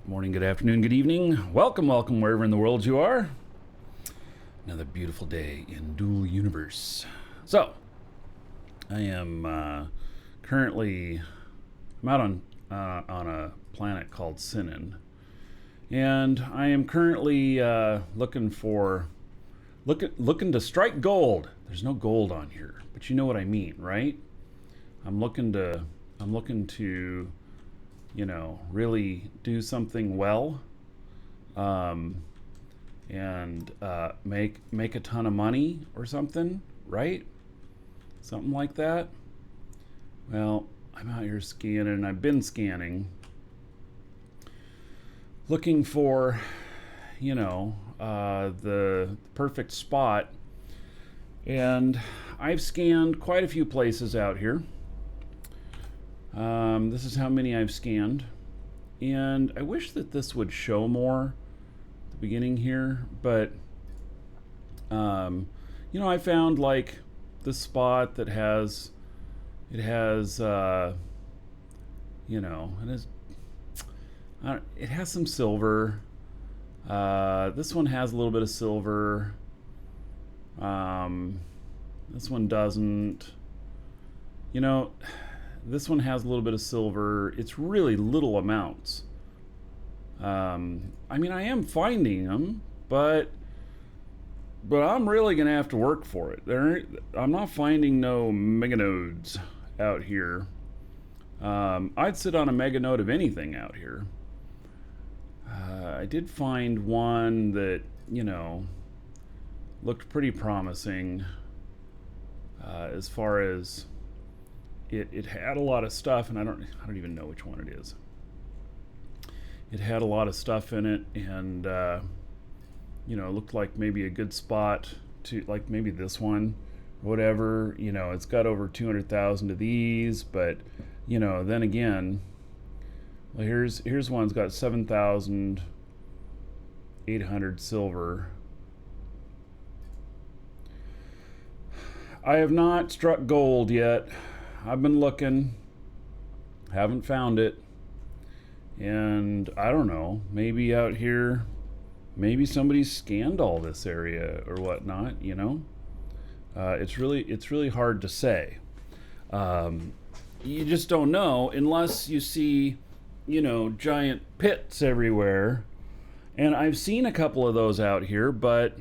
Morning, good afternoon, good evening. Welcome wherever in the world you are. Another beautiful day in Dual Universe. So, I am currently I'm out on a planet called Sinnen, and I am currently looking to strike gold. There's no gold on here, but you know what I mean, right? I'm looking to really do something well, and make a ton of money or something, right? Something like that. Well, I'm out here scanning, and I've been scanning, looking for, the perfect spot. And I've scanned quite a few places out here. This is how many I've scanned. And I wish that this would show more at the beginning here, but I found like this spot that has it has some silver. This one has a little bit of silver. This one doesn't. This one has a little bit of silver. It's really little amounts. I am finding them, but I'm really gonna have to work for it. I'm not finding no meganodes out here. I'd sit on a meganode of anything out here. I did find one that looked pretty promising, as far as it had a lot of stuff, and I don't even know which one it is. It had a lot of stuff in it, and it looked like maybe a good spot to, like, maybe this one, whatever. It's got over 200,000 of these, but then again, well, here's one's got 7,800 silver. I have not struck gold yet. I've been looking, haven't found it, and I don't know, maybe out here, maybe somebody's scanned all this area or whatnot. It's really hard to say. You just don't know unless you see giant pits everywhere, and I've seen a couple of those out here, but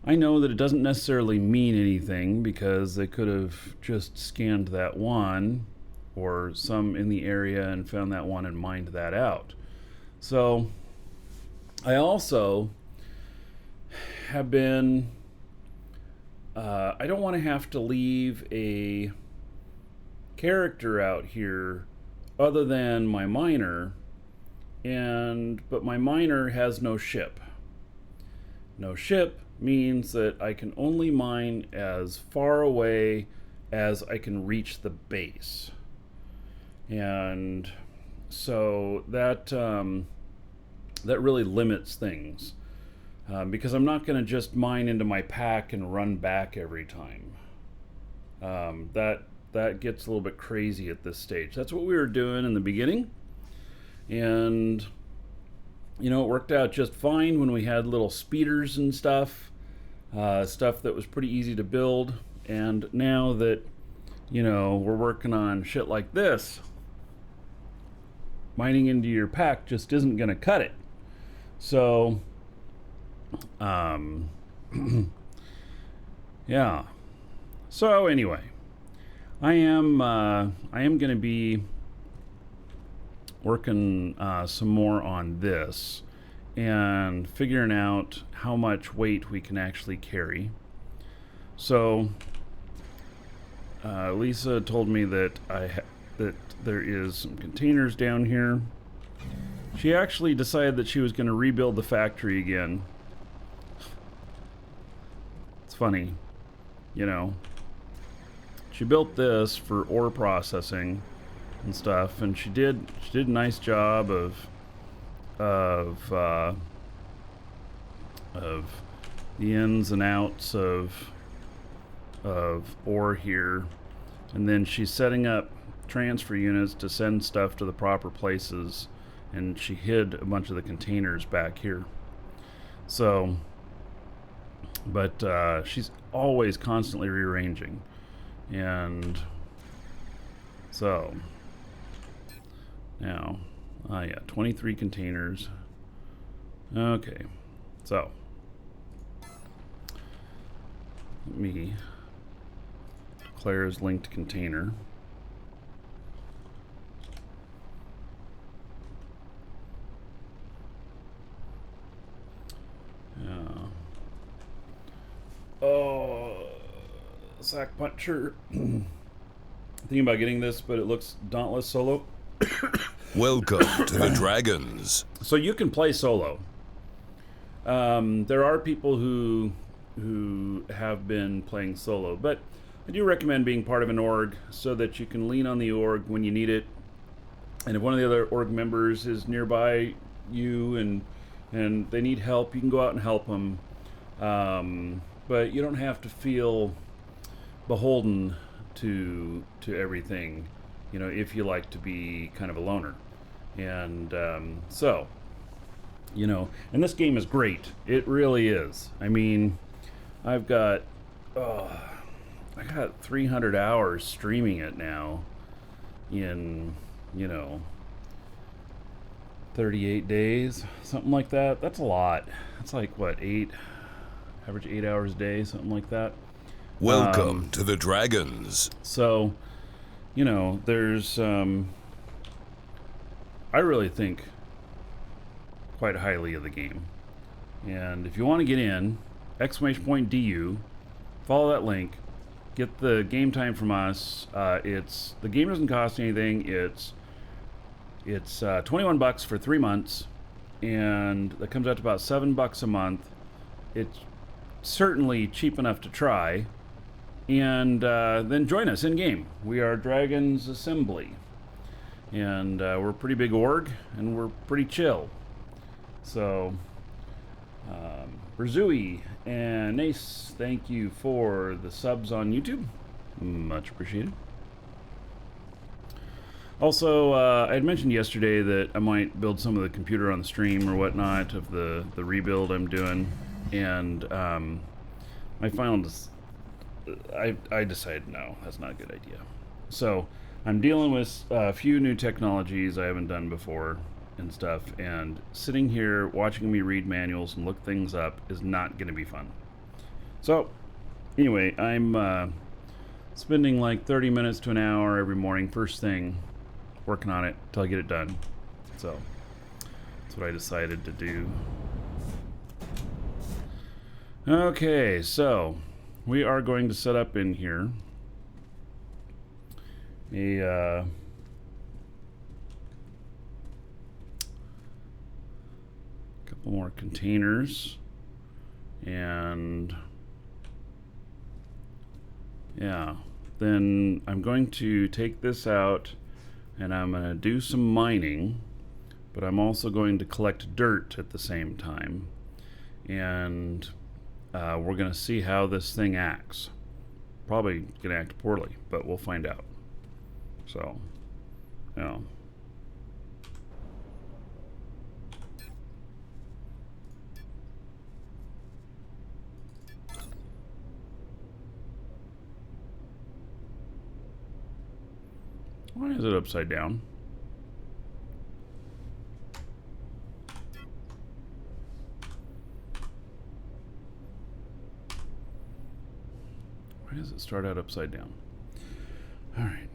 I know that it doesn't necessarily mean anything, because they could have just scanned that one or some in the area and found that one and mined that out. So I also have been I don't want to have to leave a character out here other than my miner, but my miner has no ship. No ship means that I can only mine as far away as I can reach the base. And so that really limits things, because I'm not going to just mine into my pack and run back every time. That gets a little bit crazy at this stage. That's what we were doing in the beginning, and it worked out just fine when we had little speeders and stuff that was pretty easy to build. And now that we're working on shit like this, mining into your pack just isn't going to cut it. So yeah. So anyway, I am going to be working some more on this and figuring out how much weight we can actually carry. So Lisa told me that that there is some containers down here. She actually decided that she was going to rebuild the factory again. It's funny, she built this for ore processing and stuff, and she did a nice job of the ins and outs of ore here. And then she's setting up transfer units to send stuff to the proper places, and she hid a bunch of the containers back here. So, but she's always constantly rearranging. And so, now, yeah, 23 containers. Okay, so, let me declare as linked container. Oh, sack puncher. Thinking about getting this, but it looks dauntless solo. Welcome to the Dragons. So you can play solo. There are people who have been playing solo, but I do recommend being part of an org so that you can lean on the org when you need it. And if one of the other org members is nearby you and they need help, you can go out and help them. But you don't have to feel beholden to everything, you know, if you like to be kind of a loner. And so, you know, and this game is great. It really is. I mean, I got 300 hours streaming it now in, you know, 38 days, something like that. That's a lot. That's like, what, average 8 hours a day, something like that. Welcome to the Dragons. So, you know, there's, I really think quite highly of the game. And if you want to get in, !DU, follow that link, get the game time from us. The game doesn't cost anything. It's $21 for 3 months, and that comes out to about $7 a month. It's certainly cheap enough to try. And then join us in game. We are Dragons Assembly, and we're a pretty big org, and we're pretty chill. So, Berzui and Nace, thank you for the subs on YouTube. Much appreciated. Also, I had mentioned yesterday that I might build some of the computer on the stream or whatnot of the rebuild I'm doing, and my final I decided no, that's not a good idea. So I'm dealing with a few new technologies I haven't done before and stuff, and sitting here watching me read manuals and look things up is not going to be fun. So anyway, I'm spending like 30 minutes to an hour every morning, first thing, working on it till I get it done. So that's what I decided to do. Okay, so we are going to set up in here a couple more containers, and yeah, then I'm going to take this out and I'm going to do some mining, but I'm also going to collect dirt at the same time, and we're going to see how this thing acts. Probably going to act poorly, but we'll find out. So, you know. Why is it upside down? Why does it start out upside down? All right.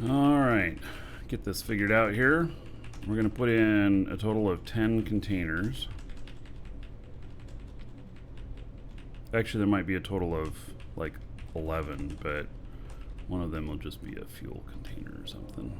All right, get this figured out here. We're going to put in a total of 10 containers. Actually, there might be a total of like 11, but one of them will just be a fuel container or something.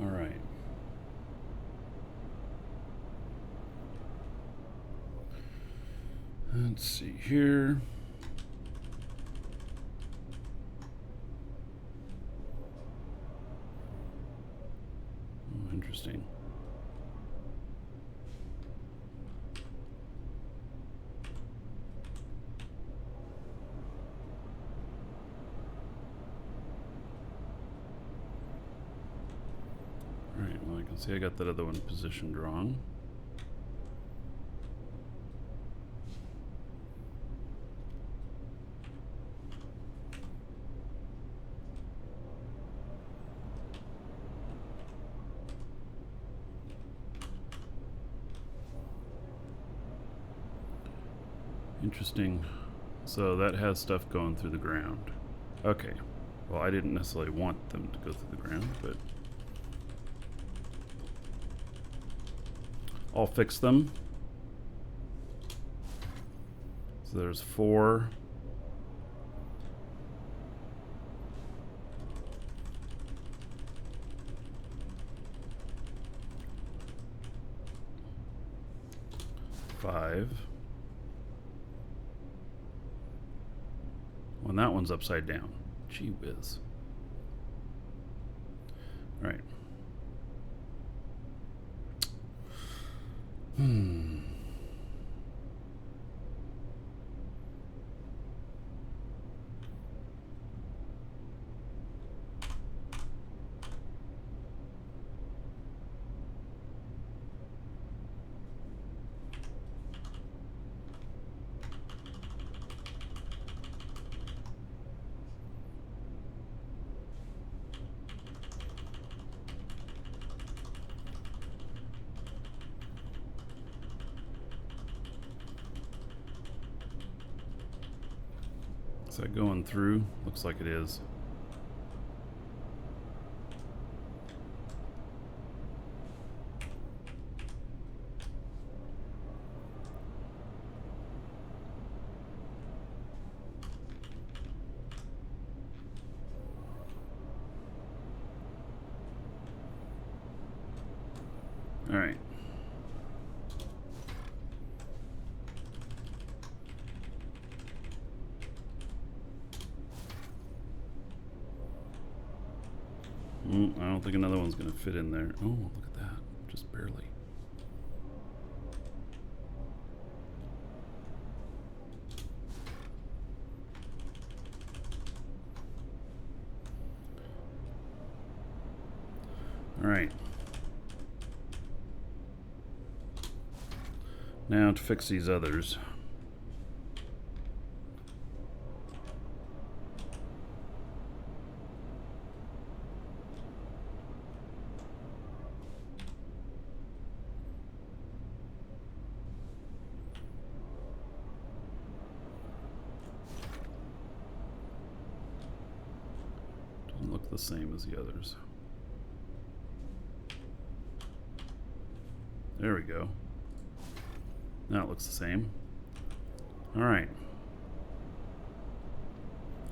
All right. Let's see here. Oh, interesting. All right, well, I can see I got that other one positioned wrong. Interesting. So that has stuff going through the ground. Okay. Well, I didn't necessarily want them to go through the ground, but I'll fix them. So there's 4. Five. Well, that one's upside down. Gee whiz. All right. Is that going through? Looks like it is. All right. I don't think another one's going to fit in there. Oh, look at that. Just barely. All right. Now to fix these others. Doesn't look the same as the others. There we go. Now it looks the same. All right.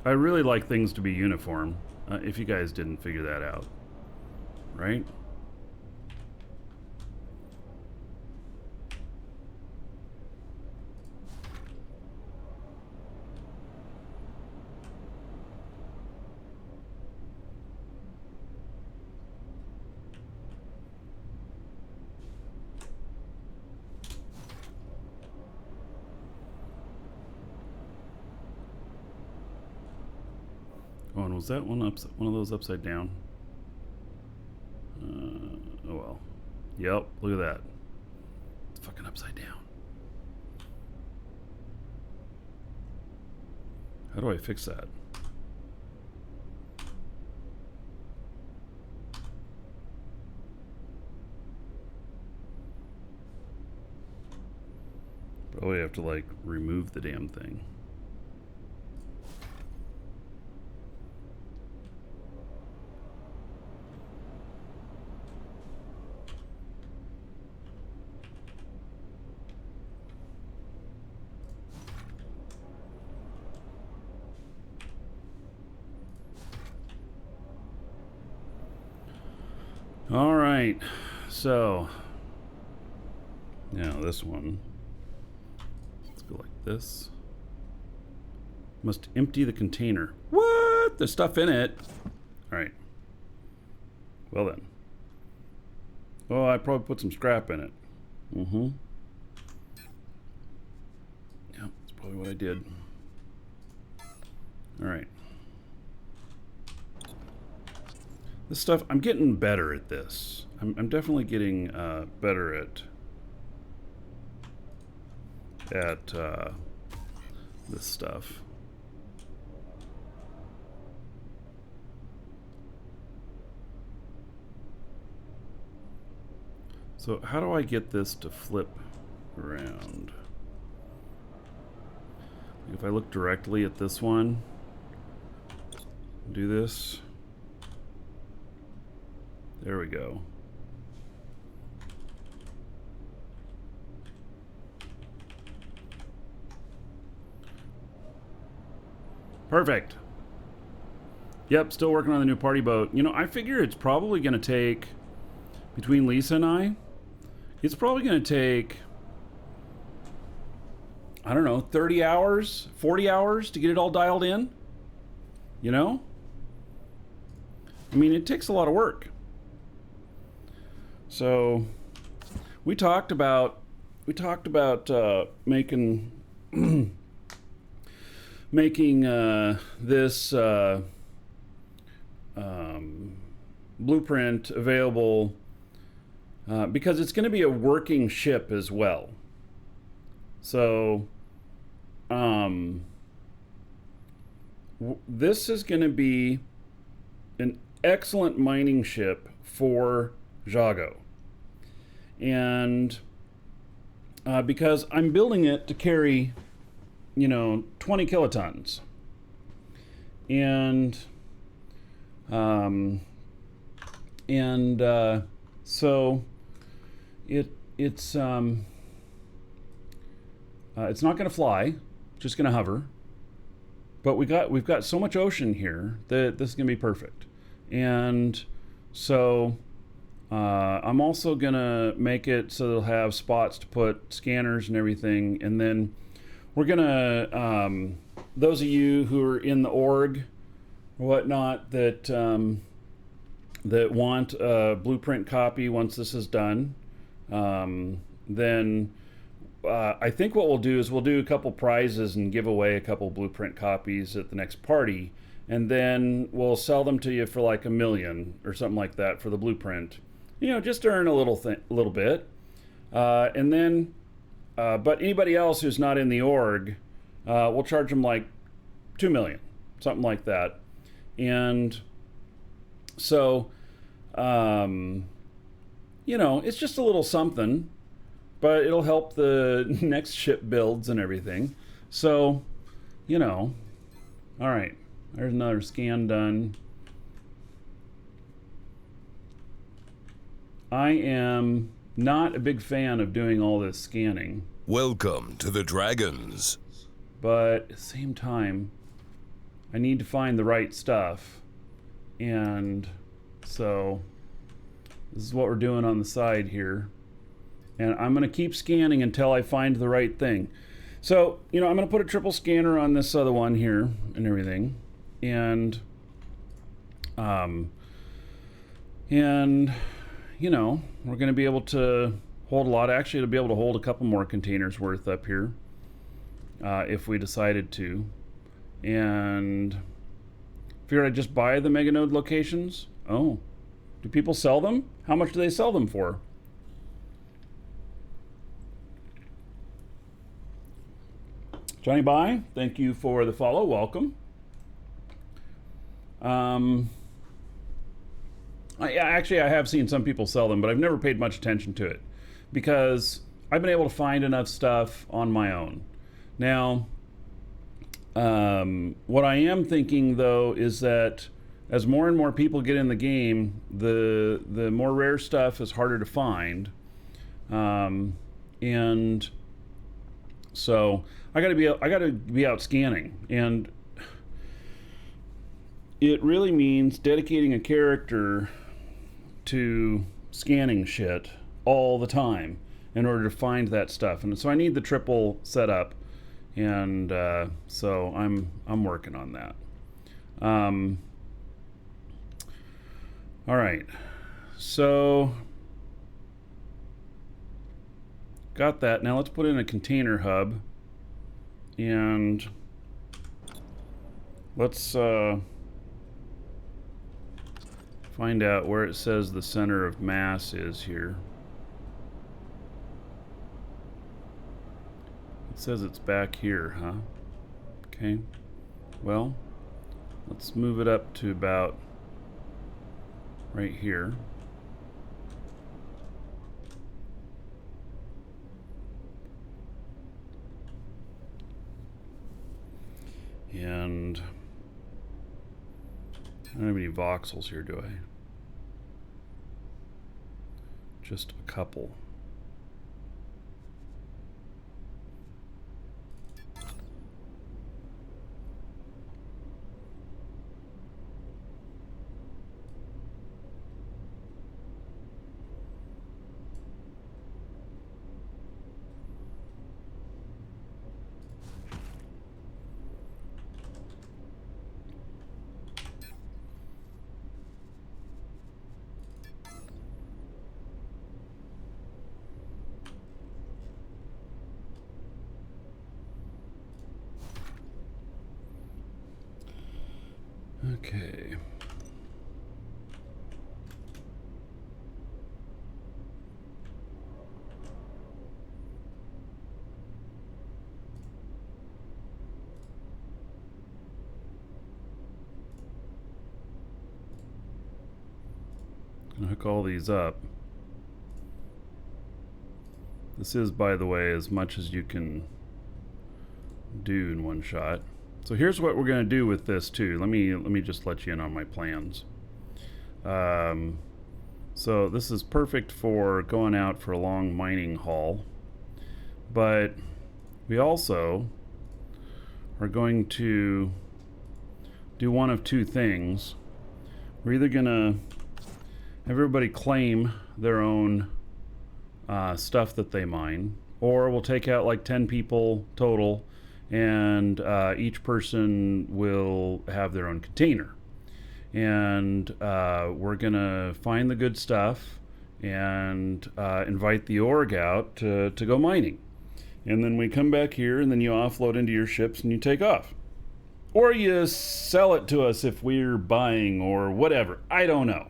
I really like things to be uniform, if you guys didn't figure that out, right? Oh, and was that one of those upside down? Oh well. Yep, look at that. fucking upside down. How do I fix that? Probably have to like remove the damn thing. All right, so now this one. Let's go like this. Must empty the container. What? There's stuff in it. All right. Well then. Oh, I probably put some scrap in it. Mm-hmm. Yeah, that's probably what I did. All right. This stuff, I'm getting better at this. I'm definitely getting better at this stuff. So how do I get this to flip around? If I look directly at this one, do this. There we go. Perfect. Yep, still working on the new party boat. You know, I figure it's probably going to take, between Lisa and I, it's probably going to take, I don't know, 30 hours, 40 hours to get it all dialed in. You know? I mean, it takes a lot of work. So, we talked about making making this blueprint available because it's going to be a working ship as well. So, this is going to be an excellent mining ship for Jago. And because I'm building it to carry, 20 kilotons. And so it's not going to fly, just going to hover. But we've got so much ocean here that this is going to be perfect. And so I'm also going to make it so they'll have spots to put scanners and everything. And then we're going to, those of you who are in the org or whatnot that that want a blueprint copy once this is done, then I think what we'll do is we'll do a couple prizes and give away a couple blueprint copies at the next party, and then we'll sell them to you for like $1 million or something like that for the blueprint, just to earn a little bit, and then but anybody else who's not in the org, we'll charge them like $2 million, something like that. And so it's just a little something, but it'll help the next ship builds and everything. So, all right, there's another scan done. I am not a big fan of doing all this scanning. Welcome to the Dragons. But at the same time, I need to find the right stuff. And so this is what we're doing on the side here. And I'm going to keep scanning until I find the right thing. So, I'm going to put a triple scanner on this other one here and everything. And we're going to be able to hold a lot. Actually, it'll be able to hold a couple more containers worth up here if we decided to. And figured I'd just buy the meganode locations. Oh, do people sell them? How much do they sell them for? Johnny Bye, thank you for the follow. Welcome. Actually, I have seen some people sell them, but I've never paid much attention to it because I've been able to find enough stuff on my own. Now, what I am thinking though is that as more and more people get in the game, the more rare stuff is harder to find, and so I got to be out scanning, and it really means dedicating a character to scanning shit all the time in order to find that stuff, and so I need the triple setup, and so I'm working on that. All right, so got that. Now let's put in a container hub, and let's find out where it says the center of mass is here. It says it's back here, huh? Okay, well, let's move it up to about right here. And I don't have any voxels here, do I? Just a couple. Okay. Gonna hook all these up. This is, by the way, as much as you can do in one shot. So here's what we're going to do with this too. Let me just let you in on my plans. So this is perfect for going out for a long mining haul, but we also are going to do one of two things. We're either going to have everybody claim their own stuff that they mine, or we'll take out like 10 people total, and each person will have their own container, and we're gonna find the good stuff and invite the org out to go mining, and then we come back here, and then you offload into your ships and you take off, or you sell it to us if we're buying or whatever. I don't know.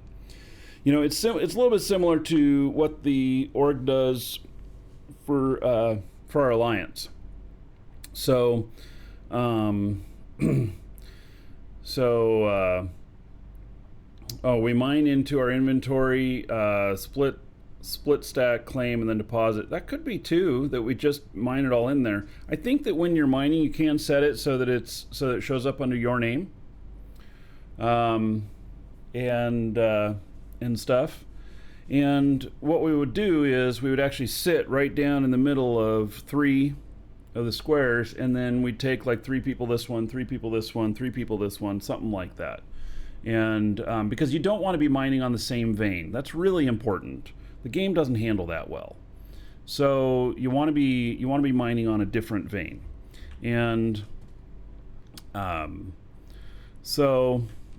You know, it's a little bit similar to what the org does for our alliance. So, we mine into our inventory, split stack, claim, and then deposit. That could be too, that we just mine it all in there. I think that when you're mining, you can set it so that it shows up under your name, and stuff. And what we would do is we would actually sit right down in the middle of 3 of the squares, and then we'd take like 3 people this one, 3 people this one, 3 people this one, something like that. And because you don't want to be mining on the same vein. That's really important. The game doesn't handle that well. So you want to be mining on a different vein. And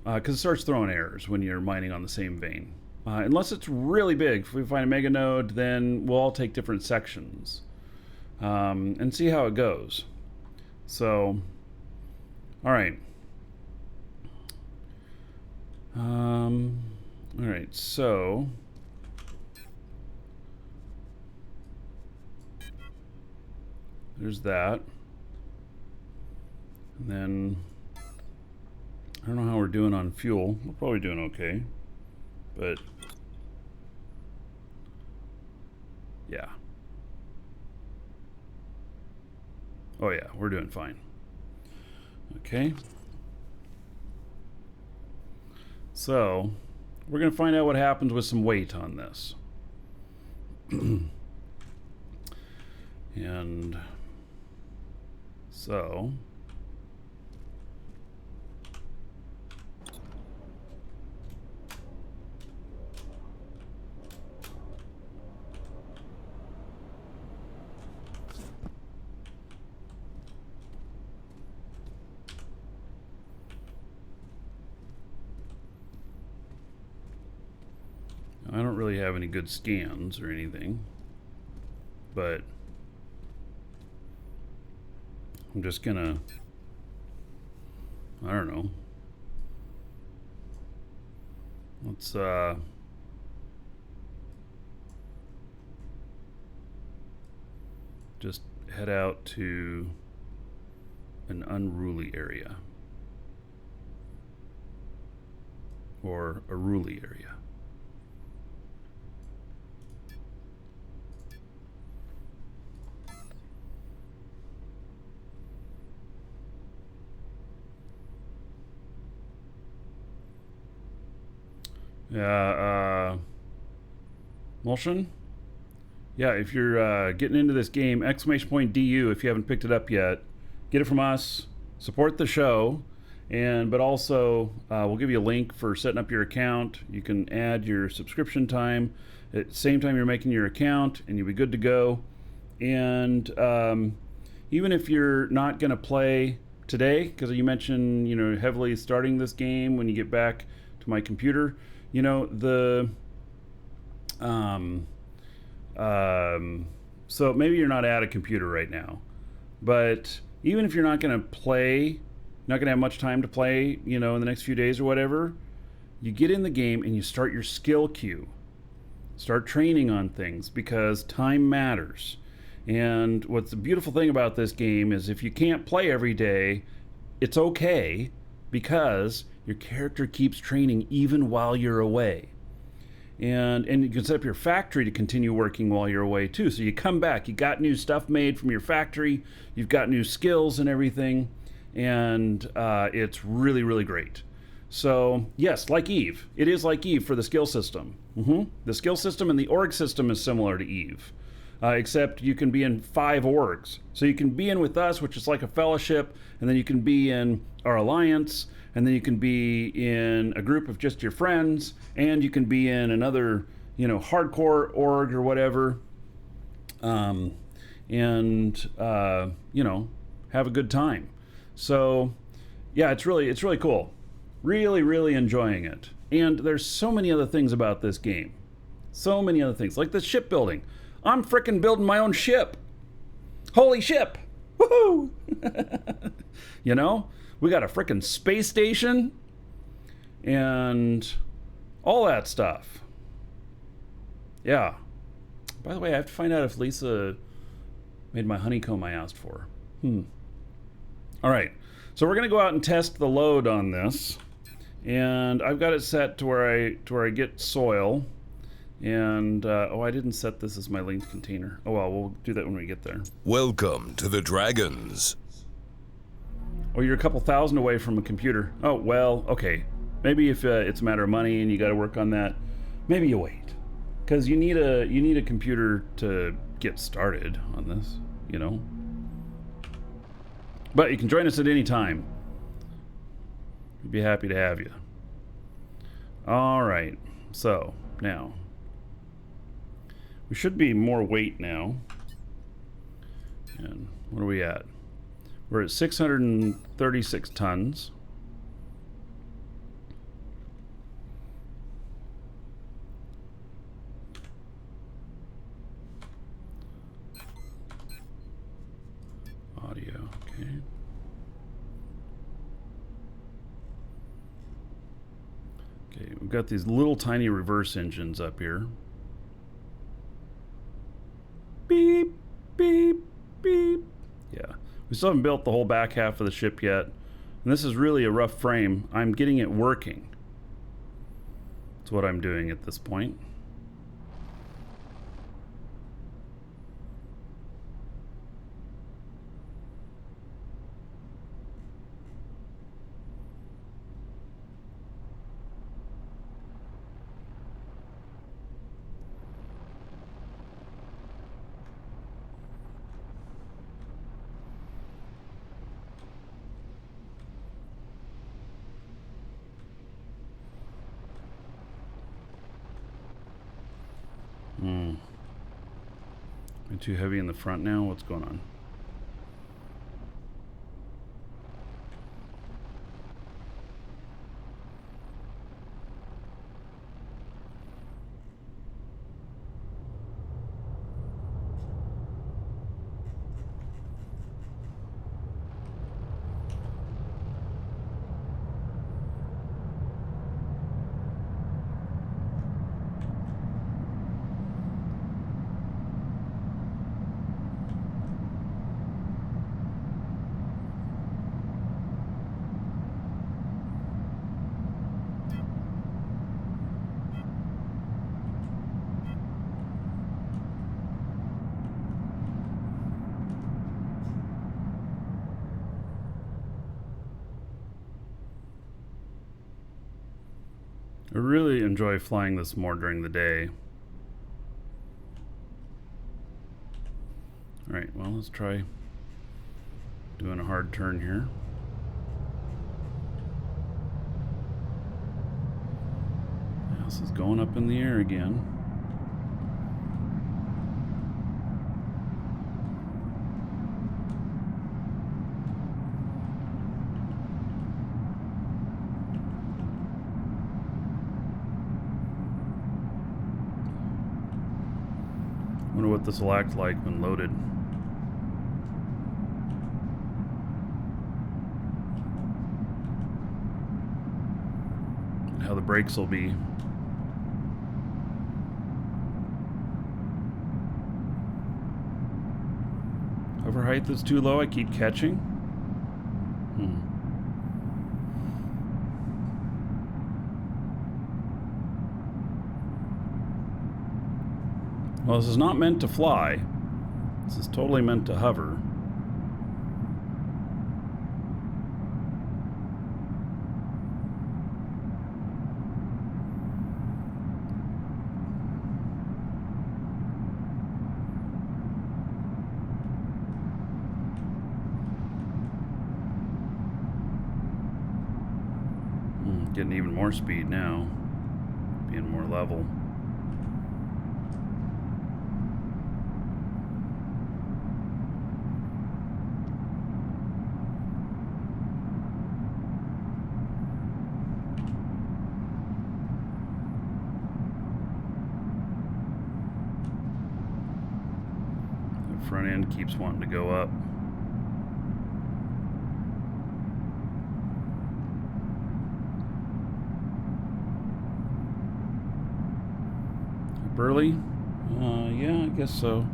because it starts throwing errors when you're mining on the same vein. Unless it's really big. If we find a mega node, then we'll all take different sections and see how it goes. So, all right. All right, so there's that. And then I don't know how we're doing on fuel. We're probably doing okay. But yeah. Oh yeah, we're doing fine. Okay. So, we're going to find out what happens with some weight on this. And so I don't really have any good scans or anything, but I'm just gonna, I don't know, let's just head out to an unruly area, or a ruly area. Mulshin? Yeah, if you're getting into this game, !DU if you haven't picked it up yet. Get it from us, support the show, but also we'll give you a link for setting up your account. You can add your subscription time at the same time you're making your account, and you'll be good to go. And even if you're not going to play today, because you mentioned, heavily starting this game when you get back to my computer, so maybe you're not at a computer right now, but even if you're not going to play, not going to have much time to play, in the next few days or whatever, you get in the game and you start your skill queue. Start training on things, because time matters. And what's the beautiful thing about this game is if you can't play every day, it's okay, because your character keeps training even while you're away. And you can set up your factory to continue working while you're away too. So you come back, you got new stuff made from your factory, you've got new skills and everything, and it's really, really great. So yes, like Eve, it is like Eve for the skill system. The skill system and the org system is similar to Eve, except you can be in 5 orgs. So you can be in with us, which is like a fellowship, and then you can be in our alliance, and then you can be in a group of just your friends, and you can be in another, hardcore org or whatever, have a good time. So, yeah, it's really cool. Really, really enjoying it. And there's so many other things about this game. So many other things, like the shipbuilding. I'm frickin' building my own ship. Holy ship! Woohoo! We got a frickin' space station and all that stuff. Yeah. By the way, I have to find out if Lisa made my honeycomb I asked for. All right. So we're going to go out and test the load on this. And I've got it set to where I get soil. And, I didn't set this as my linked container. Oh, well, we'll do that when we get there. Welcome to the Dragons. Oh, you're a couple thousand away from a computer. Oh, well, okay. Maybe if it's a matter of money and you got to work on that, maybe you wait. Because you need a computer to get started on this, But you can join us at any time. We'd be happy to have you. All right. So, now. We should be more weight now. And what are we at? We're at 636 tons. Audio, okay. Okay, we've got these little tiny reverse engines up here. Beep, beep, beep. Yeah, We still haven't built the whole back half of the ship yet. And this is really a rough frame. I'm getting it working. That's what I'm doing at this point. Am I too heavy in the front now? What's going on? I really enjoy flying this more during the day. Alright, well, let's try doing a hard turn here. This is going up in the air again. Wonder what this will act like when loaded. And how the brakes will be. Hover height is too low, I keep catching. Well, this is not meant to fly. This is totally meant to hover. Getting even more speed now, being more level. The front end keeps wanting to go up. Early? Yeah, I guess so.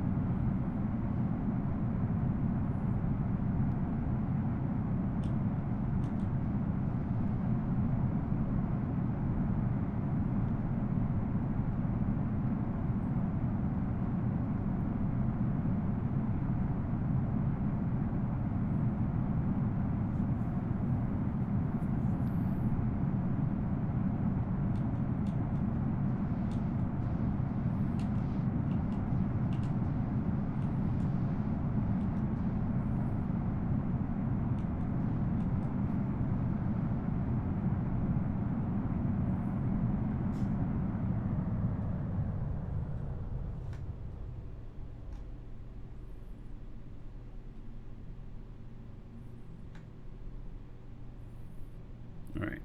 All right.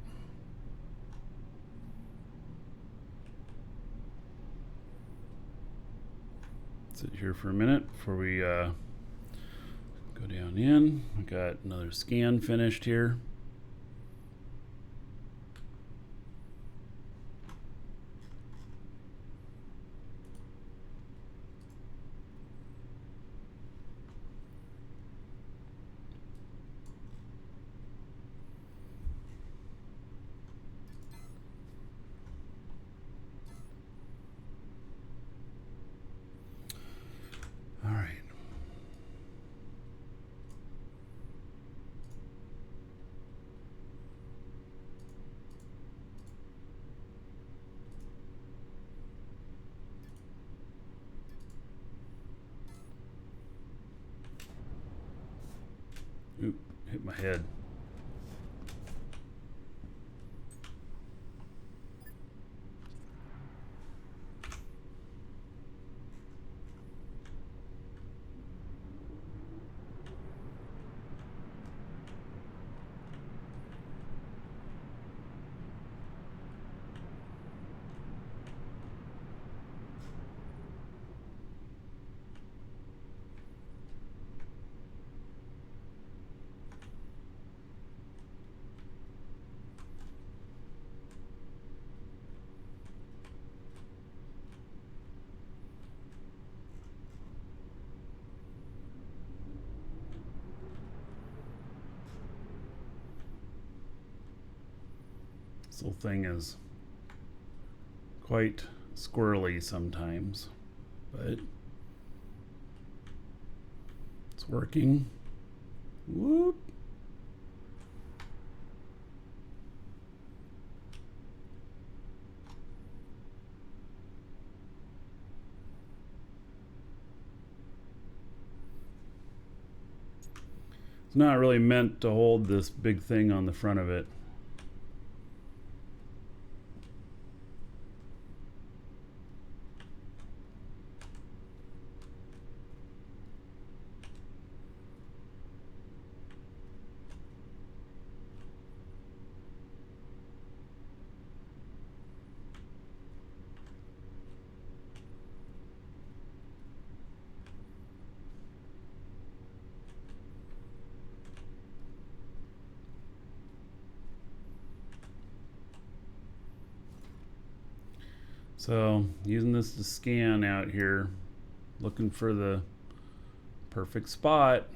Sit here for a minute before we go down in. We got another scan finished here. Oop, hit my head. This whole thing is quite squirrely sometimes, but it's working. Whoop. It's not really meant to hold this big thing on the front of it. So using this to scan out here, looking for the perfect spot.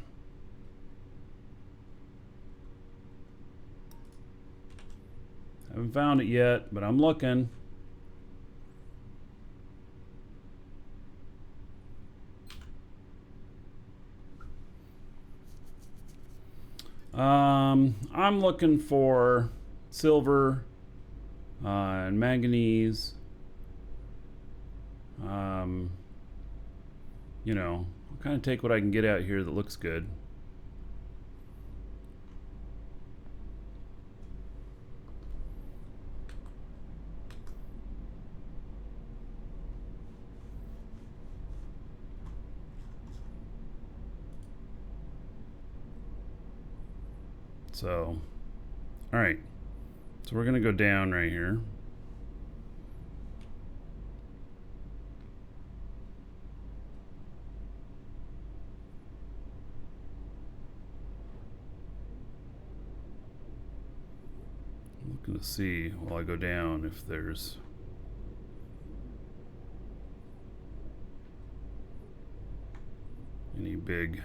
Haven't found it yet, but I'm looking. I'm looking for silver and manganese. You know, I'll kind of take what I can get out here that looks good. So, all right. So we're going to go down right here. I'm looking to see while I go down if there's any big.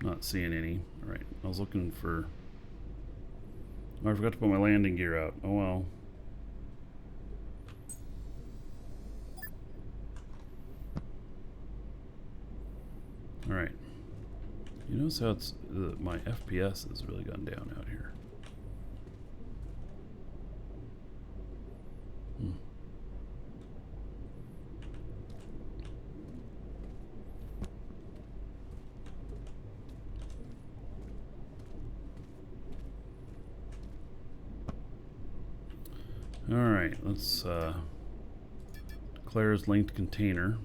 Not seeing any. All right. I was looking for. Oh, I forgot to put my landing gear out. Oh well. All right. You notice how it's my FPS has really gone down out here. All right, let's declare as linked container.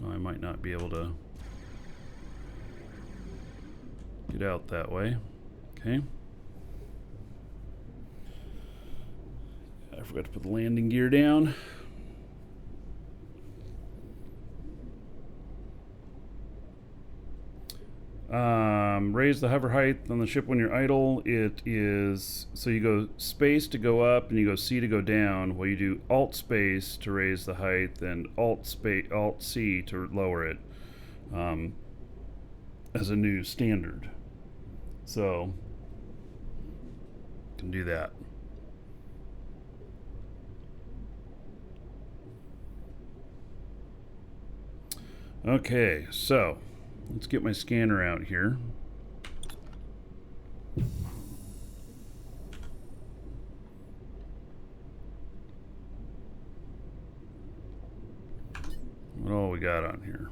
Oh, I might not be able to get out that way. Okay. I forgot to put the landing gear down. Raise the hover height on the ship when you're idle. It is, so you go space to go up and you go C to go down. Well, you do Alt space to raise the height, then Alt C to lower it, as a new standard. So you can do that. Okay, so let's get my scanner out here. What all we got on here?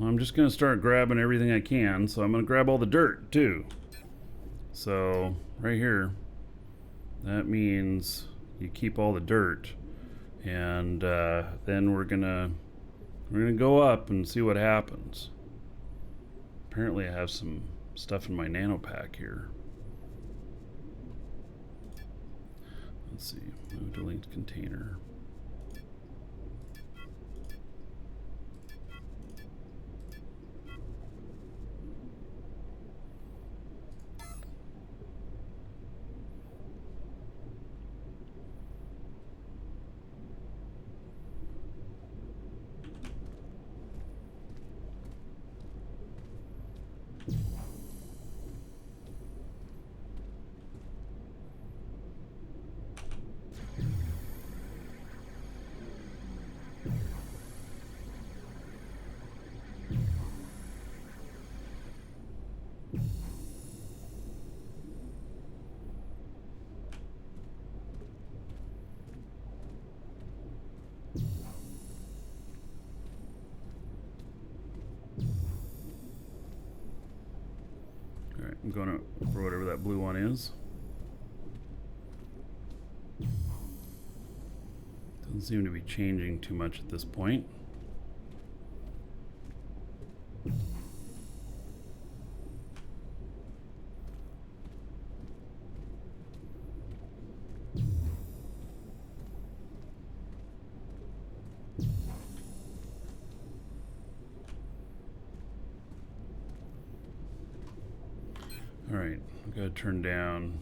I'm just going to start grabbing everything I can. So I'm going to grab all the dirt too. So right here, that means you keep all the dirt, and then we're gonna go up and see what happens. Apparently, I have some stuff in my nano pack here. Let's see, move to linked container. Alright, I'm going for whatever that blue one is. Doesn't seem to be changing too much at this point. Alright, I've got to turn down.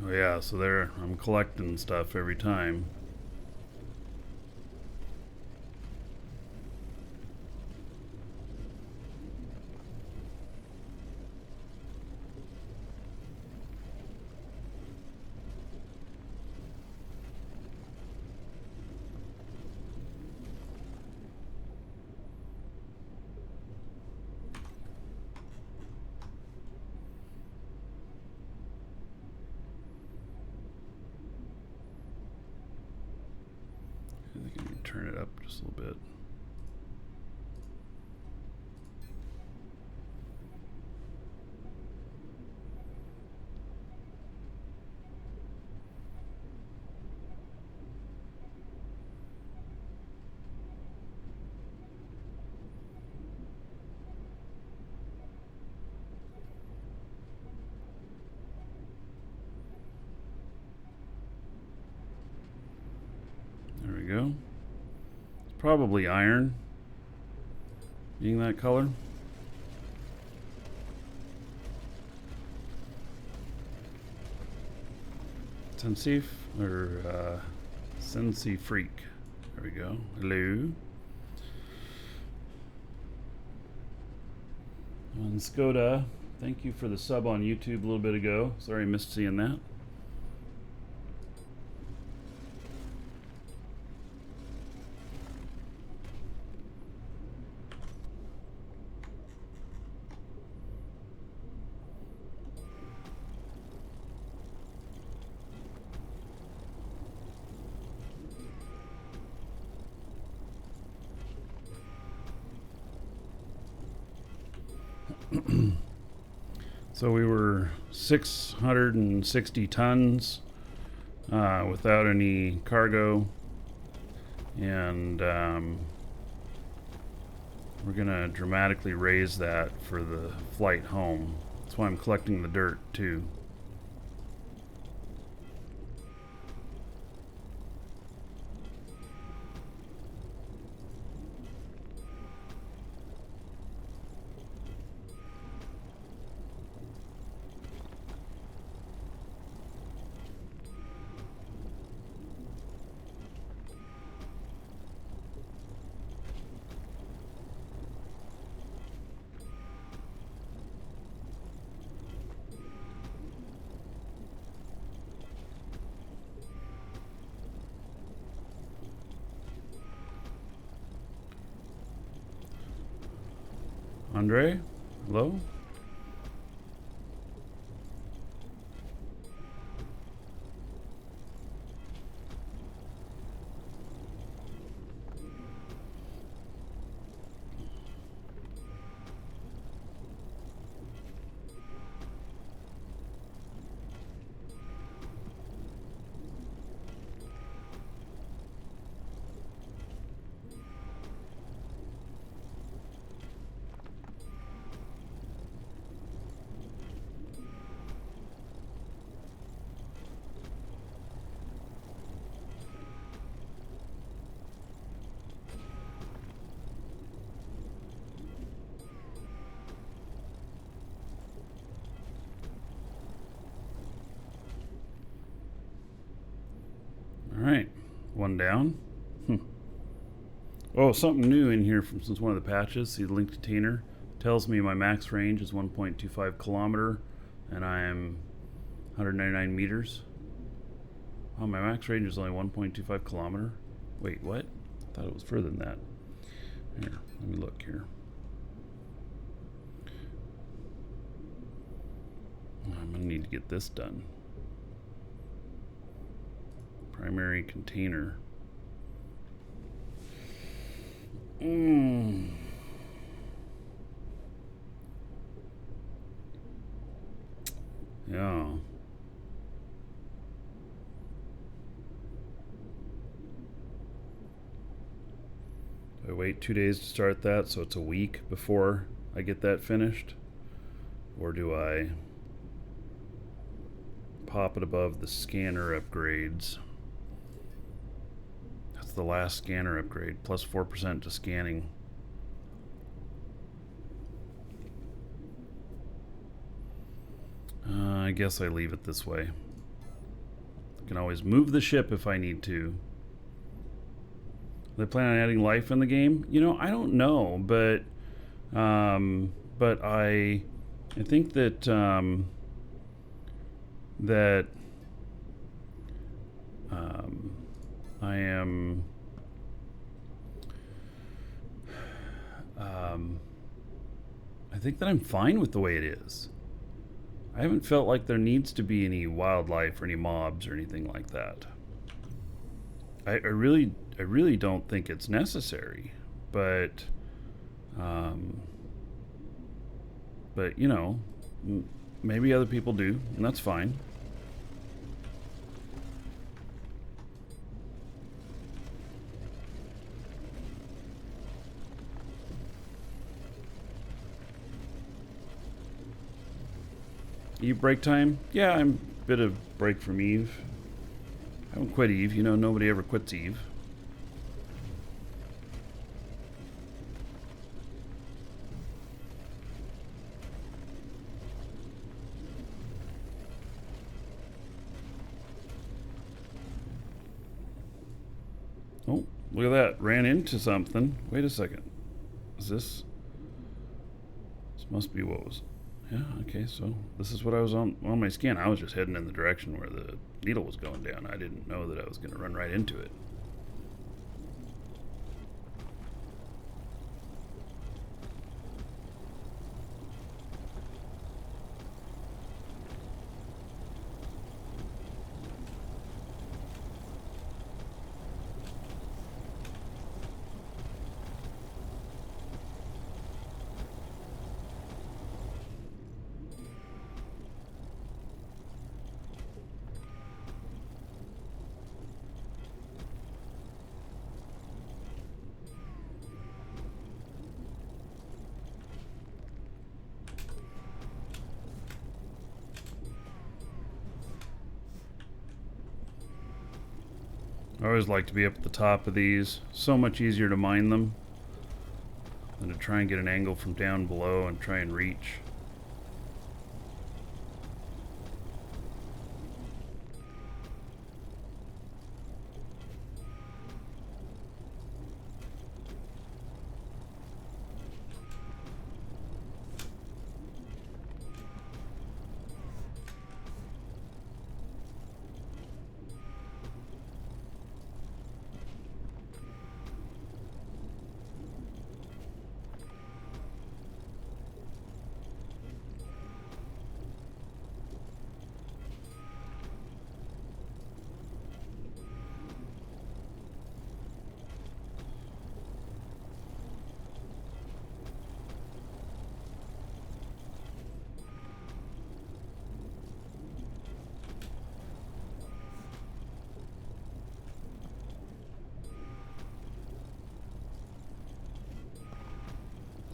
Oh yeah, so there, I'm collecting stuff every time. I think I can turn it up just a little bit. There we go. It's probably iron, being that color. Sensi or Sensi Freak. There we go. Hello. And Skoda, thank you for the sub on YouTube a little bit ago. Sorry I missed seeing that. So we were 660 tons without any cargo, and we're gonna dramatically raise that for the flight home. That's why I'm collecting the dirt too. Andre, hello? Alright, one down. Oh, something new in here since one of the patches. See the link container. Tells me my max range is 1.25 kilometer and I am 199 meters. Oh, my max range is only 1.25 kilometer. Wait, what? I thought it was further than that. Here, let me look here. I'm gonna need to get this done. Primary container. Yeah. Do I wait 2 days to start that so it's a week before I get that finished? Or do I pop it above the scanner upgrades? That's the last scanner upgrade, plus 4% to scanning. I guess I leave it this way. I can always move the ship if I need to. They plan on adding life in the game? You know, I don't know, but I think that I am I think that I'm fine with the way it is. I haven't felt like there needs to be any wildlife or any mobs or anything like that. I really don't think it's necessary, but you know, maybe other people do, and that's fine. Eve break time? Yeah, I'm a bit of break from Eve. I haven't quit Eve, you know, nobody ever quits Eve. Oh, look at that. Ran into something. Wait a second. Is this? This must be woes. Yeah, okay, so this is what I was on my scan. I was just heading in the direction where the needle was going down. I didn't know that I was going to run right into it. I always like to be up at the top of these. So much easier to mine them than to try and get an angle from down below and try and reach.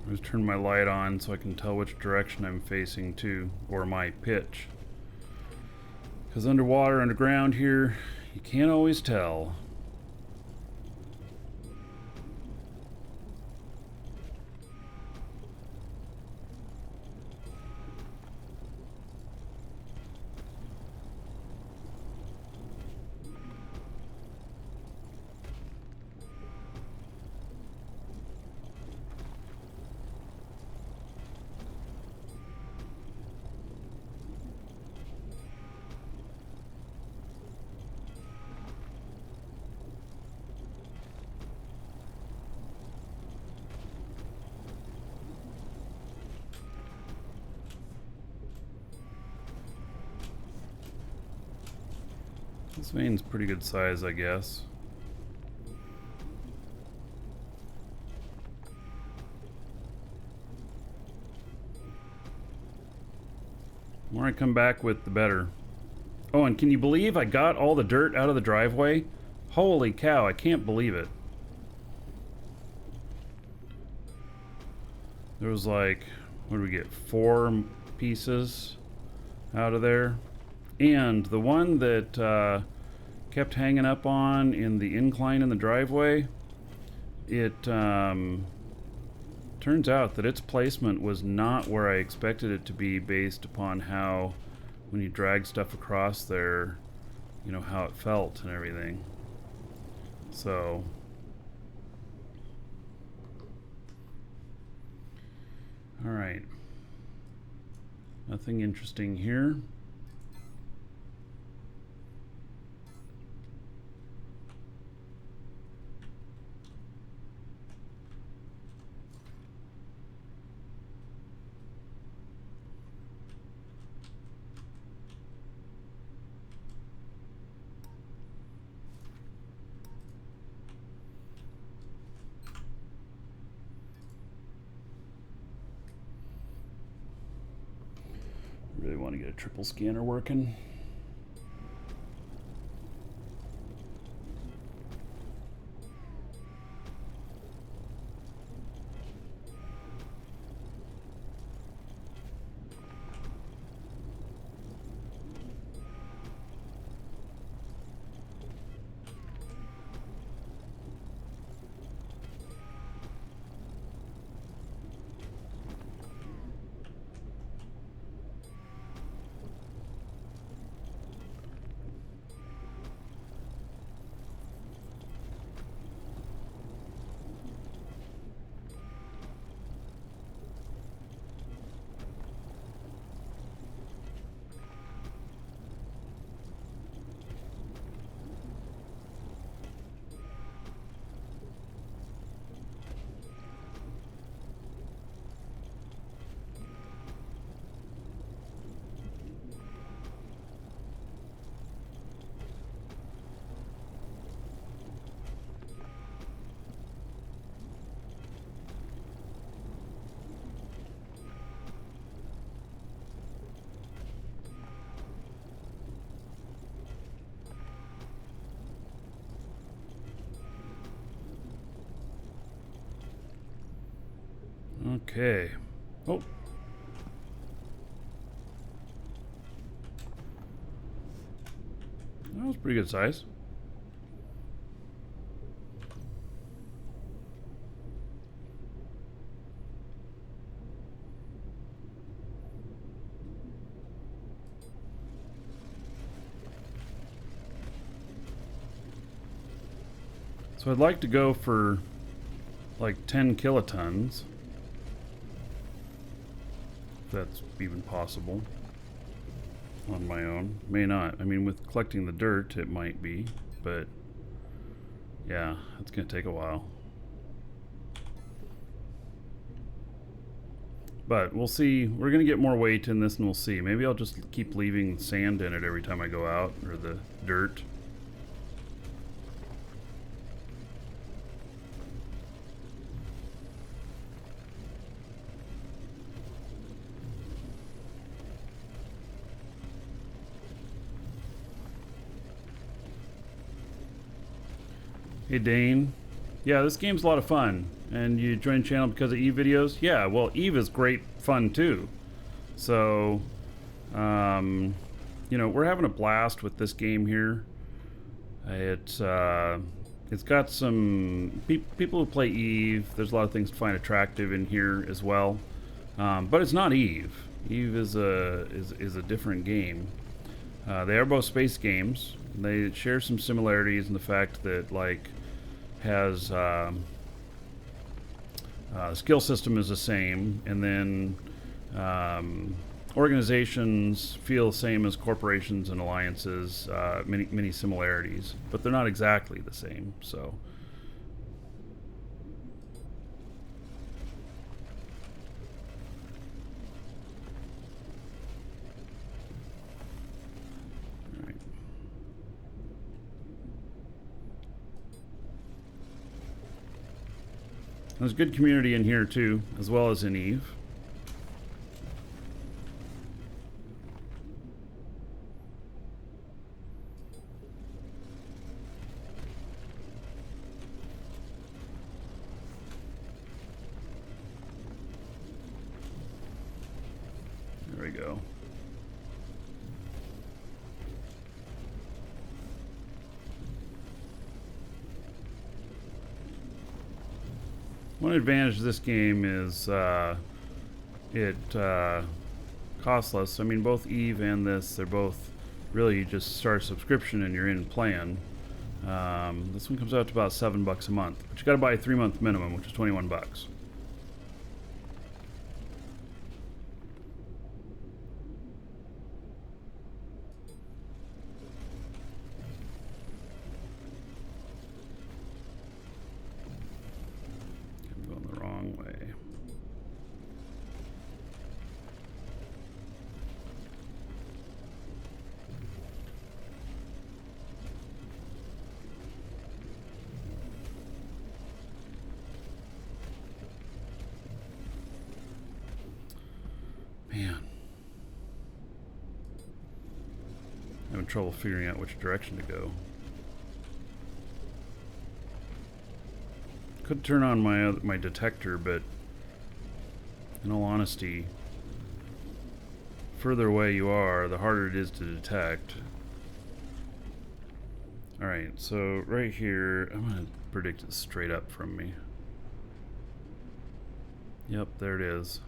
I just turn my light on so I can tell which direction I'm facing to, or my pitch. Because underground here, you can't always tell. This vein's pretty good size, I guess. The more I come back with, the better. Oh, and can you believe I got all the dirt out of the driveway? Holy cow, I can't believe it. There was like, what did we get? 4 pieces out of there. And the one that kept hanging up on in the incline in the driveway, it turns out that its placement was not where I expected it to be based upon how, when you drag stuff across there, you know, how it felt and everything. So, all right. Nothing interesting here. Really want to get a triple scanner working. Okay. Oh. That was pretty good size. So I'd like to go for like 10 kilotons. If that's even possible on my own. May not. I mean, with collecting the dirt, it might be, but yeah, it's going to take a while. But we'll see. We're going to get more weight in this and we'll see. Maybe I'll just keep leaving sand in it every time I go out, or the dirt. Hey Dane. Yeah, this game's a lot of fun. And you joined the channel because of Eve videos? Yeah, well, Eve is great fun too. So, you know, we're having a blast with this game here. It's got some people who play Eve. There's a lot of things to find attractive in here as well. But it's not Eve. Eve is a different game. They are both space games. They share some similarities in the fact that, like, has the skill system is the same, and then organizations feel the same as corporations and alliances. Many similarities, but they're not exactly the same. So. There's good community in here too, as well as in Eve. There we go. One advantage of this game is it costs less. I mean, both Eve and this, they're both really you just start a subscription and you're in plan. This one comes out to about $7 a month, but you got to buy a 3-month minimum, which is 21 bucks. I'm going the wrong way. Man. Having trouble figuring out which direction to go. Could turn on my detector, but in all honesty, further away you are, the harder it is to detect. Alright, so right here, I'm going to predict it straight up from me. Yep, there it is.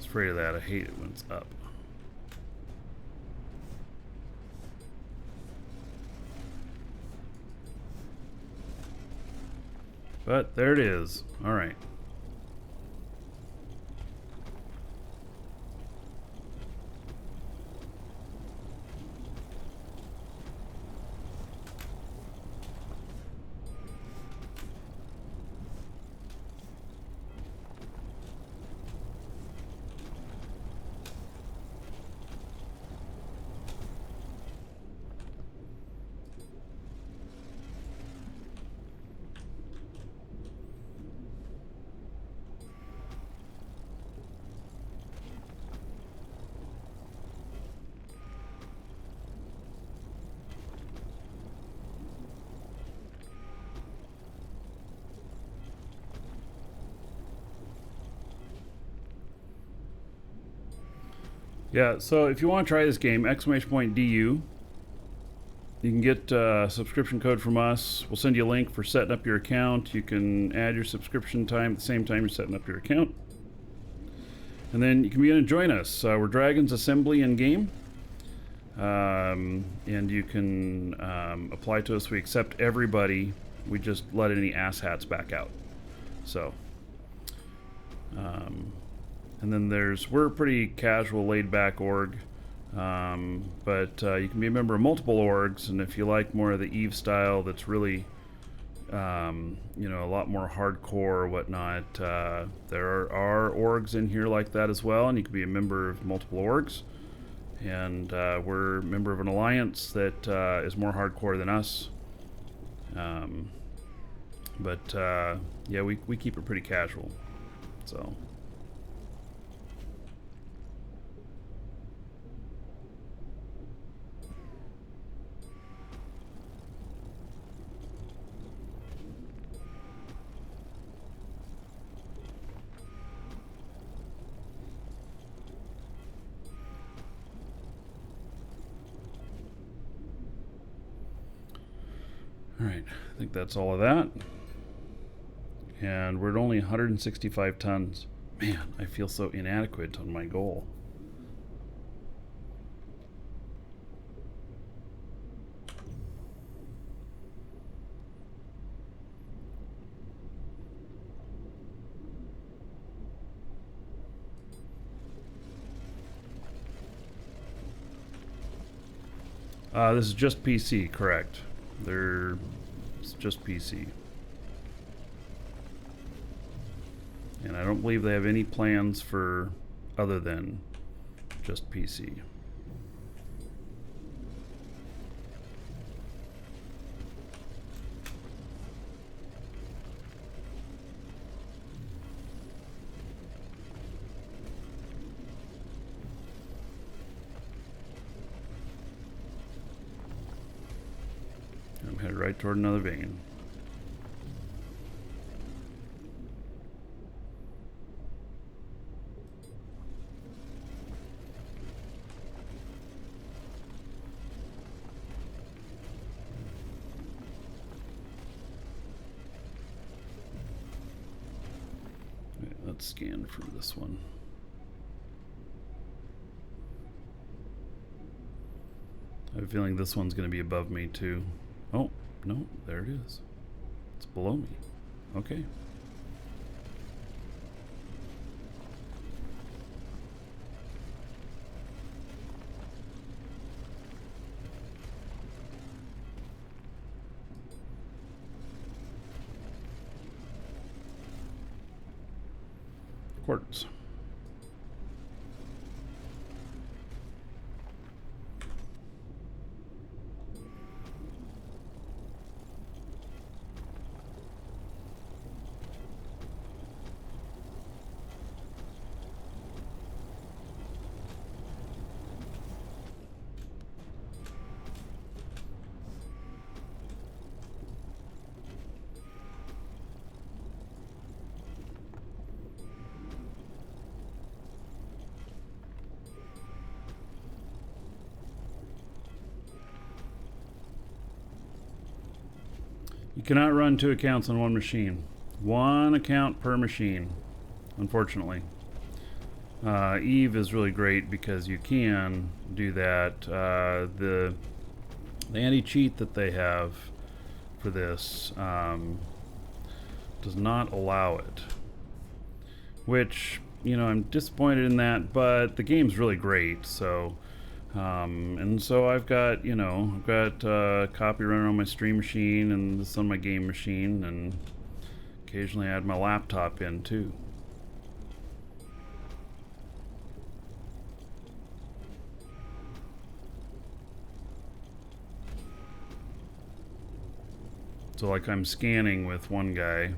Afraid of that. I hate it when it's up. But there it is. All right. Yeah, so if you want to try this game, !DU. You can get a subscription code from us. We'll send you a link for setting up your account. You can add your subscription time at the same time you're setting up your account. And then you can begin to join us. We're Dragons Assembly in game. And you can apply to us. We accept everybody. We just let any asshats back out. So... and then we're a pretty casual, laid-back org, but you can be a member of multiple orgs, and if you like more of the Eve style that's really, you know, a lot more hardcore or whatnot, there are orgs in here like that as well, and you can be a member of multiple orgs, and we're a member of an alliance that is more hardcore than us, but yeah, we keep it pretty casual, so... Alright, I think that's all of that. And we're at only 165 tons. Man, I feel so inadequate on my goal. This is just PC, correct. It's just PC. And I don't believe they have any plans for other than just PC. I'm headed right toward another vein. Okay, let's scan for this one. I have a feeling this one's going to be above me too. Oh, no, there it is. It's below me. Okay. Quartz. You cannot run 2 accounts on one machine. 1 account per machine, unfortunately. Eve is really great because you can do that. The anti-cheat that they have for this does not allow it. Which, you know, I'm disappointed in that, but the game's really great, so... and so I've got, you know, I've got a copy running on my stream machine and this on my game machine, and occasionally I add my laptop in too. So like I'm scanning with one guy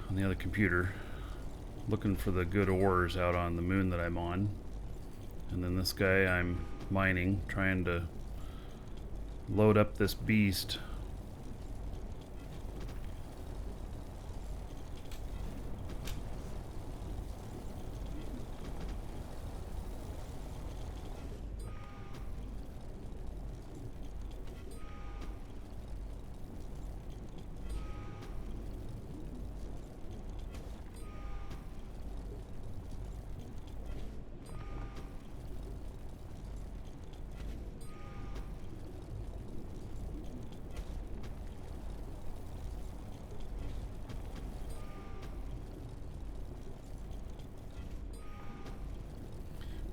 on the other computer, looking for the good ores out on the moon that I'm on. And then this guy I'm mining, trying to load up this beast.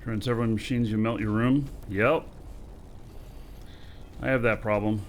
Run several machines, you melt your room. Yep. I have that problem.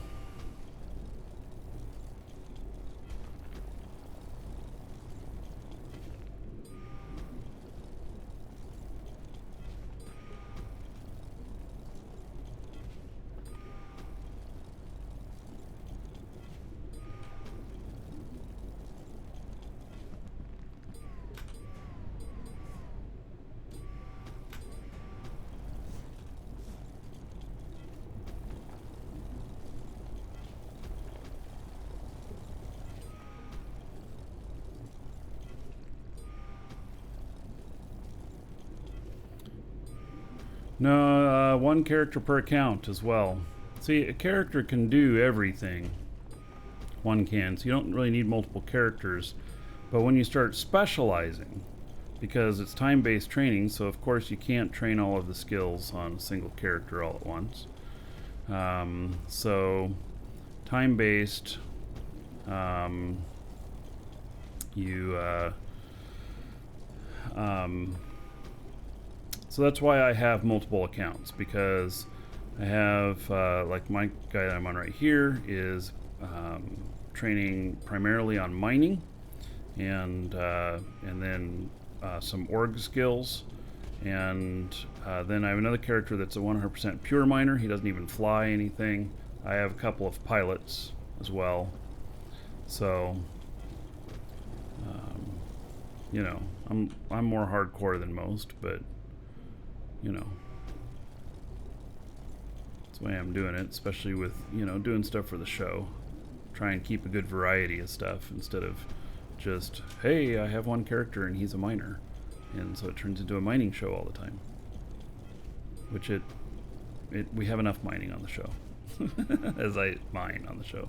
No, 1 character per account as well. See, a character can do everything. One can, so you don't really need multiple characters. But when you start specializing, because it's time-based training, so of course you can't train all of the skills on a single character all at once. So, time-based, so that's why I have multiple accounts, because I have, like my guy that I'm on right here is training primarily on mining, and then some org skills, and then I have another character that's a 100% pure miner. He doesn't even fly anything. I have a couple of pilots as well. So, you know, I'm more hardcore than most, but you know, that's the way I'm doing it. Especially with doing stuff for the show. Try and keep a good variety of stuff instead of just, hey, I have one character and he's a miner, and so it turns into a mining show all the time. Which we have enough mining on the show, as I mine on the show.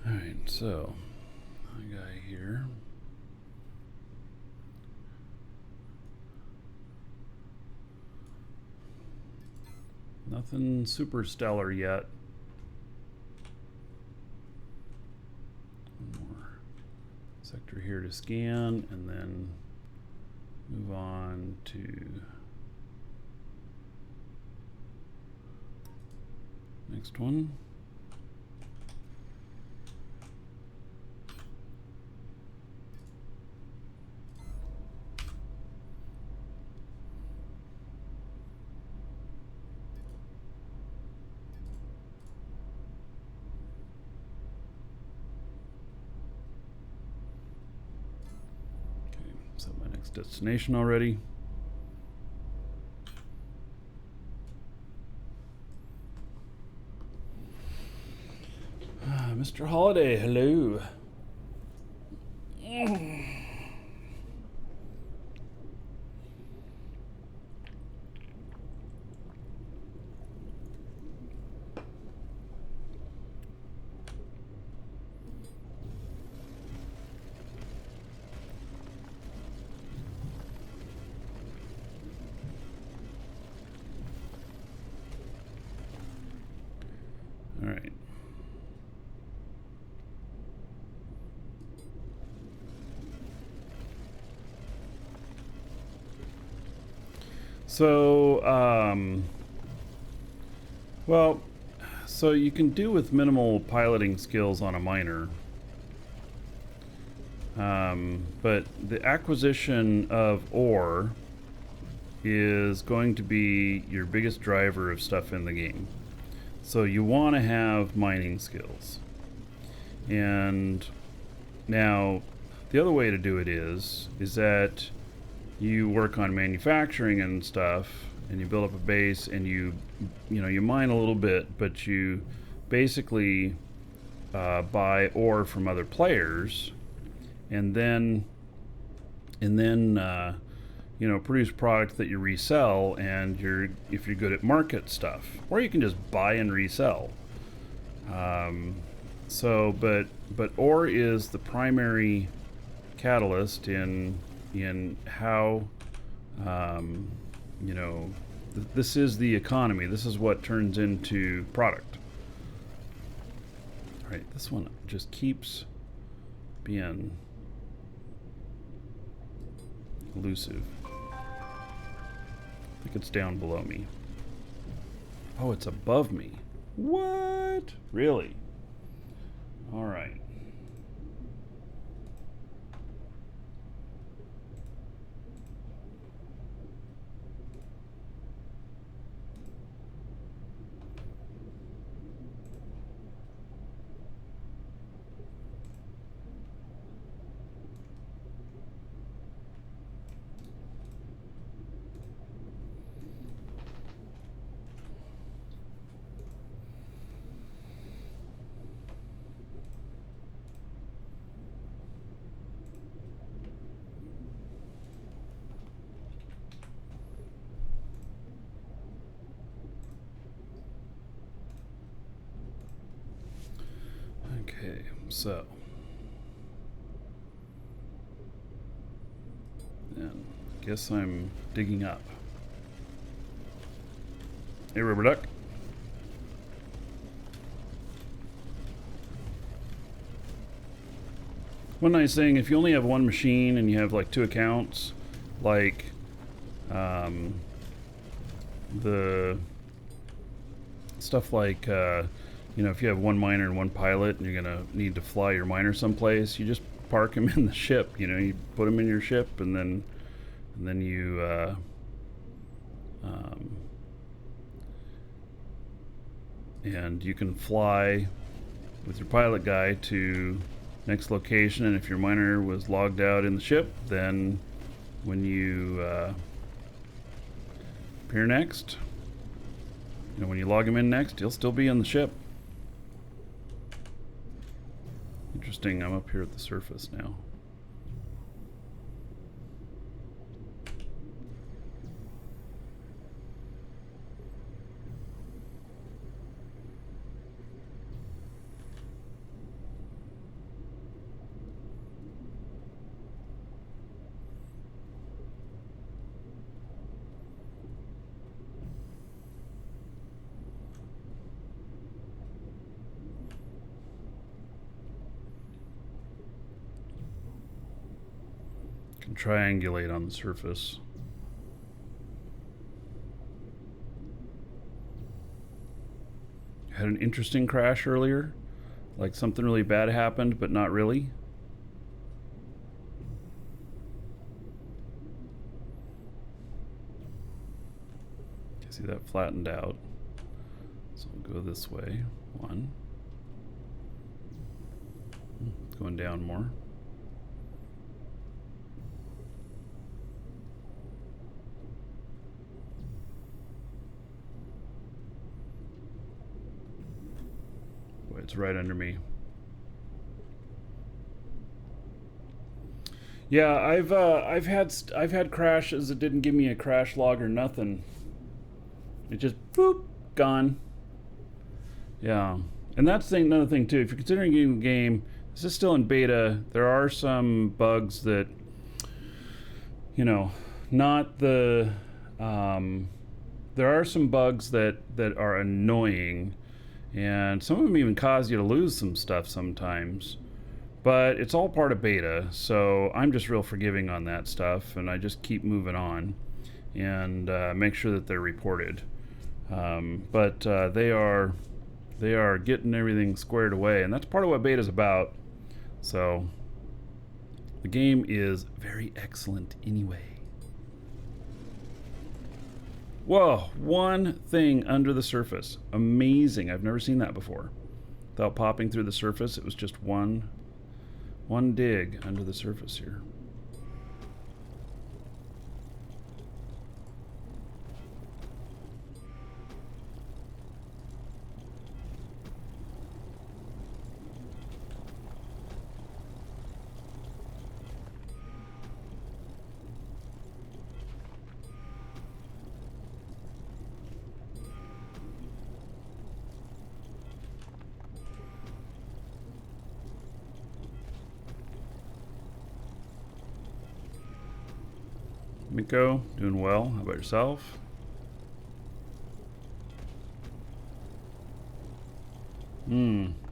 Alright, so my guy here. Nothing super stellar yet. One more sector here to scan, and then move on to next one. Set my next destination already. Mr. Holiday, hello. All right. So, well, so you can do with minimal piloting skills on a miner. But the acquisition of ore is going to be your biggest driver of stuff in the game. So you want to have mining skills. And now the other way to do it is that you work on manufacturing and stuff, and you build up a base, and you mine a little bit, but you basically buy ore from other players, and then produce product that you resell, and if you're good at market stuff, or you can just buy and resell. But ore is the primary catalyst in how this is the economy. This is what turns into product. All right, this one just keeps being elusive. I think it's down below me. Oh, it's above me. What? Really? All right. So, and I guess I'm digging up. Hey, rubber duck. One nice thing, if you only have one machine and you have like 2 accounts, like the stuff like, you know, if you have one miner and one pilot and you're gonna need to fly your miner someplace, you just park them in the ship. You know, you put them in your ship and then you and you can fly with your pilot guy to next location. And if your miner was logged out in the ship, then when you appear next, you know, when you log him in next, he'll still be on the ship. Interesting, I'm up here at the surface now. Can triangulate on the surface. Had an interesting crash earlier, like something really bad happened, but not really. See, that flattened out. So we'll go this way. One. Going down more. Boy, it's right under me. Yeah, I've had crashes that didn't give me a crash log or nothing. It just boop, gone. Yeah, and that's another thing too. If you're considering getting the game, this is still in beta. There are some bugs that, you know, not the. There are some bugs that are annoying, and some of them even cause you to lose some stuff sometimes. But it's all part of beta, so I'm just real forgiving on that stuff, and I just keep moving on and make sure that they're reported. But they are getting everything squared away, and that's part of what beta's about. So the game is very excellent anyway. Whoa, one thing under the surface. Amazing. I've never seen that before. Without popping through the surface, it was just one dig under the surface here. Miko, doing well. How about yourself?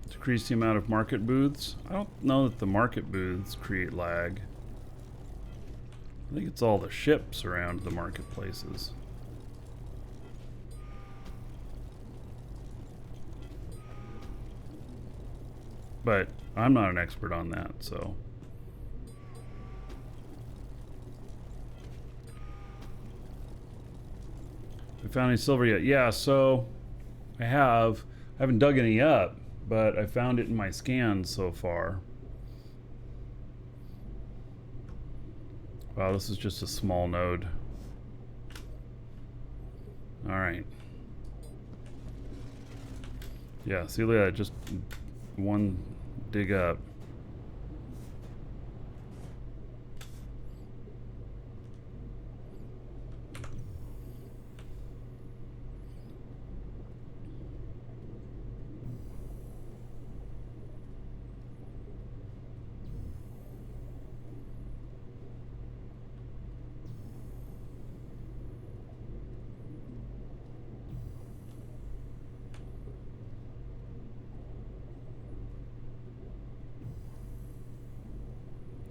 Decrease the amount of market booths. I don't know that the market booths create lag. I think it's all the ships around the marketplaces. But I'm not an expert on that, so. We found any silver yet? Yeah, so I haven't dug any up, but I found it in my scans so far. Wow, this is just a small node. All right. Yeah, see, look at that, just one dig up.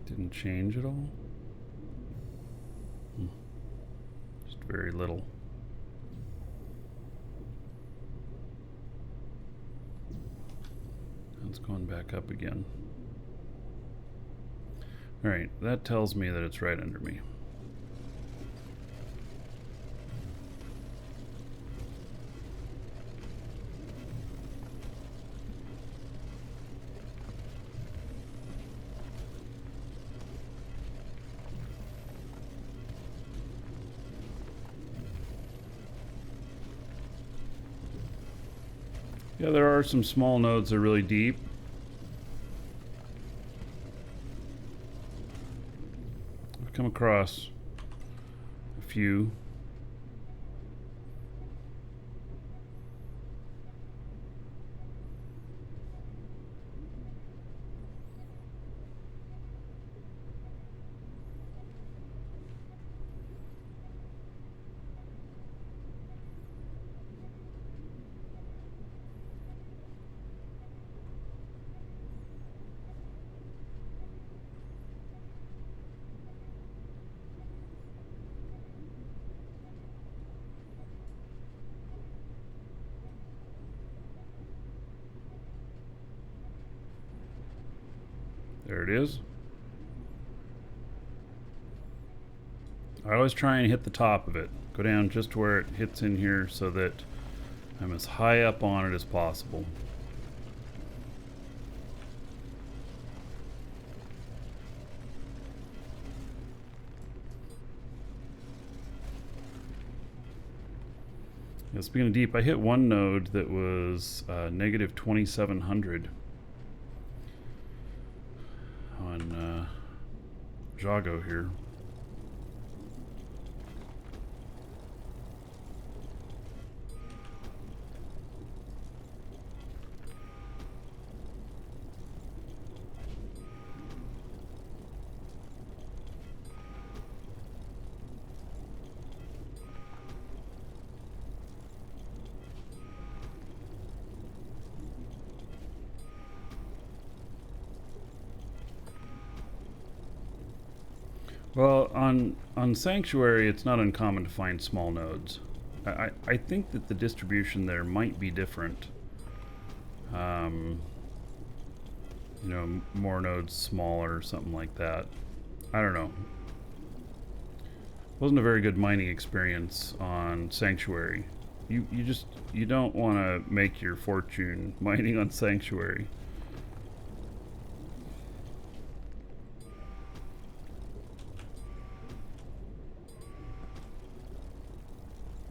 Didn't change at all? Just very little. It's going back up again. Alright, that tells me that it's right under me. Yeah, there are some small nodes that are really deep. I've come across a few. There it is. I always try and hit the top of it. Go down just where it hits in here so that I'm as high up on it as possible. Yeah, speaking of deep, I hit one node that was negative 2700 on Jago here. Well, on Sanctuary, it's not uncommon to find small nodes. I think that the distribution there might be different. You know, more nodes smaller or something like that. I don't know. Wasn't a very good mining experience on Sanctuary. You don't want to make your fortune mining on Sanctuary.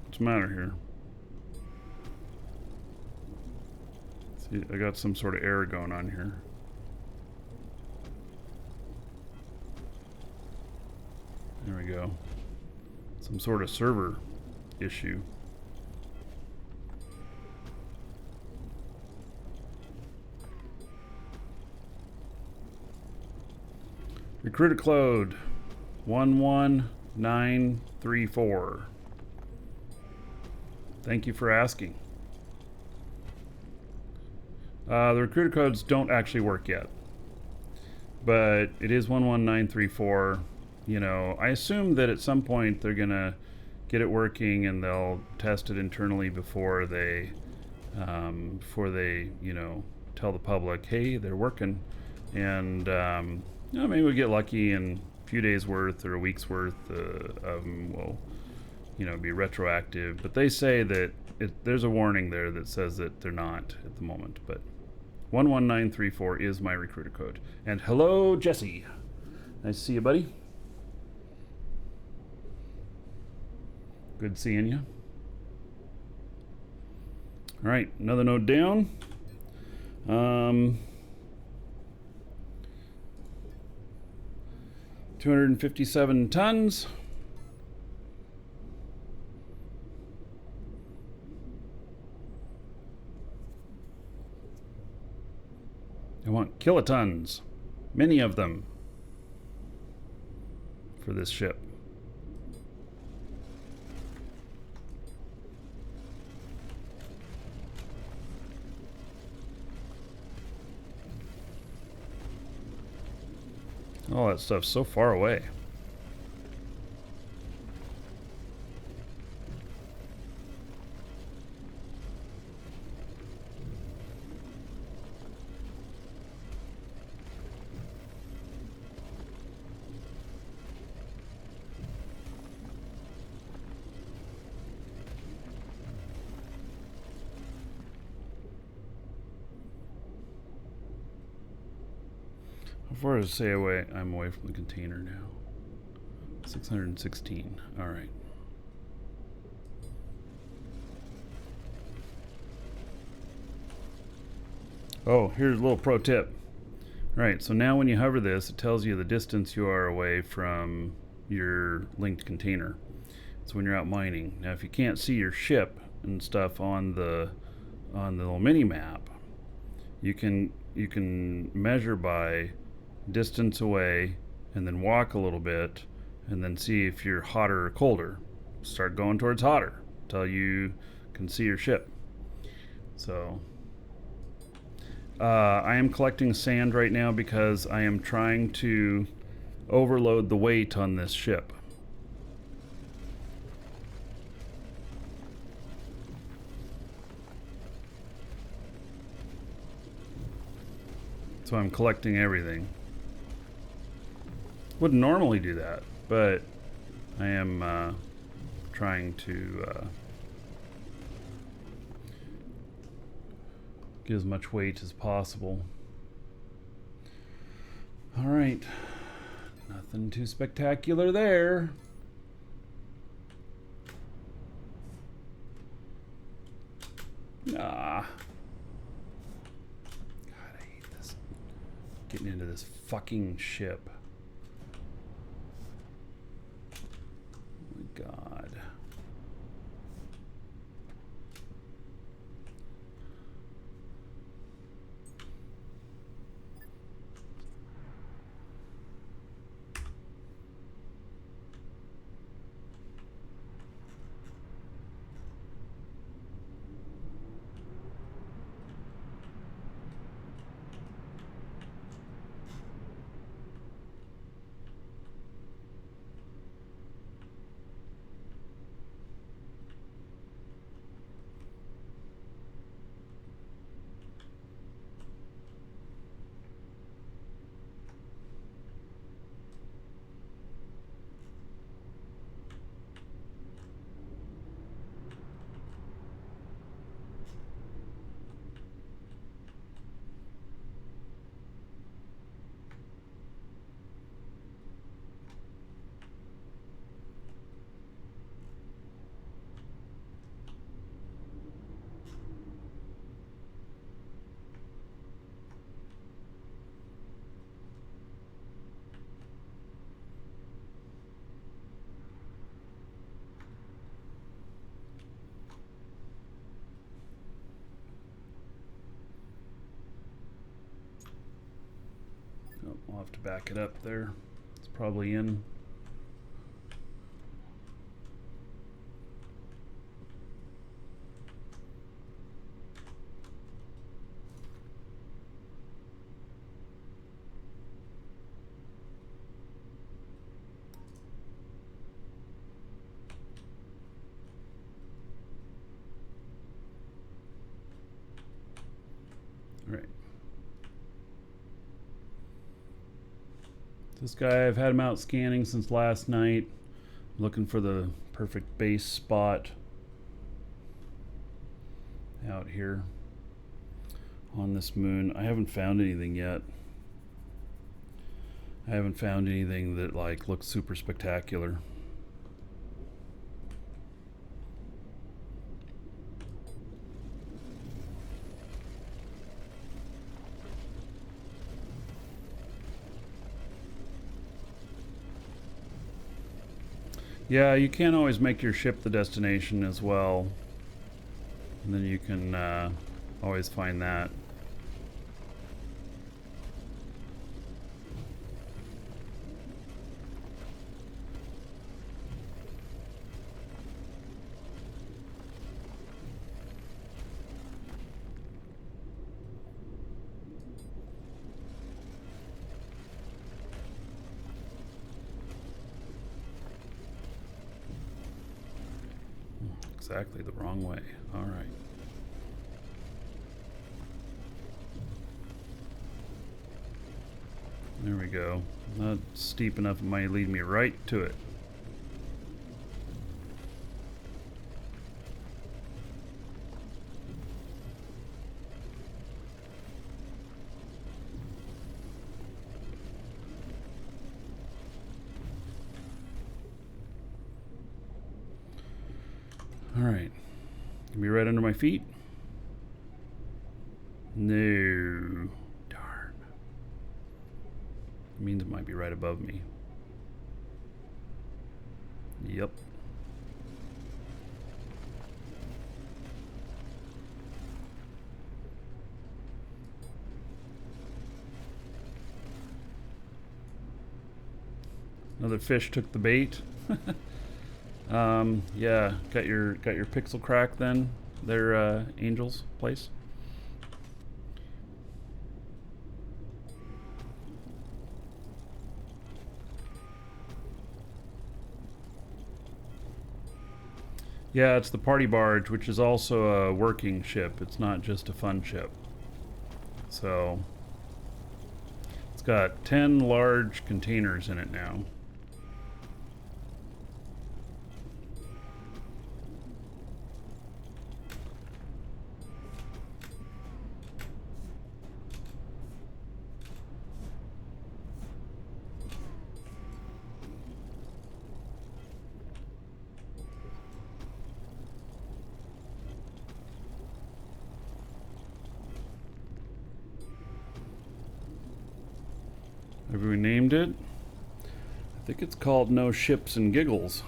What's the matter here? See, I got some sort of error going on here. There we go. Some sort of server issue. Recruiter code 11934. Thank you for asking. The recruiter codes don't actually work yet, but it is 11934. You know, I assume that at some point they're gonna get it working and they'll test it internally before they, you know, tell the public, hey, they're working, and you know, maybe we'll get lucky and a few days worth or a week's worth of them will, you know, be retroactive. But they say that there's a warning there that says that they're not at the moment. But 11934 is my recruiter code. And hello, Jesse. Nice to see you, buddy. Good seeing you. All right, another node down. 257 tons. I want kilotons, many of them, for this ship. All that stuff's so far away. How far does it say away? I'm away from the container now. 616. All right. Oh, here's a little pro tip. All right, so now when you hover this, it tells you the distance you are away from your linked container. So when you're out mining. Now, if you can't see your ship and stuff on the little mini map, you can measure by distance away and then walk a little bit and then see if you're hotter or colder. Start going towards hotter until you can see your ship. So I am collecting sand right now because I am trying to overload the weight on this ship. So I'm collecting everything. Wouldn't normally do that, but I am trying to get as much weight as possible. All right, nothing too spectacular there. Ah. God, I hate this. Getting into this fucking ship. Oh my God. Oh, I'll have to back it up there. It's probably in. All right. This guy, I've had him out scanning since last night, looking for the perfect base spot out here on this moon. I haven't found anything yet. I haven't found anything that like looks super spectacular. Yeah, you can't always make your ship the destination as well. And then you can always find that. exactly the wrong way. All right. There we go. Not steep enough, it might lead me right to it. All right. Can be right under my feet? No. Darn. It means it might be right above me. Yep. Another fish took the bait. Yeah, got your pixel crack then. Their Angel's place. Yeah, it's the party barge, which is also a working ship. It's not just a fun ship. So it's got 10 large containers in it now. Have we named it? I think it's called No Ships and Giggles.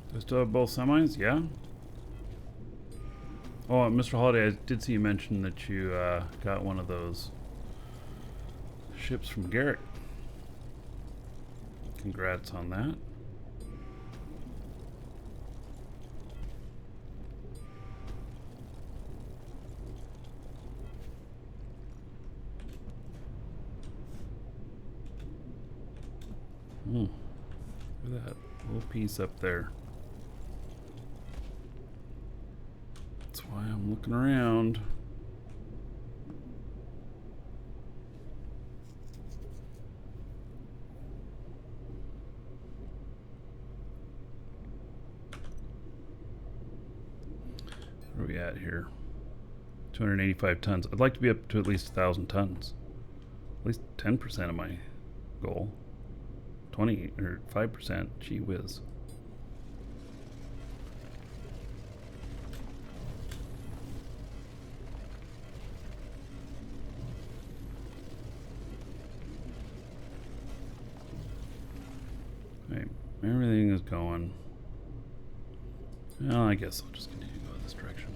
Do I still have both semis? Yeah. Oh, Mr. Holiday, I did see you mention that you got one of those ships from Garrett. Congrats on that. Look at that little piece up there. That's why I'm looking around. Where are we at here? 285 tons. I'd like to be up to at least 1,000 tons. At least 10% of my goal. 20 or 5%. Gee whiz. Right, everything is going. Well, I guess I'll just continue to go this direction.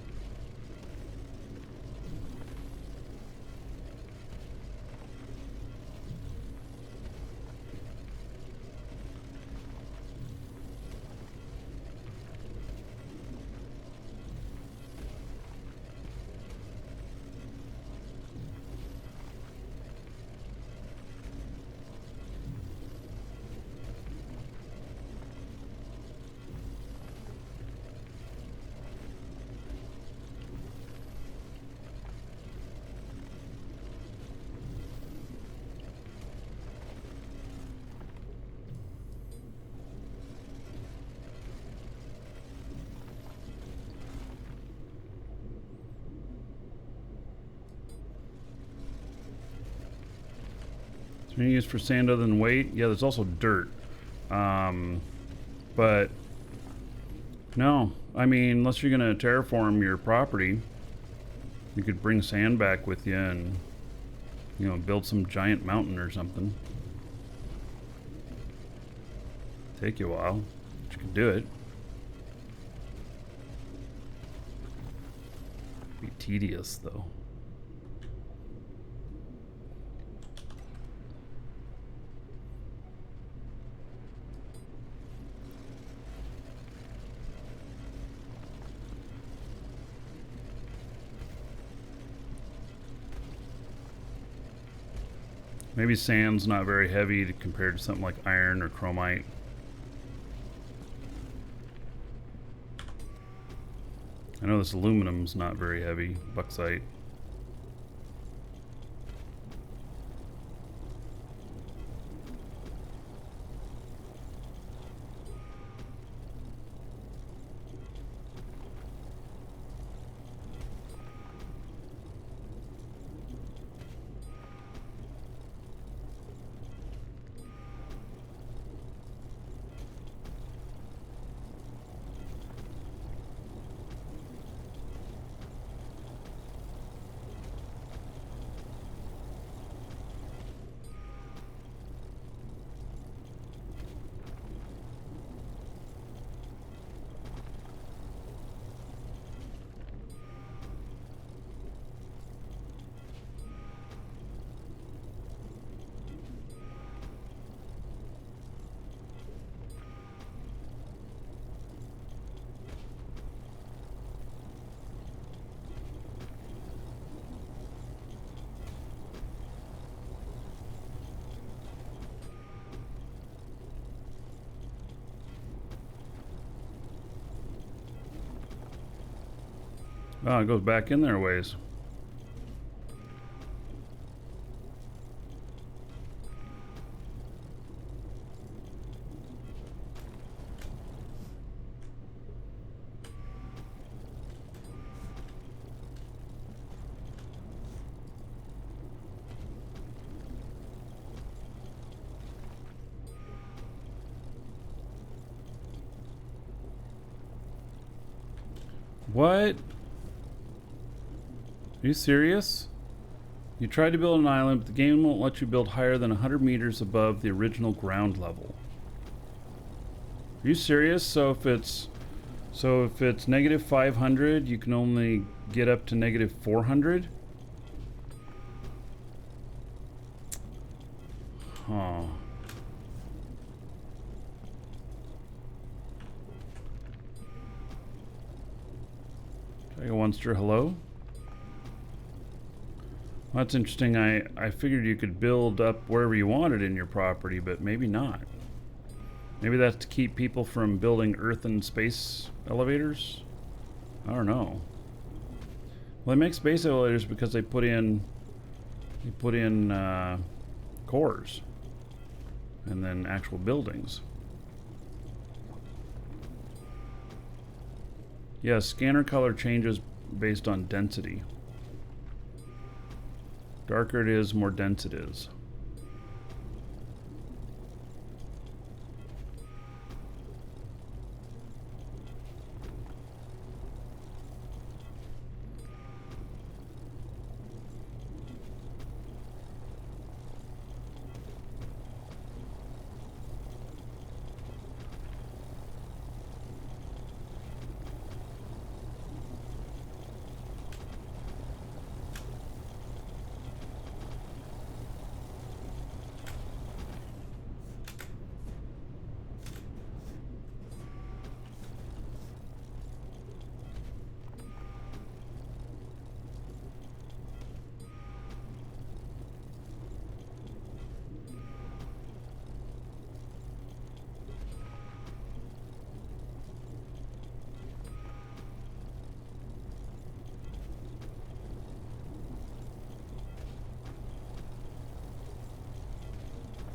Is there any use for sand other than weight? Yeah, there's also dirt. But no, I mean, unless you're gonna terraform your property, you could bring sand back with you and, you know, build some giant mountain or something. Take you a while, but you can do it. Be tedious though. Maybe sand's not very heavy compared to something like iron or chromite. I know this aluminum's not very heavy, bauxite. Oh, it goes back in there a ways. What? Are you serious? You tried to build an island, but the game won't let you build higher than 100 meters above the original ground level. Are you serious? So if it's negative 500, you can only get up to negative 400? Huh. Dragon Monster, hello? Well, that's interesting. I figured you could build up wherever you wanted in your property, but maybe not. Maybe that's to keep people from building Earth and space elevators? I don't know. Well, they make space elevators because they put in cores and then actual buildings. Yeah, scanner color changes based on density. Darker it is, more dense it is.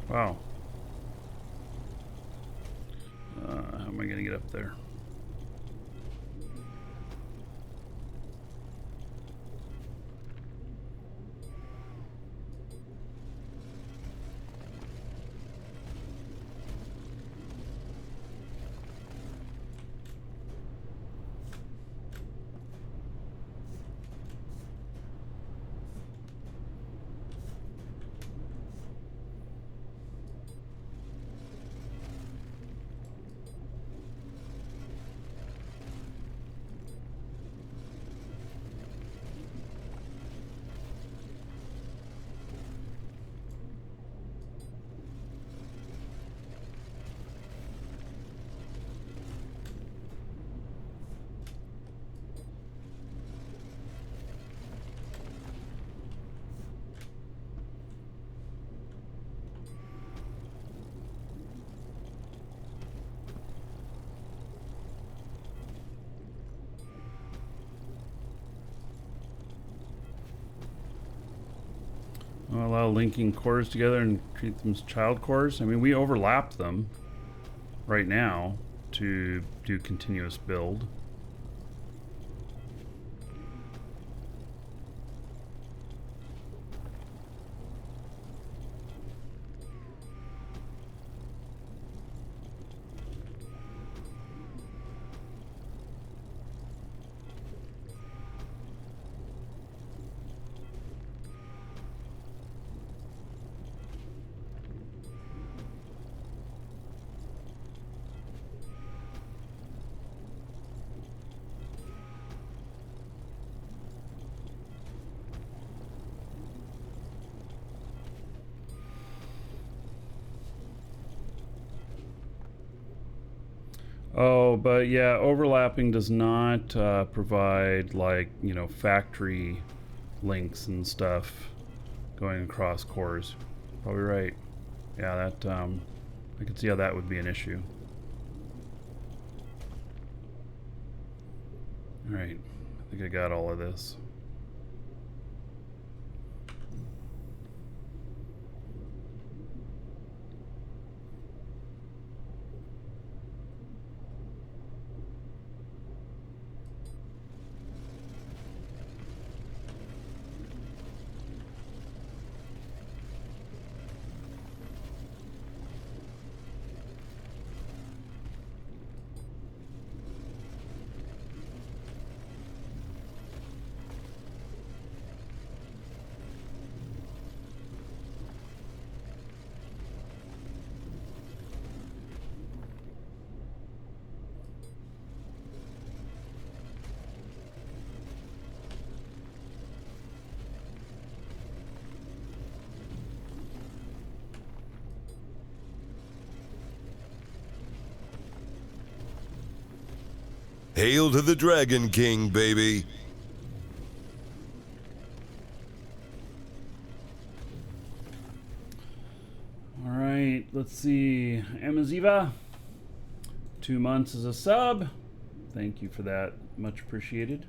Wow. How am I going to get up there? allow linking cores together and treat them as child cores. I mean, we overlap them right now to do continuous build. Oh, but yeah, overlapping does not provide, like, you know, factory links and stuff going across cores. Probably right. Yeah, that I could see how that would be an issue. All right, I think I got all of this. Hail to the Dragon King, baby. All right, let's see. Amaziva, 2 months as a sub. Thank you for that. Much appreciated.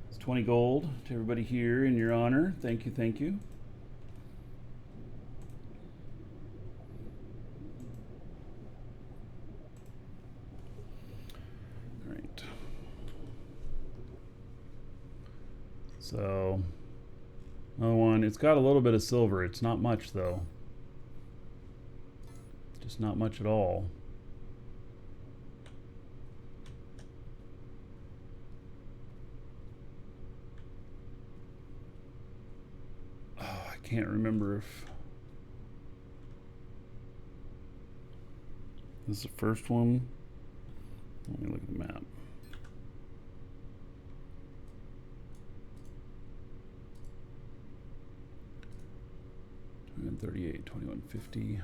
It's 20 gold to everybody here in your honor. Thank you, thank you. All right. So, another one. It's got a little bit of silver. It's not much, though. Just not much at all. Oh, I can't remember if this is the first one. Let me look at the map. $21.38, $21.50.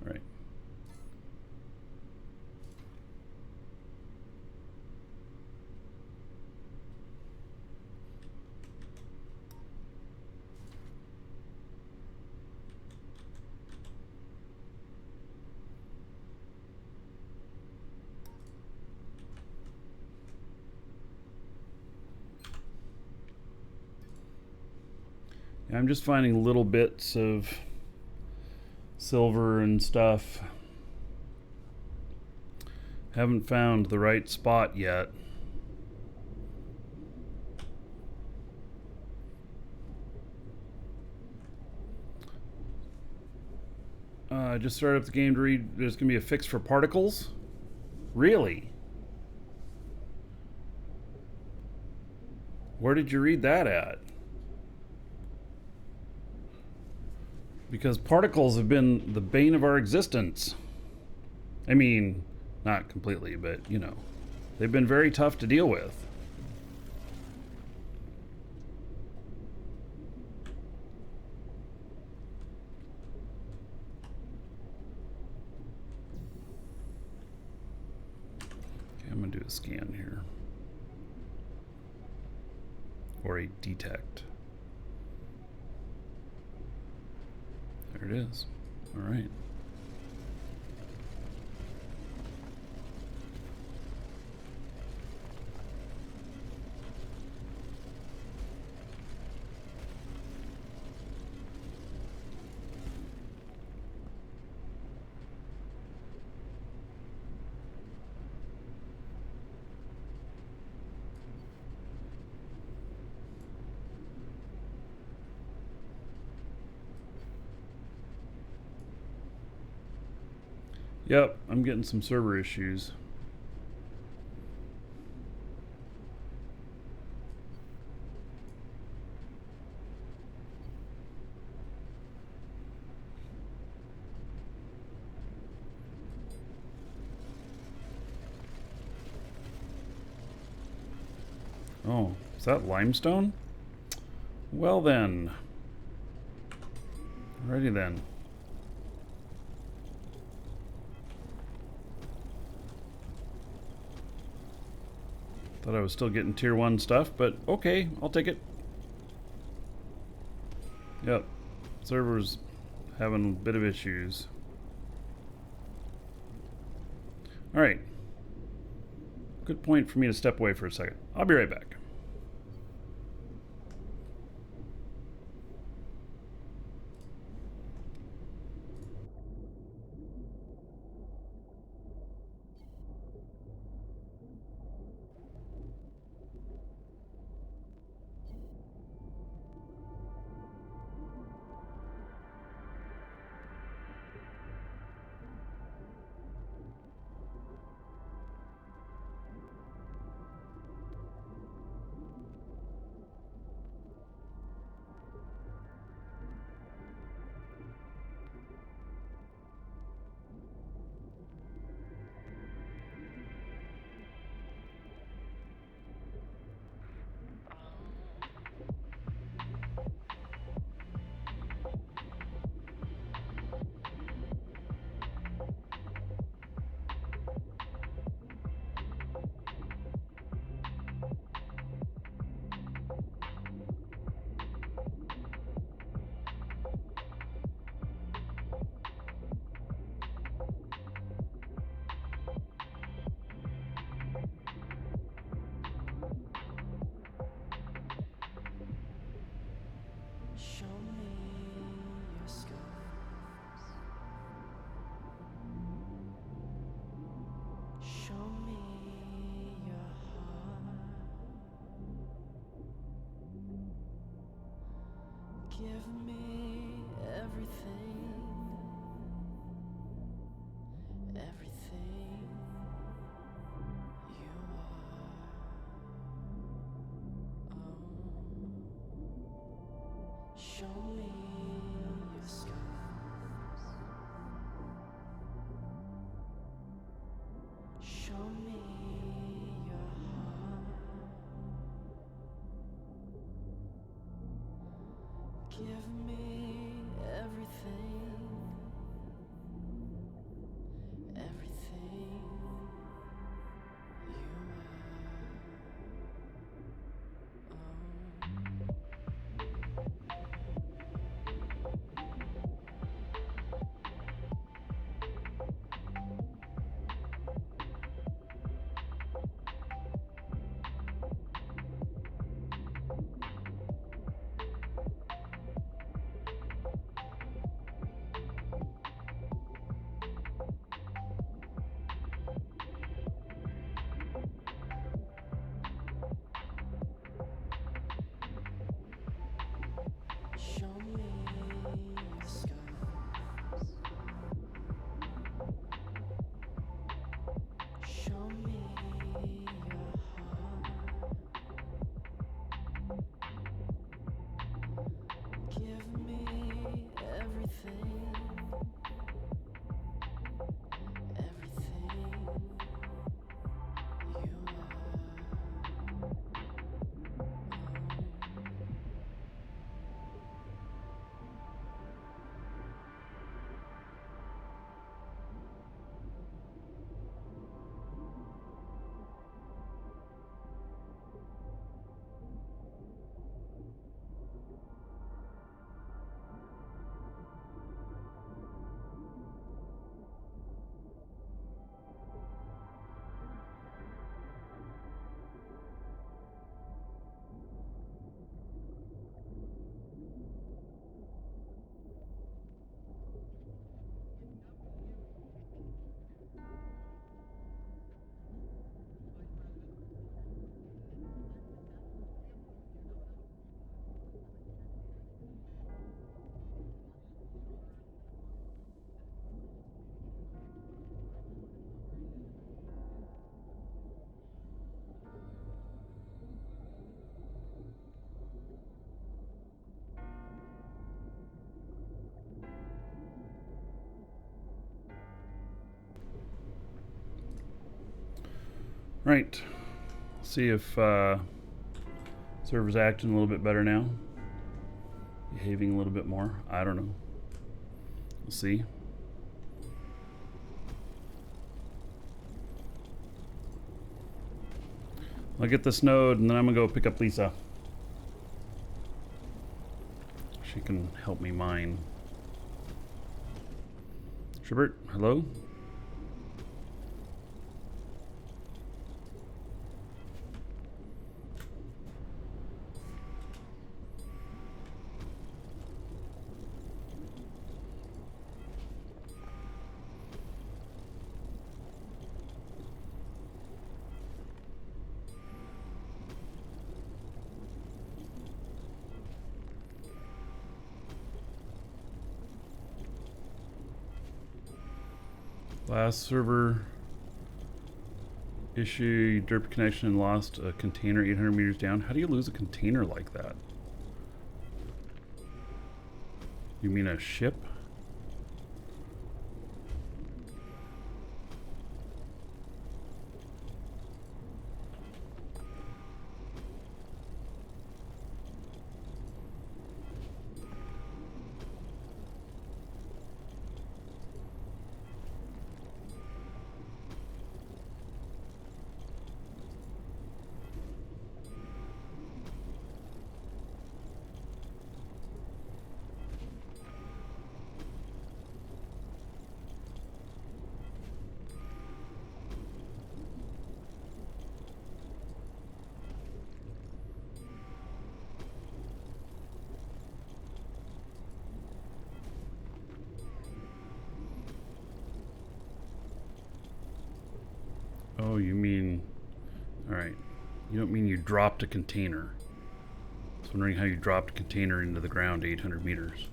All right. I'm just finding little bits of silver and stuff. Haven't found the right spot yet. I just started up the game to read there's going to be a fix for particles. Really? Where did you read that at? Because particles have been the bane of our existence. I mean, not completely, but, you know, they've been very tough to deal with. Okay, I'm going to do a scan here. Or a detect. There it is. All right. Yep, I'm getting some server issues. Oh, is that limestone? Well then. Alrighty then. Thought I was still getting tier 1 stuff, but okay, I'll take it. Yep, server's having a bit of issues. Alright. Good point for me to step away for a second. I'll be right back. Give me everything, everything you are. Show me your scars. Show me your heart. Give me everything, everything you Right. See if server's acting a little bit better now. Behaving a little bit more. I don't know. We'll see. I'll get this node and then I'm gonna go pick up Lisa. She can help me mine. Schubert, hello? Last server issue, derp connection and lost a container 800 meters down. How do you lose a container like that? You mean a ship? Oh, you mean... Alright. You don't mean you dropped a container. I was wondering how you dropped a container into the ground 800 meters.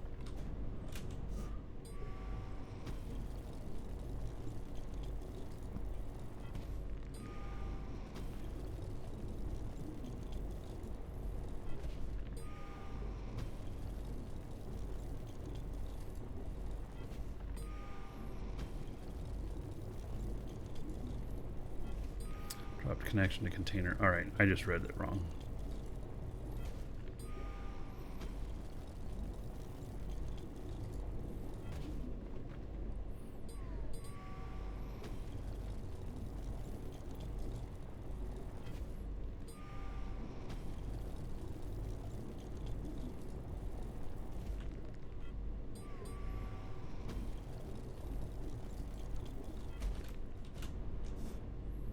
Dropped connection to container. Alright, I just read it wrong.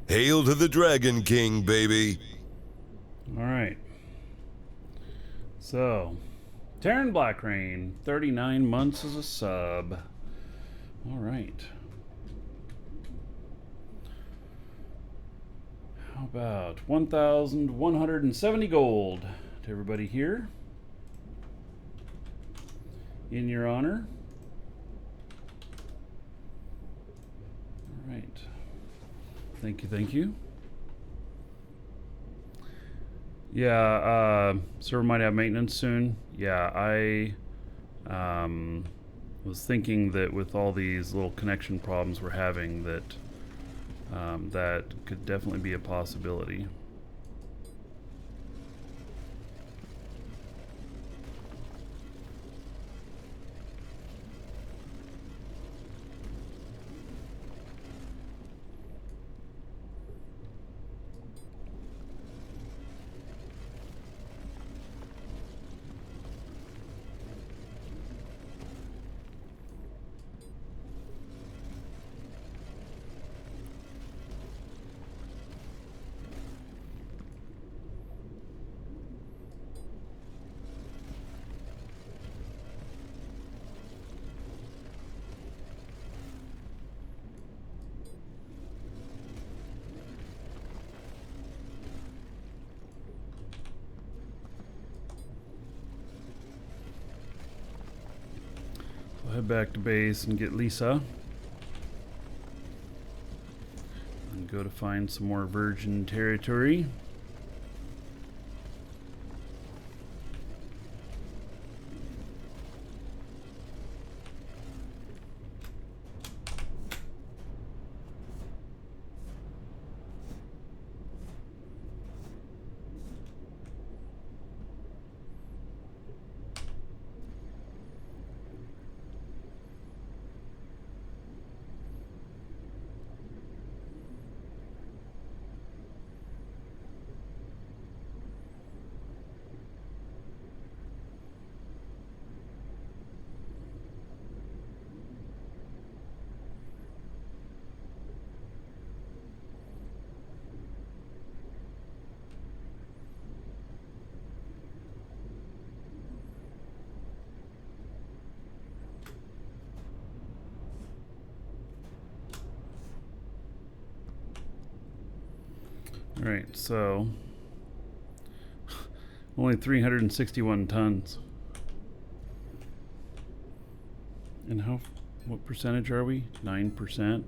Hail to the Dragon King, baby. Alright. So, Terran Blackrain, 39 months as a sub. Alright. How about 1,170 gold to everybody here? In your honor. Alright. Thank you, thank you. Yeah, server might have maintenance soon. Yeah, I was thinking that with all these little connection problems we're having that that could definitely be a possibility. I'll head back to base and get Lisa. And go to find some more virgin territory. All right, so only 361 tons. And what percentage are we? 9%.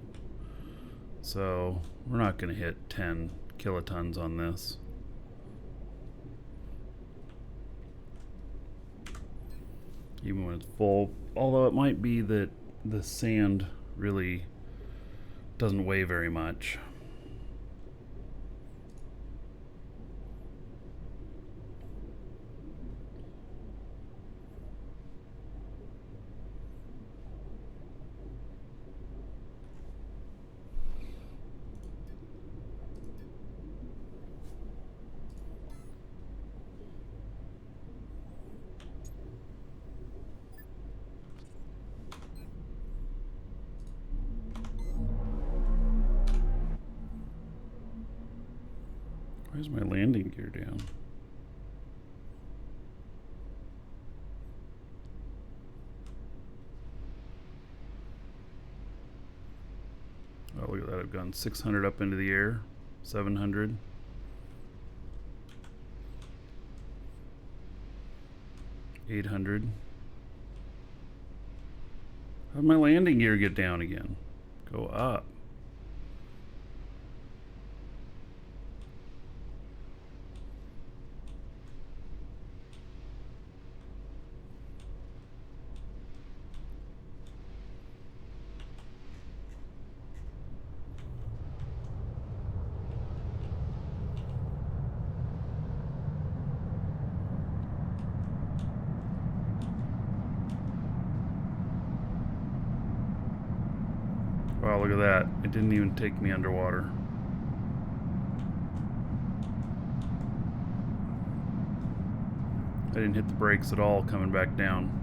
So we're not going to hit 10 kilotons on this. Even when it's full, although it might be that the sand really doesn't weigh very much. Where's my landing gear down? Oh, look at that. I've gone 600 up into the air, 700. $800. How'd my landing gear get down again? Go up. Wow, look at that. It didn't even take me underwater. I didn't hit the brakes at all coming back down.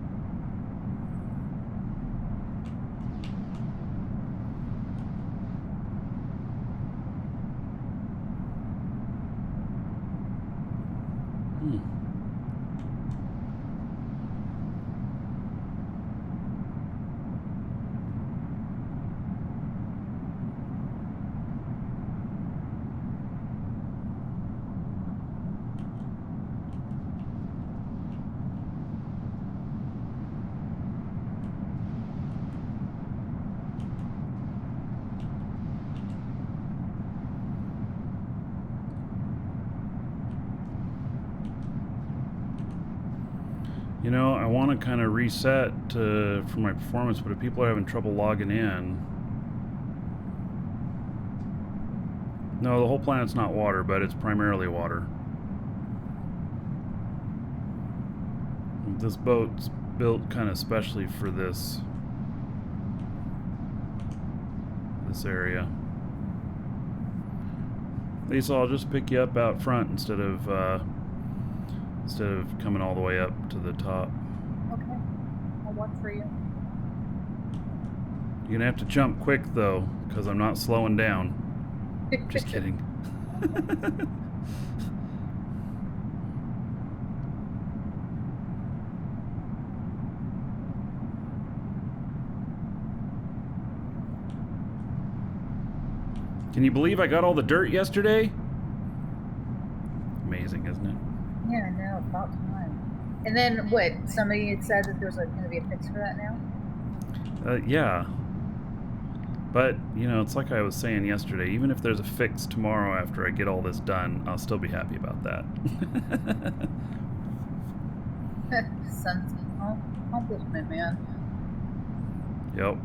You know, I want to kind of reset for my performance, but if people are having trouble logging in... No, the whole planet's not water, but it's primarily water. This boat's built kind of specially for this area. Lisa, I'll just pick you up out front instead of coming all the way up to the top. Okay, I'll watch for you. You're gonna have to jump quick though, because I'm not slowing down. Just kidding. Can you believe I got all the dirt yesterday? Amazing, isn't it? Yeah, no, about time. And then what? Somebody had said that there's going to be a fix for that now? Yeah. But, you know, it's like I was saying yesterday, even if there's a fix tomorrow after I get all this done, I'll still be happy about that. Sense of accomplishment, man. Yep.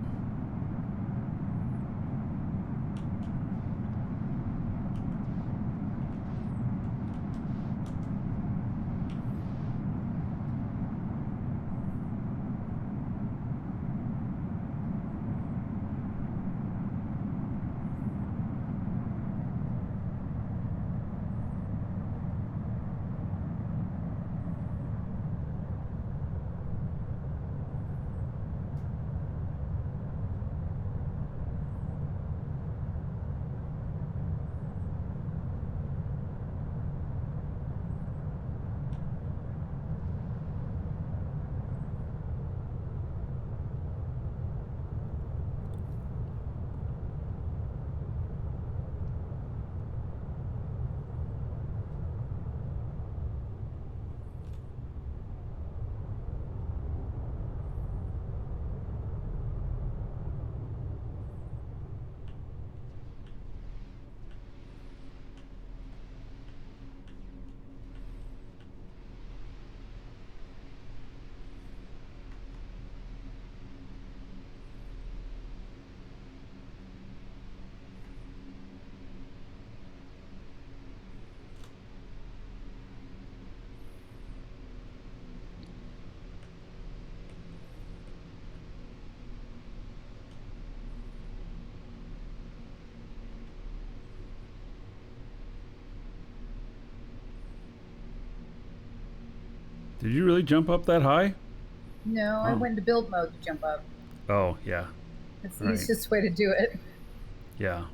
Did you really jump up that high? No, I Oh. went into build mode to jump up. Oh, yeah. That's the Right. easiest way to do it. Yeah.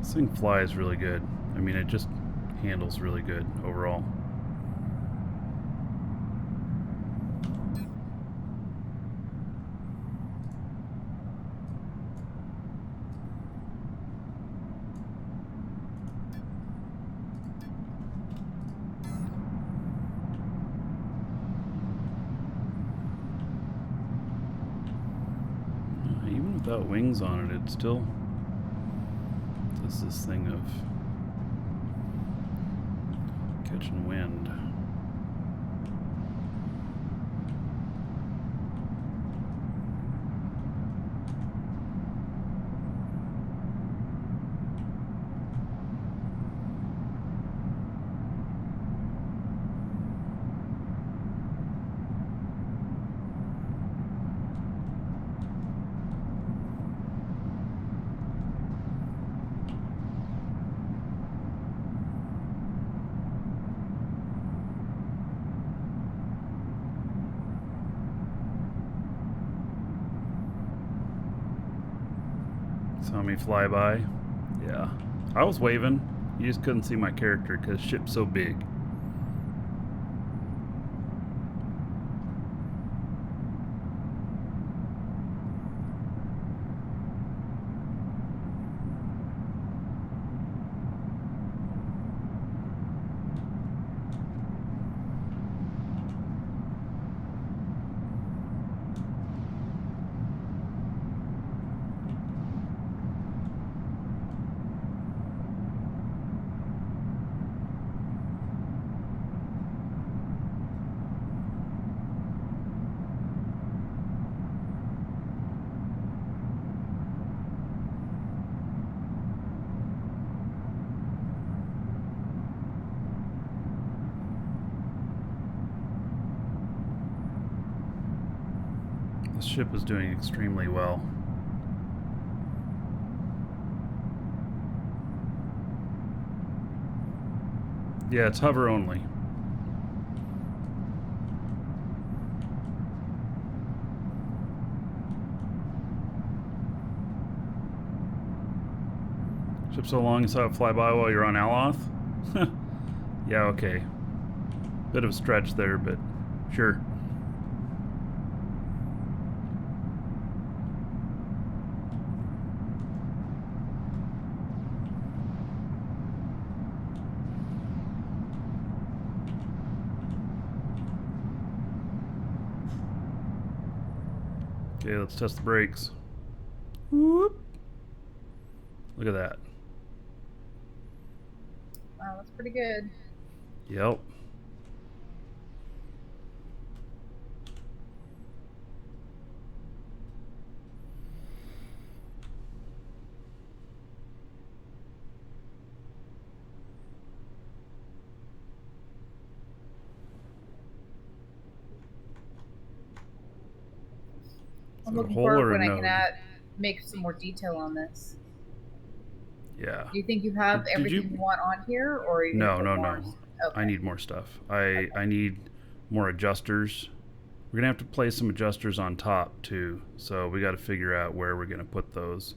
This thing flies really good. I mean, it just handles really good overall. Even without wings on it, it still does this thing of catching wind. Saw me fly by. Yeah. I was waving. You just couldn't see my character because ship's so big. This ship is doing extremely well. Yeah, it's hover only. Ship so long you saw it fly by while you're on Aloth? Yeah, okay. Bit of a stretch there, but sure. Okay, let's test the brakes. Whoop. Look at that. Wow, that's pretty good. Yep. I'm Is it a looking hole forward or a when I can node? make some more detail on this. Yeah. Do you think you have Did everything you- you want on here, or are you No, gonna no, put more? no. Okay. I need more stuff. I need more adjusters. We're gonna have to place some adjusters on top too, so we got to figure out where we're gonna put those.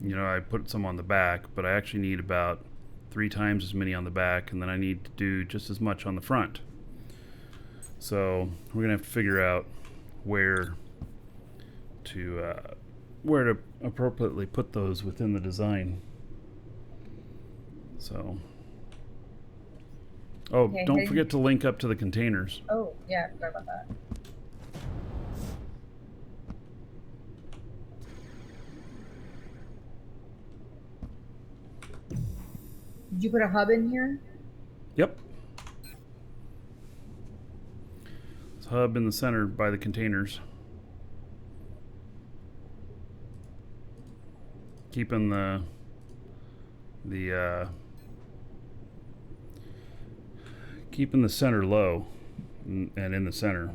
You know, I put some on the back, but I actually need about 3 times as many on the back, and then I need to do just as much on the front. So we're gonna have to figure out where to appropriately put those within the design. So, oh, Okay, don't hey. forget to link up to the containers. Oh, yeah, I forgot about that. Did you put a hub in here? Yep. It's hub in the center by the containers. keeping the keeping the center low and in the center.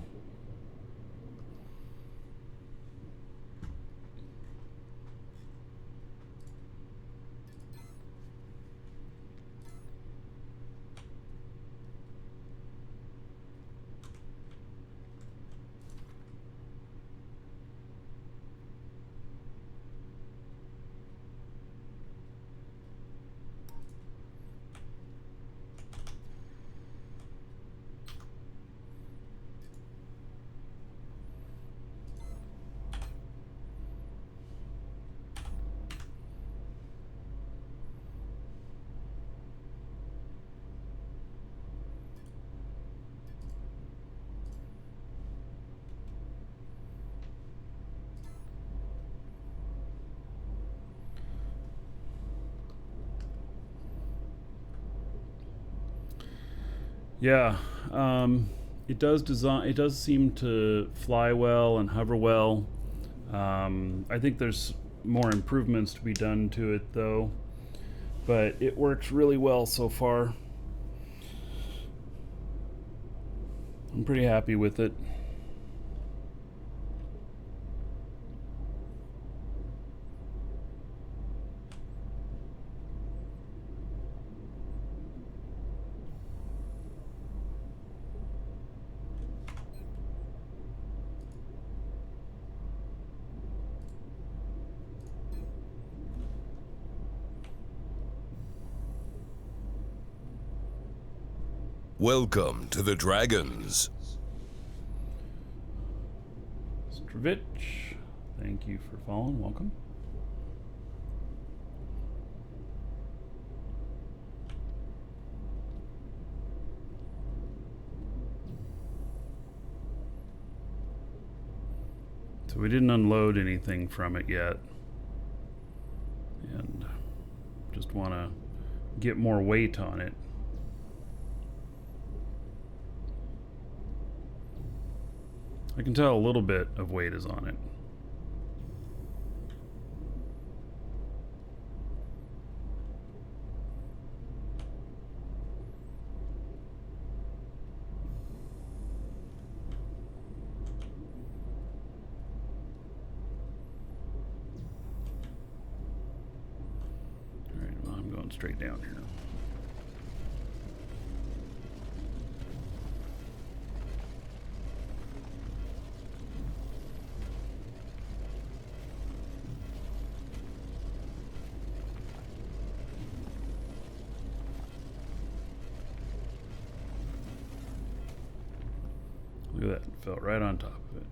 Yeah, it does seem to fly well and hover well. I think there's more improvements to be done to it though, but it works really well so far. I'm pretty happy with it. Welcome to the Dragons. Stravich, thank you for following. Welcome. So we didn't unload anything from it yet, and just want to get more weight on it. I can tell a little bit of weight is on it. All right, well, I'm going straight down here. Look at that, felt right on top of it.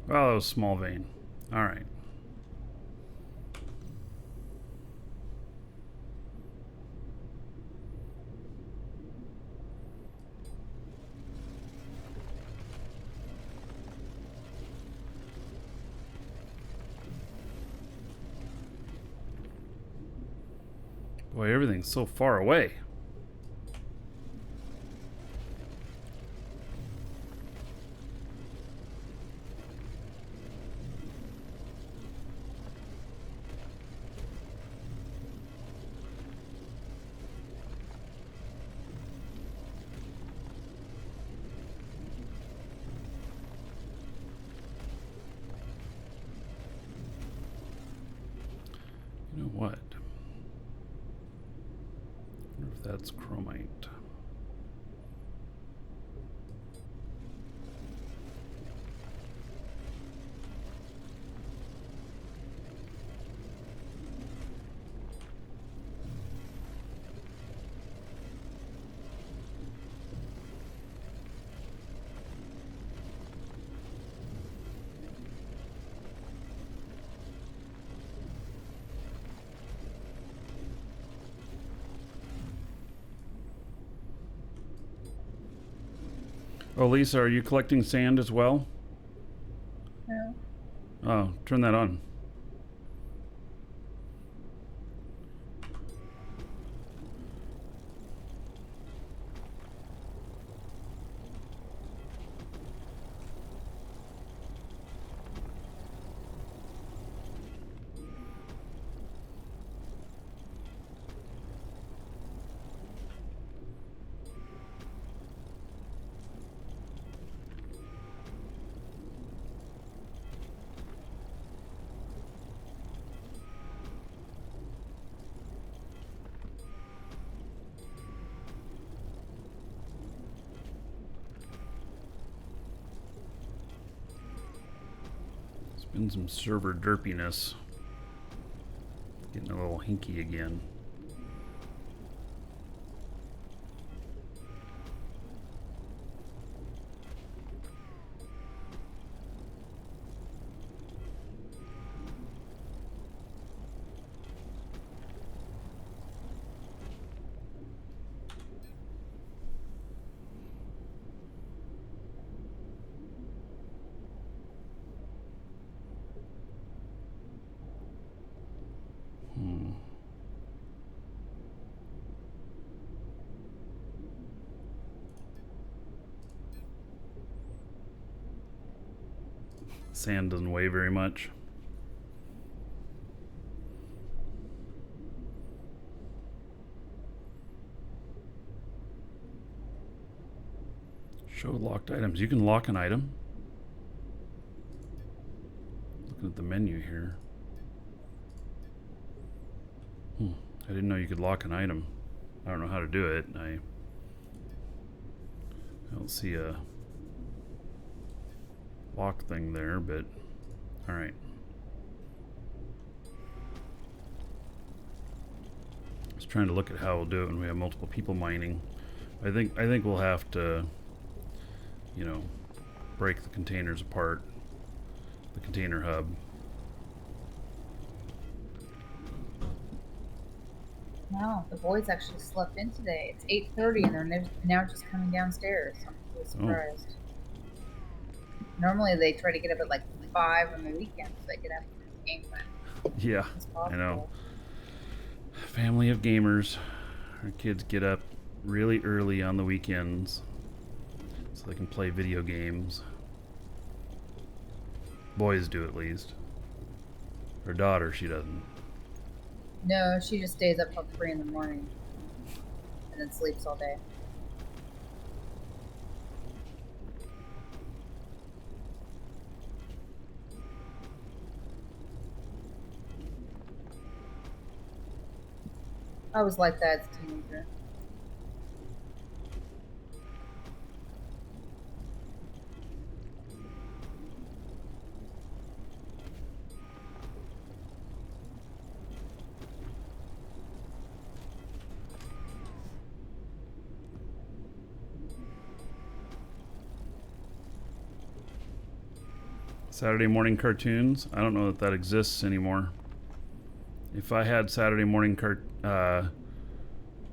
Oh, that was small vein. All right. Boy, everything's so far away. You know what? I wonder if that's chromite. Oh, Lisa, are you collecting sand as well? No. Oh, turn that on. It's been some server derpiness. Getting a little hinky again. Sand doesn't weigh very much. Show locked items. You can lock an item. Looking at the menu here. I didn't know you could lock an item. I don't know how to do it. I don't see a lock thing there, but all right. I was trying to look at how we'll do it when we have multiple people mining. I think we'll have to, you know, break the containers apart, the container hub. Wow, the boys actually slept in today. It's 8:30 and they're now just coming downstairs. I'm really surprised. Normally they try to get up at like 5 on the weekends so they get up for game time. Yeah, I know. Family of gamers. Our kids get up really early on the weekends so they can play video games. Boys do, at least. Her daughter, she doesn't. No, she just stays up till 3 in the morning and then sleeps all day. I was like that as a teenager. Saturday morning cartoons. I don't know that exists anymore. If I had Saturday morning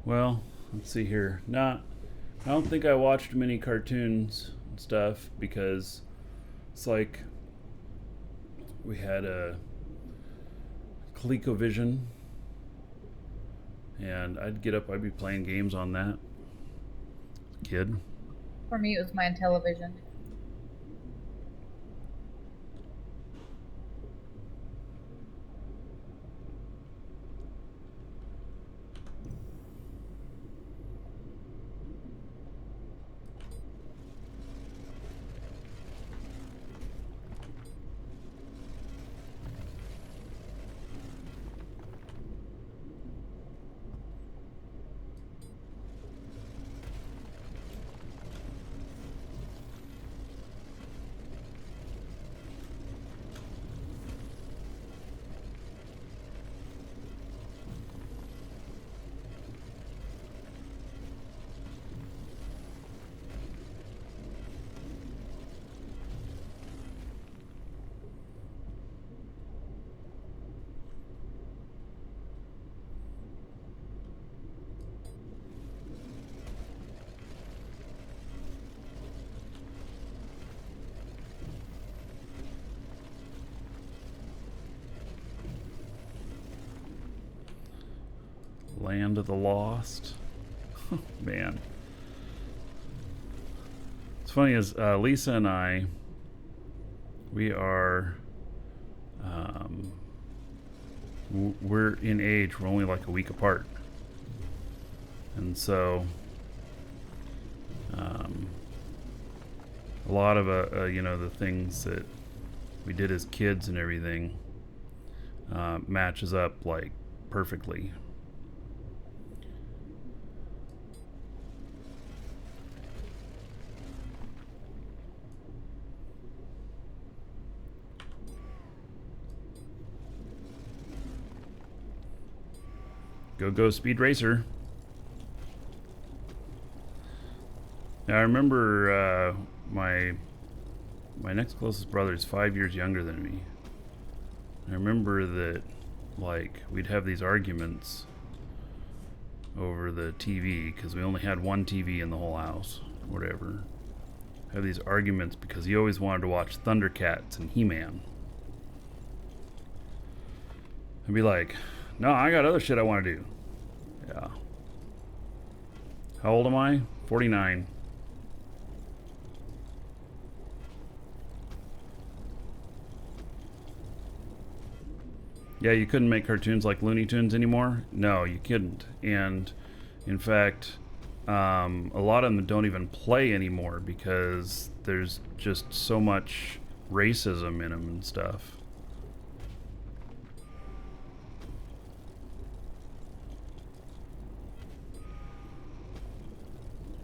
well, let's see here. I don't think I watched many cartoons and stuff because it's like we had a ColecoVision And I'd get up, I'd be playing games on that. Kid. For me, it was my television. Land of the Lost. Man. It's funny is Lisa and I, we are, we're in age. We're only like a week apart, and so a lot of the things that we did as kids and everything matches up like perfectly. Go Speed Racer. Now I remember my next closest brother is 5 years younger than me. I remember that like we'd have these arguments over the TV because we only had one TV in the whole house, whatever. Have these arguments because he always wanted to watch Thundercats and He-Man. I'd be like, no, I got other shit I want to do. Yeah. How old am I? 49. Yeah, you couldn't make cartoons like Looney Tunes anymore? No, you couldn't. And in fact, a lot of them don't even play anymore because there's just so much racism in them and stuff.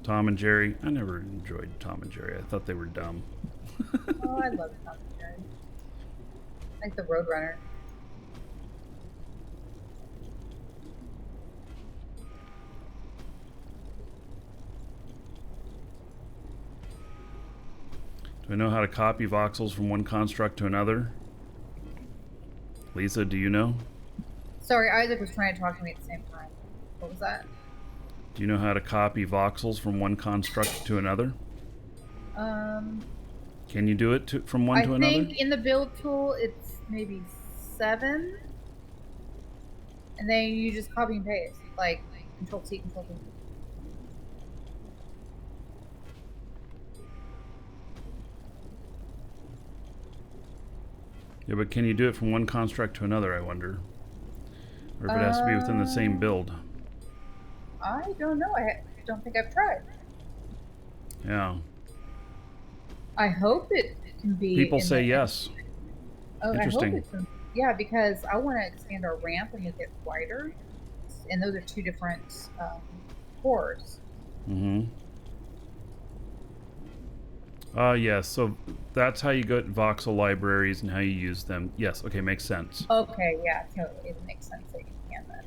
Tom and Jerry. I never enjoyed Tom and Jerry. I thought they were dumb. Oh, I love Tom and Jerry. Like the Roadrunner. Do I know how to copy voxels from one construct to another? Lisa, do you know? Sorry, Isaac was trying to talk to me at the same time. What was that? Do you know how to copy voxels from one construct to another? Can you do it from one to another? I think in the build tool it's maybe 7, and then you just copy and paste, like Control C, Control V. Yeah, but can you do it from one construct to another, I wonder? Or if it has to be within the same build. I don't know. I don't think I've tried. Yeah. I hope it can be. People say yes. Oh, Interesting. I hope it's yeah, because I want to expand our ramp and make it wider, and those are 2 different cores. Mm-hmm. Yes, so that's how you go to voxel libraries and how you use them. Yes, okay, makes sense. Okay, yeah, totally. It makes sense that you can then.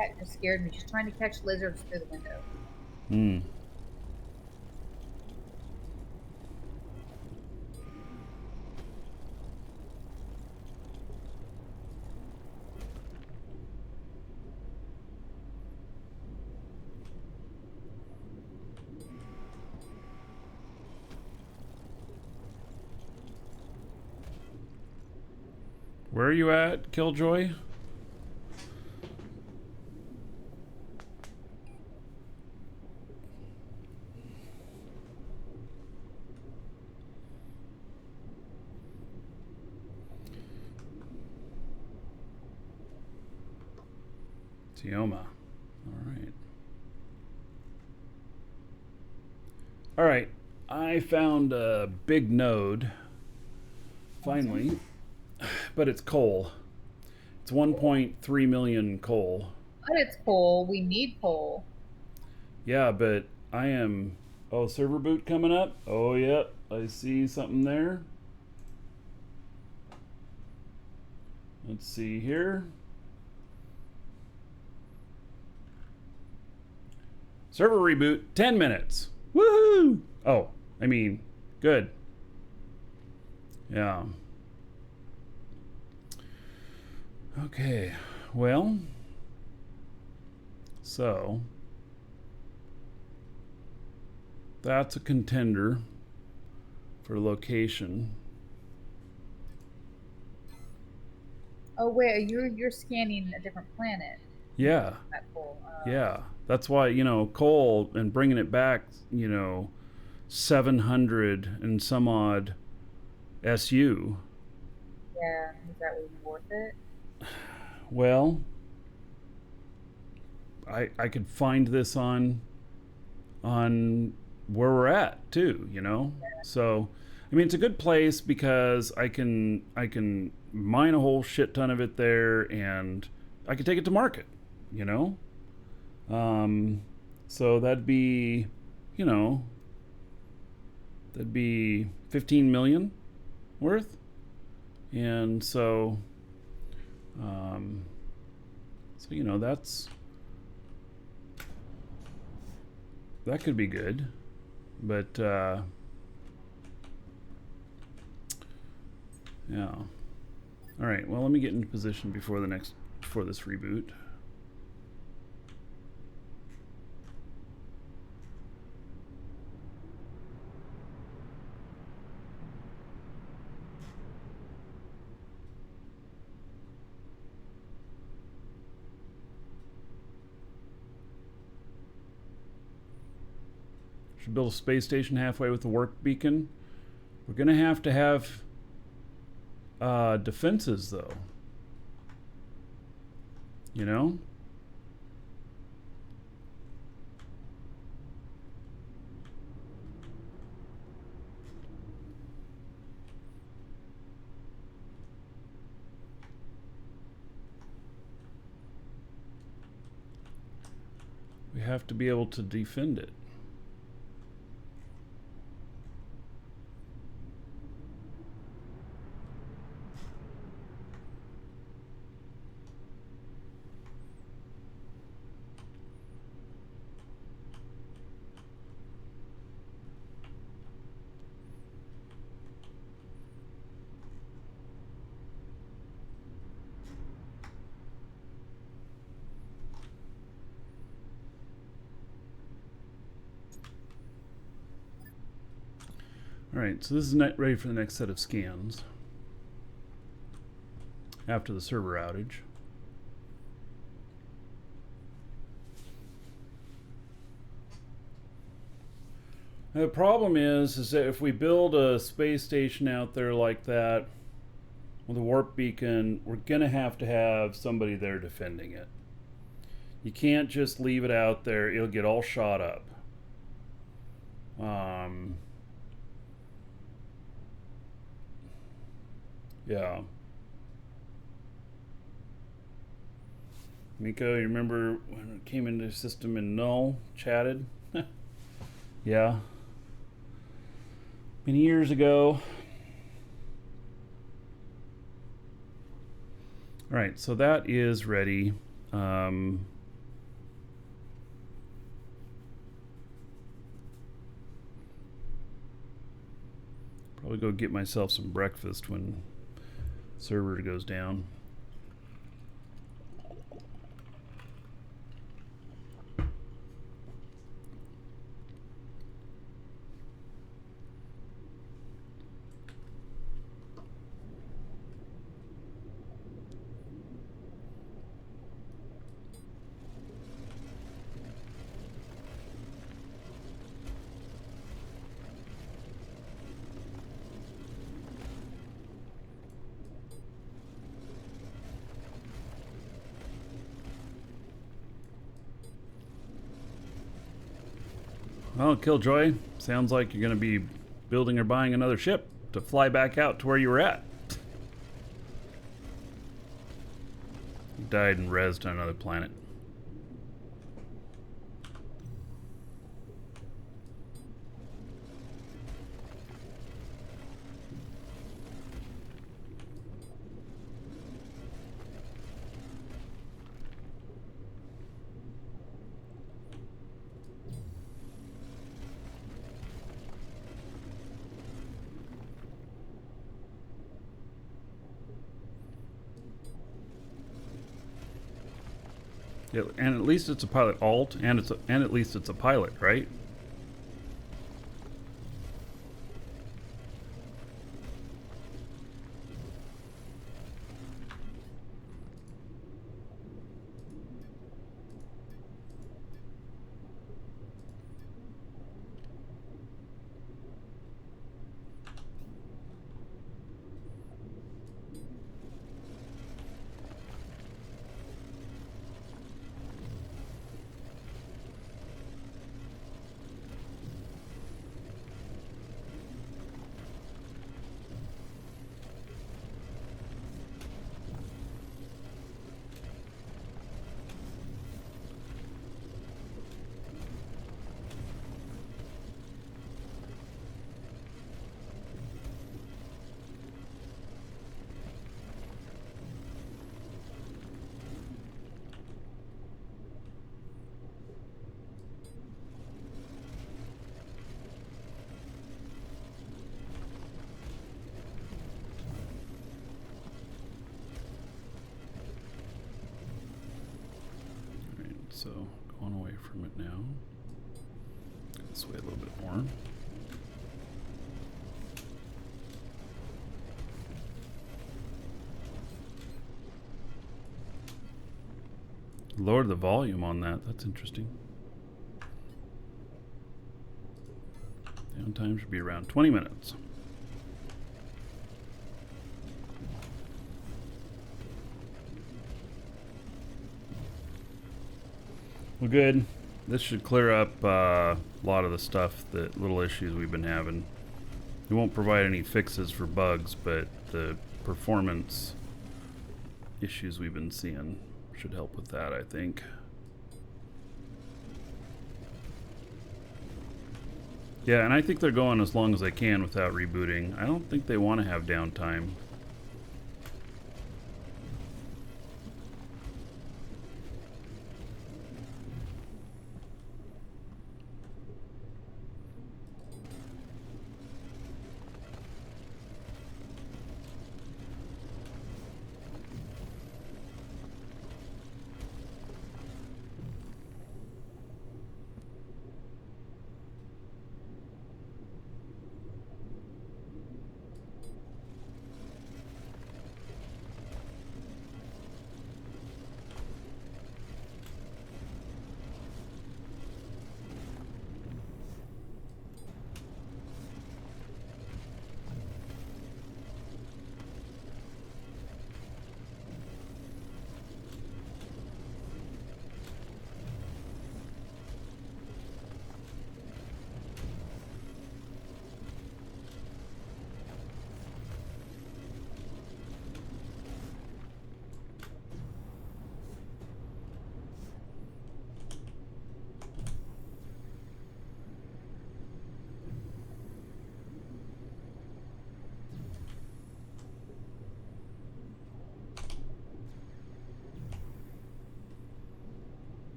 cat just scared me. She's trying to catch lizards through the window. Hmm. Where are you at, Killjoy? Tioma. All right. All right. I found a big node. Finally. But it's coal. It's 1.3 million coal. But it's coal. We need coal. Yeah, but I am. Oh, server boot coming up? Oh, yep. I see something there. Let's see here. Server reboot, 10 minutes. Woohoo! Oh, I mean, good. Yeah. Okay, well, so that's a contender for location. Oh wait, you're scanning a different planet. Yeah, That coal. yeah. That's why, coal and bringing it back, 700 and some odd SU. Yeah, is that even worth it? Well, I could find this on where we're at too. So I mean it's a good place because I can mine a whole shit ton of it there and I can take it to market, you know? So that'd be, that'd be 15 million worth. And so that could be good, but yeah. All right. Well, let me get into position before this reboot. Should build a space station halfway with the warp beacon. We're gonna have to have defenses though. You know? We have to be able to defend it. Alright, so this is ready for the next set of scans after the server outage. Now, the problem is that if we build a space station out there like that with a warp beacon, we're gonna have to have somebody there defending it. You can't just leave it out there, it'll get all shot up. Yeah. Miko, you remember when it came into the system in null, chatted? Yeah. Many years ago. Alright, so that is ready. I'll go get myself some breakfast when server goes down. Well, Killjoy, sounds like you're going to be building or buying another ship to fly back out to where you were at. You died and rezzed on another planet. Yeah, and at least it's a pilot alt, and at least it's a pilot, right? So, going away from it now. This way a little bit more. Lower the volume on that. That's interesting. Downtime should be around 20 minutes. Well, good. This should clear up a lot of the stuff, the little issues we've been having. It won't provide any fixes for bugs, but the performance issues we've been seeing should help with that, I think. Yeah, and I think they're going as long as they can without rebooting. I don't think they want to have downtime.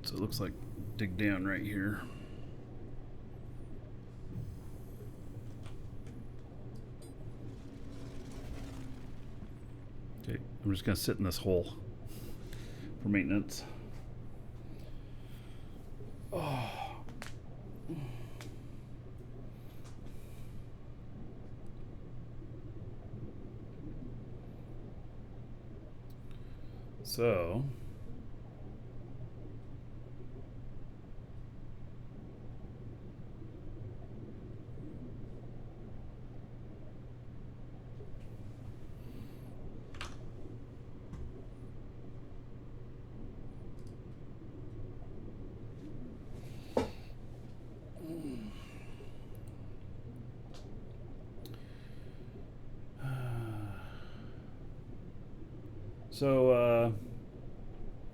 So it looks like dig down right here. Okay, I'm just gonna sit in this hole for maintenance. Oh. So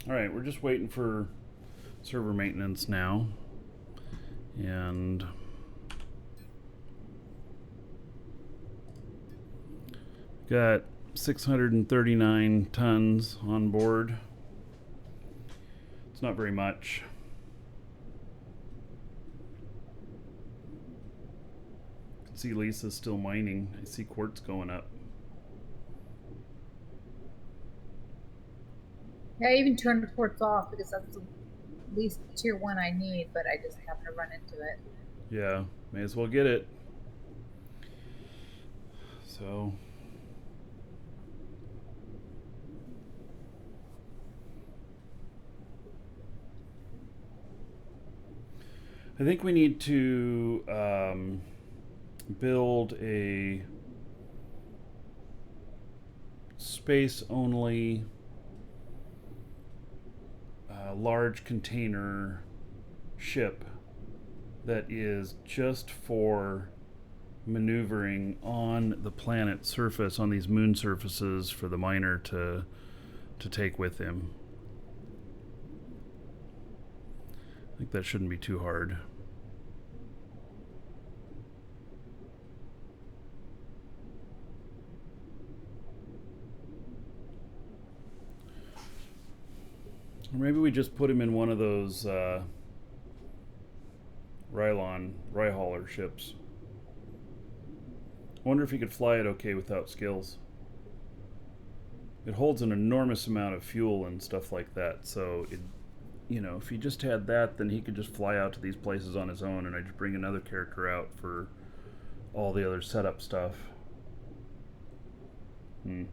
all right, we're just waiting for server maintenance now, and got 639 tons on board. It's not very much. I can see Lisa's still mining. I see quartz going up. Yeah, I even turned the ports off because that's the least tier 1 I need, but I just happen to run into it. Yeah, may as well get it. So I think we need to build a space only large container ship that is just for maneuvering on the planet's surface, on these moon surfaces, for the miner to take with him. I think that shouldn't be too hard. Or maybe we just put him in one of those Rye-hauler ships. I wonder if he could fly it okay without skills. It holds an enormous amount of fuel and stuff like that, so it, you know, if he just had that, then he could just fly out to these places on his own, and I just bring another character out for all the other setup stuff. That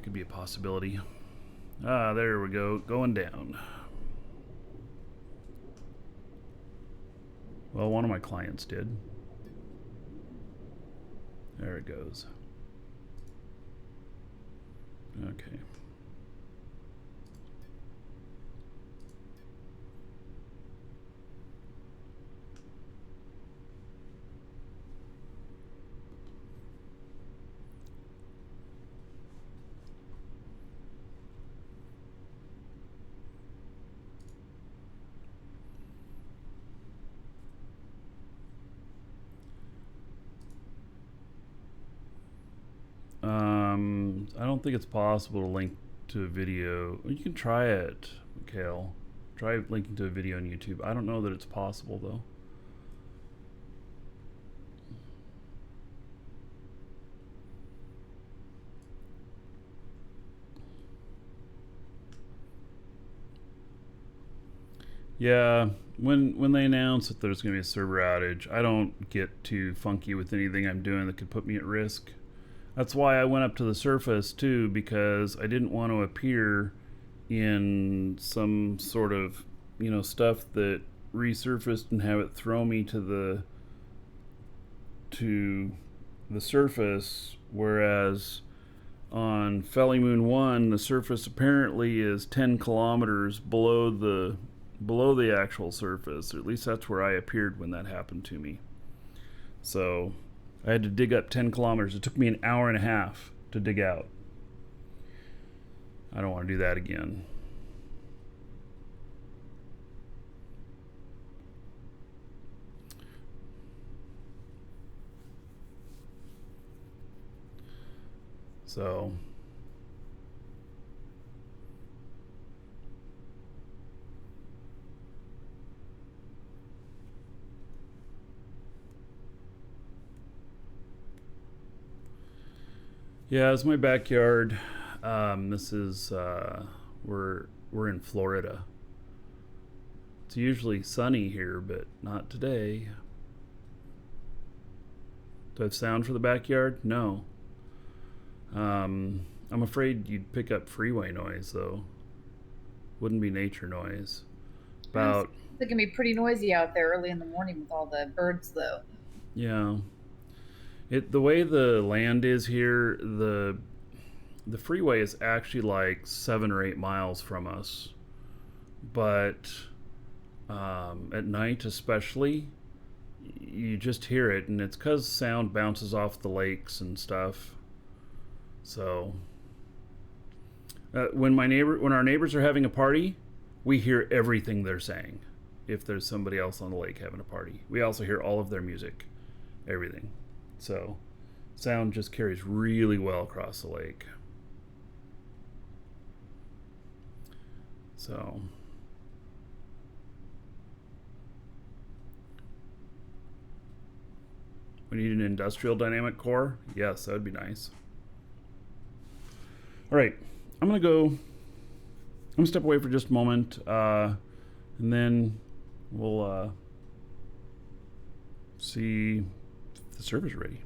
could be a possibility. Ah, there we go, going down. Well, one of my clients did. There it goes. Okay. I don't think it's possible to link to a video. You can try it, Kale. Try linking to a video on YouTube. I don't know that it's possible, though. Yeah, when they announce that there's going to be a server outage, I don't get too funky with anything I'm doing that could put me at risk. That's why I went up to the surface too, because I didn't want to appear in some sort of, you know, stuff that resurfaced and have it throw me to the surface, whereas on Felly Moon 1 the surface apparently is 10 kilometers below the actual surface, or at least that's where I appeared when that happened to me. So I had to dig up 10 kilometers. It took me an hour and a half to dig out. I don't want to do that again. So Yeah, it's my backyard. This is we're in Florida. It's usually sunny here, but not today. Do I have sound for the backyard? No. I'm afraid you'd pick up freeway noise though. Wouldn't be nature noise. About It can be pretty noisy out there early in the morning with all the birds, though. yeah. The way the land is here, the freeway is actually like 7 or 8 miles from us, but at night especially, you just hear it, and it's because sound bounces off the lakes and stuff. So when our neighbors are having a party, we hear everything they're saying. If there's somebody else on the lake having a party, we also hear all of their music, everything. So sound just carries really well across the lake. So we need an industrial dynamic core. Yes, that would be nice. All right, I'm gonna step away for just a moment, and then we'll see if the server's ready.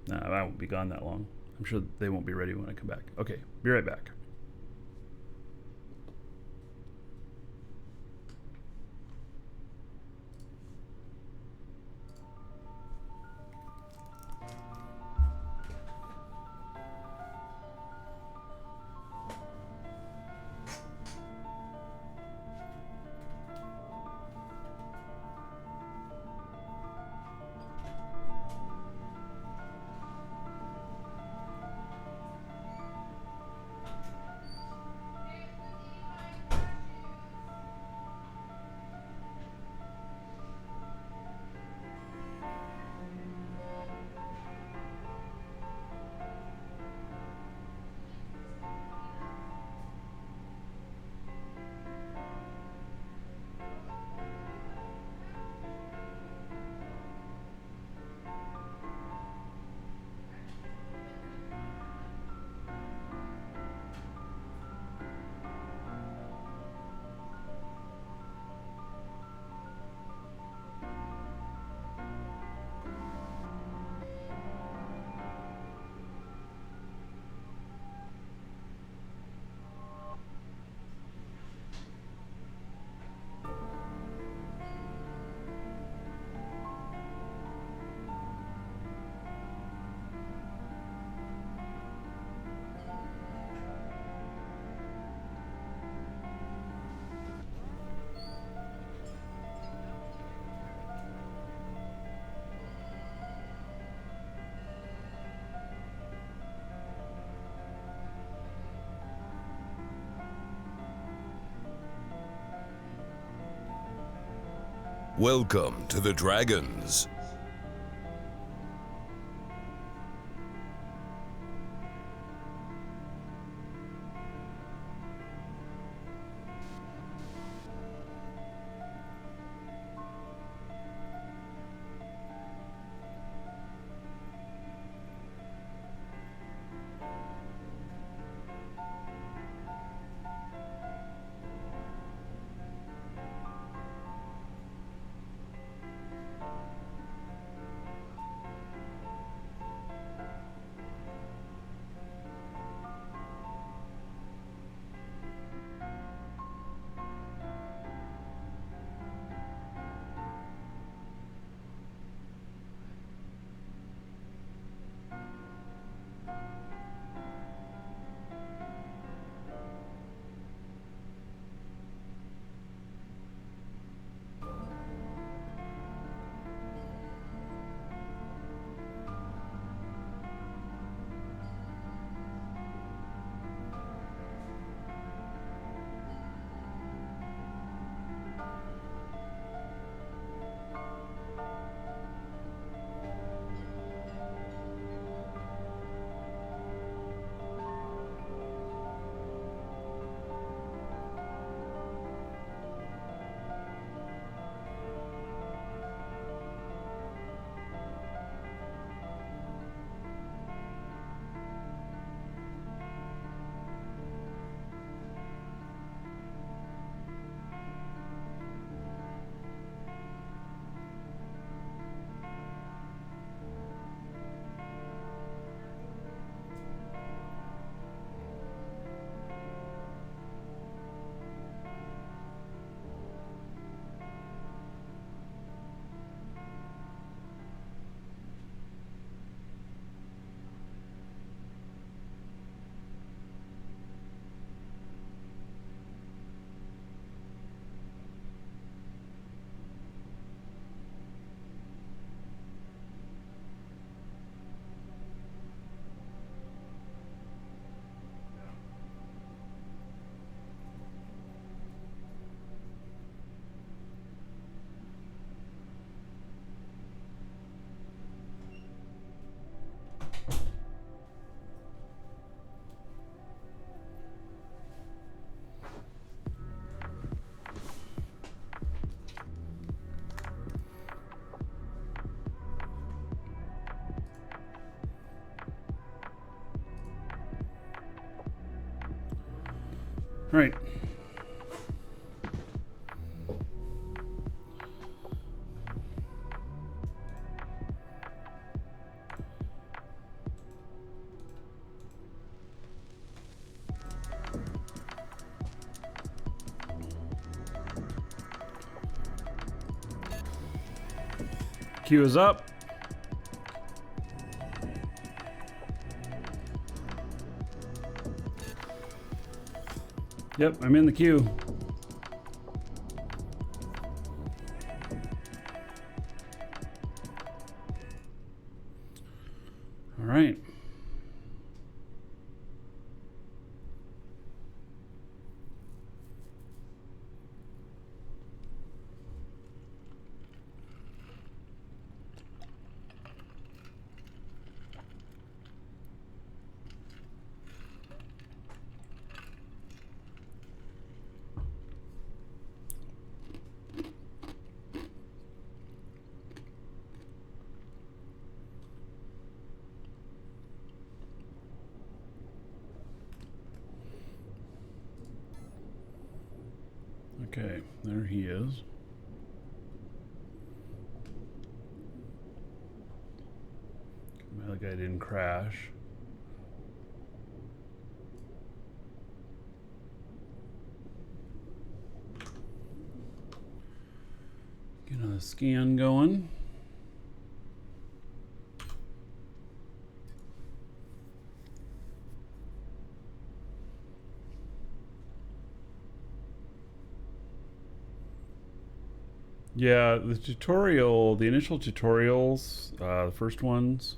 Nah, I won't be gone that long. I'm sure they won't be ready when I come back. Okay, be right back. Welcome to the Dragons. Right. Queue is up. Yep, I'm in the queue. All right. Okay, there he is. My guy didn't crash. Get a scan going. Yeah, the tutorial, the initial tutorials, the first ones,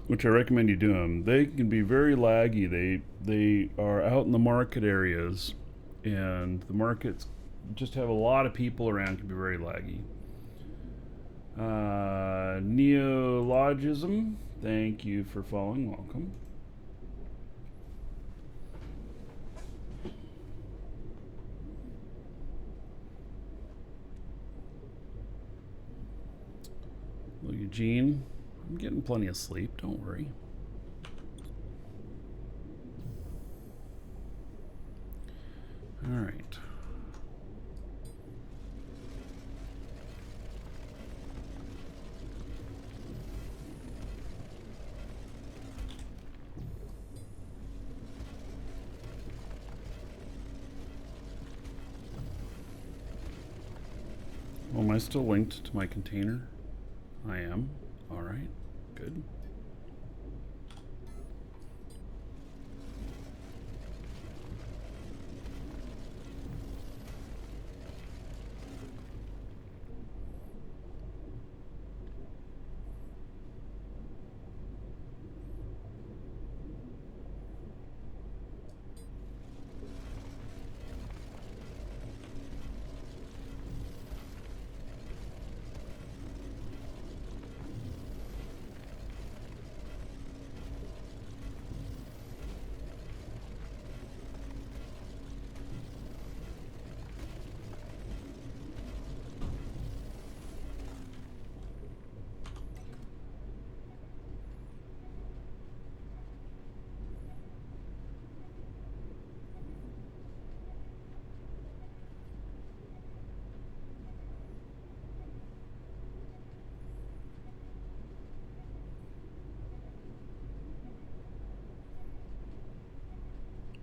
which I recommend you do them, they can be very laggy. They are out in the market areas, and the markets just have a lot of people around, can be very laggy. Neologism, thank you for following, welcome. Hello, Eugene. I'm getting plenty of sleep, don't worry. All right. Well, am I still linked to my container? I am. All right. Good.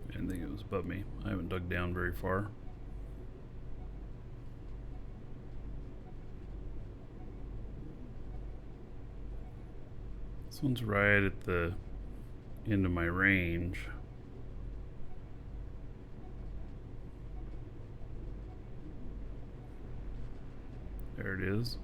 I think it was above me. I haven't dug down very far. This one's right at the end of my range. There it is.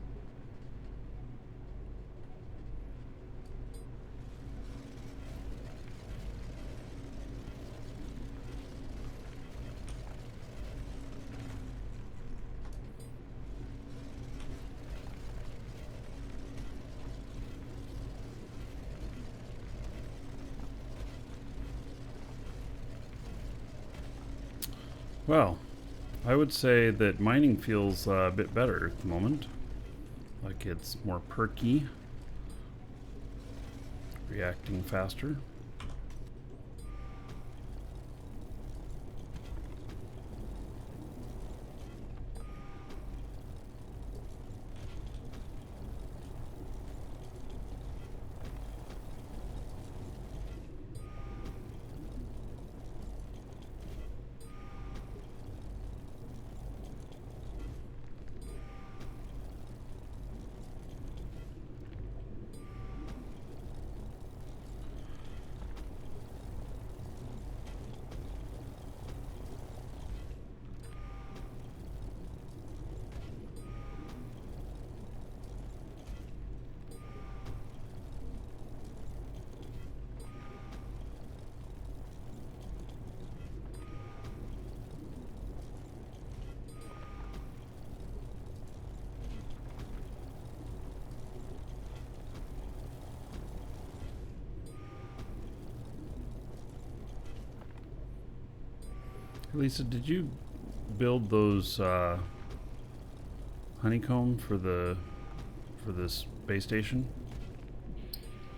Well, I would say that mining feels a bit better at the moment. Like it's more perky, reacting faster. Lisa, did you build those honeycomb for this base station?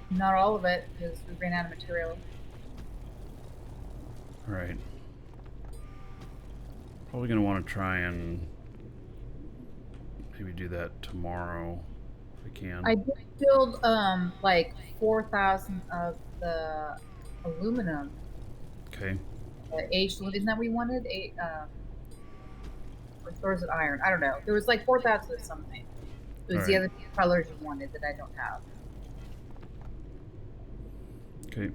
Not all of it, because we ran out of material. All right. Probably gonna want to try and maybe do that tomorrow if I can. I did build like 4,000 of the aluminum, Okay. aged aluminum. Isn't that what we wanted? Or is it iron? I don't know. There was like 4,000 of something. It was the Alright. other colors you wanted that I don't have. Okay.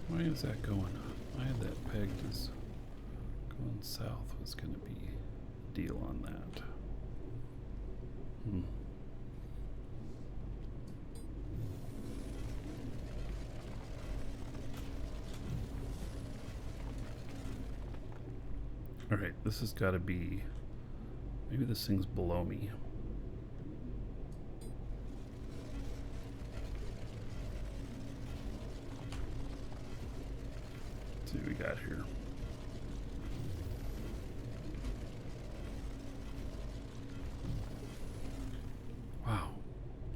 Why is that going up? I had that pegged as going south was going to be a deal on that. Alright, this has got to be... Maybe this thing's below me. Let's see what we got here. Wow.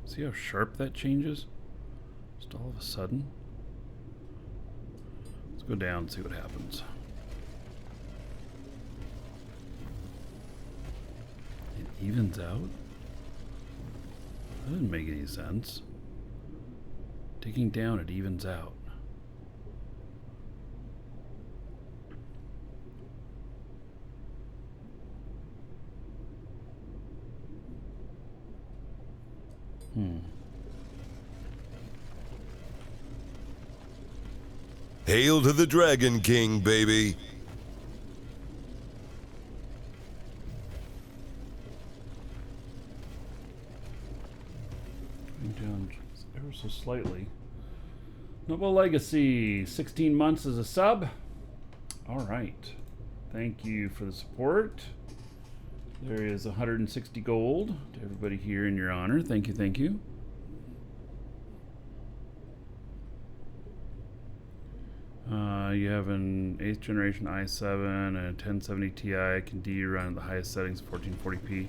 See how sharp that changes? Just all of a sudden. Let's go down and see what happens. It evens out? That doesn't make any sense. Digging down, it evens out. Hail to the Dragon King, baby. Down ever so slightly. Noble Legacy, 16 months as a sub. All right. Thank you for the support. There is 160 gold to everybody here in your honor. Thank you, thank you. You have an 8th generation i7 and a 1070 Ti. Can D run at the highest settings, 1440p.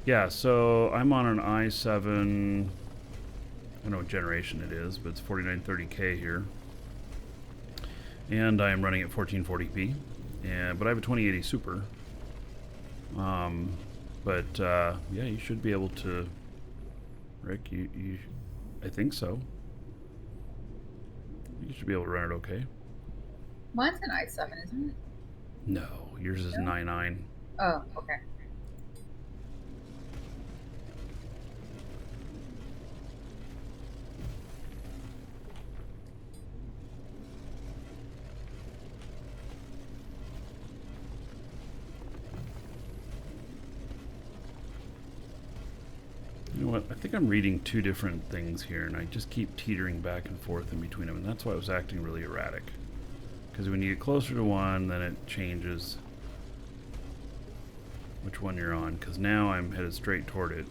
Yeah, so I'm on an i7. I don't know what generation it is, but it's 4930K here. And I am running at 1440p. But I have a 2080 Super. Yeah, you should be able to... Rick, I think so. You should be able to run it okay. Mine's an i7, isn't it? No, yours is 9.9. Oh, okay. You know what? I think I'm reading two different things here, and I just keep teetering back and forth in between them, and that's why I was acting really erratic. Because when you get closer to one, then it changes which one you're on, because now I'm headed straight toward it.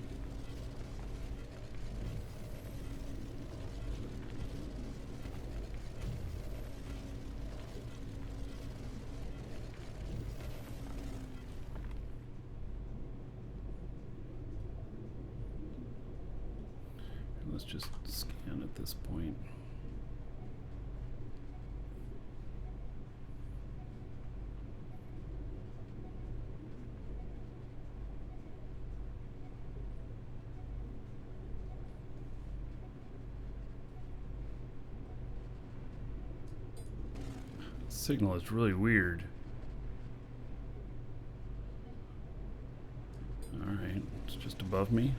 Let's just scan at this point. Signal is really weird. Alright, it's just above me.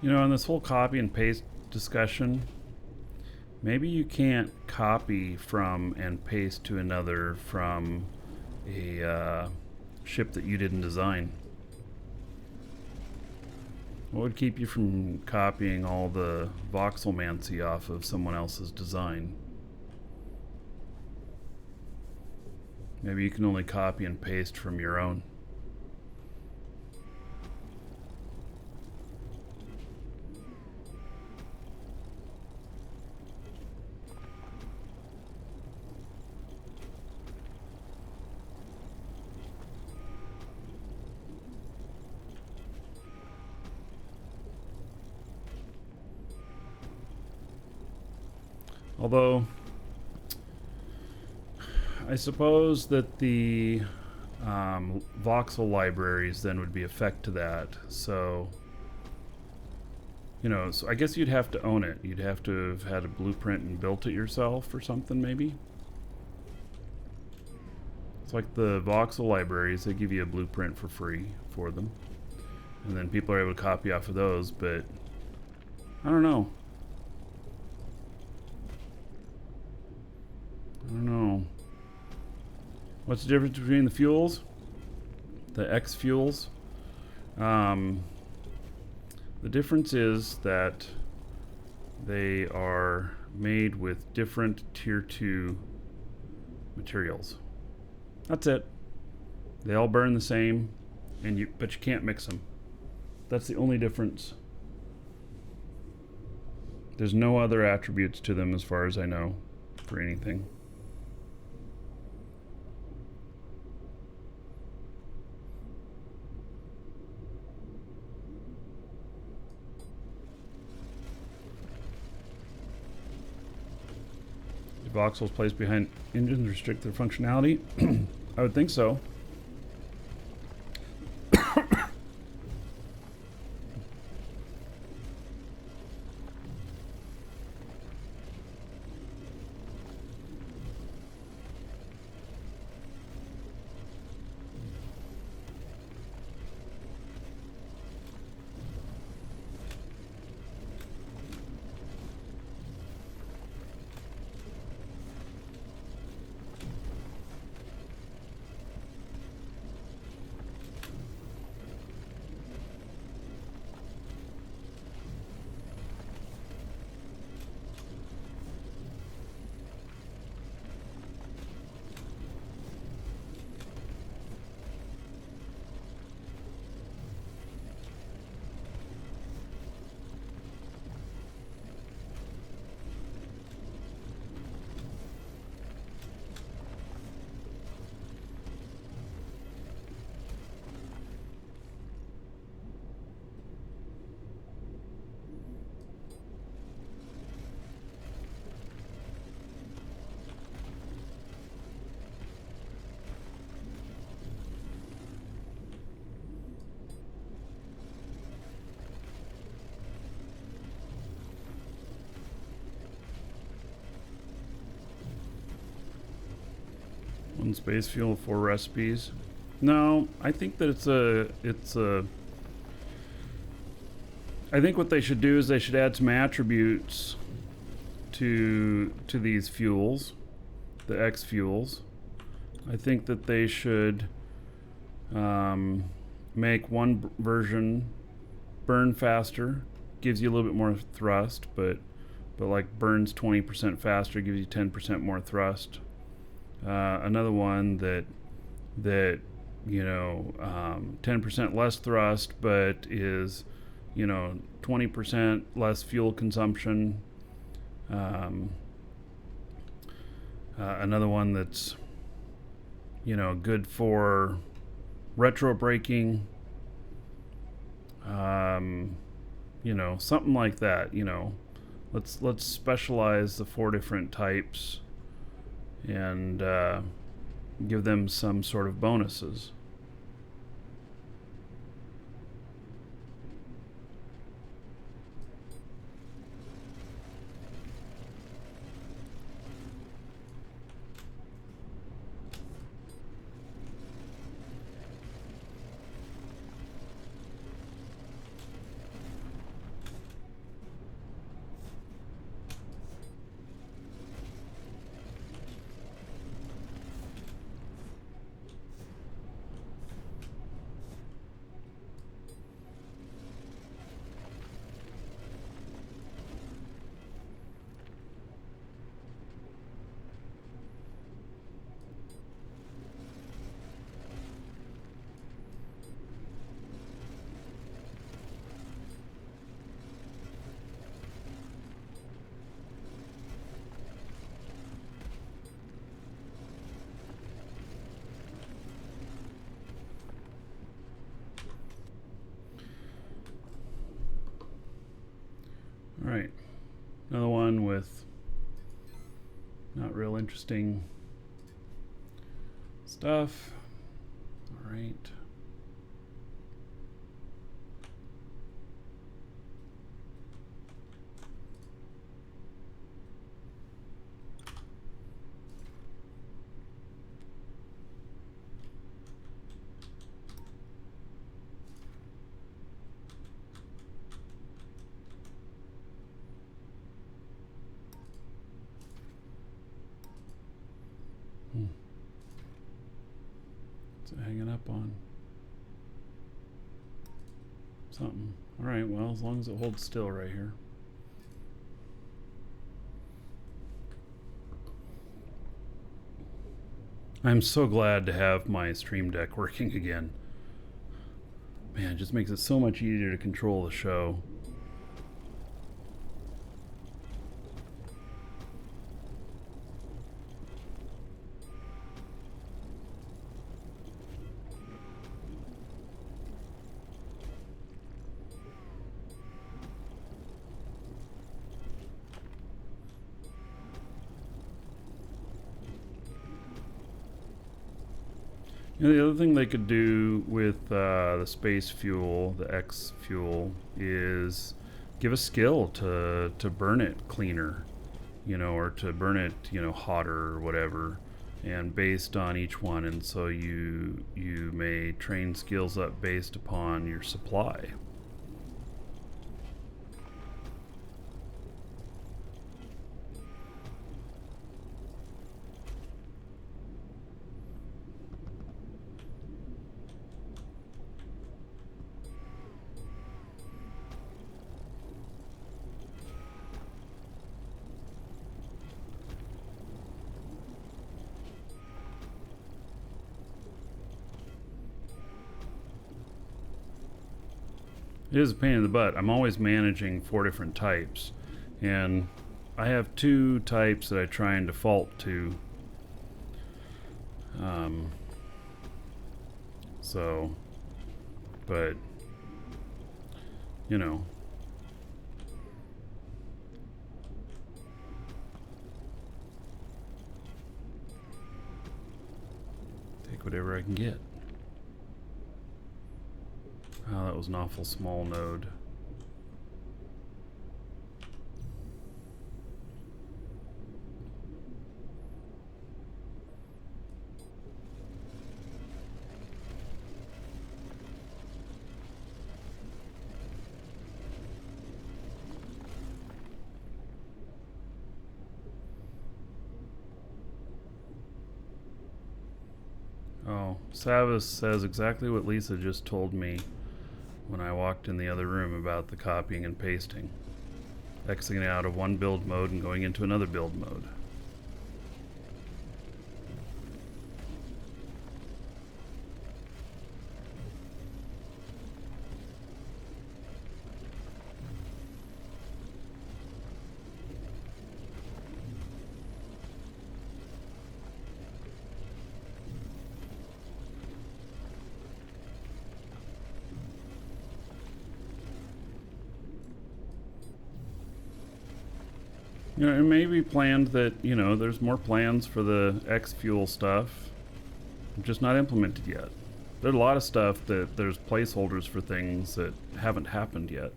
You know, in this whole copy and paste discussion, maybe you can't copy from and paste to another from a ship that you didn't design. What would keep you from copying all the voxelmancy off of someone else's design? Maybe you can only copy and paste from your own. Although, I suppose that the voxel libraries then would be effect to that. So, you know, so I guess you'd have to own it. You'd have to have had a blueprint and built it yourself or something, maybe. It's like the voxel libraries, they give you a blueprint for free for them. And then people are able to copy off of those, but I don't know. I don't know. What's the difference between the fuels? The X fuels? The difference is that they are made with different tier 2 materials. That's it. They all burn the same, but you can't mix them. That's the only difference. There's no other attributes to them as far as I know for anything. Voxels placed behind engines restrict their functionality? I would think so. One space fuel, 4 recipes. No, I think that I think what they should do is they should add some attributes to these fuels, the X fuels. I think that they should make one version burn faster, gives you a little bit more thrust, but like burns 20% faster, gives you 10% more thrust. Another one that 10% less thrust, but is 20% less fuel consumption. Another one that's good for retro braking. Something like that. Let's specialize the 4 different types and give them some sort of bonuses. done with not real interesting stuff. All right. What's it hanging up on? Something. All right, well, as long as it holds still right here. I'm so glad to have my Stream Deck working again. Man, it just makes it so much easier to control the show. You know, the other thing they could do with the space fuel, the X fuel, is give a skill to burn it cleaner, you know, or to burn it, you know, hotter or whatever, and based on each one. And so you may train skills up based upon your supply. It is a pain in the butt. I'm always managing 4 different types, and I have 2 types that I try and default to. But you know, take whatever I can get. Oh, that was an awful small node. Oh, Savas says exactly what Lisa just told me when I walked in the other room about the copying and pasting. Exiting out of one build mode and going into another build mode. You know, it may be planned that, you know, there's more plans for the X fuel stuff, just not implemented yet. There's a lot of stuff that there's placeholders for things that haven't happened yet.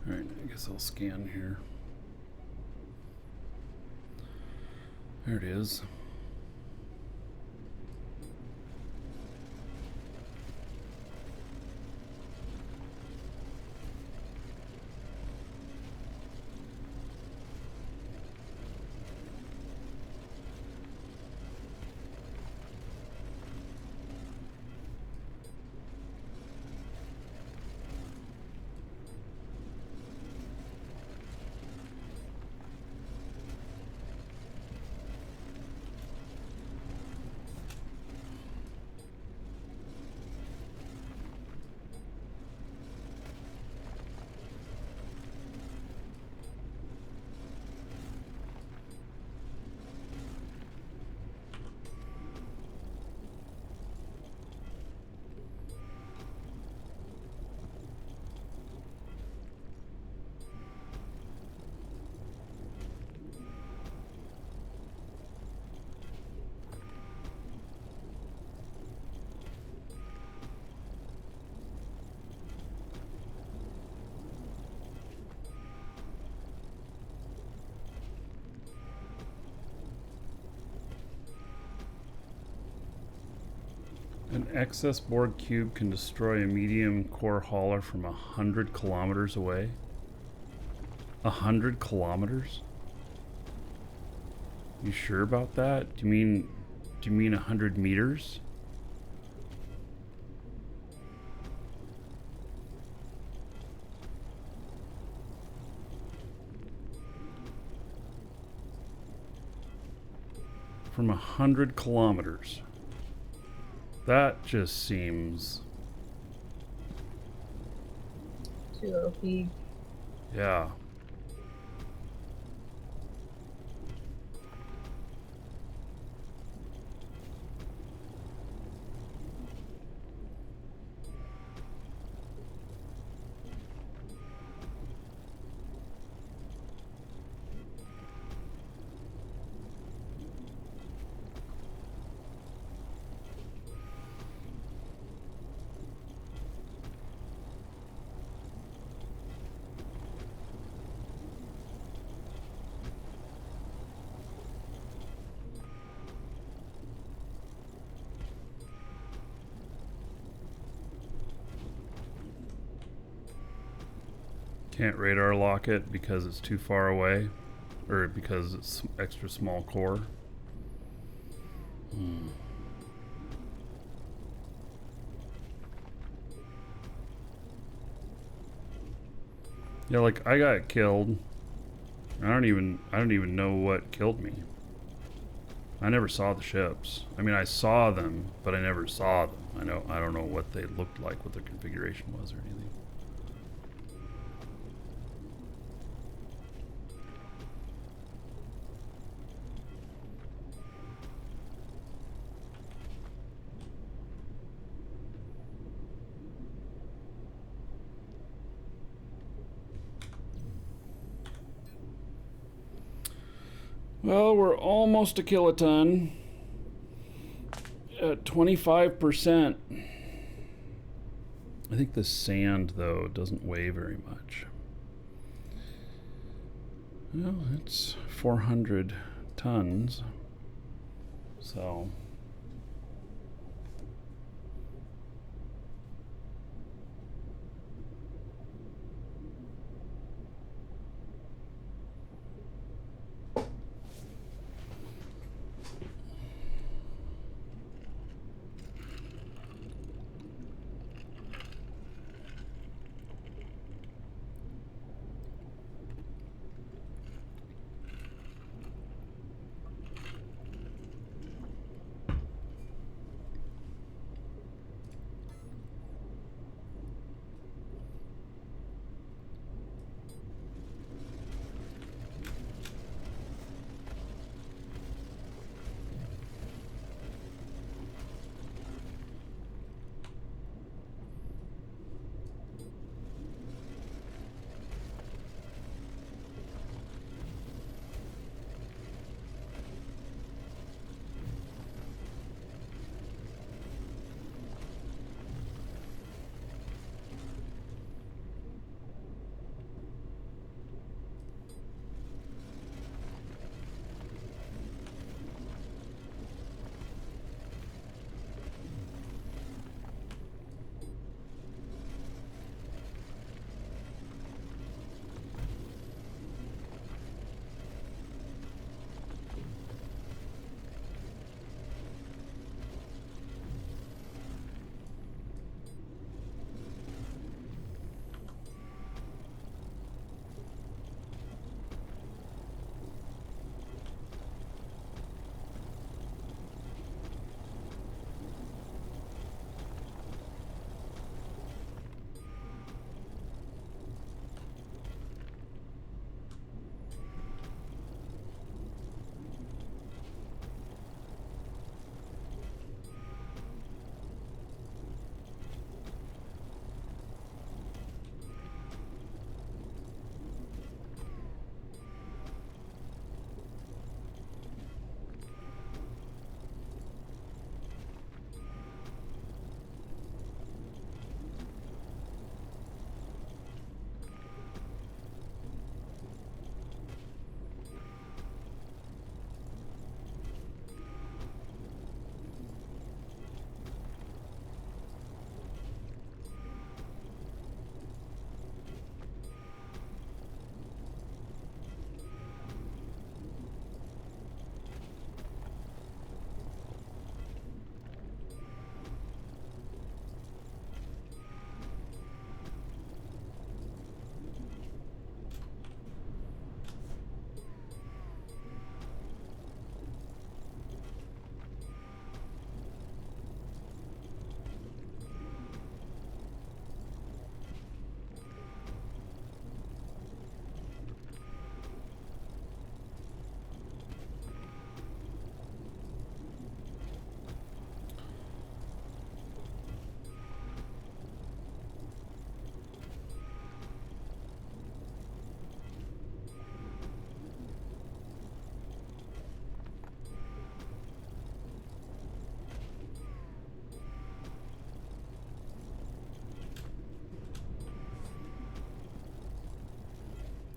Alright, I guess I'll scan here. There it is. An excess Borg cube can destroy a medium core hauler from 100 kilometers away. 100 kilometers? You sure about that? Do you mean 100 meters? From 100 kilometers. That just seems... Too OP. Yeah. Can't radar lock it because it's too far away, or because it's extra small core. Yeah, like I got killed. I don't even know what killed me. I never saw the ships. I mean, I saw them, but I never saw them. I don't know what they looked like, what their configuration was or anything. Well, we're almost a kiloton at 25%. I think the sand, though, doesn't weigh very much. Well, it's 400 tons. So...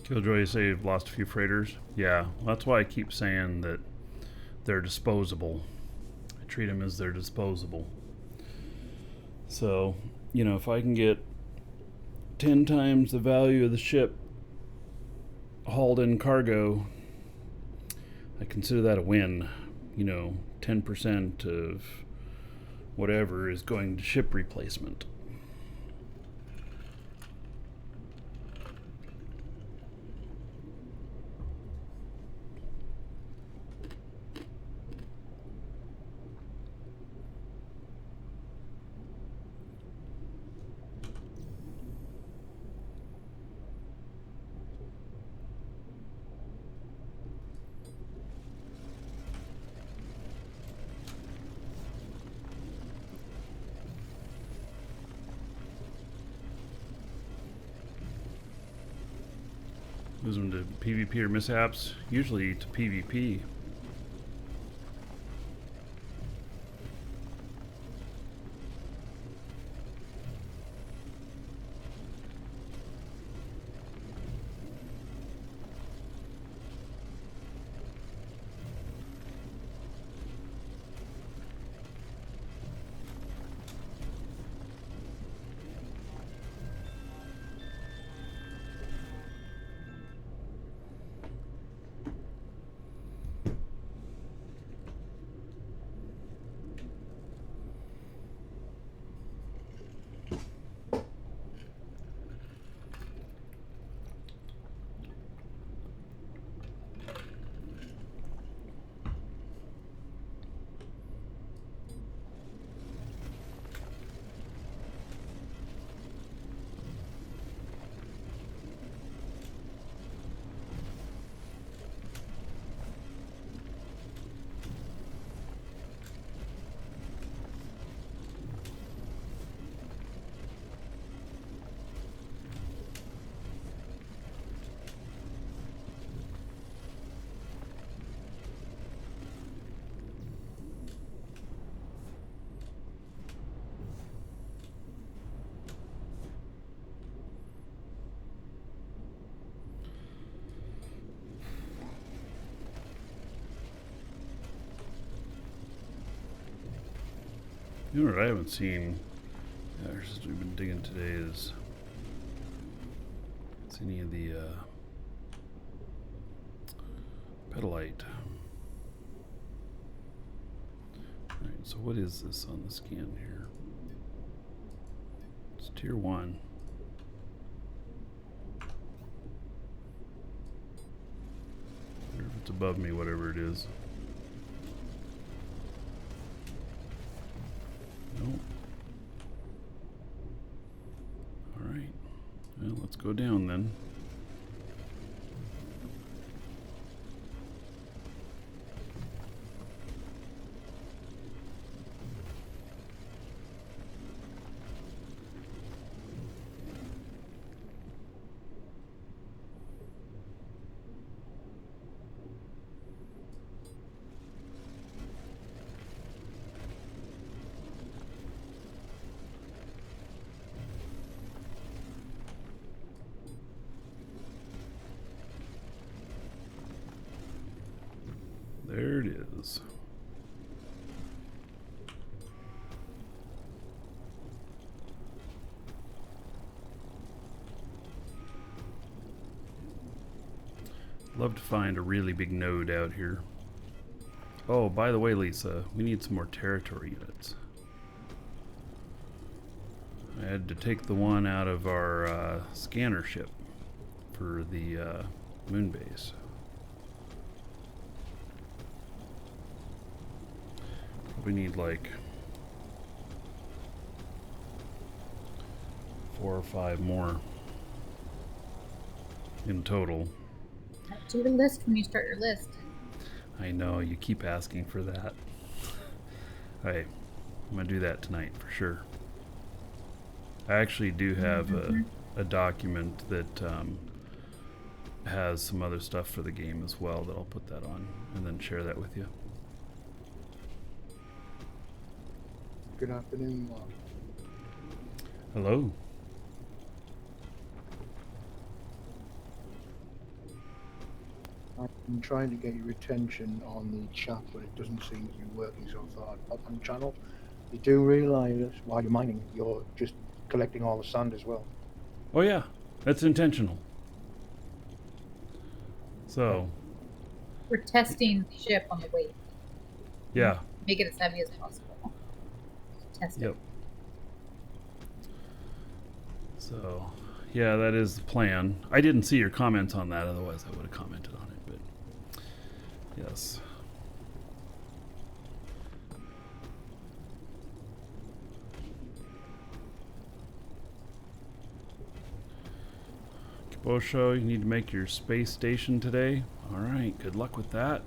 Killjoy, you say you've lost a few freighters? Yeah, well, that's why I keep saying that they're disposable. I treat them as they're disposable. So, if I can get 10 times the value of the ship hauled in cargo, I consider that a win. 10% of whatever is going to ship replacement. Lose them to PvP or mishaps? Usually to PvP. You know what I haven't seen since we've been digging today is it's any of the pedalite. Alright, so what is this on the scan here? It's tier 1. I wonder if it's above me, whatever it is. Nope. Alright. Well, let's go down then. There it is. Love to find a really big node out here. Oh, by the way, Lisa, we need some more territory units. I had to take the one out of our scanner ship for the moon base. We need like 4 or 5 more in total. Do your list when you start your list. I know, you keep asking for that. Alright, I'm gonna do that tonight for sure. I actually do have a document that has some other stuff for the game as well that I'll put that on and then share that with you. Good afternoon, Mark. Hello. I'm trying to get your attention on the chat, but it doesn't seem to be working, so I thought I'd pop on the channel. You do realise while you're mining, you're just collecting all the sand as well. Oh yeah, that's intentional. So, We're testing the ship on the weight. yeah. Make it as heavy as possible. Test Yep. it. So, yeah, that is the plan. I didn't see your comments on that, otherwise I would have commented on it, but yes. Kibosho, you need to make your space station today. All right, good luck with that.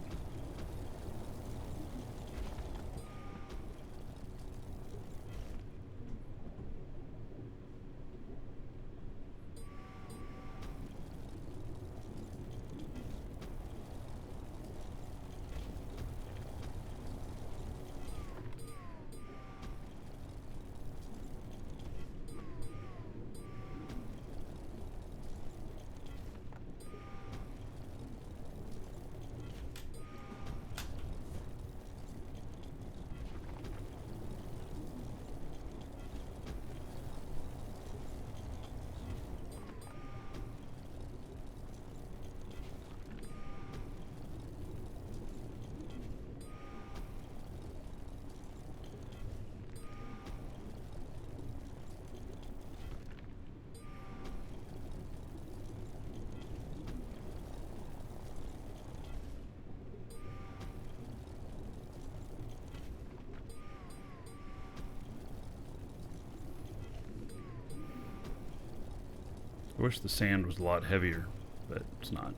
I wish the sand was a lot heavier, but it's not.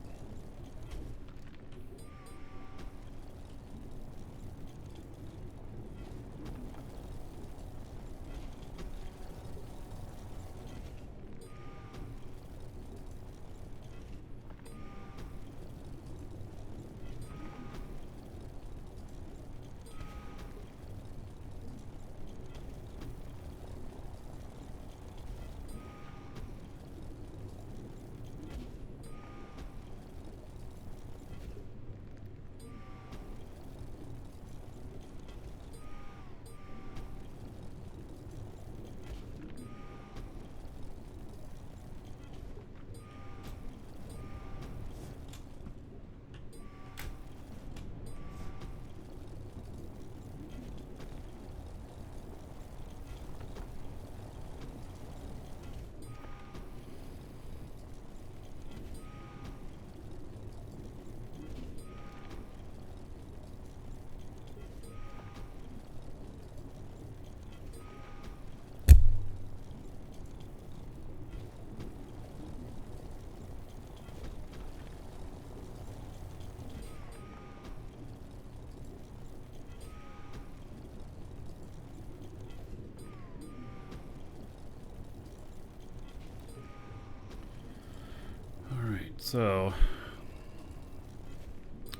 So,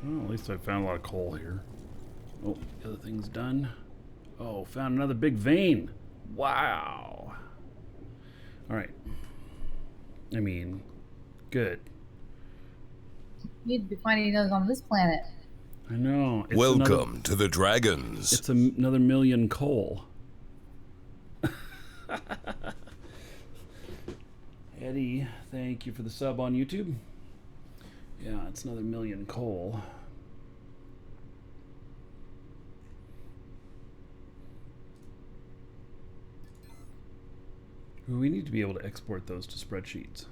well, at least I found a lot of coal here. Oh, the other thing's done. Oh, found another big vein. Wow. All right. I mean, good. You'd be finding those on this planet. I know. It's Welcome to the Dragons. It's another million coal. Eddie, thank you for the sub on YouTube. Yeah, it's another million coal. Ooh, we need to be able to export those to spreadsheets.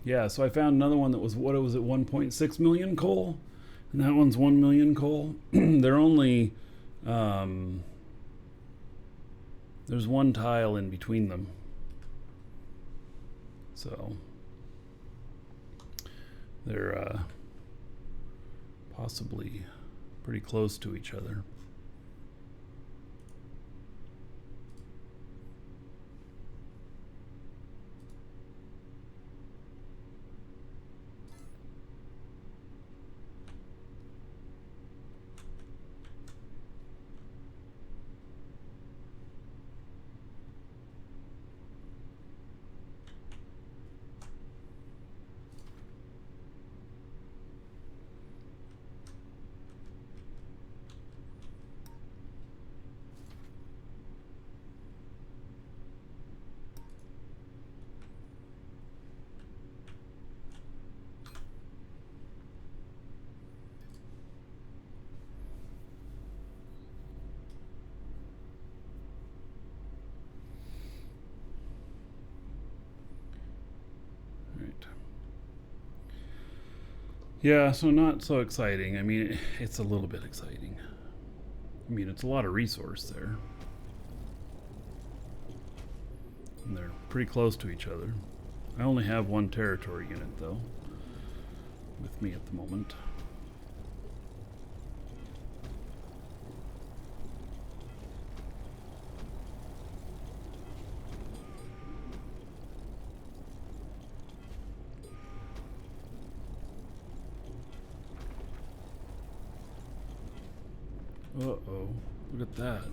Yeah, so I found another one that was, what was it, 1.6 million coal? And that one's 1 million coal. They're only, there's one tile in between them. So they're possibly pretty close to each other. Yeah, so not so exciting. I mean, it's a little bit exciting. I mean, it's a lot of resource there. And they're pretty close to each other. I only have one territory unit, though, with me at the moment. Uh-oh, look at that.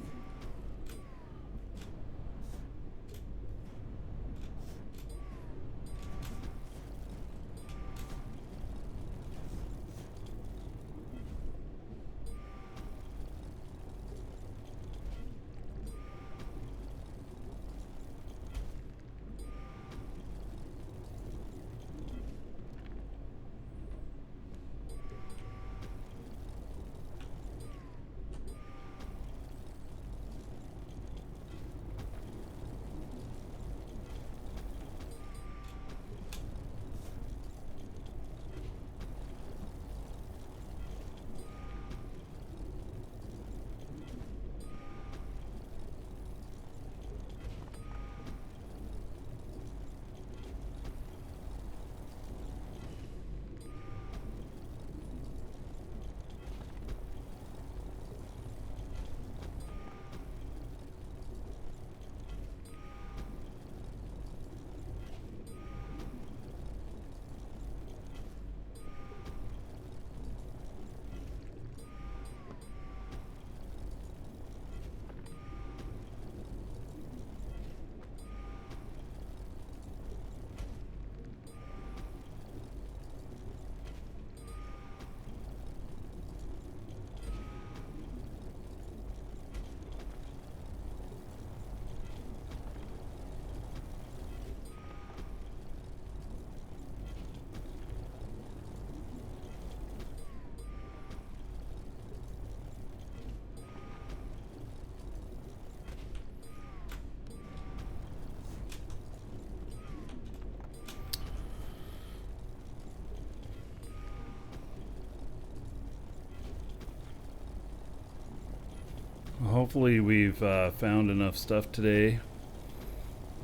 Hopefully we've found enough stuff today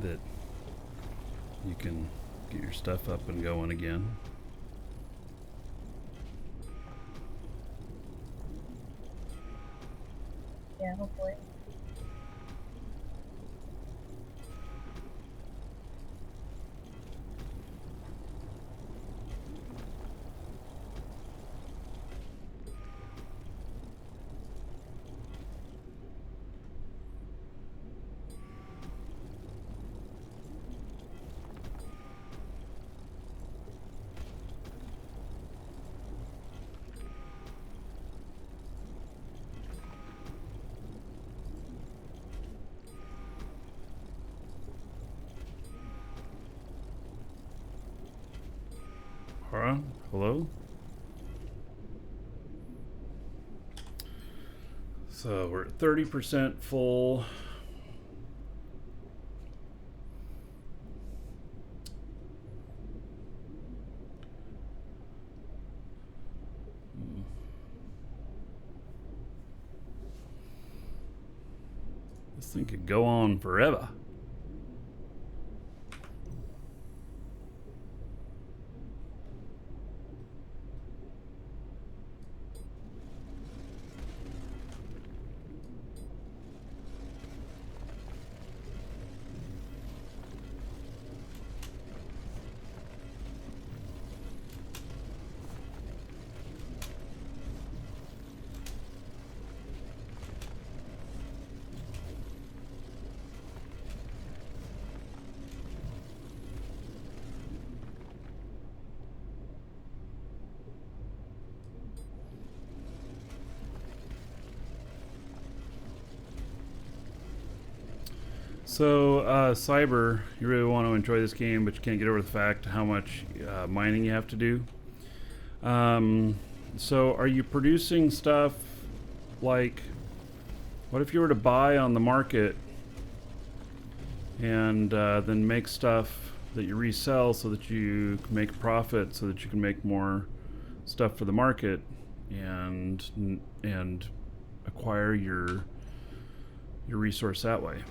that you can get your stuff up and going again. Yeah, hopefully. Alright, hello? So we're at 30% full. This thing could go on forever. So, Cyber, you really want to enjoy this game, but you can't get over the fact how much mining you have to do. So, are you producing stuff like, what if you were to buy on the market and then make stuff that you resell so that you can make a profit, so that you can make more stuff for the market and acquire your resource that way.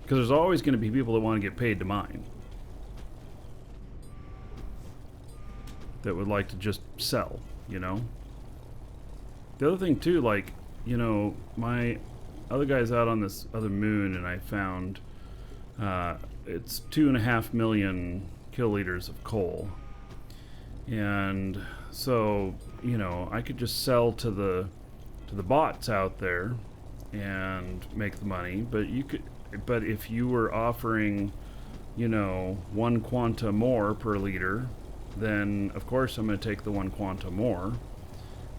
Because there's always going to be people that want to get paid to mine, that would like to just sell, you know. The other thing too, like, you know, my other guy's out on this other moon, and I found it's 2.5 million kiloliters of coal, and so, you know, I could just sell to the bots out there and make the money. But if you were offering, you know, 1 quanta more per liter, then of course I'm going to take the 1 quanta more,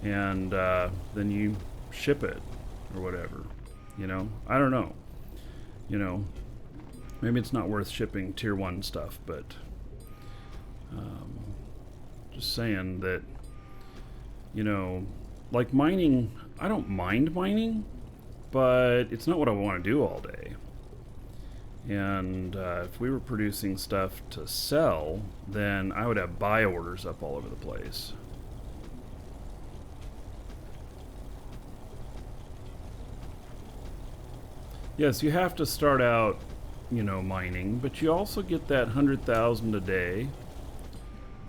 and then you ship it or whatever, you know. I don't know, you know, maybe it's not worth shipping tier 1 stuff, but just saying that, you know, like mining, I don't mind mining, but it's not what I want to do all day. And if we were producing stuff to sell, then I would have buy orders up all over the place. Yes, you have to start out, you know, mining, but you also get that 100,000 a day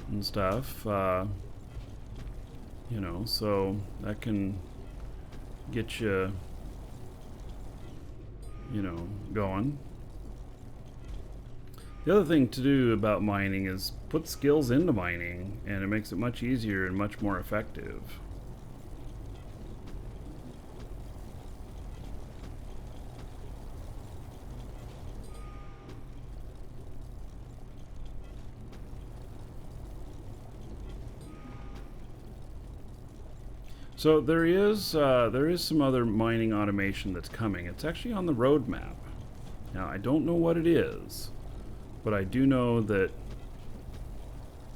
and stuff, you know, so that can get you, you know, going. The other thing to do about mining is put skills into mining, and it makes it much easier and much more effective. So there is some other mining automation that's coming. It's actually on the roadmap. Now I don't know what it is, but I do know that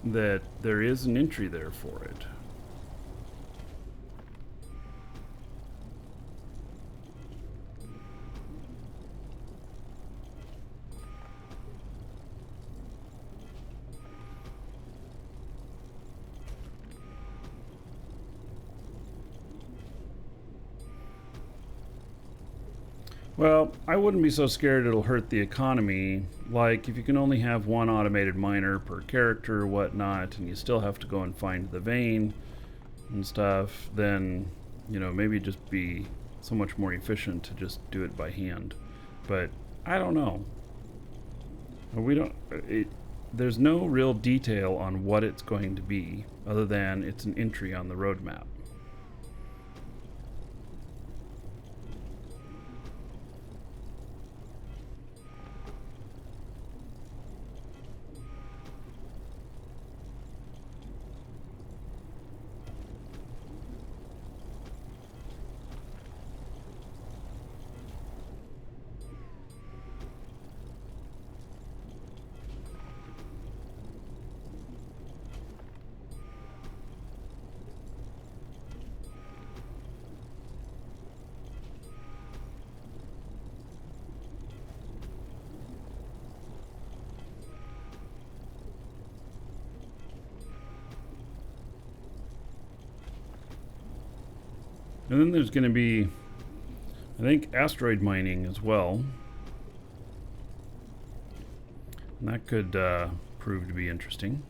there is an entry there for it. Well, I wouldn't be so scared it'll hurt the economy. Like, if you can only have 1 automated miner per character or whatnot, and you still have to go and find the vein and stuff, then, you know, maybe just be so much more efficient to just do it by hand. But I don't know. There's no real detail on what it's going to be, other than it's an entry on the roadmap. And then there's going to be, I think, asteroid mining as well. And that could prove to be interesting.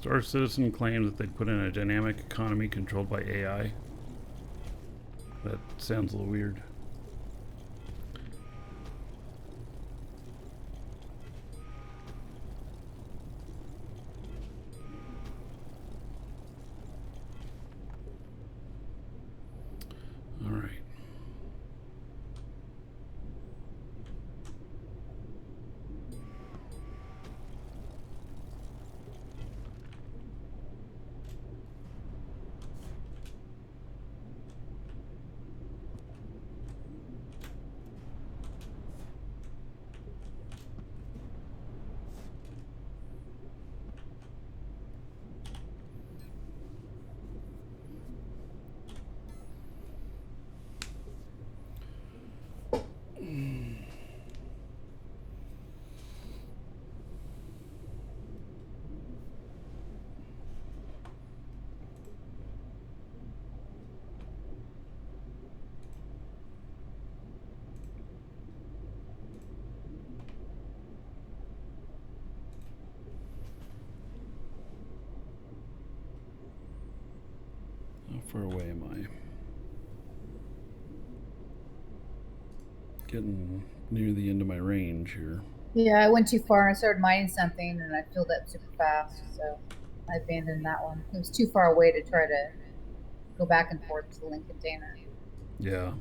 Star Citizen claims that they'd put in a dynamic economy controlled by AI. That sounds a little weird. All right. How far away am I? Getting near the end of my range here. Yeah, I went too far and I started mining something and I filled up super fast, so I abandoned that one. It was too far away to try to go back and forth to the link container. Yeah.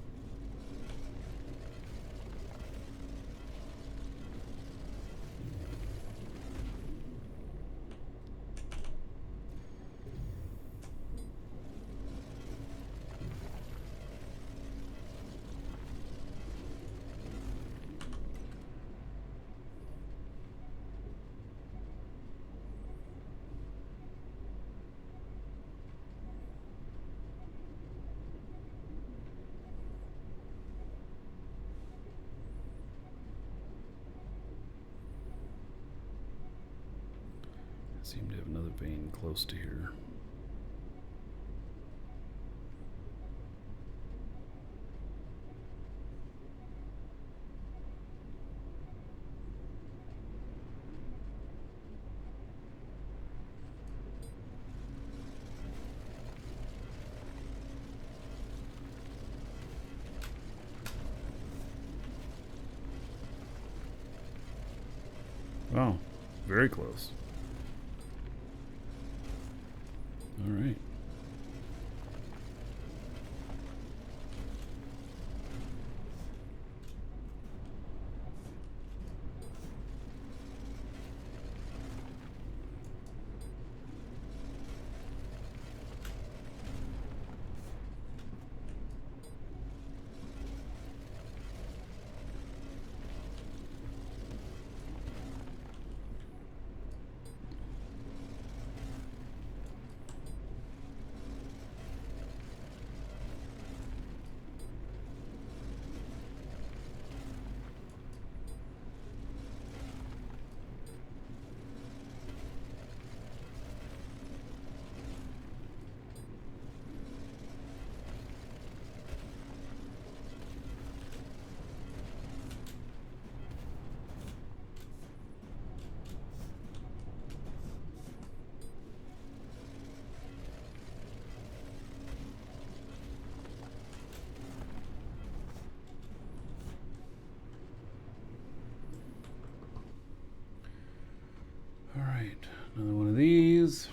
I seem to have another vein close to here. Oh, very close. All right. All right, another one of these.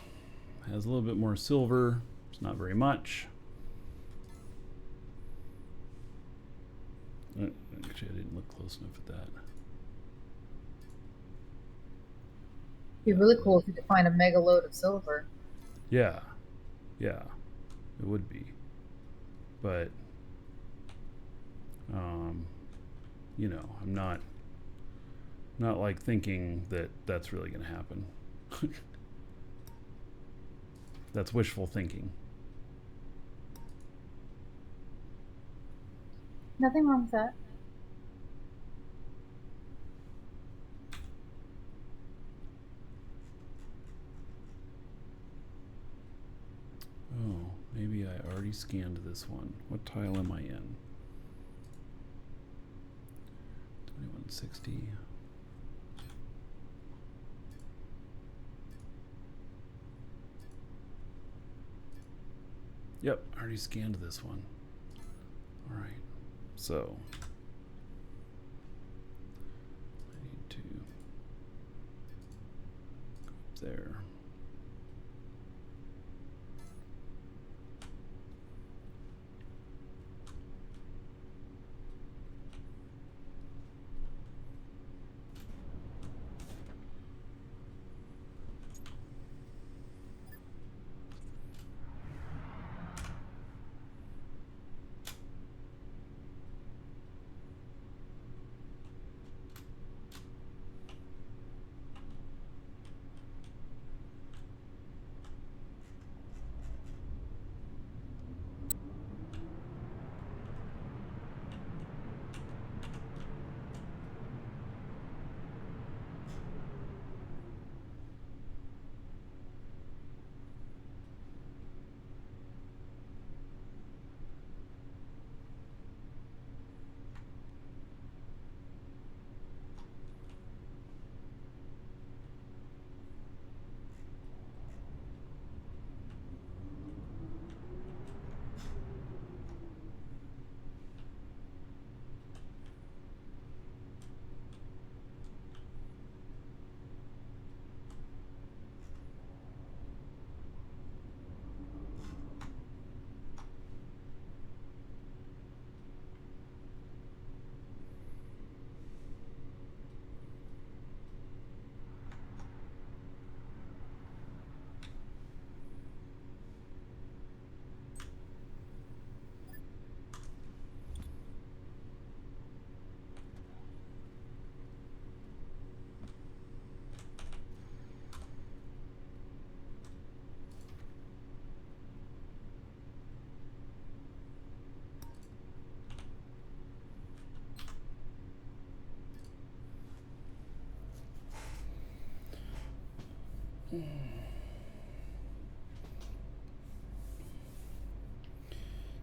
Has a little bit more silver. It's not very much. Actually, I didn't look close enough at that. It'd be really cool if you could find a mega load of silver. Yeah, yeah, it would be. But, you know, I'm not like thinking that that's really going to happen. That's wishful thinking. Nothing wrong with that. Oh, maybe I already scanned this one. What tile am I in? 2160. Yep, I already scanned this one. All right, so I need to go up there.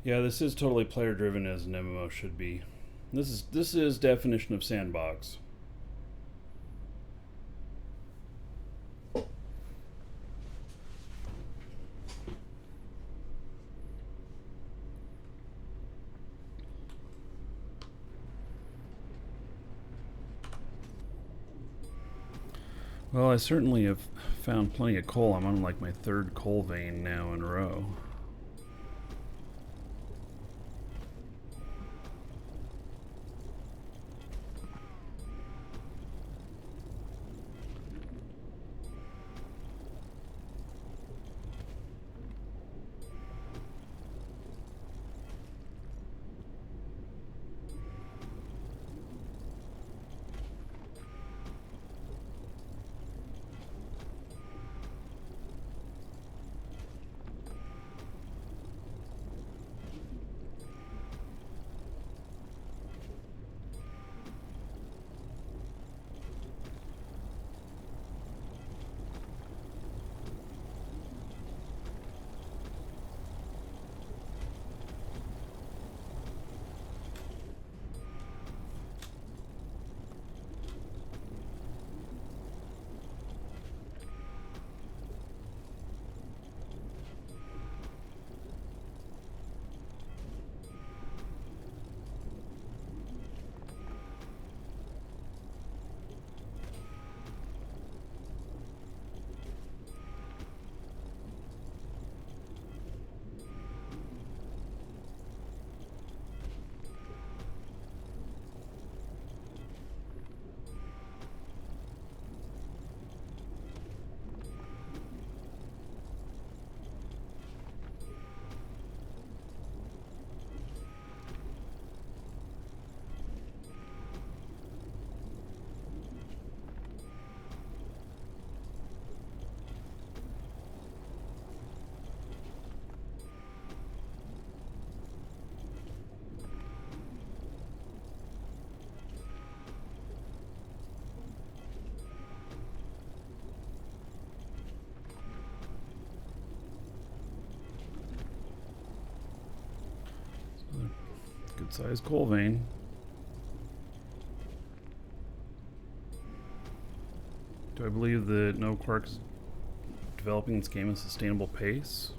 Yeah, this is totally player driven as an MMO should be. This is definition of sandbox. Well, I certainly have found plenty of coal. I'm on like my third coal vein now in a row. Good sized coal vein. Do I believe that No Quark's developing this game at a sustainable pace?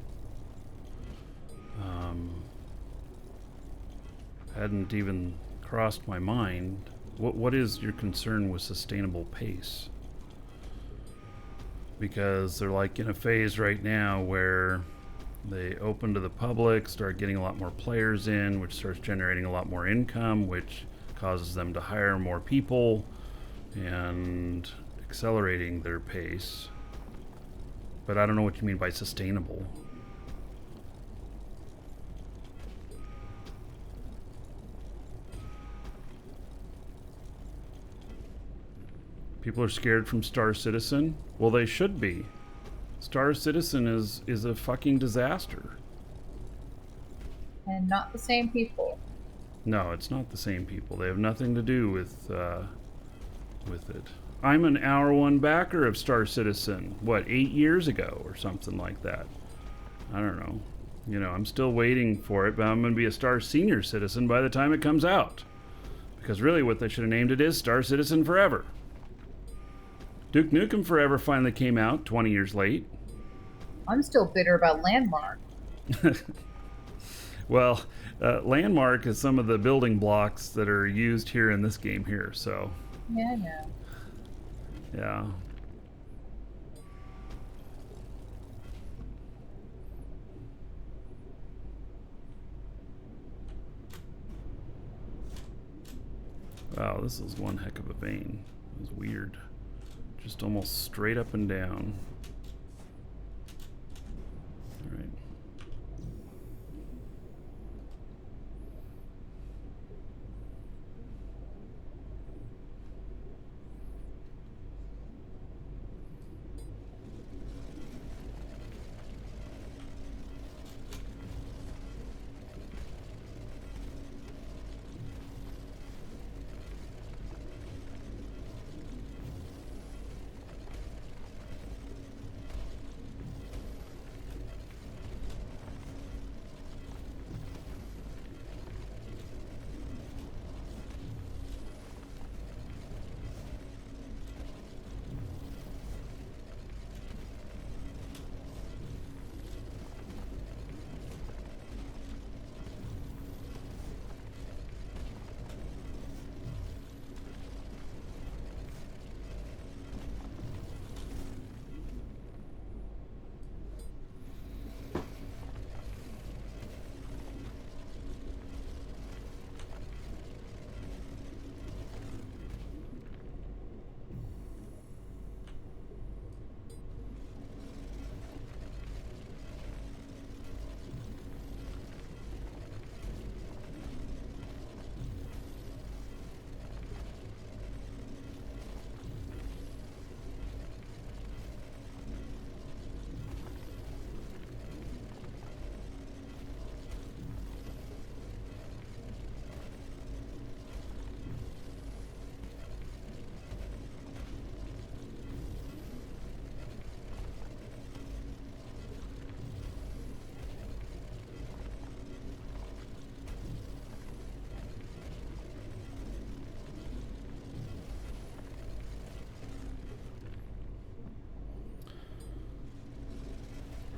Hadn't even crossed my mind. What is your concern with sustainable pace? Because they're like in a phase right now where they open to the public, start getting a lot more players in, which starts generating a lot more income, which causes them to hire more people and accelerating their pace. But I don't know what you mean by sustainable. People are scared from Star Citizen? Well, they should be. Star Citizen is a fucking disaster. And not the same people. No, it's not the same people. They have nothing to do with it. I'm an hour one backer of Star Citizen. What, 8 years ago or something like that? I don't know. You know, I'm still waiting for it, but I'm going to be a Star Senior Citizen by the time it comes out. Because really what they should have named it is Star Citizen Forever. Duke Nukem Forever finally came out 20 years late. I'm still bitter about Landmark. Well, Landmark is some of the building blocks that are used here in this game here, so Yeah, I know. yeah. Wow, this is one heck of a vein. It was weird. Just almost straight up and down. All right.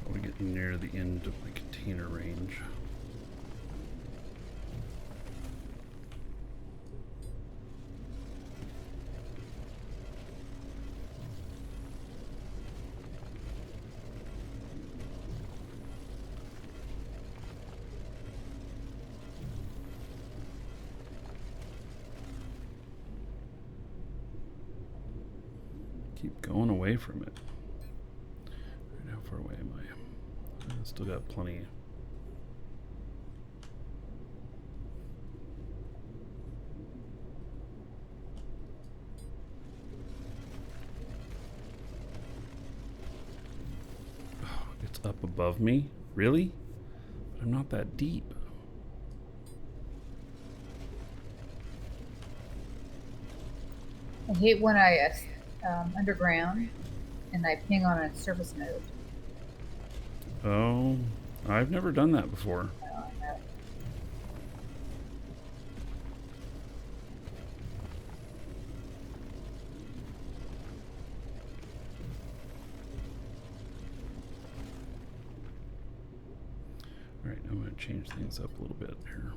Probably getting near the end of my container range. Keep going away from it. Right, how far away am I? I still got plenty. Oh, it's up above me? Really? But I'm not that deep. I hate when I underground and I ping on a surface node. Oh, I've never done that before. I know. All right, I'm gonna gonna change things up a little bit here.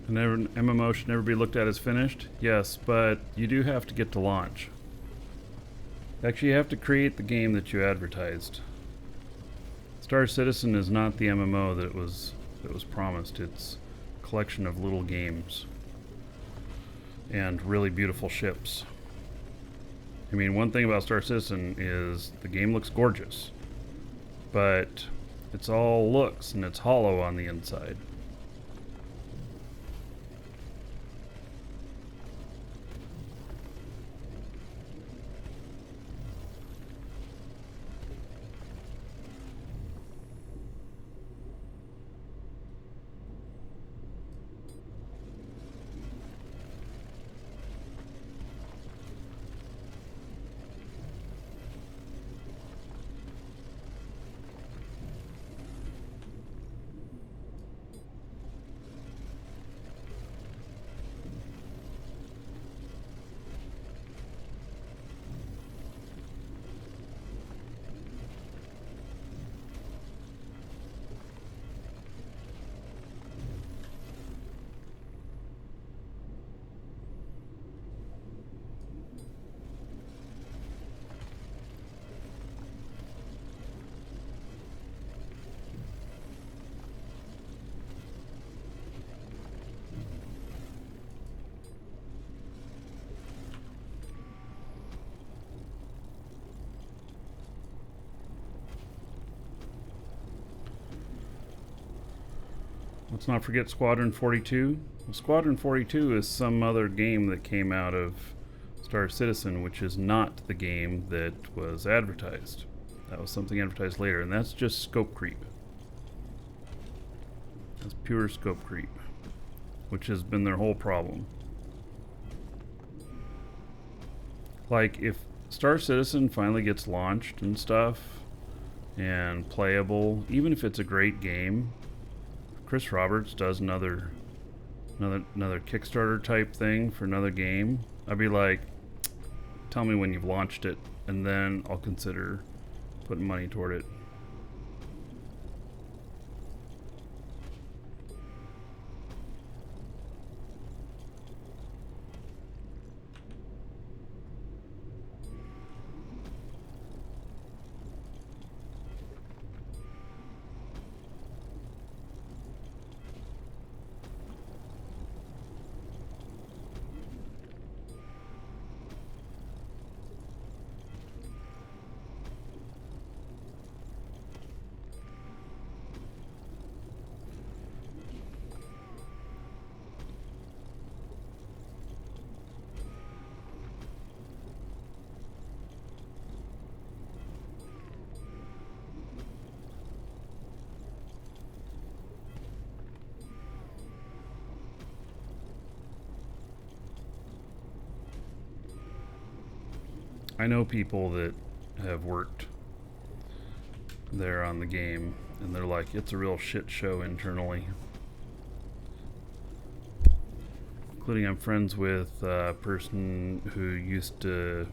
An MMO should never be looked at as finished. Yes, but you do have to get to launch. Actually, you have to create the game that you advertised. Star Citizen is not the MMO that was promised. It's a collection of little games and really beautiful ships. I mean, one thing about Star Citizen is the game looks gorgeous, but it's all looks and it's hollow on the inside. Let's not forget Squadron 42. Well, Squadron 42 is some other game that came out of Star Citizen, which is not the game that was advertised. That was something advertised later, and that's just scope creep. That's pure scope creep, which has been their whole problem. Like, if Star Citizen finally gets launched and stuff, and playable, even if it's a great game, Chris Roberts does another Kickstarter type thing for another game, I'd be like, tell me when you've launched it, and then I'll consider putting money toward it. I know people that have worked there on the game, and they're like, it's a real shit show internally. Including, I'm friends with a person who used to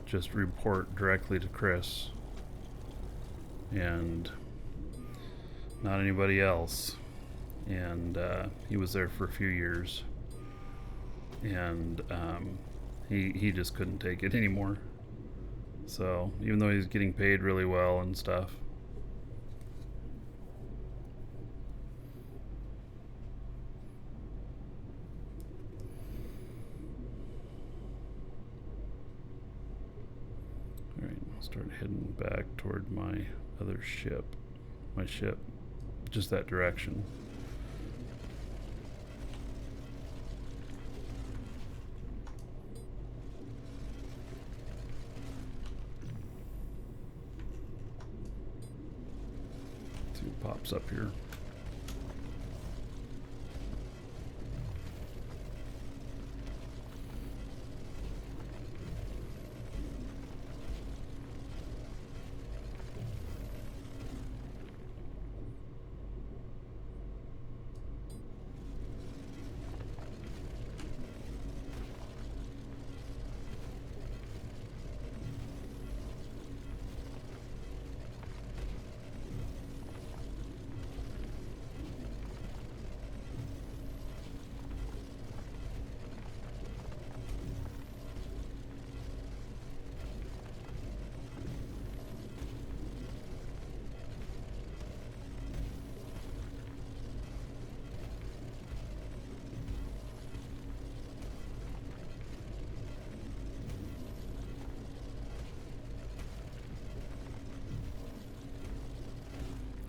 just report directly to Chris and not anybody else. And he was there for a few years, and he just couldn't take it anymore. So even though he's getting paid really well and stuff. Alright, I'll start heading back toward my other ship. My ship. Just that direction. See what pops up here.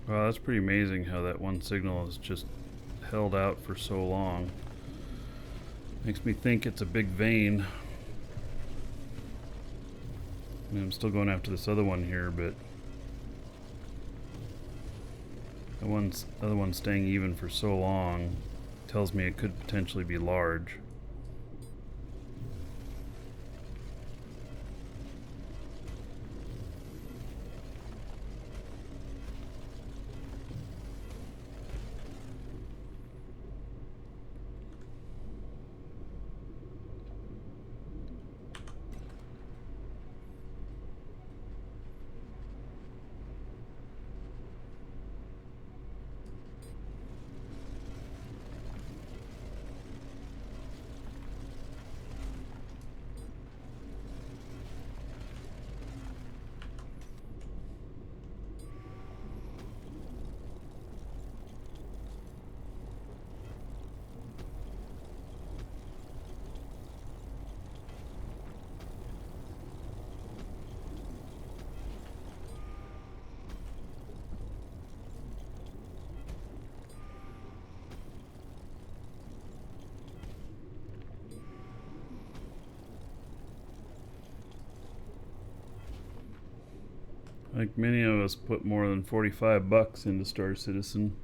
Wow, that's pretty amazing how that one signal is just held out for so long. Makes me think it's a big vein. I mean, I'm still going after this other one here, but the other one staying even for so long tells me it could potentially be large. Like many of us put more than $45 into Star Citizen.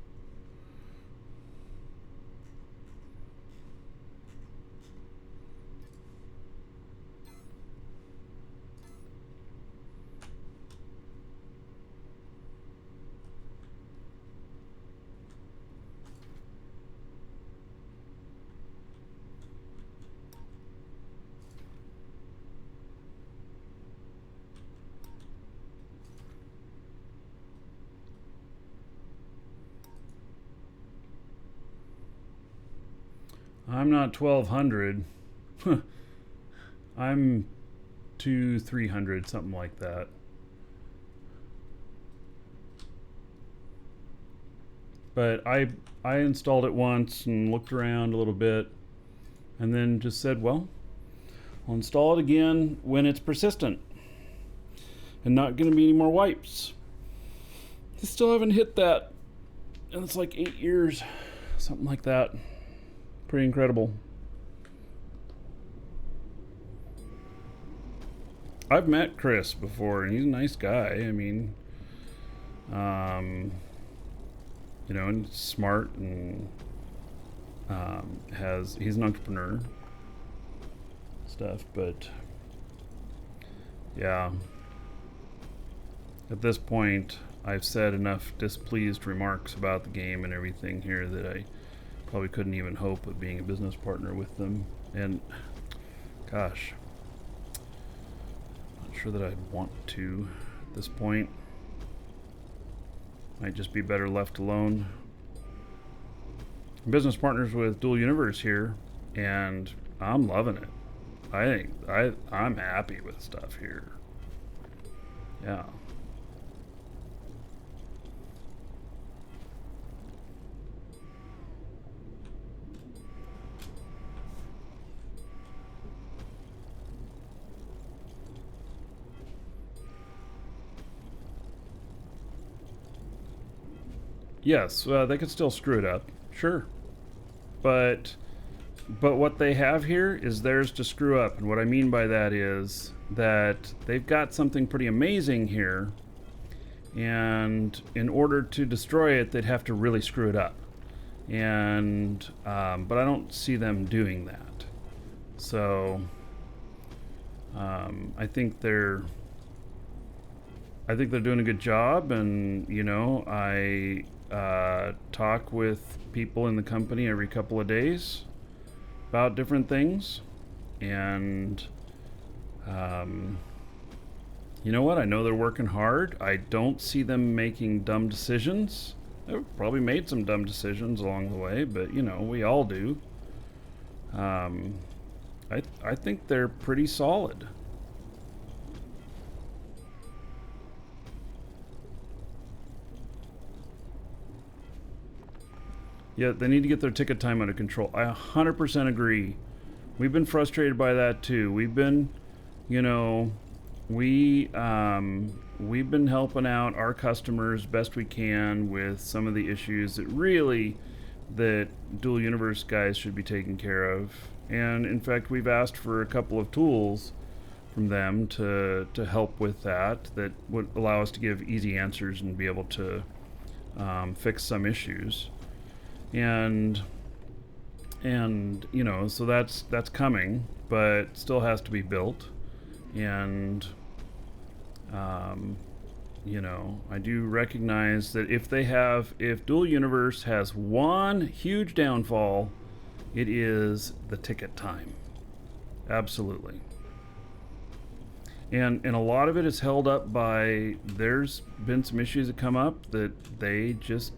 I'm not 1200. I'm 300, something like that. But I installed it once and looked around a little bit and then just said, well, I'll install it again when it's persistent and not going to be any more wipes. I still haven't hit that. And it's like 8 years, something like that. Pretty incredible. I've met Chris before, and he's a nice guy. I mean, you know, and smart, and he's an entrepreneur stuff. But yeah, at this point, I've said enough displeased remarks about the game and everything here that I probably couldn't even hope of being a business partner with them. And gosh, not sure that I'd want to at this point. Might just be better left alone. I'm business partners with Dual Universe here, and I'm loving it. I think I'm happy with stuff here. Yeah. Yes, they could still screw it up, sure. But what they have here is theirs to screw up, and what I mean by that is that they've got something pretty amazing here, and in order to destroy it, they'd have to really screw it up. And but I don't see them doing that. So I think they're doing a good job, and you know, I talk with people in the company every couple of days about different things, and you know what? I know they're working hard. I don't see them making dumb decisions. They've probably made some dumb decisions along the way, but you know, we all do. I think they're pretty solid. Yeah, they need to get their ticket time under control. I 100% agree. We've been frustrated by that too. We've been, you know, we've been helping out our customers best we can with some of the issues that dual universe guys should be taking care of. And in fact, we've asked for a couple of tools from them to help with that would allow us to give easy answers and be able to fix some issues. And so that's coming, but still has to be built. And I do recognize that if Dual Universe has one huge downfall, it is the ticket time. Absolutely. And a lot of it is held up by, there's been some issues that come up that it's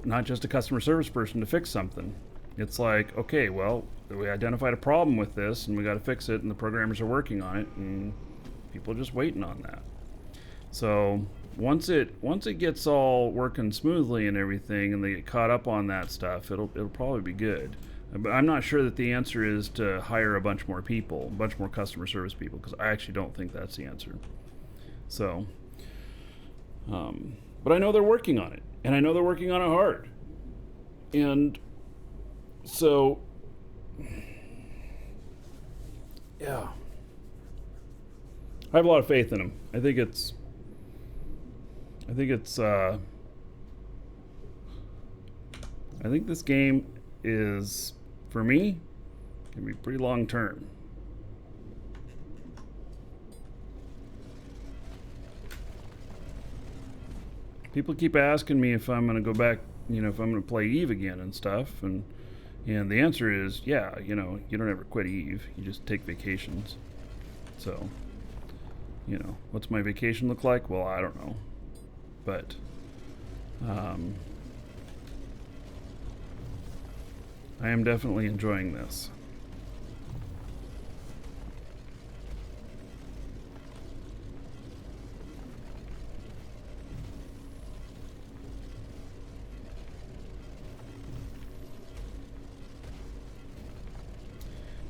not just a customer service person to fix something. It's like, okay, well, we identified a problem with this and we got to fix it, and the programmers are working on it, and people are just waiting on that. So once it gets all working smoothly and everything, and they get caught up on that stuff, it'll probably be good. But I'm not sure that the answer is to hire a bunch more people, a bunch more customer service people, because I actually don't think that's the answer. So, but I know they're working on it, and I know they're working on it hard. And so, yeah, I have a lot of faith in them. I think this game is, for me, gonna be pretty long term. People keep asking me if I'm gonna go back, if I'm gonna play Eve again and stuff, and the answer is, yeah, you don't ever quit Eve, you just take vacations. So, what's my vacation look like? Well, I don't know, but I am definitely enjoying this.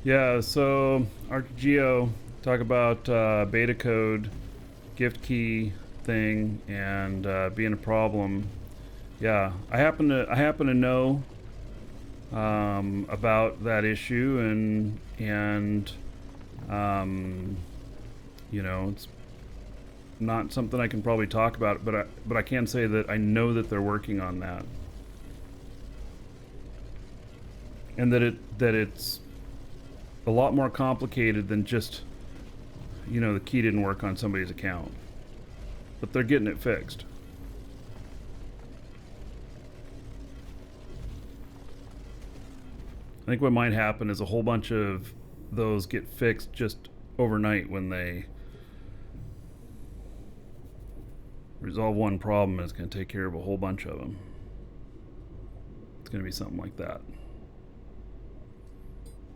Yeah, so ArcGeo talk about beta code, gift key thing, and being a problem. Yeah, I happen to know about that issue, and it's not something I can probably talk about, but I can say that I know that they're working on that, and that it's a lot more complicated than just the key didn't work on somebody's account, but they're getting it fixed. I think what might happen is a whole bunch of those get fixed just overnight when they resolve one problem, and it's going to take care of a whole bunch of them. It's going to be something like that.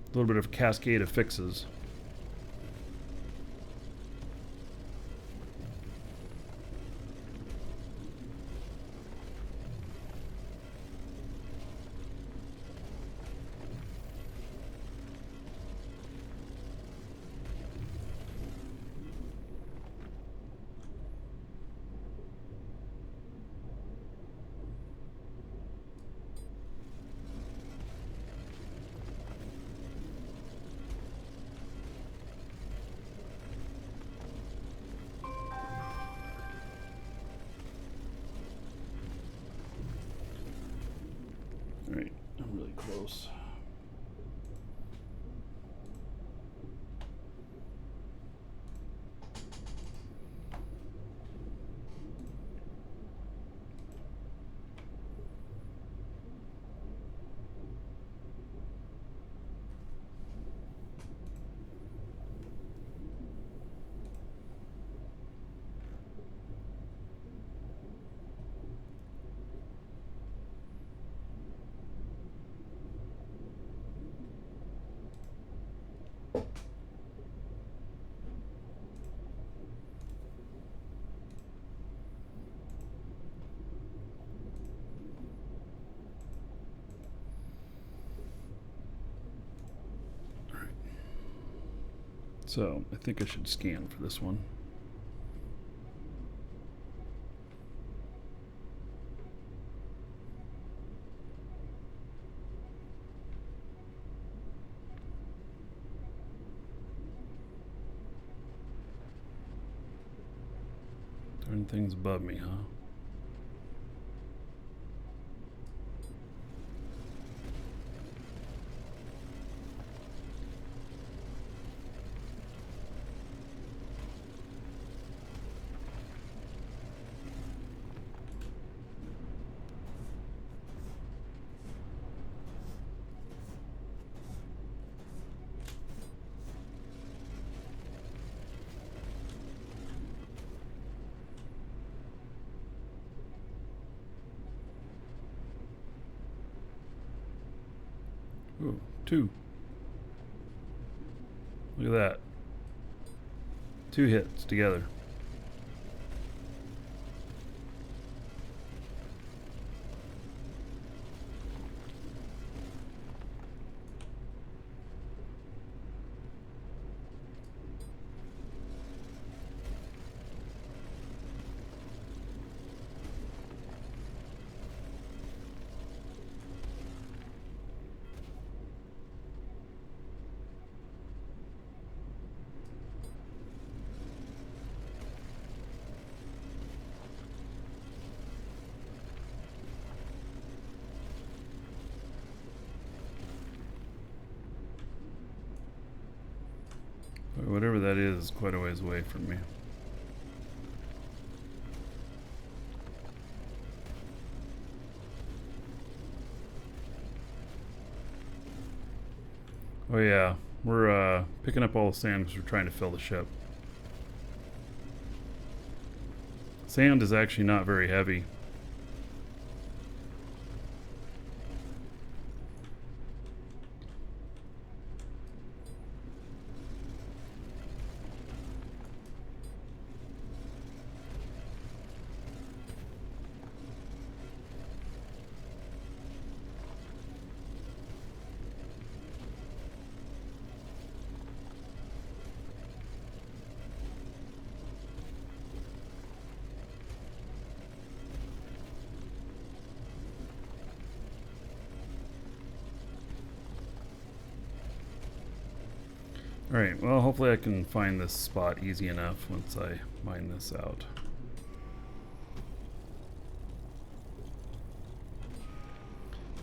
A little bit of a cascade of fixes. Alright, I'm really close. So I think I should scan for this one. Turn things above me, huh? Ooh, 2. Look at that. 2 hits together. Whatever that is quite a ways away from me. Oh yeah, we're picking up all the sand because we're trying to fill the ship. Sand is actually not very heavy. Alright, well hopefully I can find this spot easy enough once I mine this out.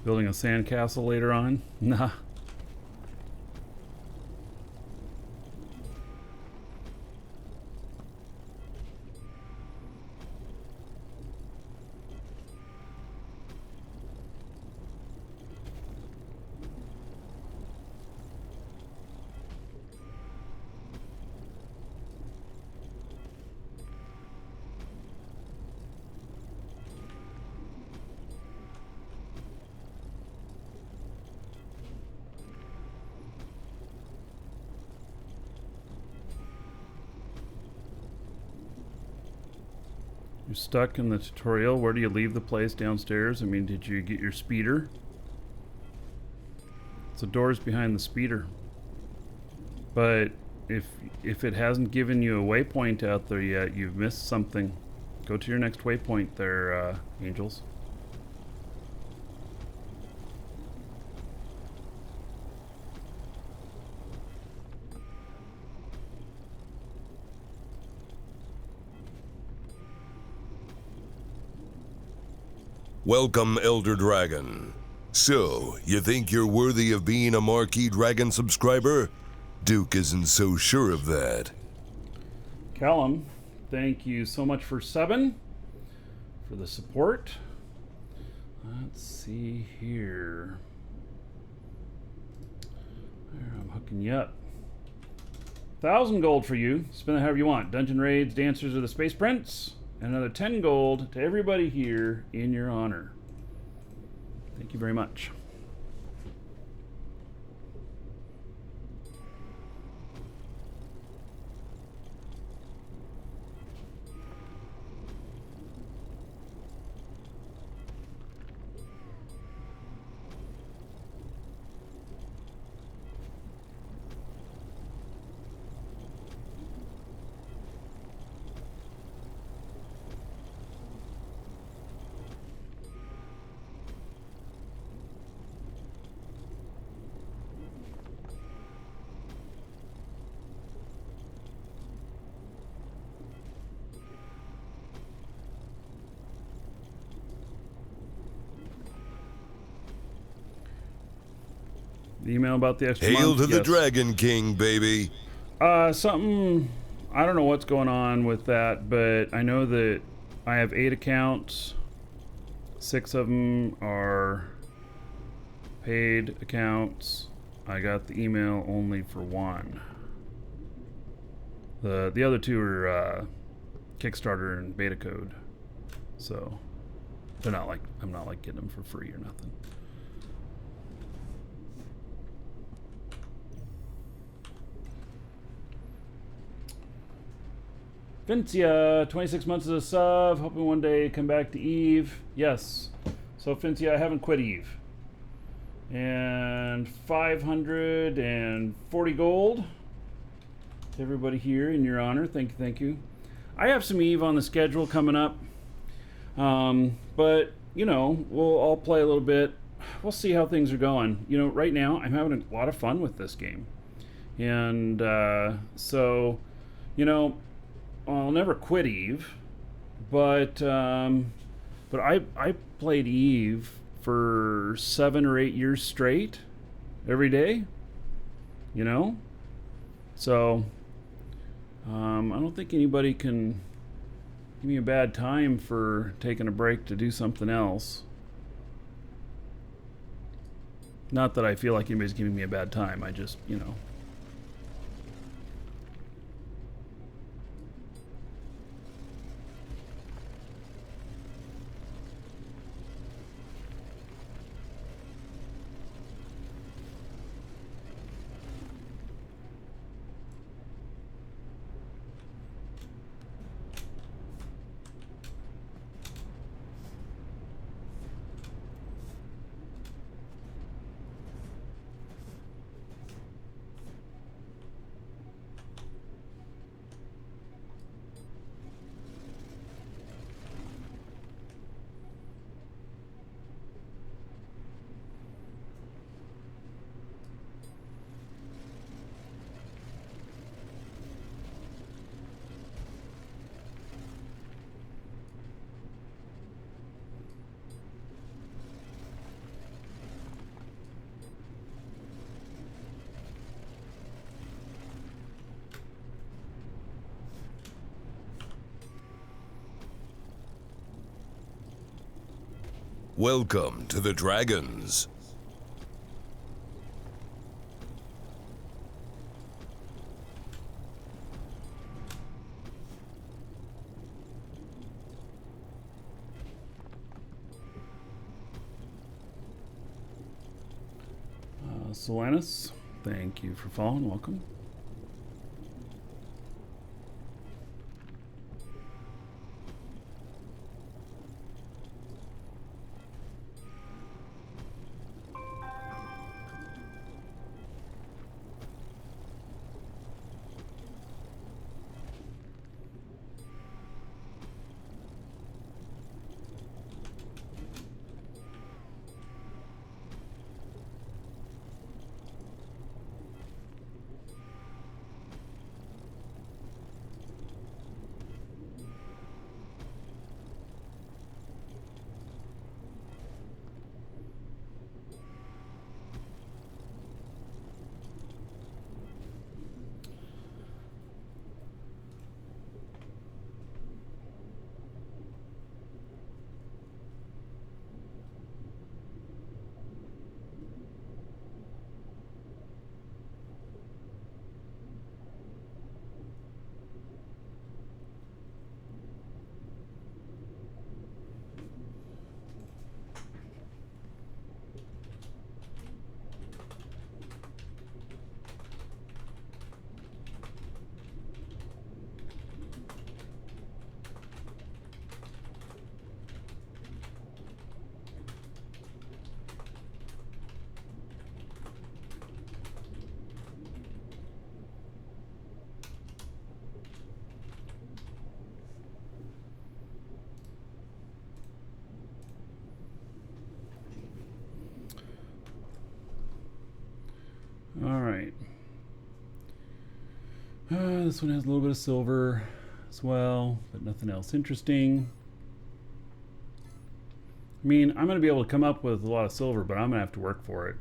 Building a sandcastle later on? Nah. You're stuck in the tutorial. Where do you leave the place? Downstairs? I mean, did you get your speeder? So doors behind the speeder. But if it hasn't given you a waypoint out there yet, you've missed something. Go to your next waypoint there, Angels. Welcome, Elder Dragon. So, you think you're worthy of being a Marquee Dragon subscriber? Duke isn't so sure of that. Callum, thank you so much for subbing, for the support. Let's see here. There, I'm hooking you up. 1,000 gold for you. Spend it however you want. Dungeon raids, Dancers of the Space Prince, and another 10 gold to everybody here in your honor. Thank you very much. The email about the extra Hail month? to the Yes. Dragon King, baby. Something, I don't know what's going on with that, but I know that I have 8 accounts. 6 of them are paid accounts. I got the email only for 1. The other 2 are Kickstarter and beta code. So they're not like, I'm not like getting them for free or nothing. Fincia, 26 months as a sub, hoping one day come back to Eve. Yes. So Fincia, I haven't quit Eve. And 540 gold to everybody here in your honor. Thank you, thank you. I have some Eve on the schedule coming up. But, you know, we'll all play a little bit. We'll see how things are going. You know, right now I'm having a lot of fun with this game. And so, you know, I'll never quit Eve, but I played Eve for 7 or 8 years straight, every day, you know. So I don't think anybody can give me a bad time for taking a break to do something else. Not that I feel like anybody's giving me a bad time. I just, you know. Welcome to the Dragons. Solanus, thank you for following. Welcome. All right. This one has a little bit of silver as well, but nothing else interesting. I mean, I'm going to be able to come up with a lot of silver, but I'm going to have to work for it.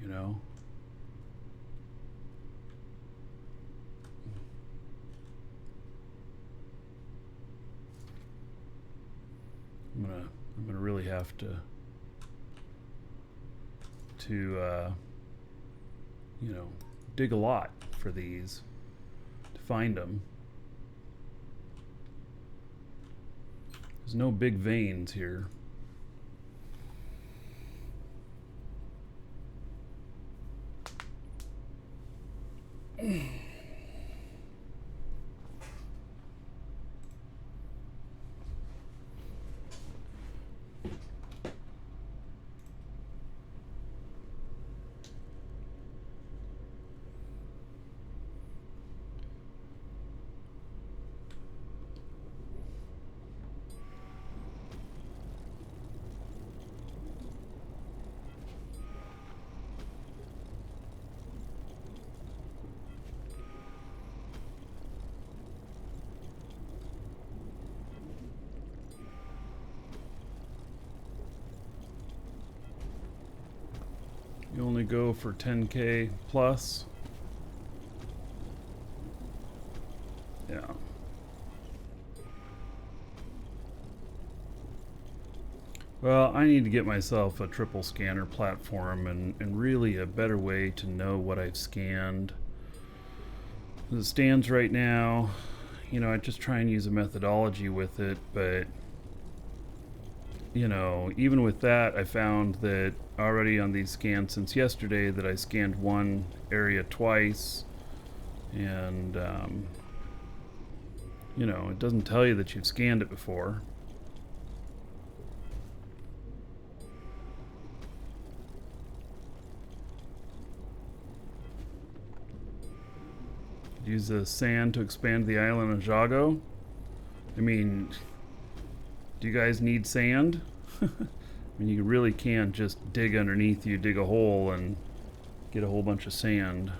you know. I'm gonna really have to you know, dig a lot for these to find them. There's no big veins here. You only go for 10K plus. Yeah. Well, I need to get myself a triple scanner platform and really a better way to know what I've scanned. As it stands right now, you know, I just try and use a methodology with it, but you know, even with that, I found that already on these scans since yesterday that I scanned one area twice, and you know, it doesn't tell you that you've scanned it before. Use the sand to expand the island of Jago. I mean, do you guys need sand? I mean, you really can't just dig underneath you, dig a hole, and get a whole bunch of sand.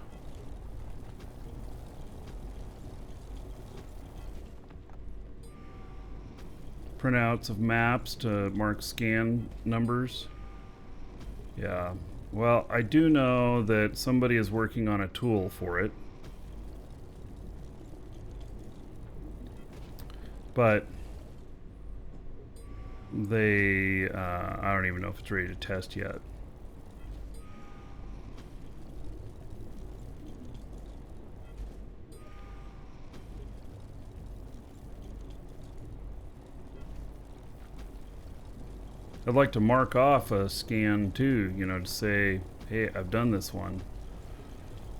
Printouts of maps to mark scan numbers. Yeah. Well, I do know that somebody is working on a tool for it. But they, I don't even know if it's ready to test yet. I'd like to mark off a scan too, you know, to say, hey, I've done this one,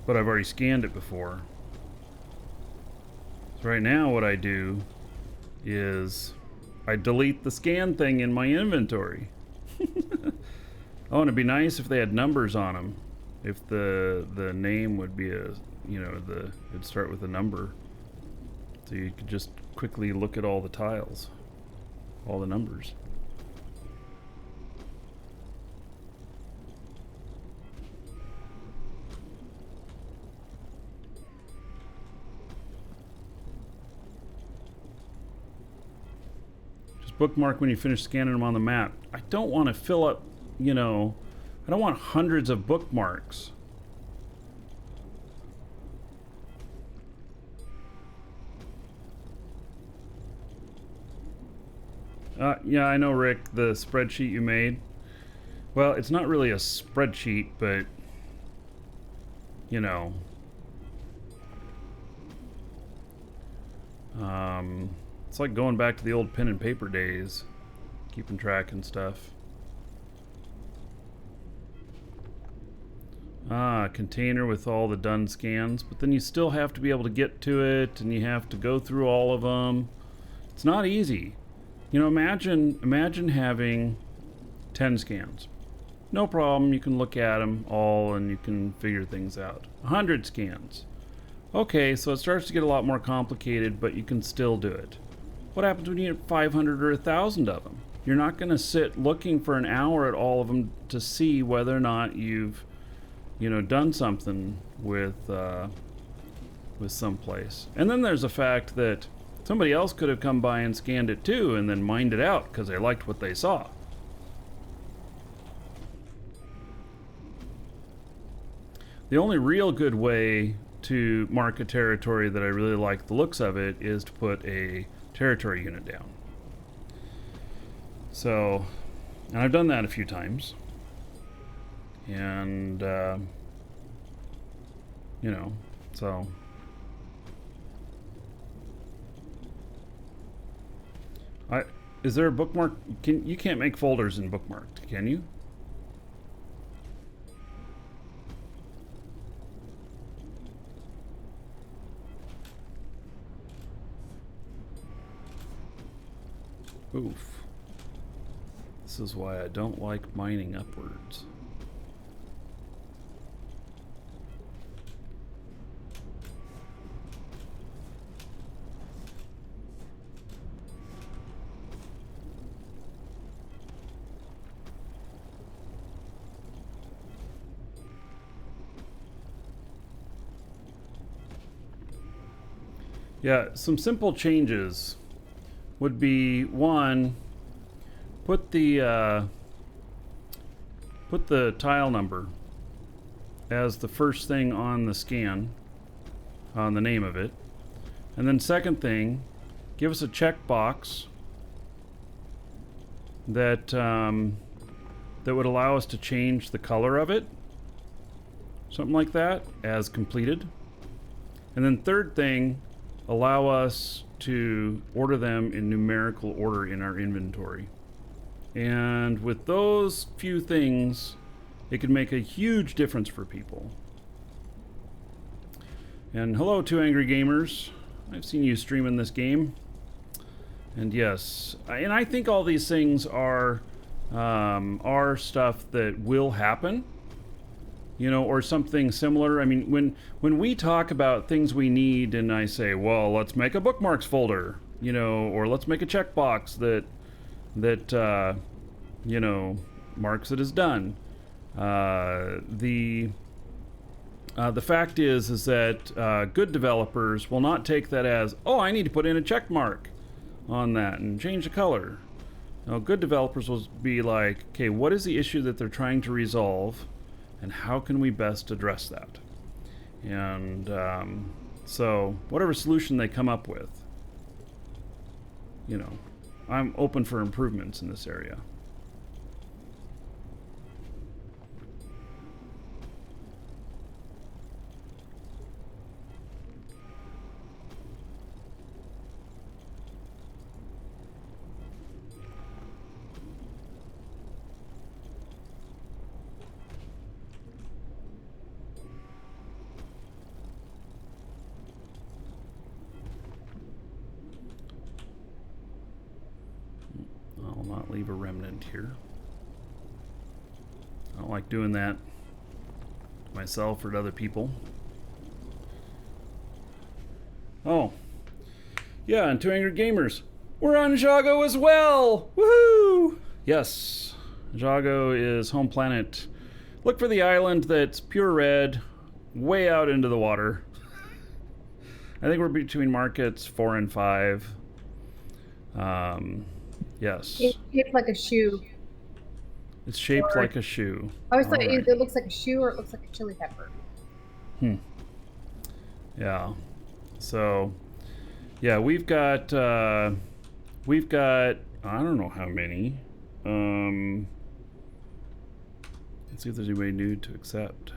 but I've already scanned it before. So right now what I do is I delete the scan thing in my inventory. Oh, and it'd be nice if they had numbers on them. If the name would be a, you know, it'd start with a number. So you could just quickly look at all the tiles, all the numbers. Bookmark when you finish scanning them on the map. I don't want to fill up, you know, I don't want hundreds of bookmarks. Yeah, I know, Rick, the spreadsheet you made. Well, it's not really a spreadsheet, but, you know, it's like going back to the old pen and paper days, keeping track and stuff. Container with all the done scans, but then you still have to be able to get to it, and you have to go through all of them. It's not easy. You know, imagine having 10 scans. No problem, you can look at them all and you can figure things out. 100 scans. Okay, so it starts to get a lot more complicated, but you can still do it. What happens when you get 500 or 1,000 of them? You're not going to sit looking for an hour at all of them to see whether or not you've, you know, done something with some place. And then there's the fact that somebody else could have come by and scanned it too and then mined it out because they liked what they saw. the only real good way to mark a territory that I really like the looks of it is to put a territory unit down. So, and I've done that a few times. And, you know, so. Is there a bookmark? You can't make folders in bookmarked, can you? Oof. This is why I don't like mining upwards. Yeah, some simple changes would be, one, put the tile number as the first thing on the scan, on the name of it. And then second thing, give us a checkbox that that would allow us to change the color of it. Something like that, as completed. And then third thing, allow us to order them in numerical order in our inventory. And with those few things, it could make a huge difference for people. And hello, Two Angry Gamers. I've seen you streaming this game. And yes, and I think all these things are stuff that will happen. You know, or something similar. I mean, when we talk about things we need, and I say, well, let's make a bookmarks folder, you know, or let's make a checkbox that you know, marks it as done. The fact is that good developers will not take that as, oh, I need to put in a check mark on that and change the color. No, good developers will be like, okay, what is the issue that they're trying to resolve? And how can we best address that? And so whatever solution they come up with, you know, I'm open for improvements in this area. I'll not leave a remnant here. I don't like doing that to myself or to other people. Oh, yeah, and Two Angry Gamers, we're on Jago as well! Woohoo! Yes, Jago is home planet. Look for the island that's pure red, way out into the water. I think we're between markets 4 and 5. Yes. It's shaped like a shoe. It's shaped like a shoe. I always thought All right. it looks like a shoe or it looks like a chili pepper. Yeah. So, yeah, we've got I don't know how many. Let's see if there's anybody new to accept.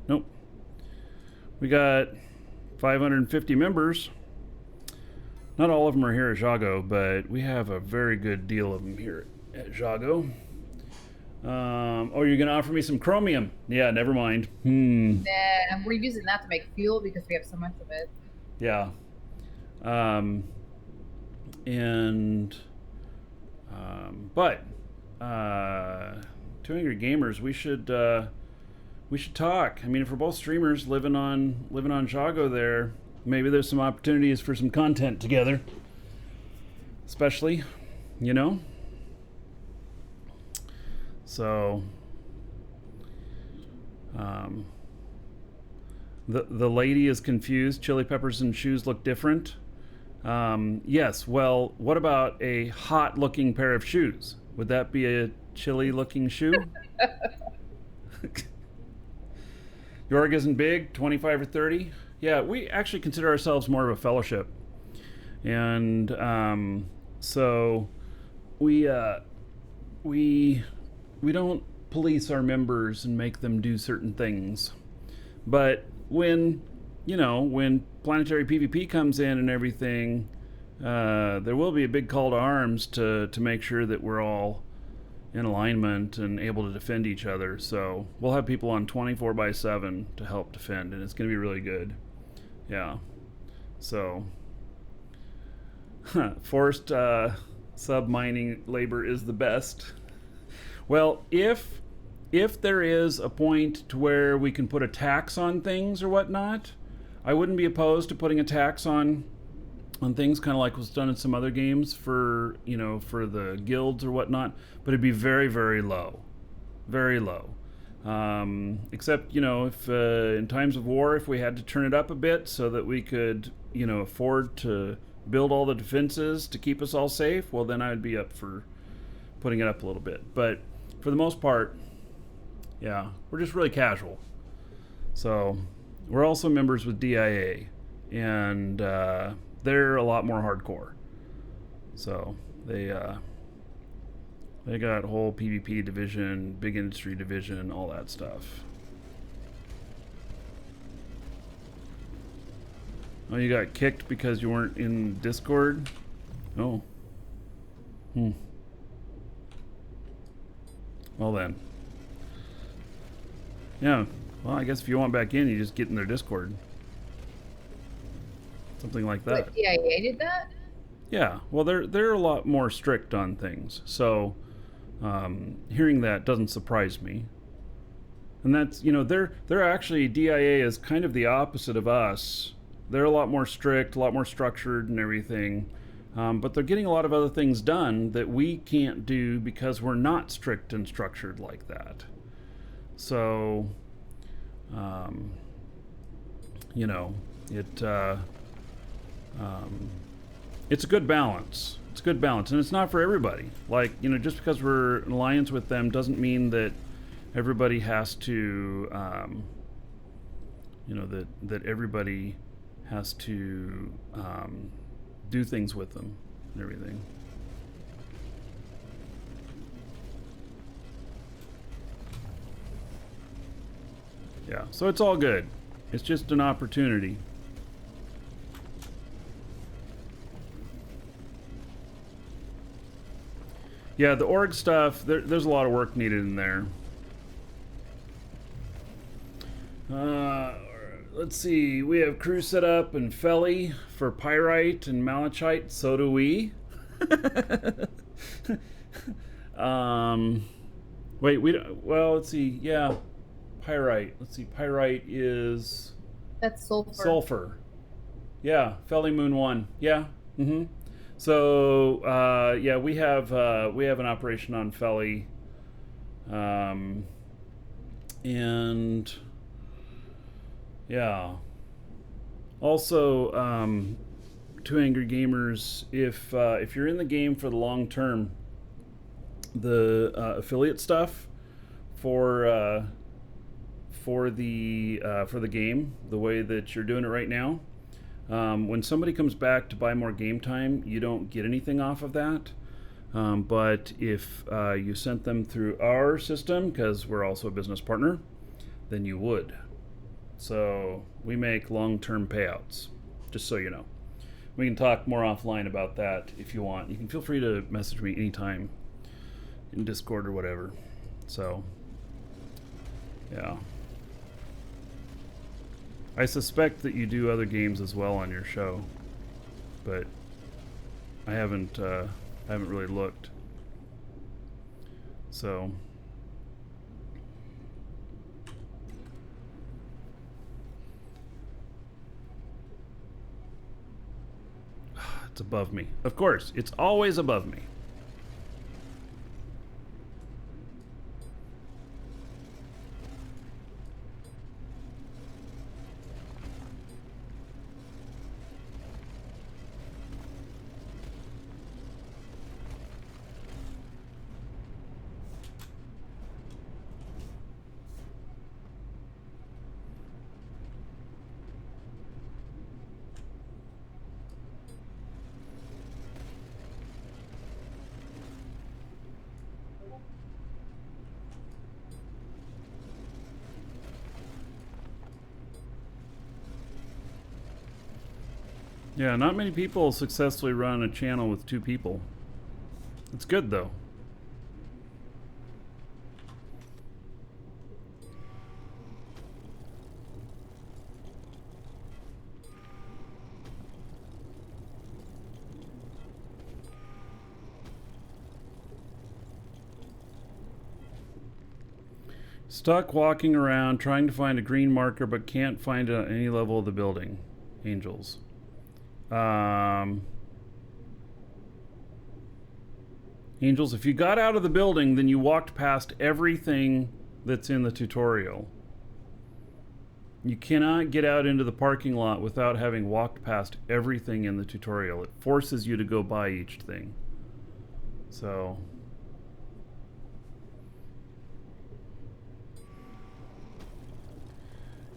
Nope. We got 550 members. Not all of them are here at Jago, but we have a very good deal of them here at Jago. Oh, you're going to offer me some chromium? Yeah, never mind. Nah, we're using that to make fuel because we have so much of it. Yeah. But Two Angry Gamers, we should talk. I mean, if we're both streamers living on Jago there, maybe there's some opportunities for some content together. Especially, you know? So, the lady is confused. Chili peppers and shoes look different. Yes, well, what about a hot-looking pair of shoes? Would that be a chilly-looking shoe? The org isn't big, 25 or 30. Yeah, we actually consider ourselves more of a fellowship. And so we don't police our members and make them do certain things. But when planetary PvP comes in and everything, there will be a big call to arms to make sure that we're all in alignment and able to defend each other. So we'll have people on 24/7 to help defend, and it's going to be really good. Yeah. So forced sub-mining labor is the best. Well, if there is a point to where we can put a tax on things or whatnot, I wouldn't be opposed to putting a tax on things, kind of like was done in some other games for the guilds or whatnot, but it'd be very, very low, very low. Except if in times of war, if we had to turn it up a bit so that we could afford to build all the defenses to keep us all safe, well then I'd be up for putting it up a little bit. But for the most part, yeah, we're just really casual. So we're also members with DIA, and they're a lot more hardcore. So they got whole PvP division, big industry division, all that stuff. Oh, you got kicked because you weren't in Discord? Oh. Well then. Yeah. Well, I guess if you want back in, you just get in their Discord. Something like that. Wait, DIA did that? Yeah. Well, they're a lot more strict on things. So hearing that doesn't surprise me. And that's they're actually, DIA is kind of the opposite of us. They're a lot more strict, a lot more structured and everything. But they're getting a lot of other things done that we can't do because we're not strict and structured like that. So, it's a good balance. It's a good balance, and it's not for everybody. Like, just because we're in alliance with them doesn't mean that everybody has to, that everybody has to do things with them and everything. Yeah, so it's all good. It's just an opportunity. Yeah, the org stuff, there's a lot of work needed in there. Let's see, we have crew set up in Felly for Pyrite and Malachite. So do we. Wait, we don't, well, let's see, yeah. Pyrite. Let's see, Pyrite is... That's sulfur. Sulfur. Yeah, Felly Moon 1. Yeah. Mm-hmm. So, yeah, we have an operation on Felly. And... yeah. Also, Two Angry Gamers, if you're in the game for the long term, the affiliate stuff for the game, the way that you're doing it right now, when somebody comes back to buy more game time, you don't get anything off of that. But if you sent them through our system, because we're also a business partner, then you would. So we make long-term payouts, just so you know. We can talk more offline about that if you want. You can feel free to message me anytime in Discord or whatever. So, yeah. I suspect that you do other games as well on your show, but I haven't really looked. So, it's above me. Of course, it's always above me. Yeah, not many people successfully run a channel with 2 people. It's good though. Stuck walking around trying to find a green marker but can't find it at any level of the building. Angels. Angels, if you got out of the building, then you walked past everything that's in the tutorial. You cannot get out into the parking lot without having walked past everything in the tutorial. It forces you to go by each thing. So...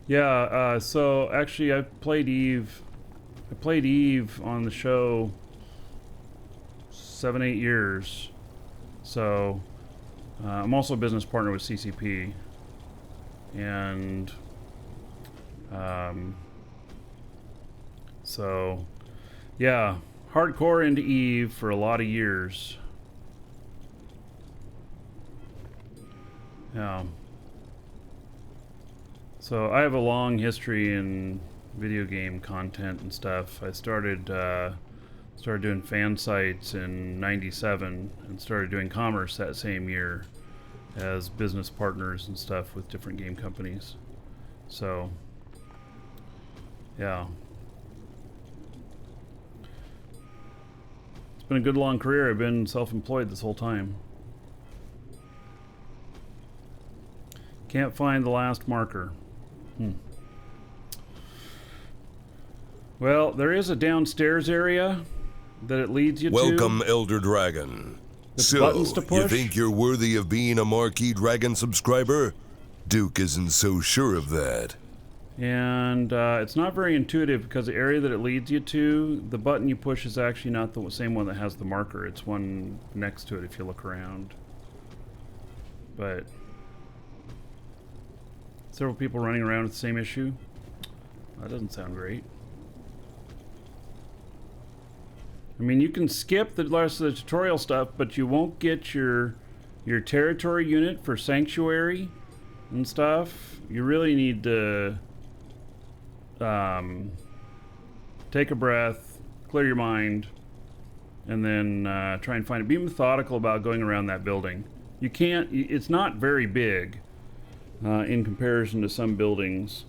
yeah, so actually I played Eve on the show 7-8 years. So I'm also a business partner with CCP, and so yeah, hardcore into Eve for a lot of years. Yeah. So I have a long history in video game content and stuff. I started doing fan sites in '97 and started doing commerce that same year as business partners and stuff with different game companies. So yeah, it's been a good long career. I've been self-employed this whole time. Can't find the last marker. Well, there is a downstairs area that it leads you Welcome, to. Elder Dragon. With So, buttons to you push. think you're worthy of being a Marquee Dragon subscriber? Duke isn't so sure of that. And it's not very intuitive because the area that it leads you to, the button you push is actually not the same one that has the marker. It's one next to it if you look around. But several people running around with the same issue. That doesn't sound great. I mean, you can skip the rest of the tutorial stuff, but you won't get your territory unit for sanctuary and stuff. You really need to take a breath, clear your mind, and then try and find it. Be methodical about going around that building. You can't. It's not very big in comparison to some buildings,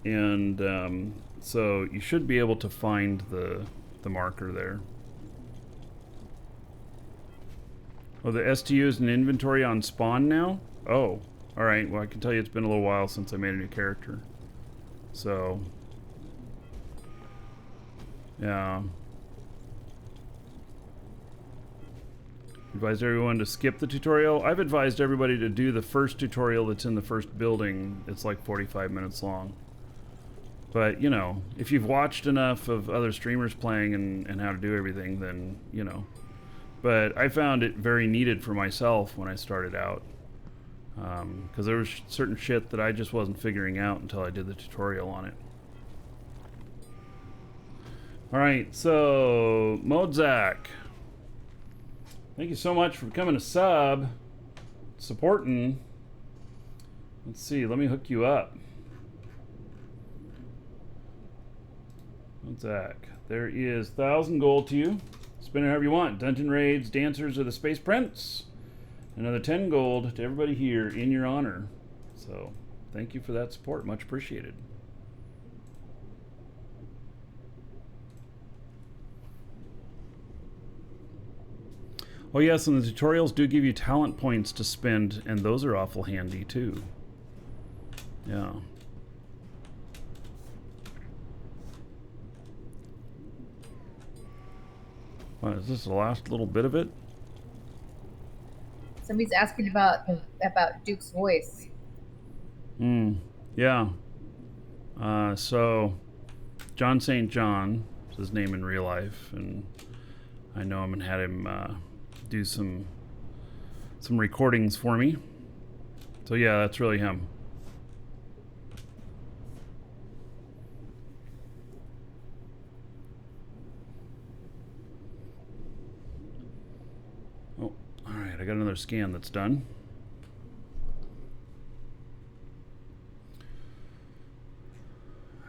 and so you should be able to find the marker there. Oh, the STU is an inventory on spawn now? Oh, alright. Well, I can tell you it's been a little while since I made a new character. So, yeah. Advise everyone to skip the tutorial. I've advised everybody to do the first tutorial that's in the first building. It's like 45 minutes long. But, you know, if you've watched enough of other streamers playing and how to do everything, then, you know. But I found it very needed for myself when I started out. Because there was certain shit that I just wasn't figuring out until I did the tutorial on it. Alright, so Modzak. Thank you so much for becoming a sub. Supporting. Let's see, let me hook you up. Modzak. There is 1,000 gold to you. Spend it however you want. Dungeon raids, dancers, or the Space Prince. Another 10 gold to everybody here in your honor. So, thank you for that support. Much appreciated. Oh yes, and the tutorials do give you talent points to spend, and those are awful handy too. Yeah. What, is this the last little bit of it? Somebody's asking about Duke's voice. Yeah. So, John St. John is his name in real life, and I know him and had him do some recordings for me. So yeah, that's really him. I got another scan that's done.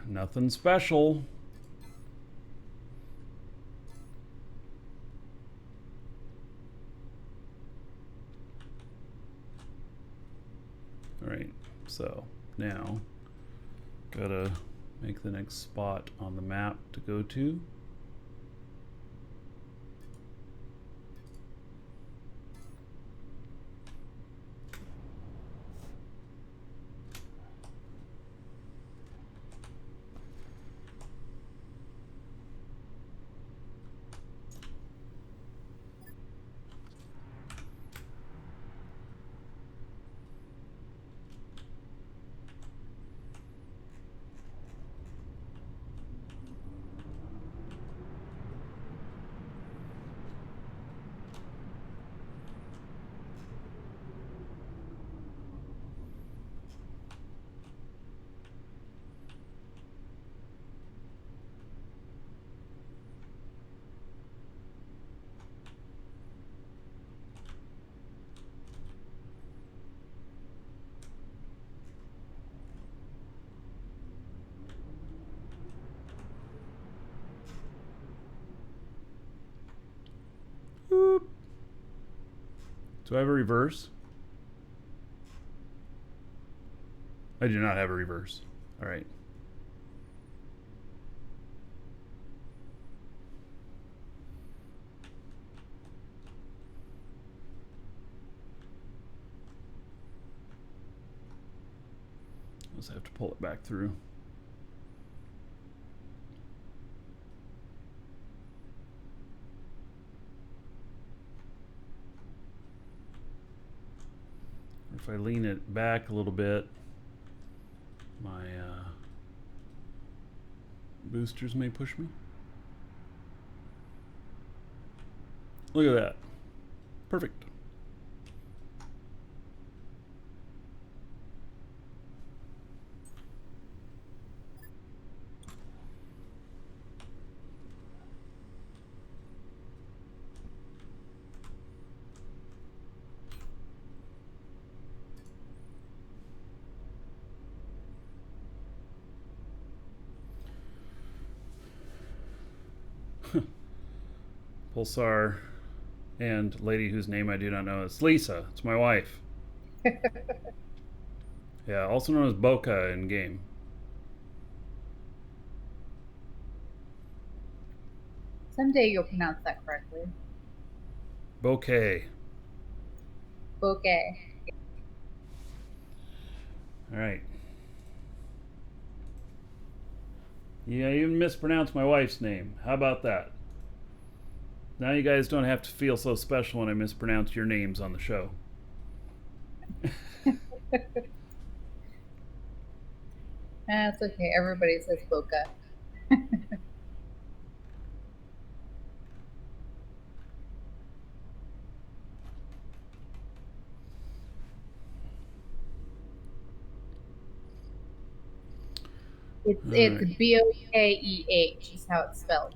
Nothing special. Alright, so now gotta make the next spot on the map to go to. Boop. Do I have a reverse? I do not have a reverse. All right. Just have to pull it back through. If I lean it back a little bit, my boosters may push me. Look at that. Perfect. Pulsar and lady whose name I do not know. It's Lisa. It's my wife. Yeah, also known as Boca in game. Someday you'll pronounce that correctly. Bouquet. Bouquet. All right. Yeah, I even mispronounced my wife's name. How about that? Now you guys don't have to feel so special when I mispronounce your names on the show. That's okay. Everybody says Boca. It's right. Bokeh is how it's spelled.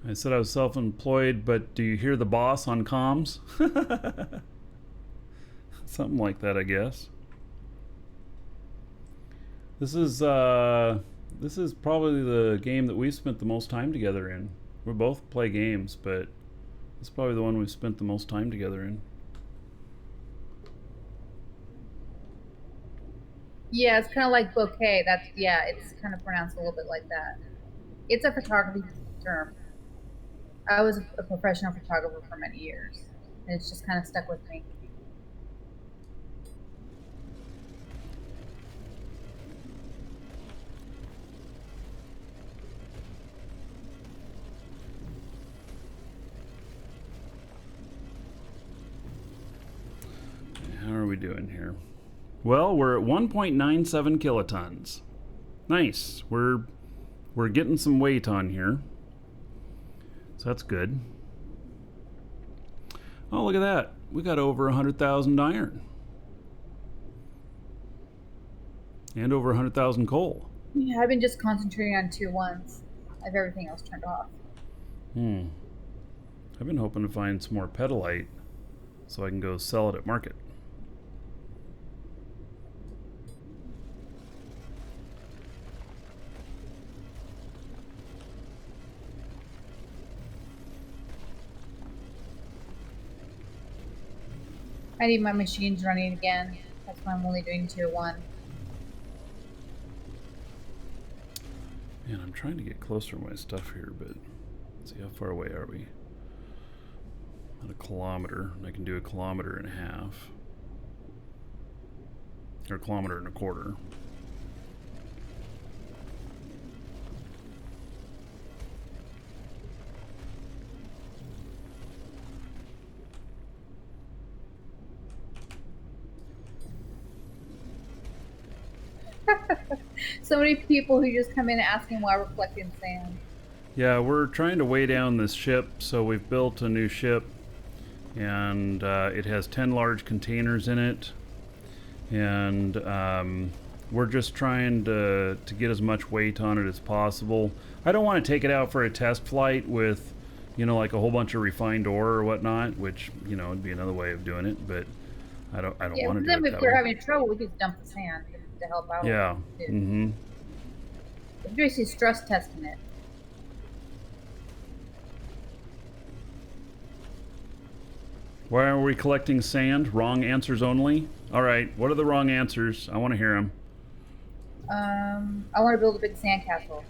I said I was self-employed, but do you hear the boss on comms? Something like that, I guess. This is probably the game that we've spent the most time together in. We both play games, but it's probably the one we've spent the most time together in. Yeah, it's kind of like bouquet. That's it's kind of pronounced a little bit like that. It's a photography term. I was a professional photographer for many years, and it's just kind of stuck with me. How are we doing here? Well, we're at 1.97 kilotons. Nice. We're getting some weight on here. So that's good. Oh, look at that. We got over 100,000 iron. And over 100,000 coal. Yeah, I've been just concentrating on 2 ones. I have everything else turned off. I've been hoping to find some more pedalite so I can go sell it at market. I need my machines running again. That's why I'm only doing tier 1. Man, I'm trying to get closer to my stuff here, but let's see, how far away are we? About a kilometer. I can do a kilometer and a half. Or a kilometer and a quarter. So many people who just come in asking why we're collecting sand. Yeah, we're trying to weigh down this ship, so we've built a new ship, and it has 10 large containers in it, and we're just trying to get as much weight on it as possible. I don't want to take it out for a test flight with, you know, like a whole bunch of refined ore or whatnot, which, you know, would be another way of doing it, but I don't Yeah, want to but do then it if that we're way. having trouble, we just dump the sand to help out. Yeah. Too. Mm-hmm. We're basically stress testing it. Why are we collecting sand? Wrong answers only? All right, what are the wrong answers? I want to hear them. I want to build a big sandcastle.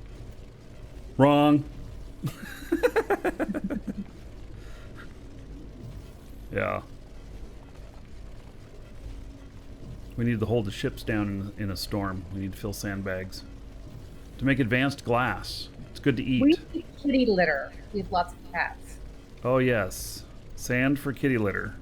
Wrong. Yeah. We need to hold the ships down in a storm. We need to fill sandbags. To make advanced glass. It's good to eat. We need kitty litter. We have lots of cats. Oh, yes. Sand for kitty litter.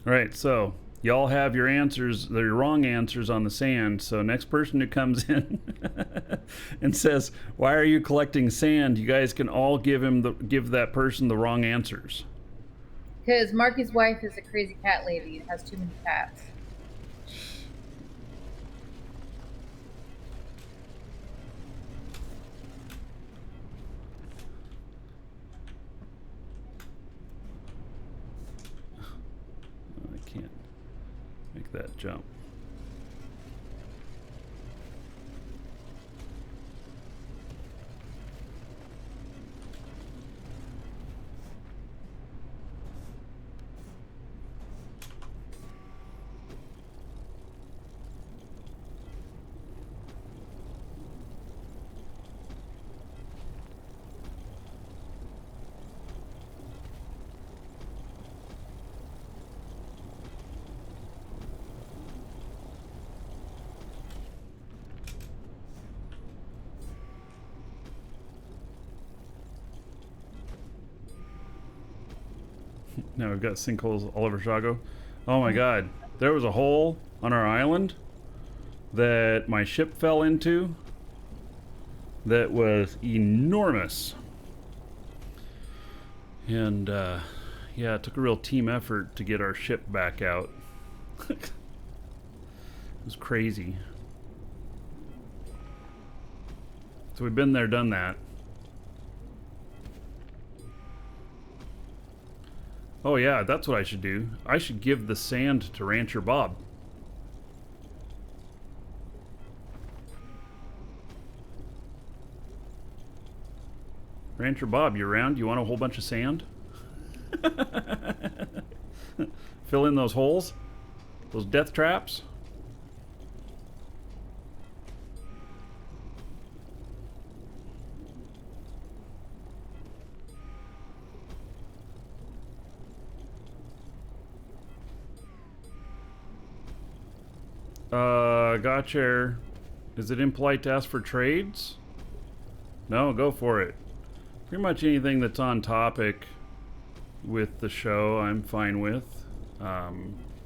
All right, so y'all have your answers, your wrong answers on the sand. So next person who comes in and says, "Why are you collecting sand?" You guys can all give that person the wrong answers. Because Marky's wife is a crazy cat lady and has too many cats. I can't make that jump. Now we've got sinkholes all over Chicago. Oh my god. There was a hole on our island that my ship fell into that was enormous. And yeah, it took a real team effort to get our ship back out. It was crazy. So we've been there, done that. Oh yeah, that's what I should do. I should give the sand to Rancher Bob. Rancher Bob, you around? You want a whole bunch of sand? Fill in those holes? Those death traps? Gotcha. Is it impolite to ask for trades? No, go for it. Pretty much anything that's on topic with the show, I'm fine with.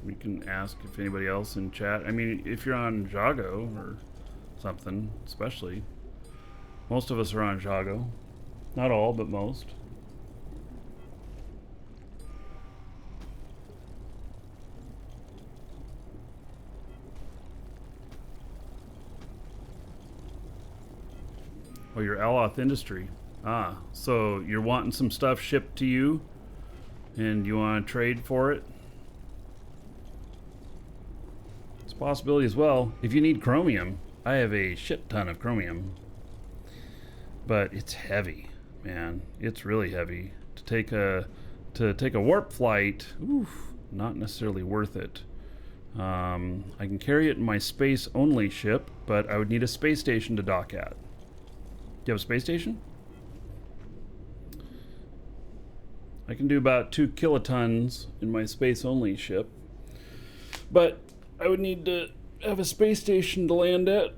We can ask if anybody else in chat. I mean, if you're on Jago or something, especially. Most of us are on Jago. Not all, but most. Oh, your Aloth Industry. Ah, so you're wanting some stuff shipped to you, and you want to trade for it? It's a possibility as well. If you need chromium, I have a shit ton of chromium. But it's heavy, man. It's really heavy. To take a warp flight, oof, not necessarily worth it. I can carry it in my space-only ship, but I would need a space station to dock at. Do you have a space station? I can do about 2 kilotons in my space-only ship, but I would need to have a space station to land at.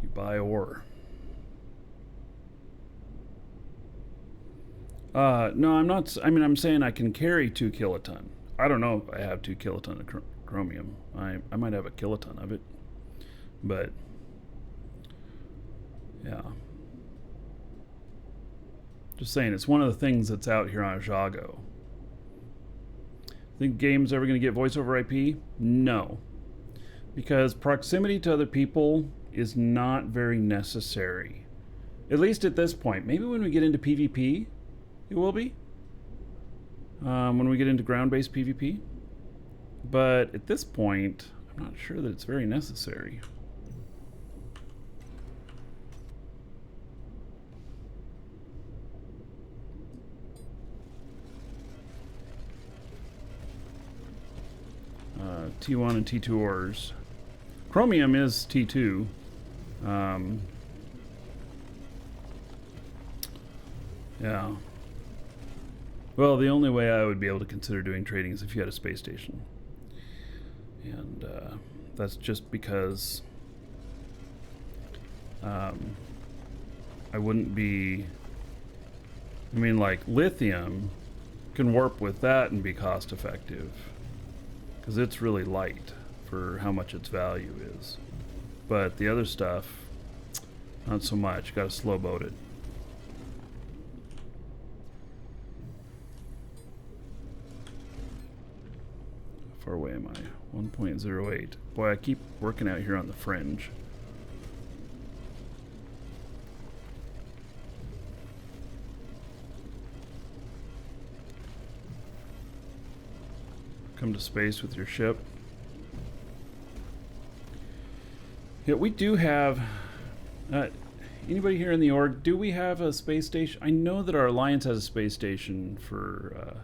You buy ore. No, I'm not. I mean, I'm saying I can carry 2 kiloton. I don't know if I have 2 kiloton of chromium. I might have a kiloton of it, but yeah. Just saying, it's one of the things that's out here on Jago. Think game's ever going to get voice over IP? No, because proximity to other people is not very necessary. At least at this point. Maybe when we get into PvP. It will be when we get into ground-based PvP, but at this point I'm not sure that it's very necessary. T1 and T2 ores. Chromium is T2. Yeah. Well, the only way I would be able to consider doing trading is if you had a space station. And that's just because I wouldn't be... I mean, like, lithium can warp with that and be cost effective. Because it's really light for how much its value is. But the other stuff, not so much. Got to slow boat it. How far away am I? 1.08. Boy, I keep working out here on the fringe. Come to space with your ship. Yeah, we do have... anybody here in the org, do we have a space station? I know that our alliance has a space station for,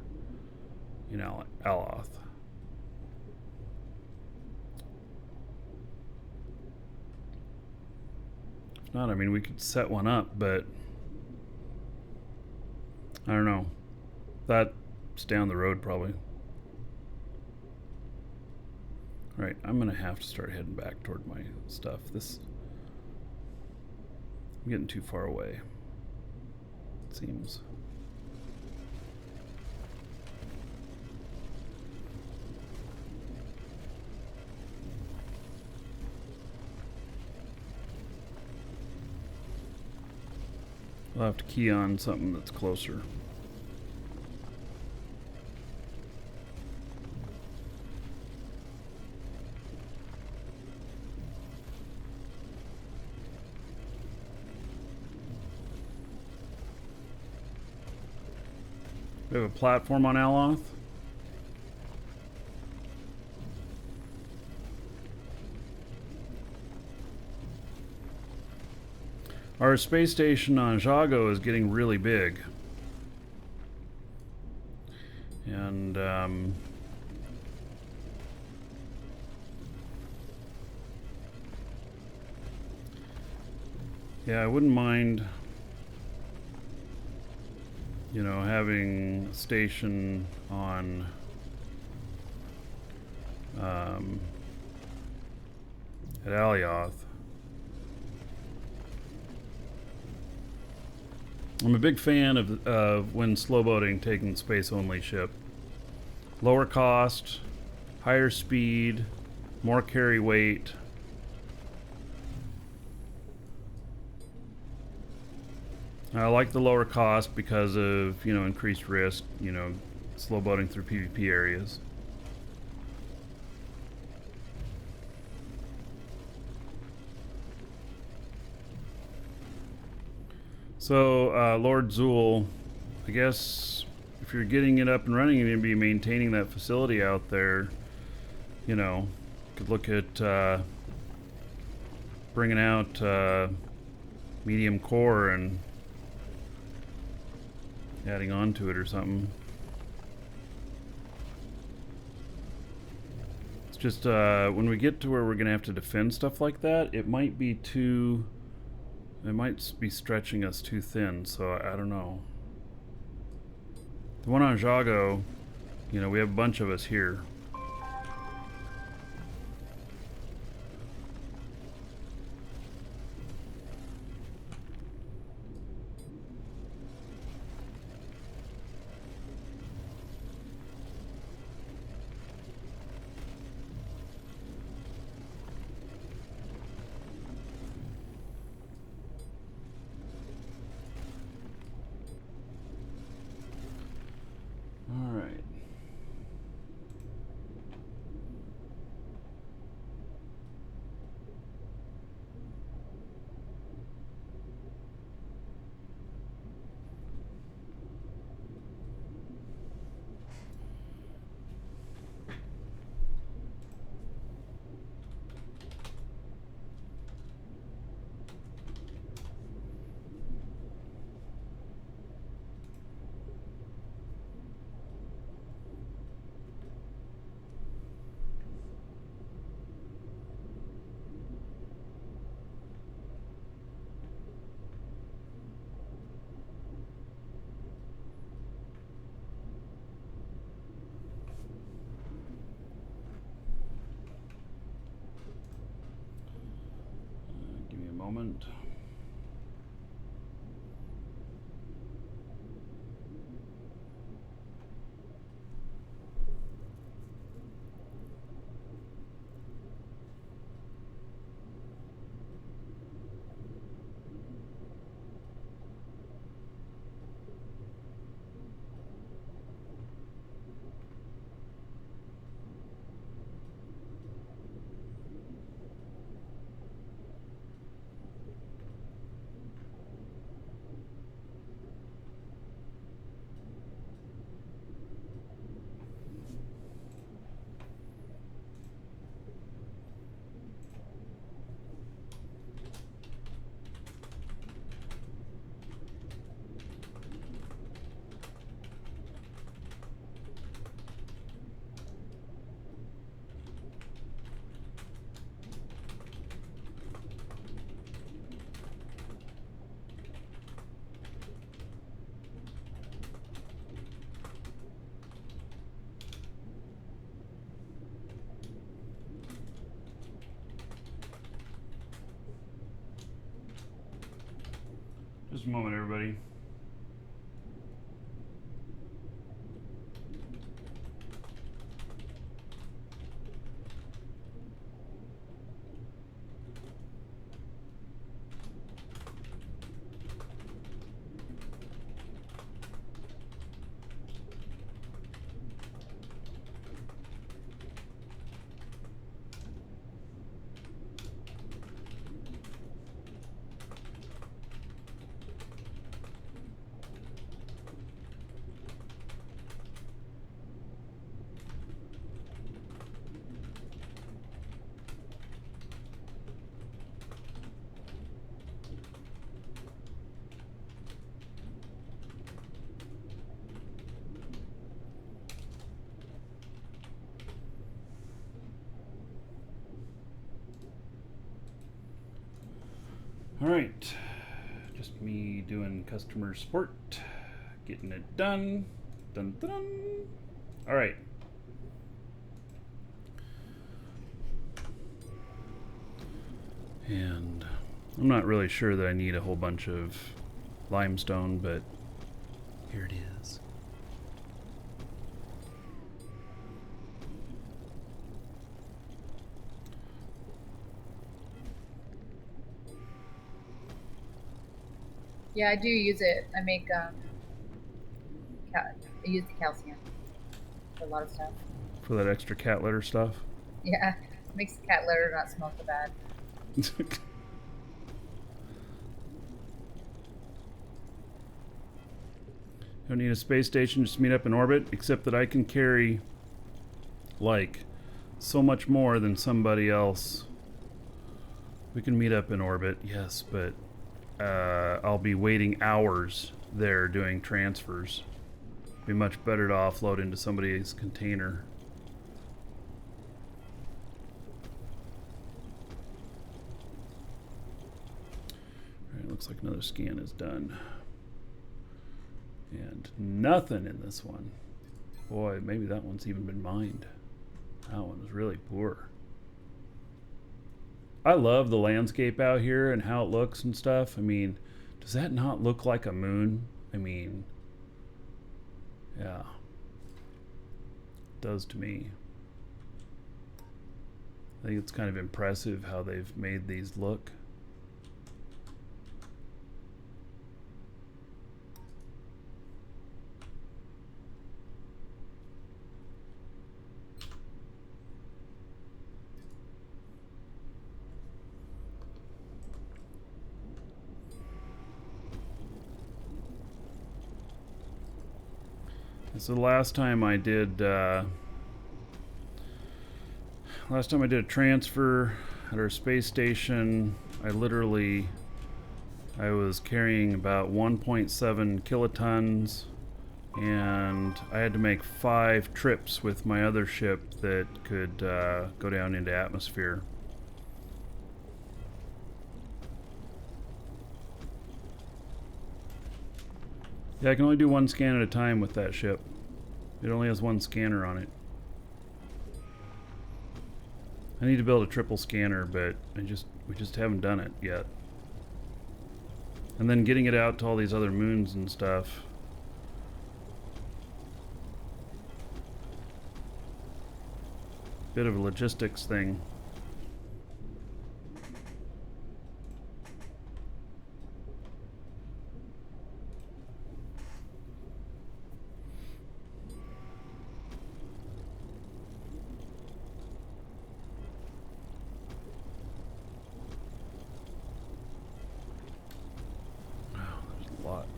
you know, Aloth. If not, I mean, we could set one up, but I don't know. That's down the road, probably. Right, I'm gonna have to start heading back toward my stuff. I'm getting too far away, it seems. I'll have to key on something that's closer. We have a platform on Aloth. Our space station on Jago is getting really big. And, yeah, I wouldn't mind, you know, having a station on at Alioth. I'm a big fan of when slow boating taking space only ship. Lower cost, higher speed, more carry weight. I like the lower cost because of, you know, increased risk, you know, slow boating through PvP areas. So, Lord Zool, I guess if you're getting it up and running, you're going to be maintaining that facility out there. You know, could look at bringing out medium core and adding on to it or something. It's just when we get to where we're going to have to defend stuff like that, it might be too... It might be stretching us too thin, so I don't know. The one on Jago, you know, we have a bunch of us here. All right. Give me a moment. Just a moment, everybody. All right, just me doing customer support, getting it done. Dun, dun, dun. All right. And I'm not really sure that I need a whole bunch of limestone, but here it is. Yeah, I do use it. I make I use the calcium for a lot of stuff. For that extra cat litter stuff. Yeah, makes the cat litter not smell so bad. Don't need a space station, just meet up in orbit, except that I can carry like so much more than somebody else. We can meet up in orbit, yes, but I'll be waiting hours there doing transfers. Be much better to offload into somebody's container. Alright, looks like another scan is done. And nothing in this one. Boy, maybe that one's even been mined. That one was really poor. I love the landscape out here and how it looks and stuff. I mean, does that not look like a moon? I mean, yeah. It does to me. I think it's kind of impressive how they've made these look. So the last time I did a transfer at our space station, I was carrying about 1.7 kilotons, and I had to make 5 trips with my other ship that could go down into atmosphere. Yeah, I can only do 1 scan at a time with that ship. It only has 1 scanner on it. I need to build a triple scanner, but we just haven't done it yet. And then getting it out to all these other moons and stuff. Bit of a logistics thing.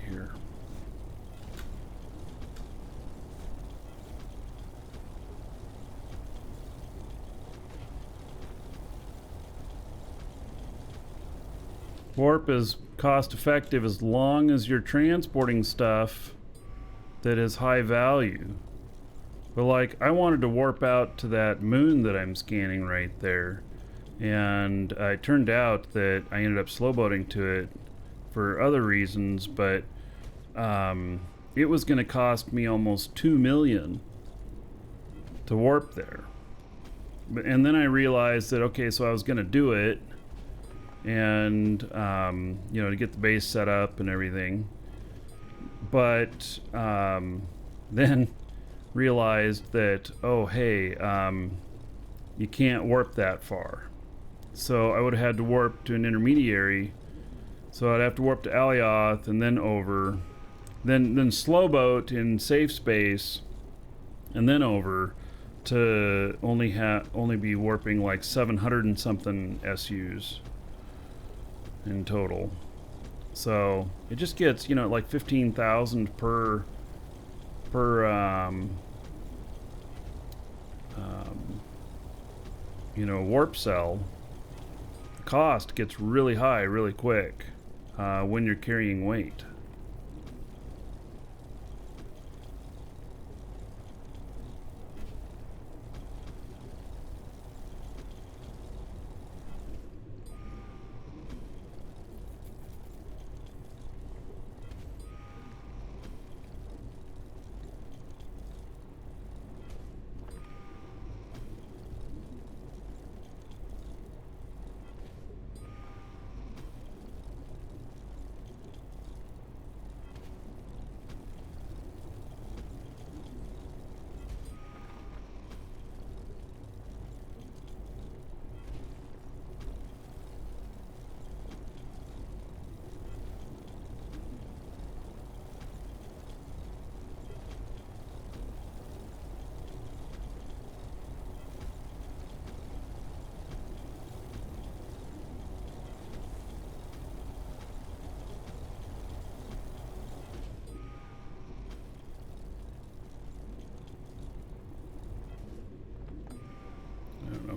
Here. Warp is cost effective as long as you're transporting stuff that is high value. But like, I wanted to warp out to that moon that I'm scanning right there, and it turned out that I ended up slow boating to it for other reasons, but it was going to cost me almost $2 million to warp there. And then I realized that, okay, so I was going to do it, and you know, to get the base set up and everything, but then realized that, oh hey, you can't warp that far. So I would have had to warp to an intermediary. So I'd have to warp to Alioth and then over, then slow boat in safe space, and then over to only be warping like 700 and something SUs in total. So it just gets, you know, like 15,000 per you know, warp cell. The cost gets really high really quick when you're carrying weight.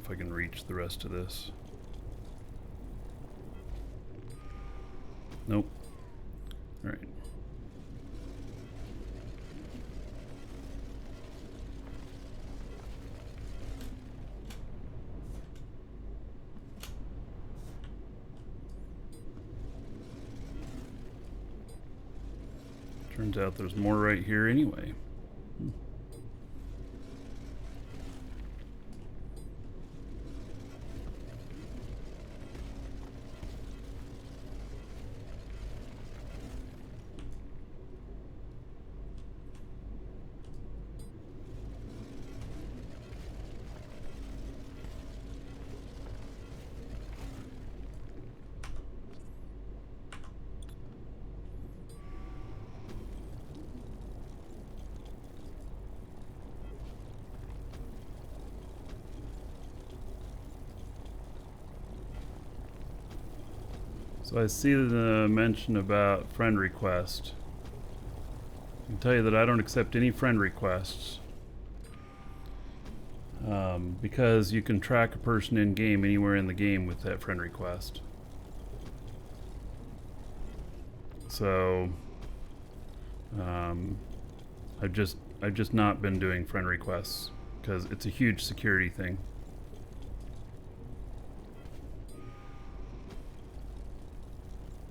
if I can reach the rest of this. Nope. Alright. Turns out there's more right here anyway. So I see the mention about friend request. I can tell you that I don't accept any friend requests. Because you can track a person in game anywhere in the game with that friend request. So I've just not been doing friend requests because it's a huge security thing.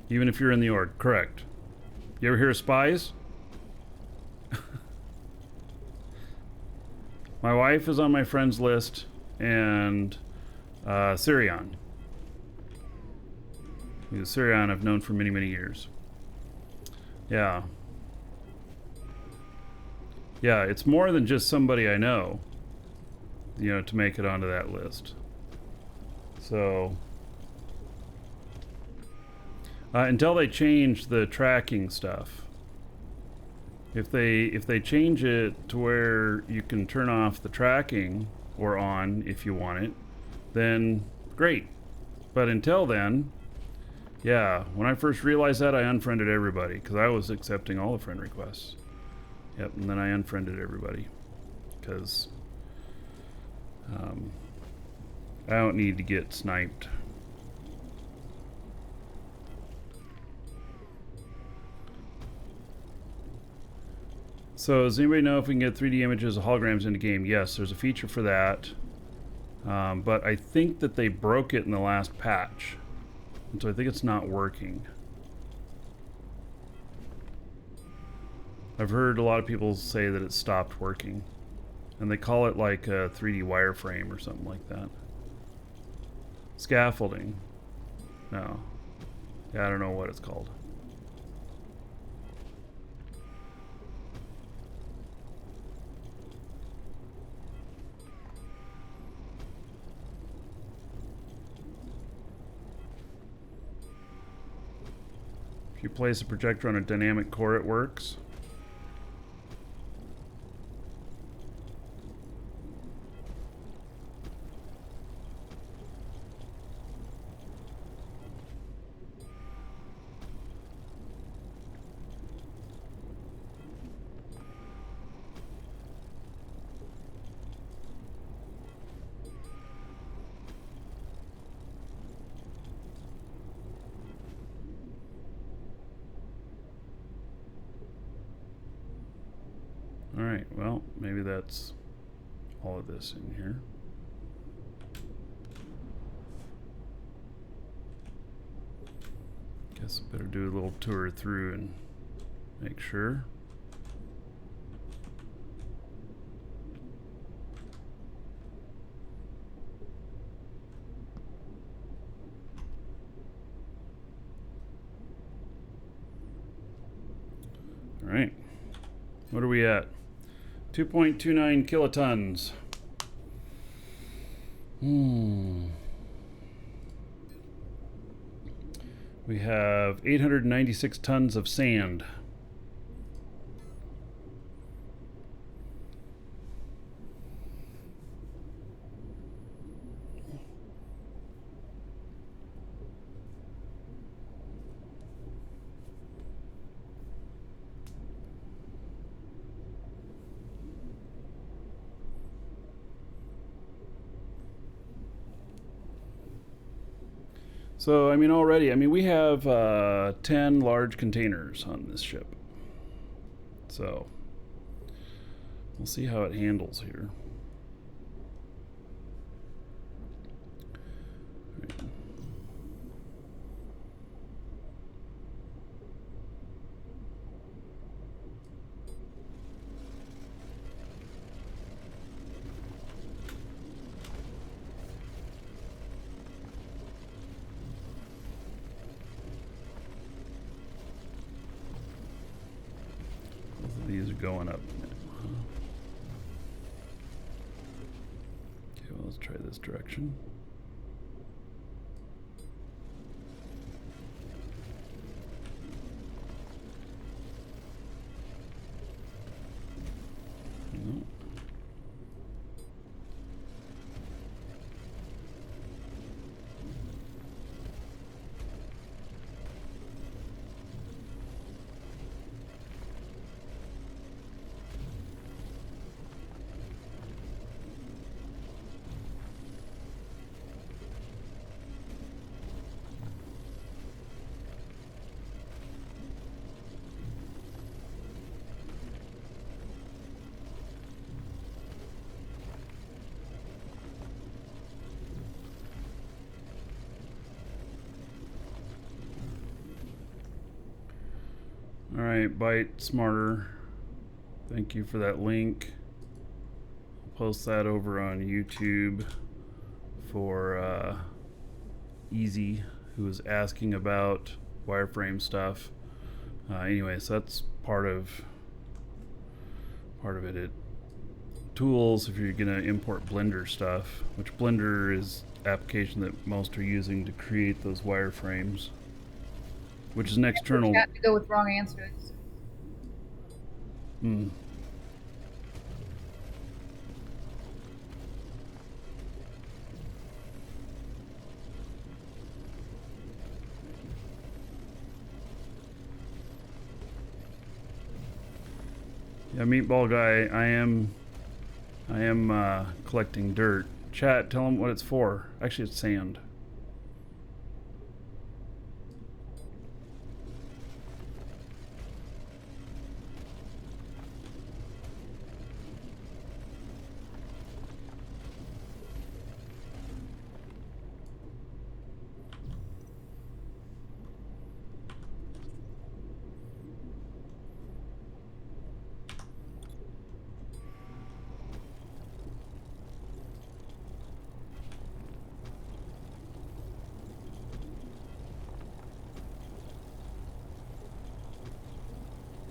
Even if you're in the org, correct. You ever hear of spies? My wife is on my friends list, and Sirion. Because Sirion I've known for many, many years. Yeah. Yeah, it's more than just somebody I know, you know, to make it onto that list. So until they change the tracking stuff. If they change it to where you can turn off the tracking or on if you want it, then great. But until then, yeah, when I first realized that, I unfriended everybody because I was accepting all the friend requests. Yep, and then I unfriended everybody because I don't need to get sniped. So does anybody know if we can get 3D images of holograms into game? Yes, there's a feature for that. But I think that they broke it in the last patch. And so I think it's not working. I've heard a lot of people say that it stopped working. And they call it like a 3D wireframe or something like that. Scaffolding. No. Yeah, I don't know what it's called. If you place a projector on a dynamic core, it works. Alright, well, maybe that's all of this in here. Guess I better do a little tour through and make sure. Alright, what are we at? 2.29 kilotons. We have 896 tons of sand. So, I mean, already, I mean, we have 10 large containers on this ship. So, we'll see how it handles here. These are going up now. Okay, well, let's try this direction. No. All right, Bite Smarter. Thank you for that link. I'll post that over on YouTube for Easy, who was asking about wireframe stuff. Anyways, that's part of it. Tools, if you're gonna import Blender stuff, which Blender is application that most are using to create those wireframes, which is an external. Chat to go with wrong answers. Hmm. Yeah, Meatball Guy, I am collecting dirt. Chat, tell him what it's for. Actually, it's sand.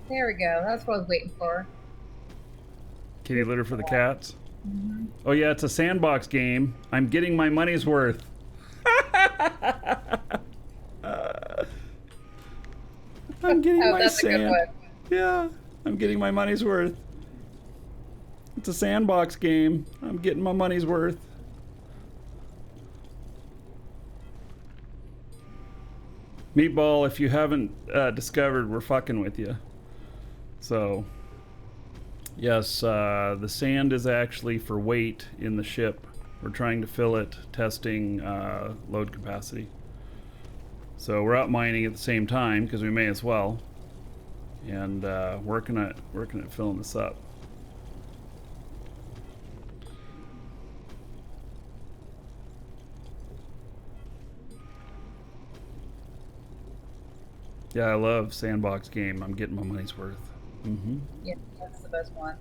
There we go. That's what I was waiting for. Kitty litter for the cats. Oh yeah, it's a sandbox game. I'm getting my money's worth. I'm getting my That's a good sand. one. Yeah, I'm getting my money's worth. It's a sandbox game. I'm getting my money's worth. Meatball, if you haven't discovered, we're fucking with you. So, yes, the sand is actually for weight in the ship. We're trying to fill it, testing load capacity. So we're out mining at the same time because we may as well, and working at filling this up. Yeah, I love sandbox game. I'm getting my money's worth. Mm-hmm. Yeah, that's the best one.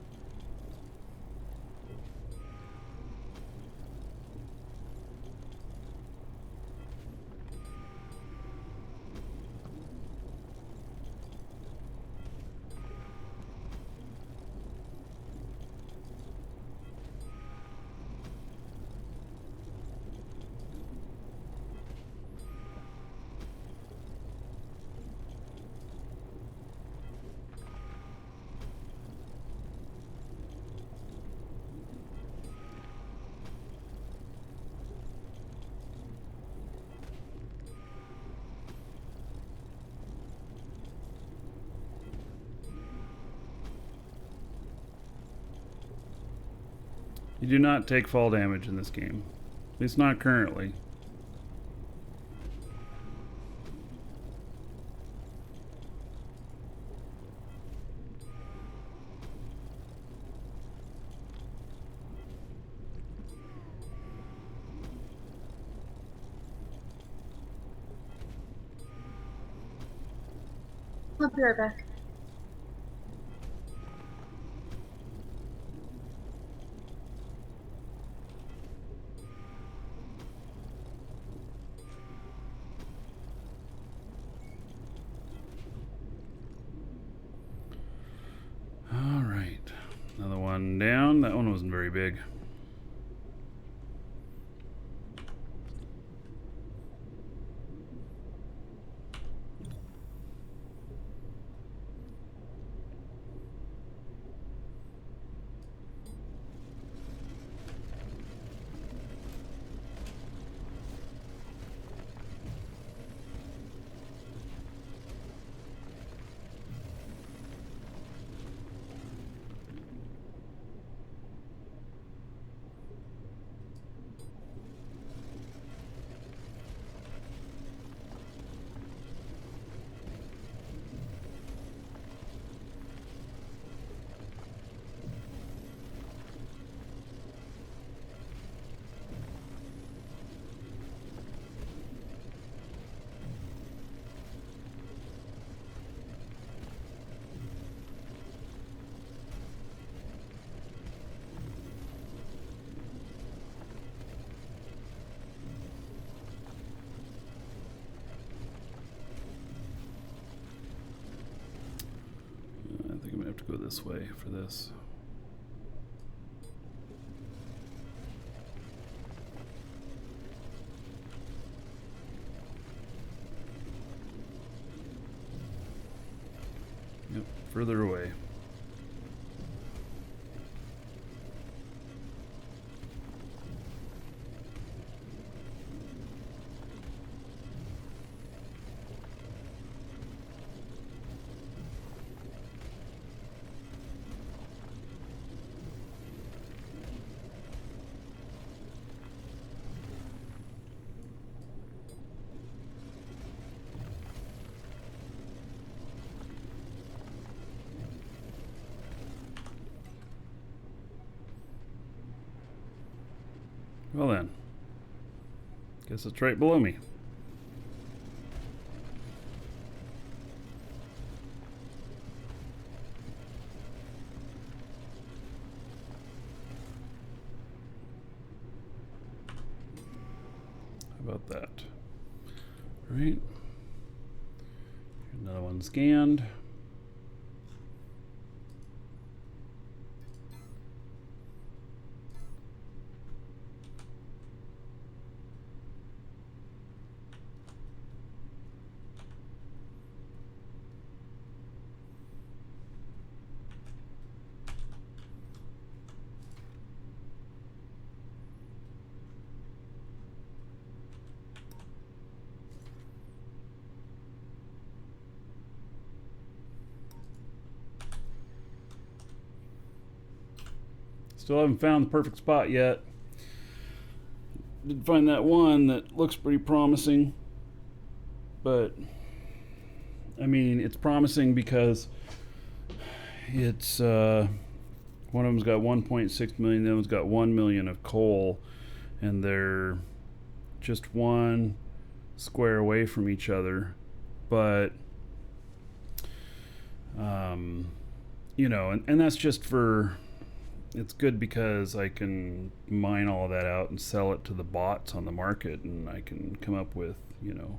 You do not take fall damage in this game. At least not currently. I'll be right back. All right. Another one down. That one wasn't very big. I think I'm gonna have to go this way for this. Yep, further away. Well then, guess it's right below me. How about that? Right. Another one scanned. Still haven't found the perfect spot yet. Did find that one that looks pretty promising, but I mean, it's promising because it's one of them's got 1.6 million, the other one's got 1 million of coal, and they're just one square away from each other. But you know, and that's just for, it's good because I can mine all of that out and sell it to the bots on the market, and I can come up with, you know,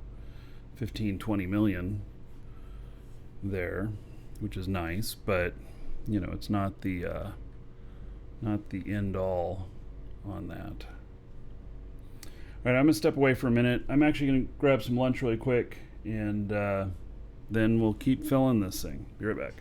15, 20 million there, which is nice, but you know, it's not the end all on that. All right, I'm gonna step away for a minute. I'm actually gonna grab some lunch really quick, and then we'll keep filling this thing. Be right back.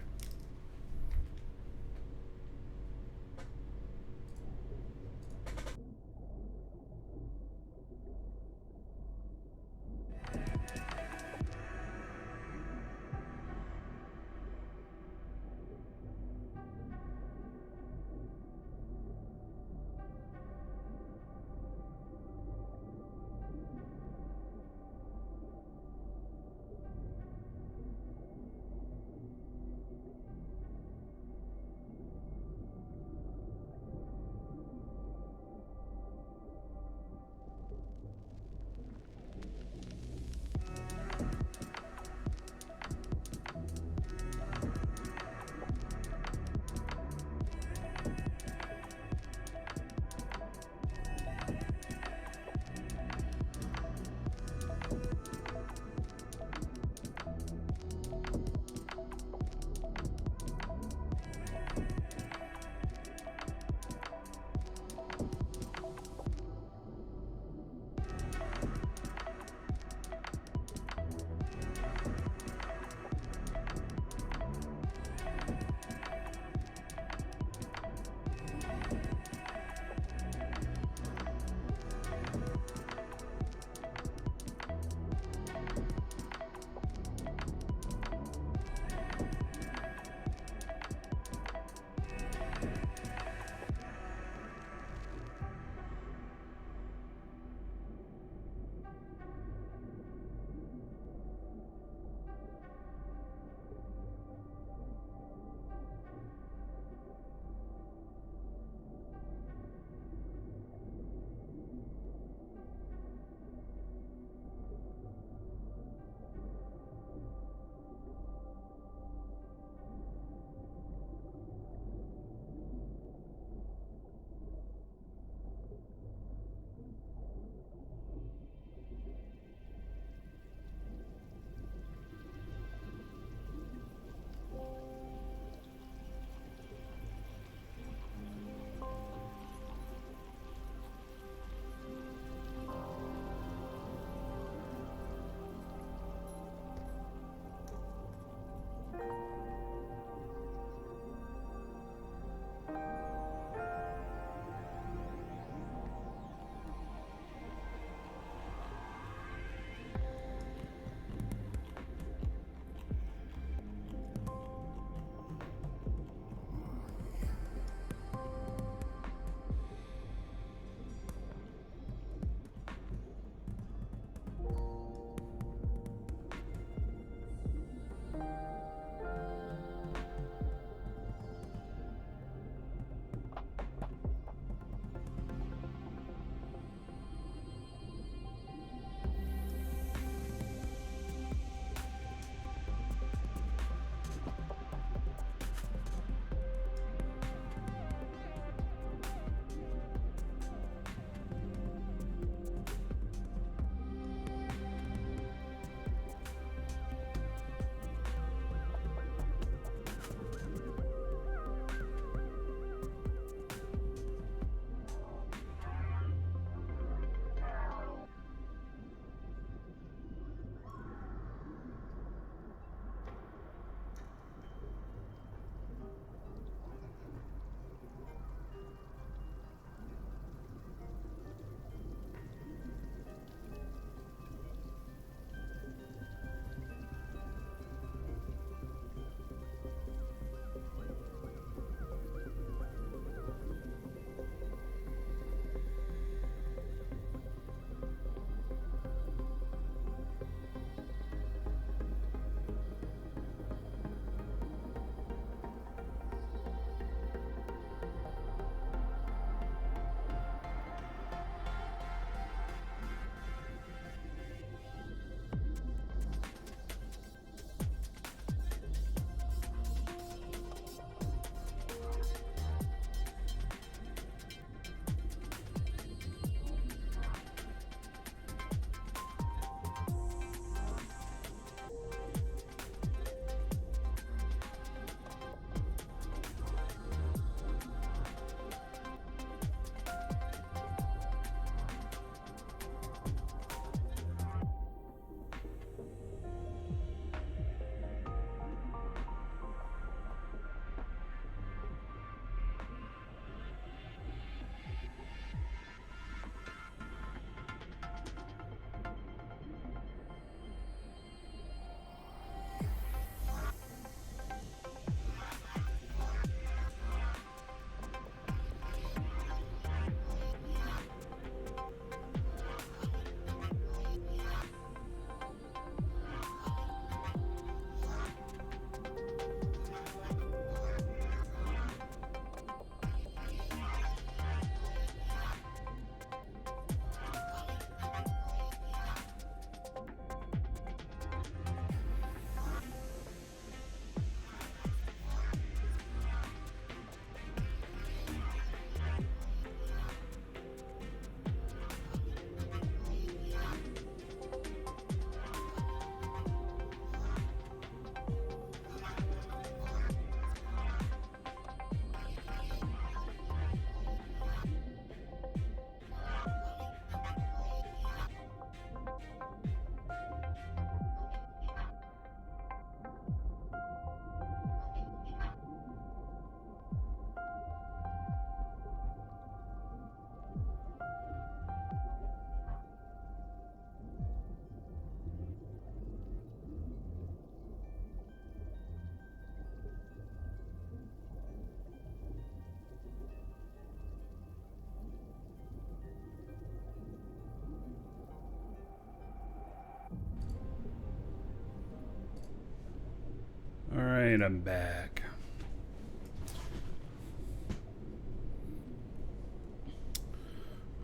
Alright, I'm back.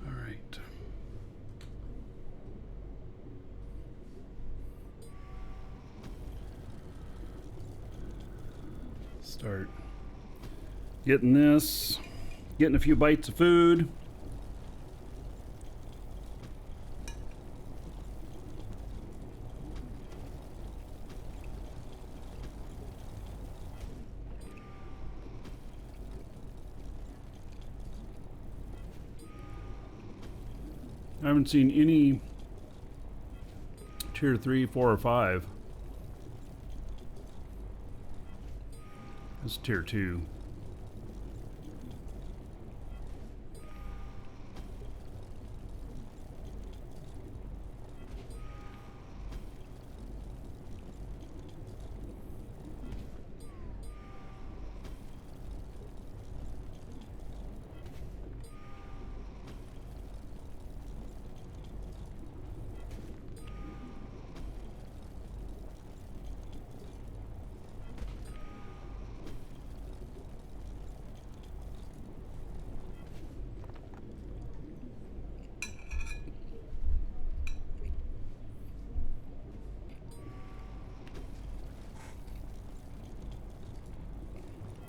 Alright. Start getting this, getting a few bites of food. I haven't seen any tier 3, 4, or 5. This is tier 2.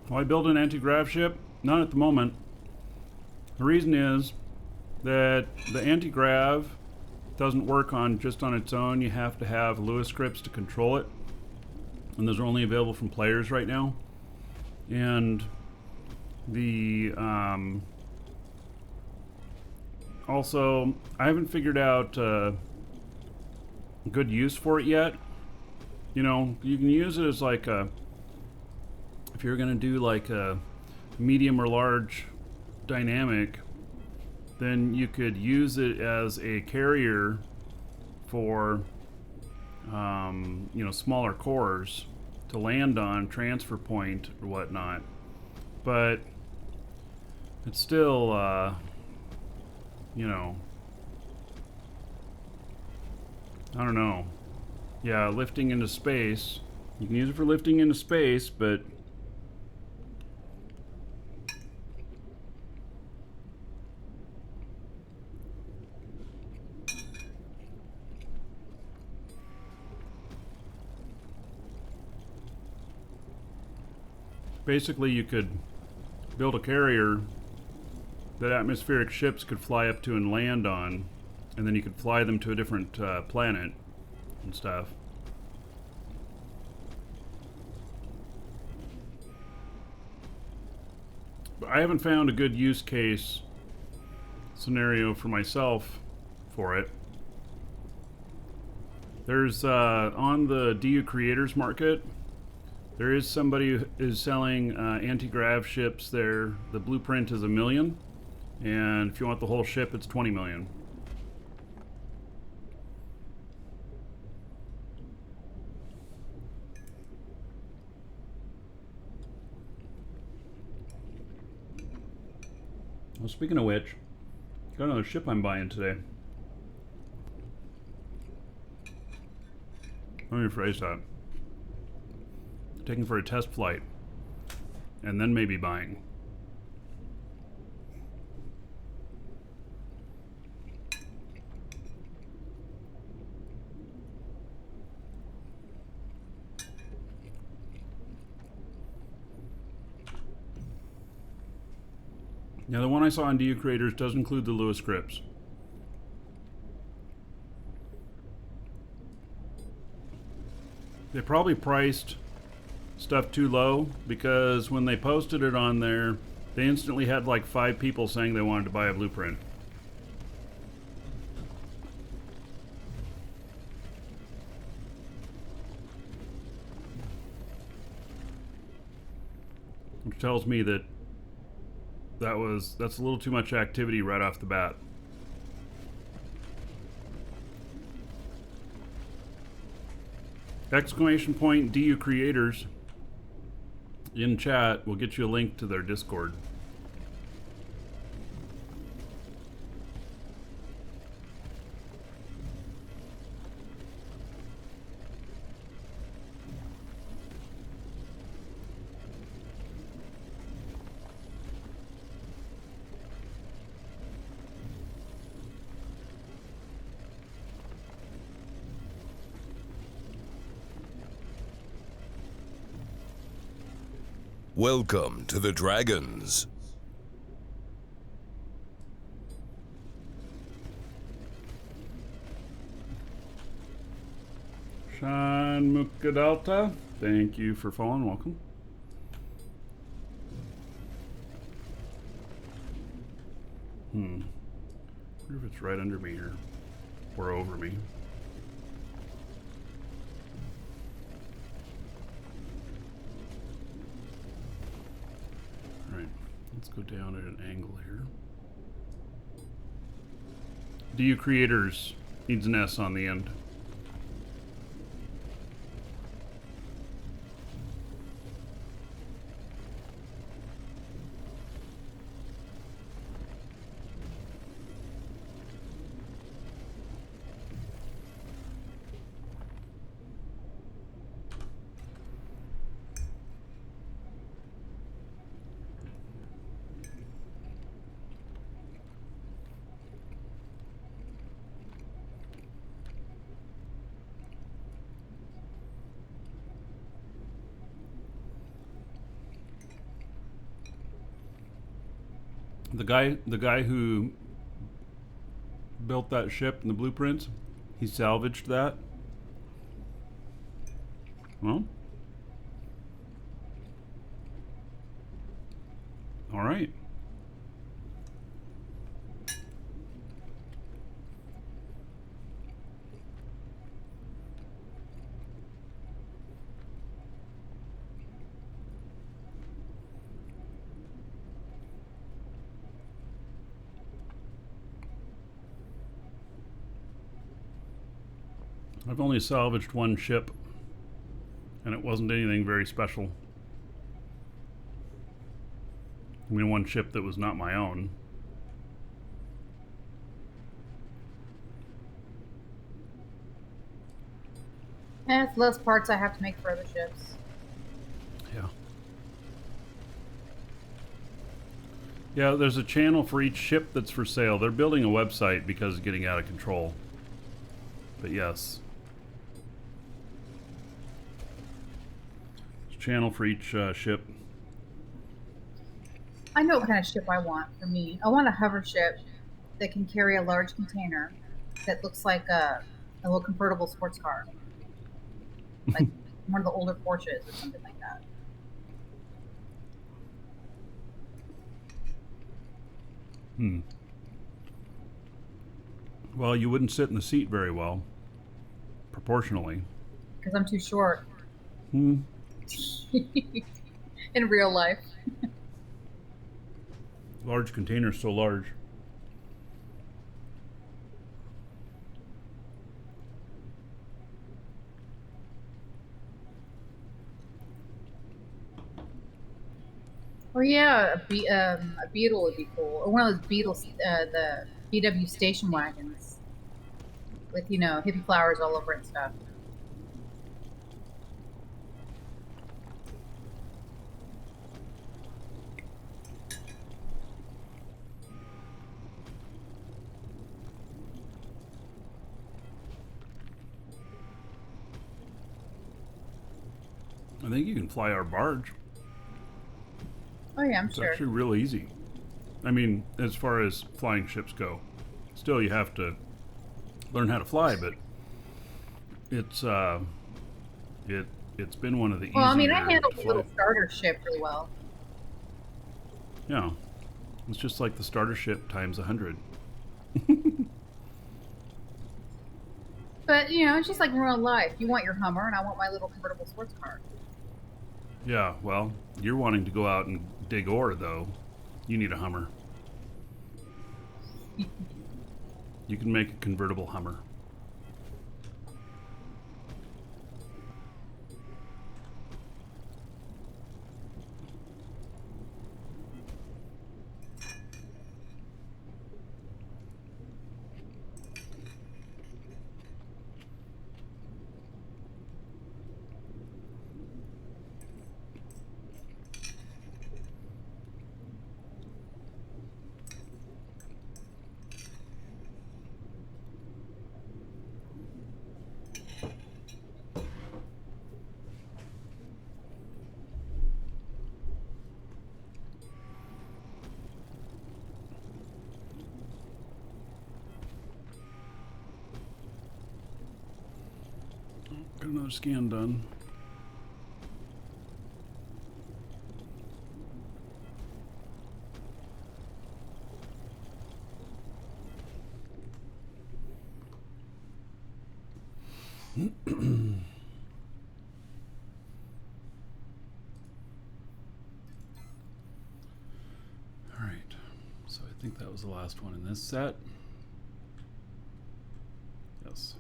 Why build an anti-grav ship? Not at the moment. The reason is that the anti-grav doesn't work on just on its own. You have to have Lewis scripts to control it, and those are only available from players right now. And the also, I haven't figured out a good use for it yet. You know, you can use it as like a, if you're gonna do like a medium or large dynamic, then you could use it as a carrier for you know, smaller cores to land on, transfer point or whatnot. But it's still you know, I don't know. Yeah, lifting into space. You can use it for lifting into space, but basically you could build a carrier that atmospheric ships could fly up to and land on, and then you could fly them to a different planet and stuff. But I haven't found a good use case scenario for myself for it. There's on the DU creators market, there is somebody who is selling anti-grav ships there. The blueprint is $1 million, and if you want the whole ship, it's $20 million. Well, speaking of which, got another ship I'm buying today. Let me rephrase that. Taking for a test flight, and then maybe buying. Now, the one I saw on DU Creators does include the Lewis scripts. They probably priced stuff too low, because when they posted it on there, they instantly had like 5 people saying they wanted to buy a blueprint. Which tells me that that's a little too much activity right off the bat. Exclamation point DU creators in chat will get you a link to their Discord. Welcome to the Dragons. Shan Mukadalta, thank you for following. Welcome. I wonder if it's right under me or over me. Alright, let's go down at an angle here. DU Creators needs an S on the end. The guy who built that ship in the blueprints, he salvaged that. Well, all right. I've only salvaged one ship, and it wasn't anything very special. I mean, one ship that was not my own. And it's less parts I have to make for other ships. Yeah. Yeah, there's a channel for each ship that's for sale. They're building a website because it's getting out of control. But yes. Channel for each ship. I know what kind of ship I want for me. I want a hover ship that can carry a large container that looks like a little convertible sports car. Like one of the older Porsches or something like that. Well, you wouldn't sit in the seat very well, proportionally. Because I'm too short. Hmm. In real life. Large container, so large. Or yeah, a Beetle would be cool. Or one of those Beetles, the VW station wagons. With, you know, hippie flowers all over it and stuff. I think you can fly our barge. Oh yeah, I'm It's sure. actually real easy. I mean, as far as flying ships go. Still, you have to learn how to fly, but it's it's been one of the easier. Well, I mean, I handled to the fly. little starter ship really well. Yeah, it's just like the starter ship times 100. But, you know, it's just like in real life. You want your Hummer, and I want my little convertible sports car. Yeah, well, you're wanting to go out and dig ore, though. You need a Hummer. You can make a convertible Hummer. Got another scan done. All right, so I think that was the last one in this set. Yes.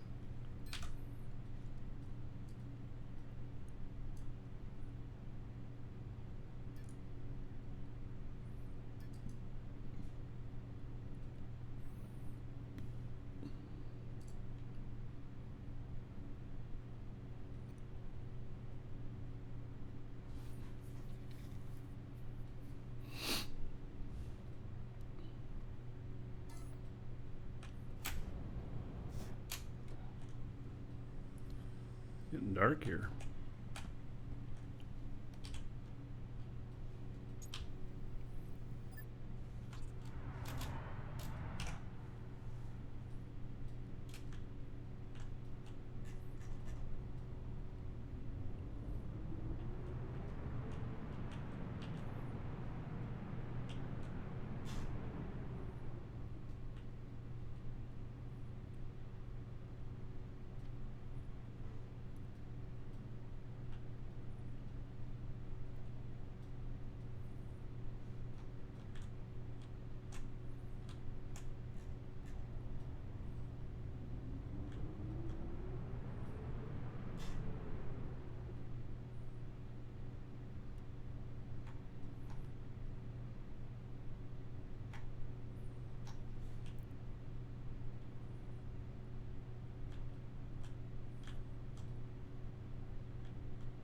Getting dark here.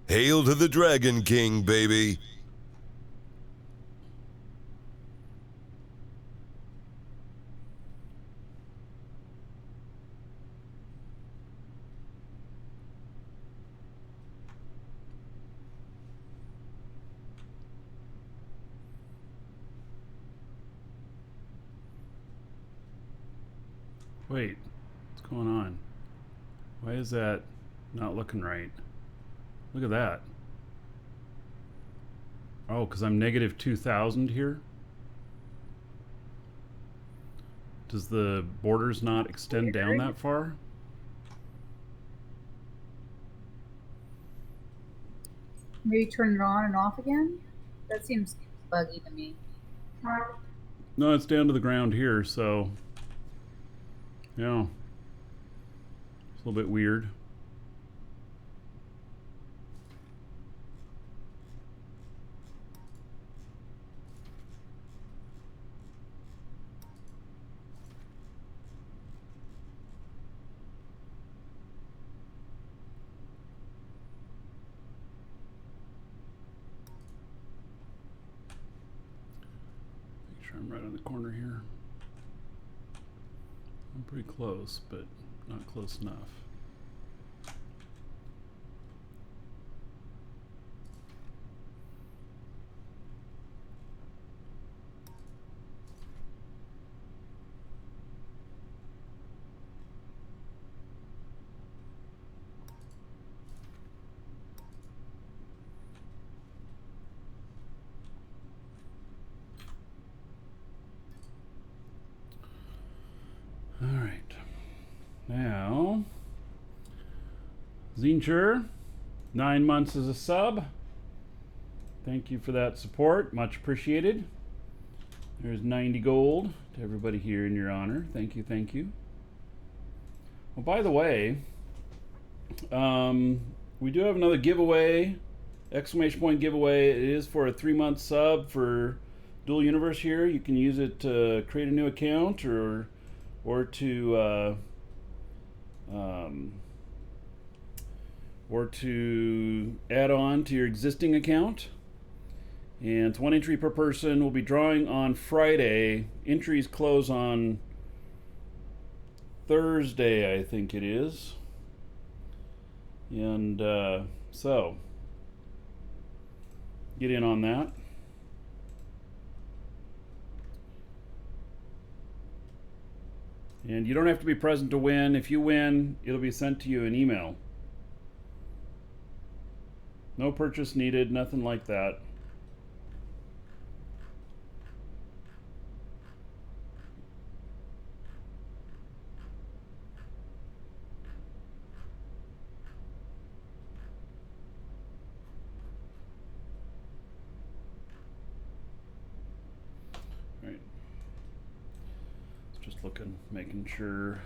Hail to the Dragon King, baby. Wait, what's going on? Why is that not looking right? Look at that. Oh, because I'm negative 2,000 here? Does the borders not extend down that far? Maybe turn it on and off again? That seems buggy to me. No, it's down to the ground here, so... Yeah. It's a little bit weird. Make sure I'm right on the corner here. I'm pretty close, but not close enough. All right. Now, Zincher, 9 months as a sub. Thank you for that support. Much appreciated. There's 90 gold to everybody here in your honor. Thank you, thank you. Well, by the way, we do have another giveaway, exclamation point giveaway. It is for a 3-month sub for Dual Universe here. You can use it to create a new account or to add on to your existing account. And it's 1 entry per person. We'll be drawing on Friday. Entries close on Thursday, I think it is. And so get in on that. And you don't have to be present to win. If you win, it'll be sent to you in email. No purchase needed, nothing like that. Right. Just looking, making sure.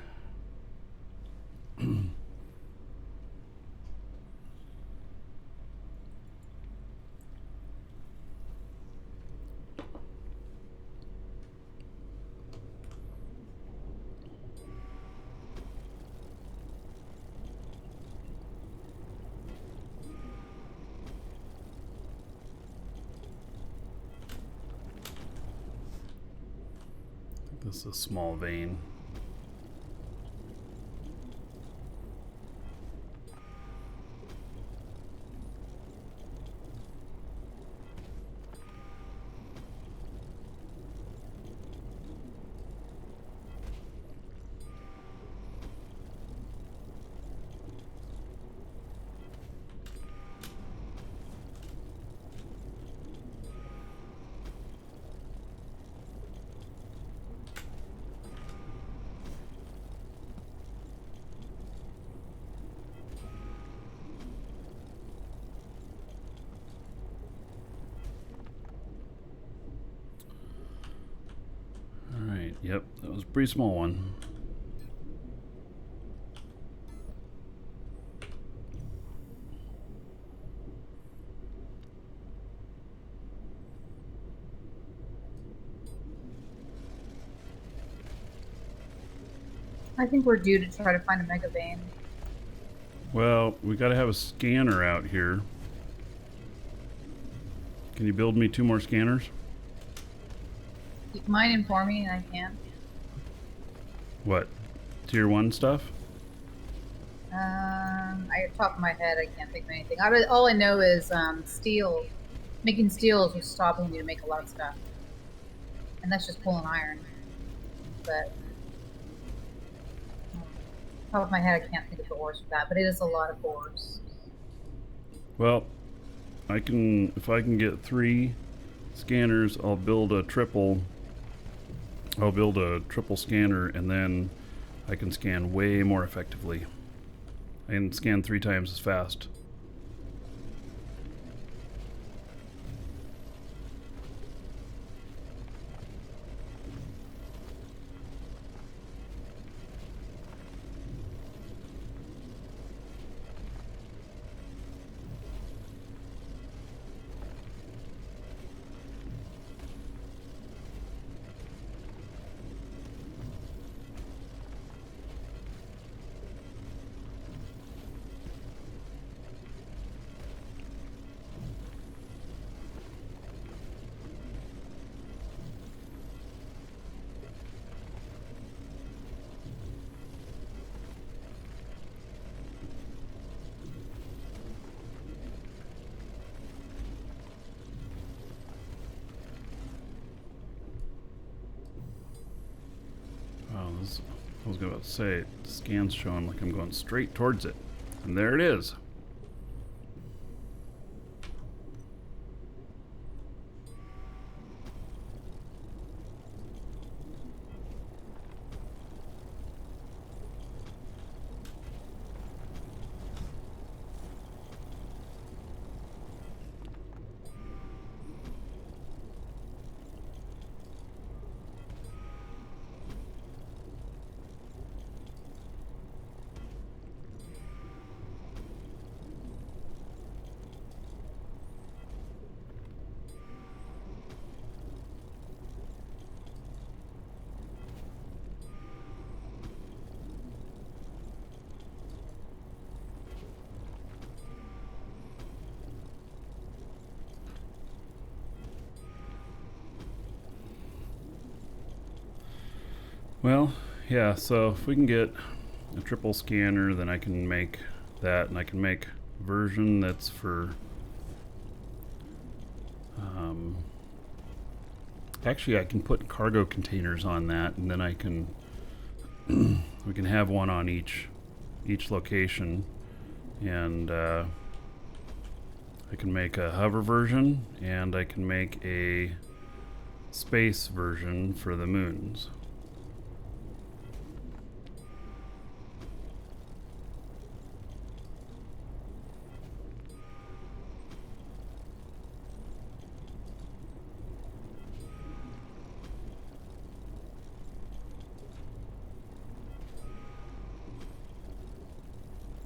This is a small vein. Alright, yep, that was a pretty small one. I think we're due to try to find a mega vein. Well, we gotta have a scanner out here. Can you build me 2 more scanners? Keep mine in for me, and I can. What? Tier 1 stuff? Top of my head, I can't think of anything. All I know is steel. Making steel is what's stopping me to make a lot of stuff, and that's just pulling iron. But top of my head, I can't think of the ores for that. But it is a lot of ores. Well, if I can get 3 scanners, I'll build a triple scanner, and then I can scan way more effectively. I can scan 3 times as fast. I was about to say, the scan's showing like I'm going straight towards it. And there it is. Well, yeah, so if we can get a triple scanner, then I can make that, and I can make a version that's for actually I can put cargo containers on that, and then I can we can have one on each location, and I I can make a hover version, and I can make a space version for the moons.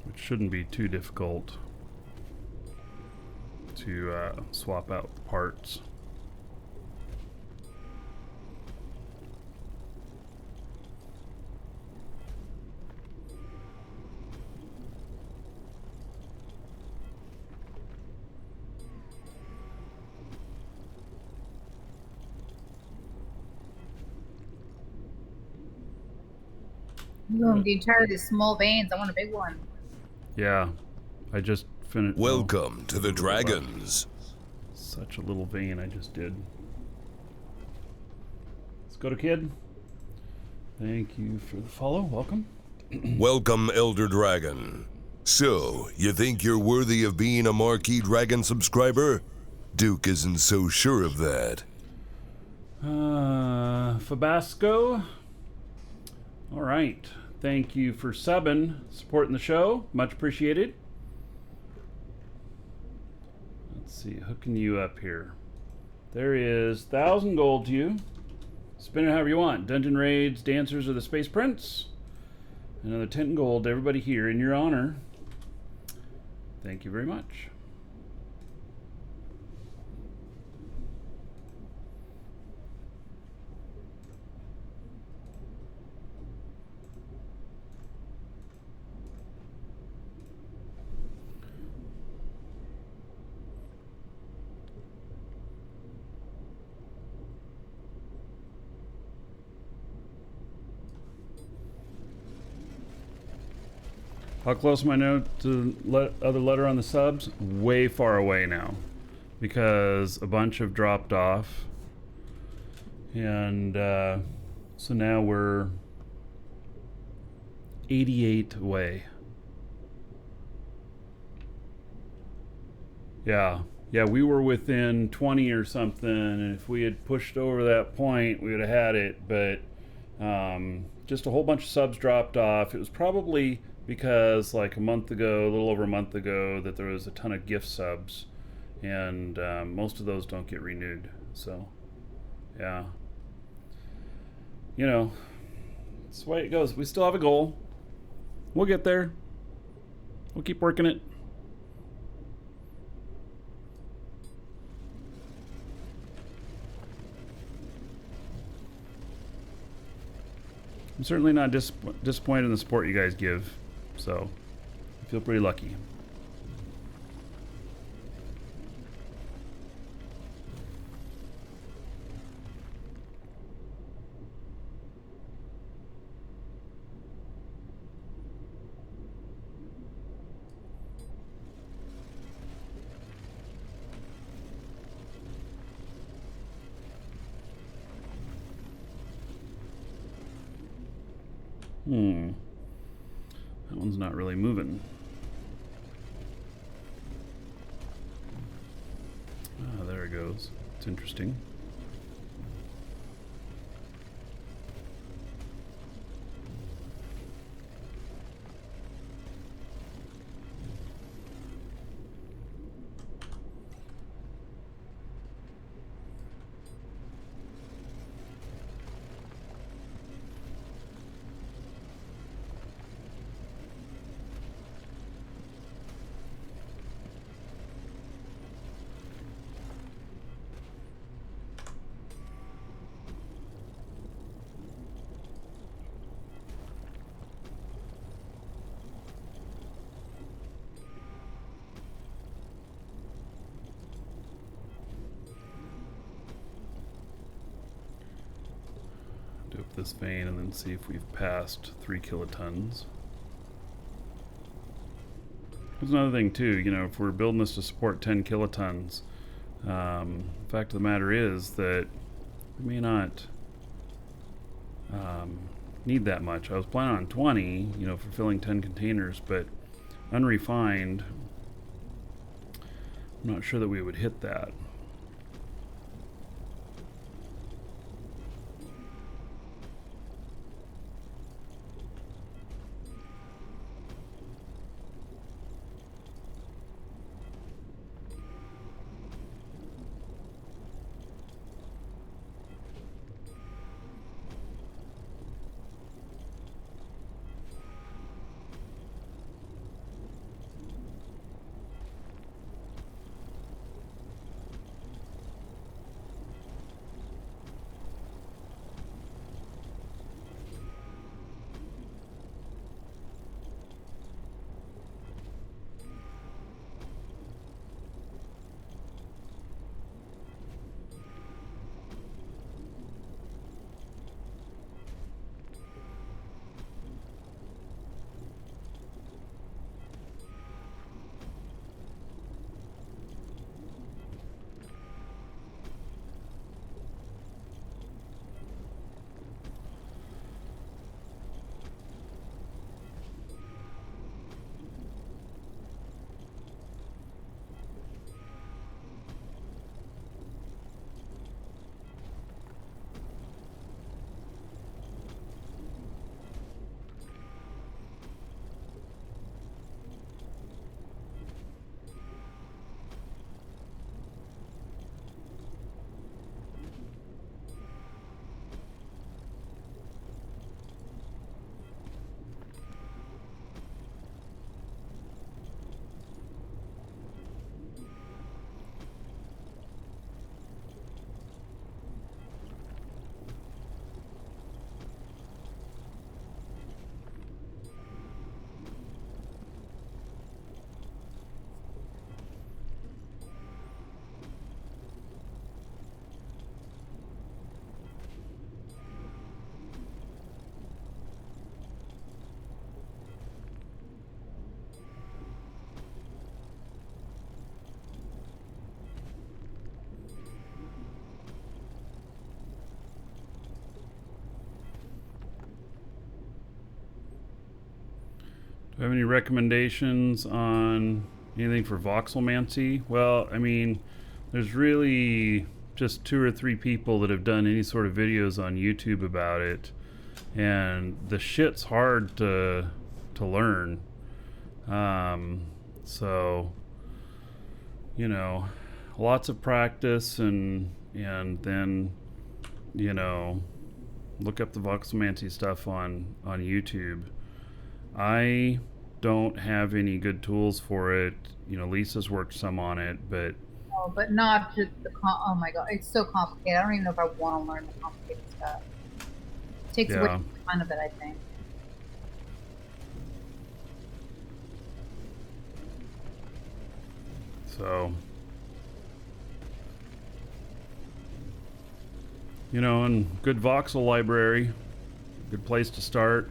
Which shouldn't be too difficult to swap out parts. Ooh, I'm getting tired of these small veins. I want a big one. Yeah, I just finished. Welcome to the Dragons. Such a little vein I just did. Let's go to Kid. Thank you for the follow. Welcome. Welcome, Elder Dragon. So, you think you're worthy of being a Marquee Dragon subscriber? Duke isn't so sure of that. Fabasco. All right. Thank you for subbing, supporting the show. Much appreciated. Let's see, hooking you up here. There is 1,000 gold to you. Spend it however you want. Dungeon raids, dancers, or the Space Prince. Another 10 gold to everybody here in your honor. Thank you very much. How close am I now to other letter on the subs? Way far away now, because a bunch have dropped off, and so now we're 88 away. Yeah, we were within 20 or something, and if we had pushed over that point, we would have had it, but just a whole bunch of subs dropped off. It was probably because like a little over a month ago, that there was a ton of gift subs, and most of those don't get renewed. So, yeah. You know, that's the way it goes. We still have a goal. We'll get there. We'll keep working it. I'm certainly not disappointed in the support you guys give, so I feel pretty lucky. That one's not really moving. Ah, there it goes. It's interesting. Do up this vein and then see if we've passed 3 kilotons. There's another thing too, you know, if we're building this to support 10 kilotons, the fact of the matter is that we may not need that much. I was planning on 20, you know, for filling 10 containers, but unrefined I'm not sure that we would hit that. Do you have any recommendations on anything for voxelmancy? Well, I mean, there's really just 2 or 3 people that have done any sort of videos on YouTube about it, and the shit's hard to learn. So you know, lots of practice, and then look up the voxelmancy stuff on YouTube. I don't have any good tools for it. Lisa's worked some on it, but Oh, but not to oh my god, it's so complicated. I don't even know if I want to learn the complicated stuff. It takes away yeah. the fun of it, I think. So, and good voxel library, good place to start.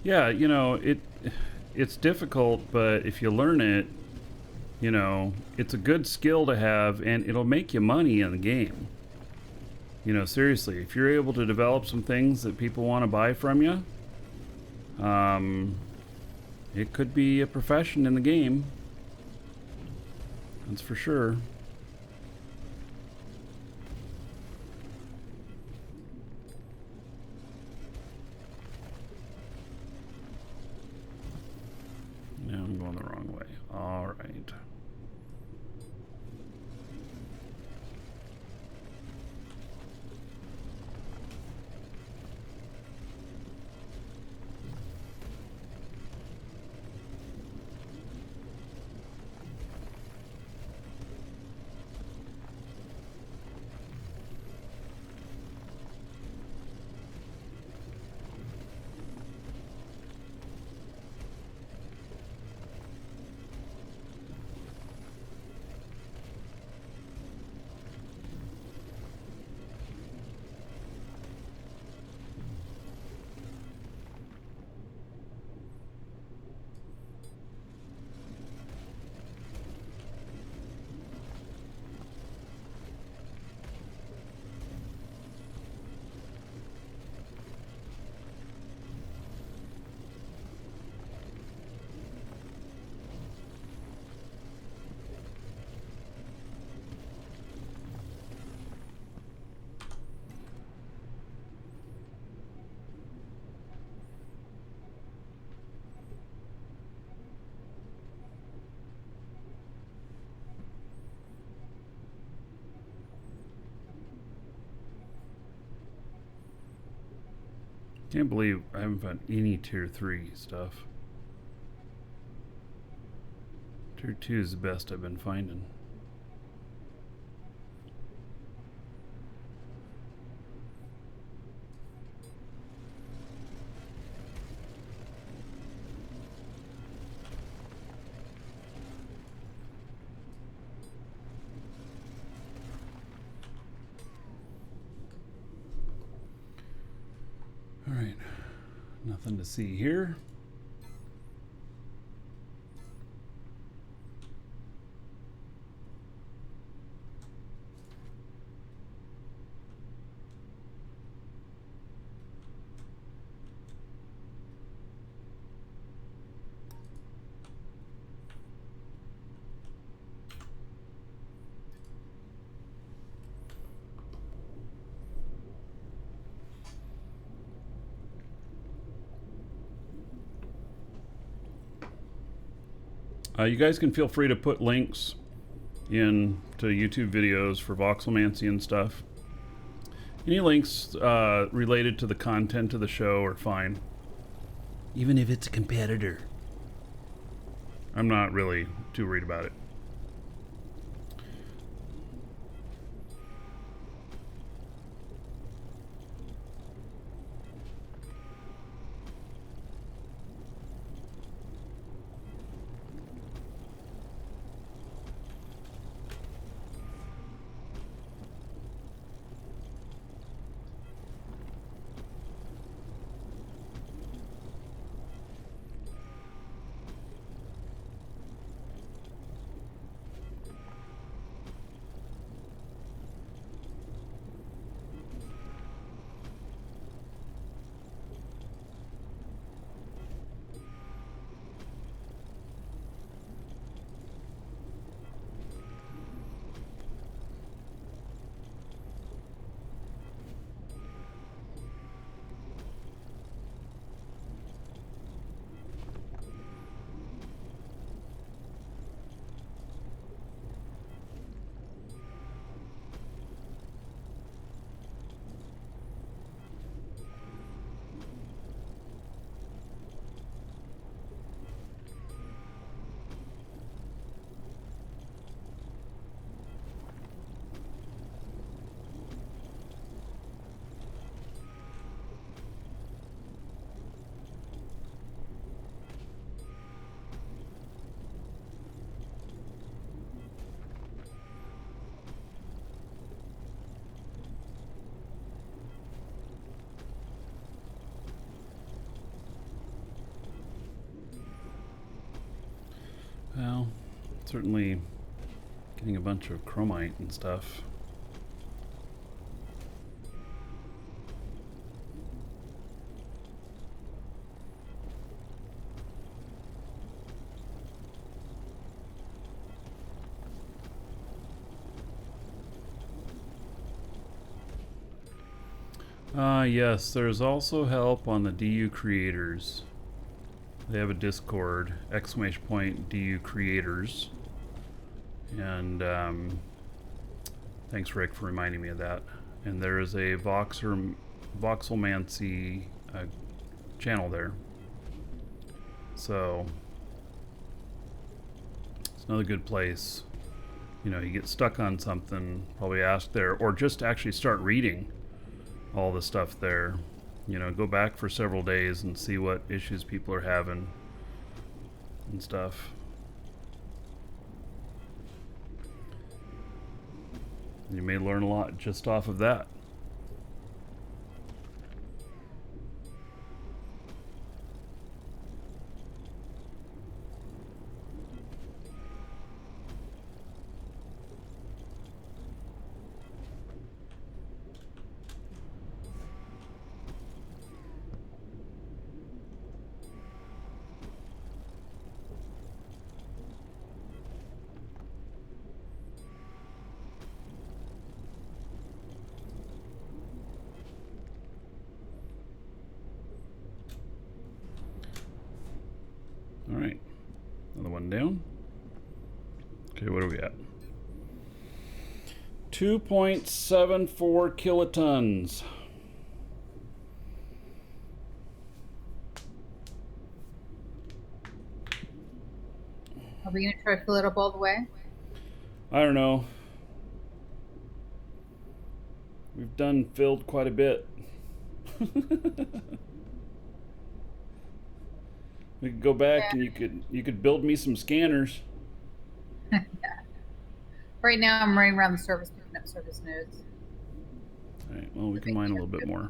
Yeah, it's difficult, but if you learn it, it's a good skill to have, and it'll make you money in the game. Seriously, if you're able to develop some things that people want to buy from you, it could be a profession in the game. That's for sure. Now I'm going the wrong way. All right. Can't believe I haven't found any tier 3 stuff. Tier 2 is the best I've been finding. All right, nothing to see here. You guys can feel free to put links in to YouTube videos for voxelmancy and stuff. Any links related to the content of the show are fine. Even if it's a competitor. I'm not really too worried about it. Well, certainly getting a bunch of chromite and stuff. Yes, there's also help on the DU creators. They have a Discord, !DU creators. And thanks, Rick, for reminding me of that. And there is a voxelmancy channel there. So it's another good place. You know, you get stuck on something, probably ask there, or just actually start reading all the stuff there. You know, go back for several days and see what issues people are having and stuff. You may learn a lot just off of that. All right, another one down. Okay, what are we at? 2.74 kilotons. Are we gonna try to fill it up all the way? I don't know. We've done filled quite a bit. We could go back and you could build me some scanners. Yeah. Right now, I'm running around the surface picking up surface nodes. All right. Well, we can mine a little bit more.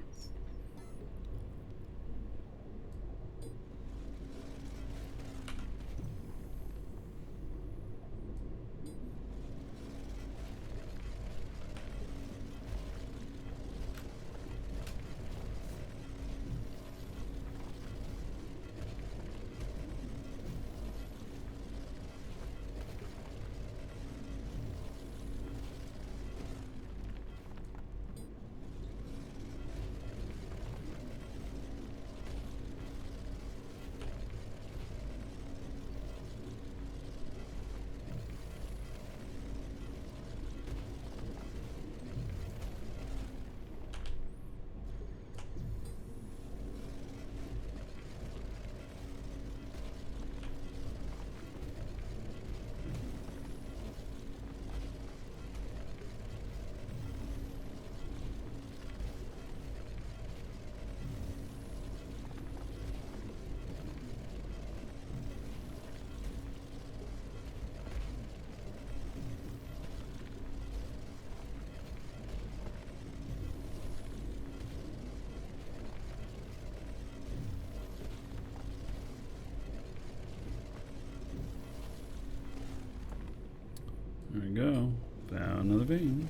There we go. Found another vein.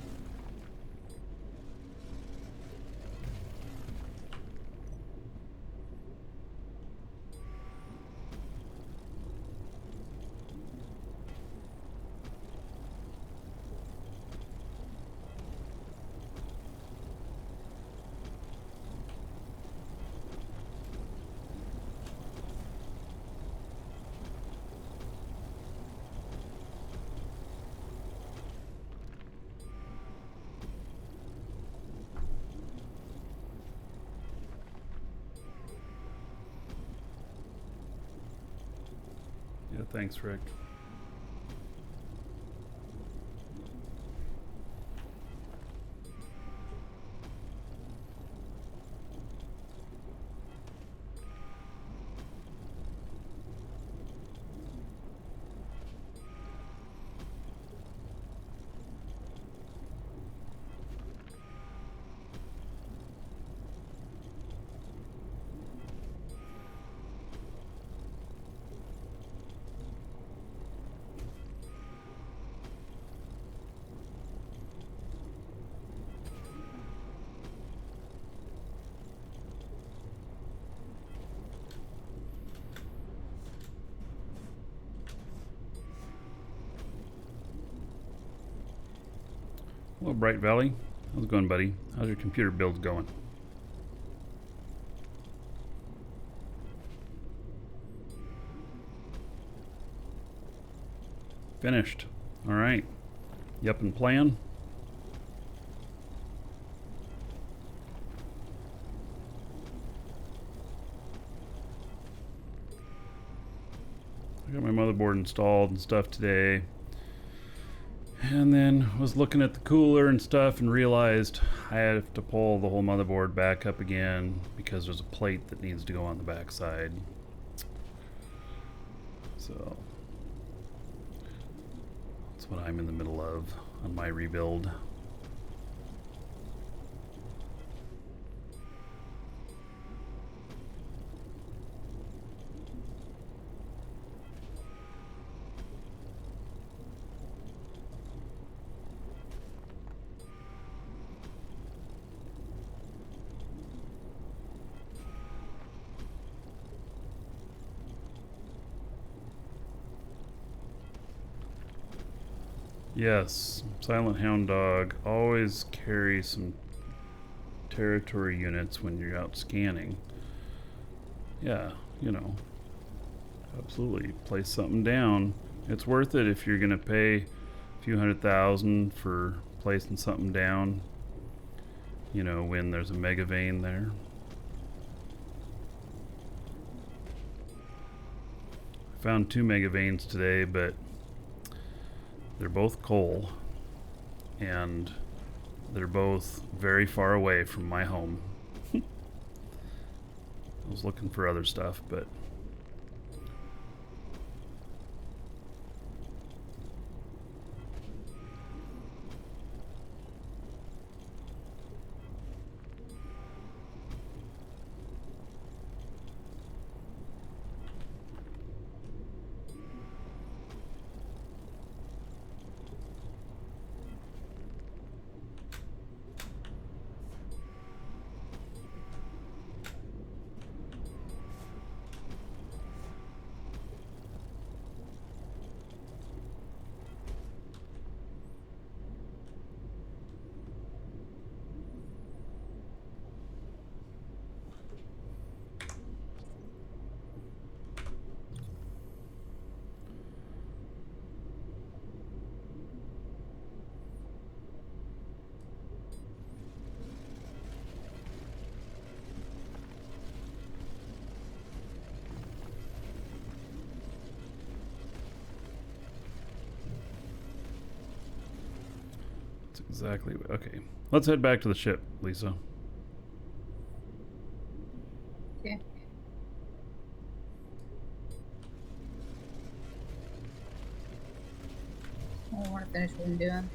Yeah, thanks, Rick. Hello, Bright Valley. How's it going, buddy? How's your computer build going? Finished. All right. You up and playing? I got my motherboard installed and stuff today. And then was looking at the cooler and stuff and realized I have to pull the whole motherboard back up again because there's a plate that needs to go on the back side. So that's what I'm in the middle of on my rebuild. Yes, Silent Hound Dog always carry some territory units when you're out scanning. Yeah, you know, absolutely. Place something down. It's worth it if you're gonna pay a few $100,000 for placing something down, you know, when there's a mega vein there. Found 2 mega veins today, but they're both coal, and they're both very far away from my home. I was looking for other stuff, but that's exactly okay. Let's head back to the ship, Lisa. Okay. I want to finish what I'm doing.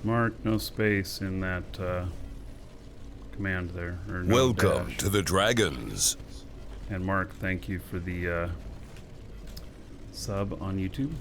Mark, no space in that command there. Or no Welcome dash. to the Dragons. And Mark, thank you for the sub on YouTube.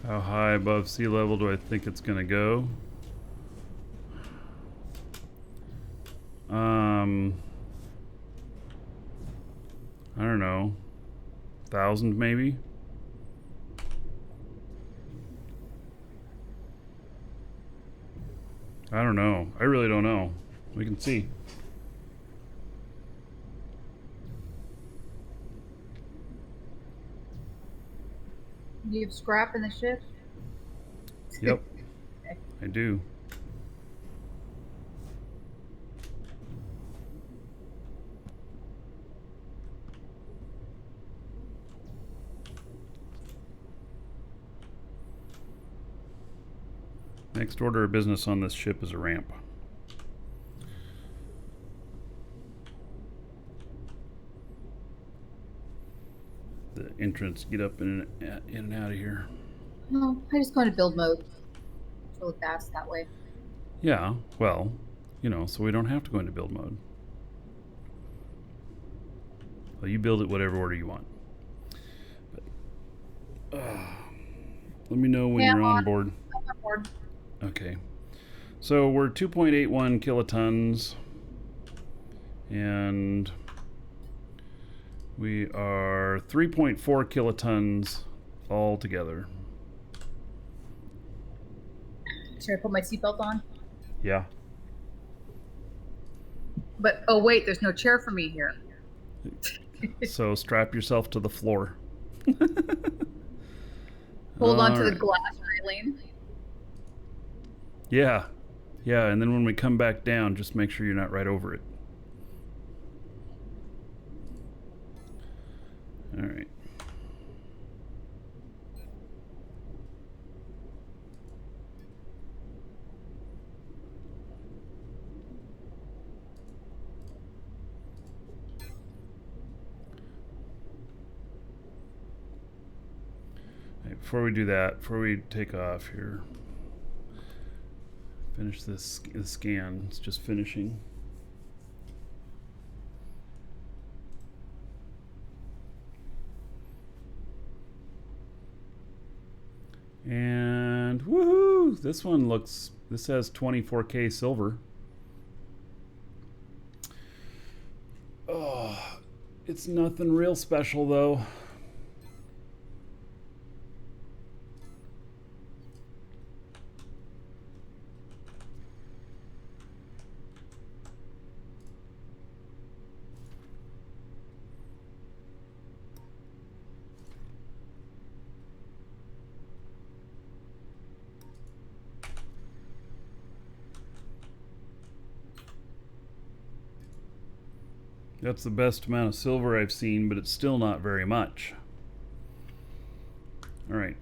How high above sea level do I think it's gonna go? I don't know. 1,000 maybe? I don't know. I really don't know. We can see. Do you have scrap in the ship? Yep, Okay. I do. Next order of business on this ship is a ramp. The entrance, get up in and out of here. No, I just go into build mode. It's really fast that way. Yeah, well, you know, so we don't have to go into build mode. Well, you build it whatever order you want. But, let me know when Yeah, you're I'm on board. I'm on board. Okay. So we're 2.81 kilotons. And we are 3.4 kilotons all together. Should I put my seatbelt on? Yeah. But oh wait, there's no chair for me here. So strap yourself to the floor. Hold on to the Alright. glass railing. Yeah. Yeah, and then when we come back down, just make sure you're not right over it. Alright. Before we do that, before we take off here, finish this scan. It's just finishing. And woohoo! This one looks, this has 24K silver. Oh, it's nothing real special though. That's the best amount of silver I've seen, but it's still not very much. All right.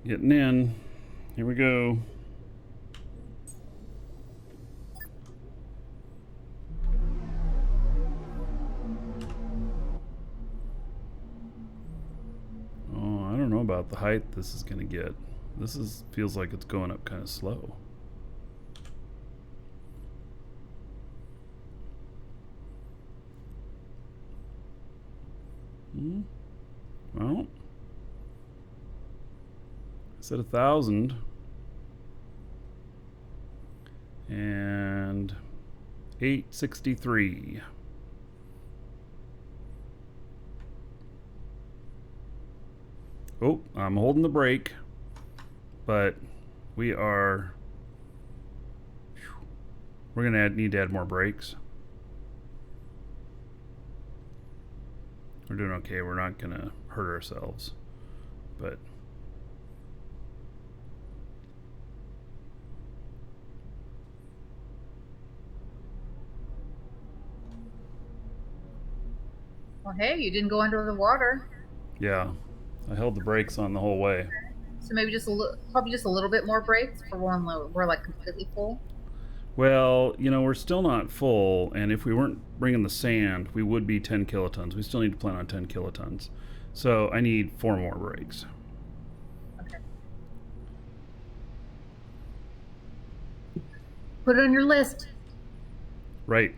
Getting in. Here we go. I don't know about the height this is going to get. Feels like it's going up kind of slow. Well, I said 1,000 and 863. Oh, I'm holding the brake, but we're gonna need to add more brakes. We're doing okay. We're not gonna hurt ourselves, but Well, hey, you didn't go under the water, yeah, I held the brakes on the whole way. so maybe just probably just a little bit more brakes for when we're like completely full. Well, we're still not full, and if we weren't bringing the sand, we would be 10 kilotons. We still need to plan on 10 kilotons. So I need 4 more brakes. Okay. Put it on your list. Right.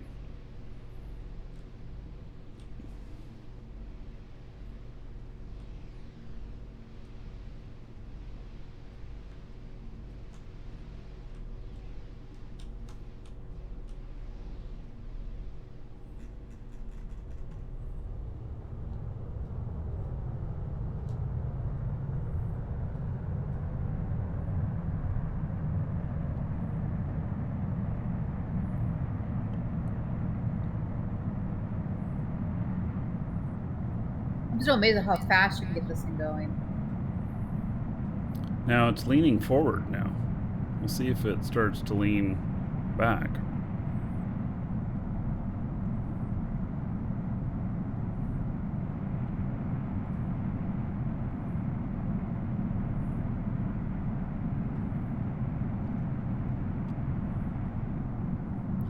I'm still amazed at how fast you can get this thing going. Now it's leaning forward now. We'll see if it starts to lean back.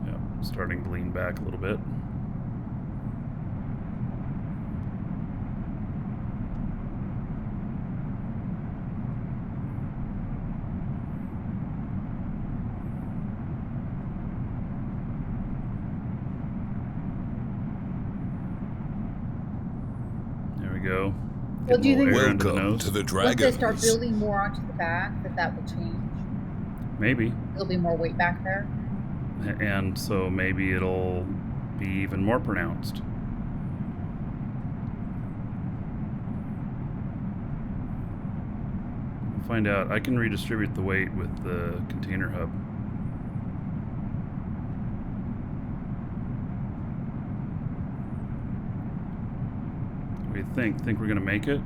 Yep, starting to lean back a little bit. Go. Well, do you think Welcome to the once Dragons. they start building more onto the back, that will change? Maybe. There'll be more weight back there. And so maybe it'll be even more pronounced. . find out. I can redistribute the weight with the container hub. What do you think? Think we're gonna make it?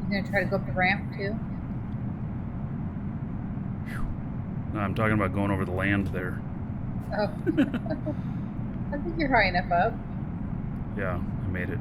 You gonna try to go up the ramp too? No, I'm talking about going over the land there. Oh. I think you're high enough up. Yeah, I made it.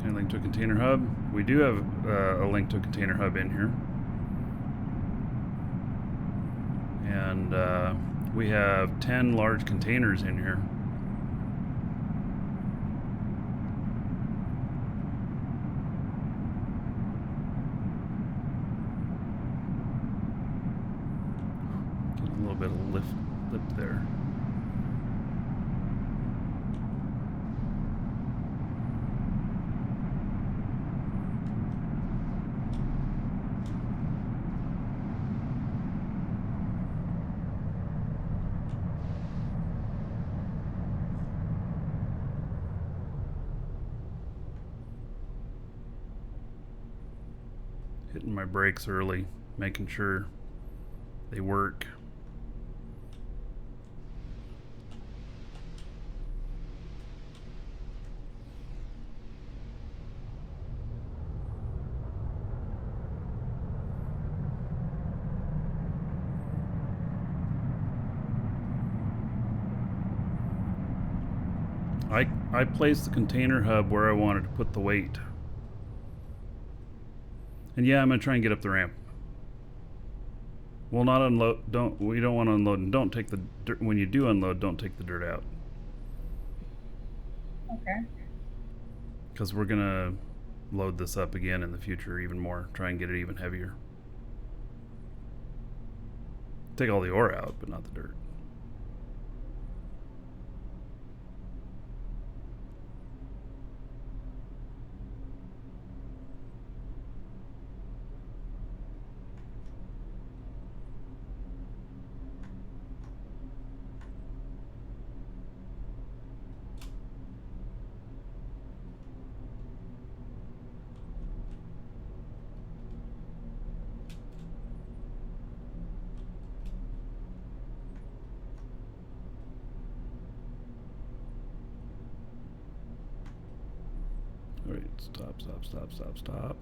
And link to a container hub. We do have a link to a container hub in here. And we have 10 large containers in here. Get a little bit of lift there. Hitting my brakes early, making sure they work. I placed the container hub where I wanted to put the weight. And yeah, I'm gonna try and get up the ramp. We'll not unload. We don't want to unload, and don't take the dirt. When you do unload, don't take the dirt out, Okay. because we're gonna load this up again in the future even more. Try and get it even heavier. Take all the ore out, but not the dirt. All right, stop.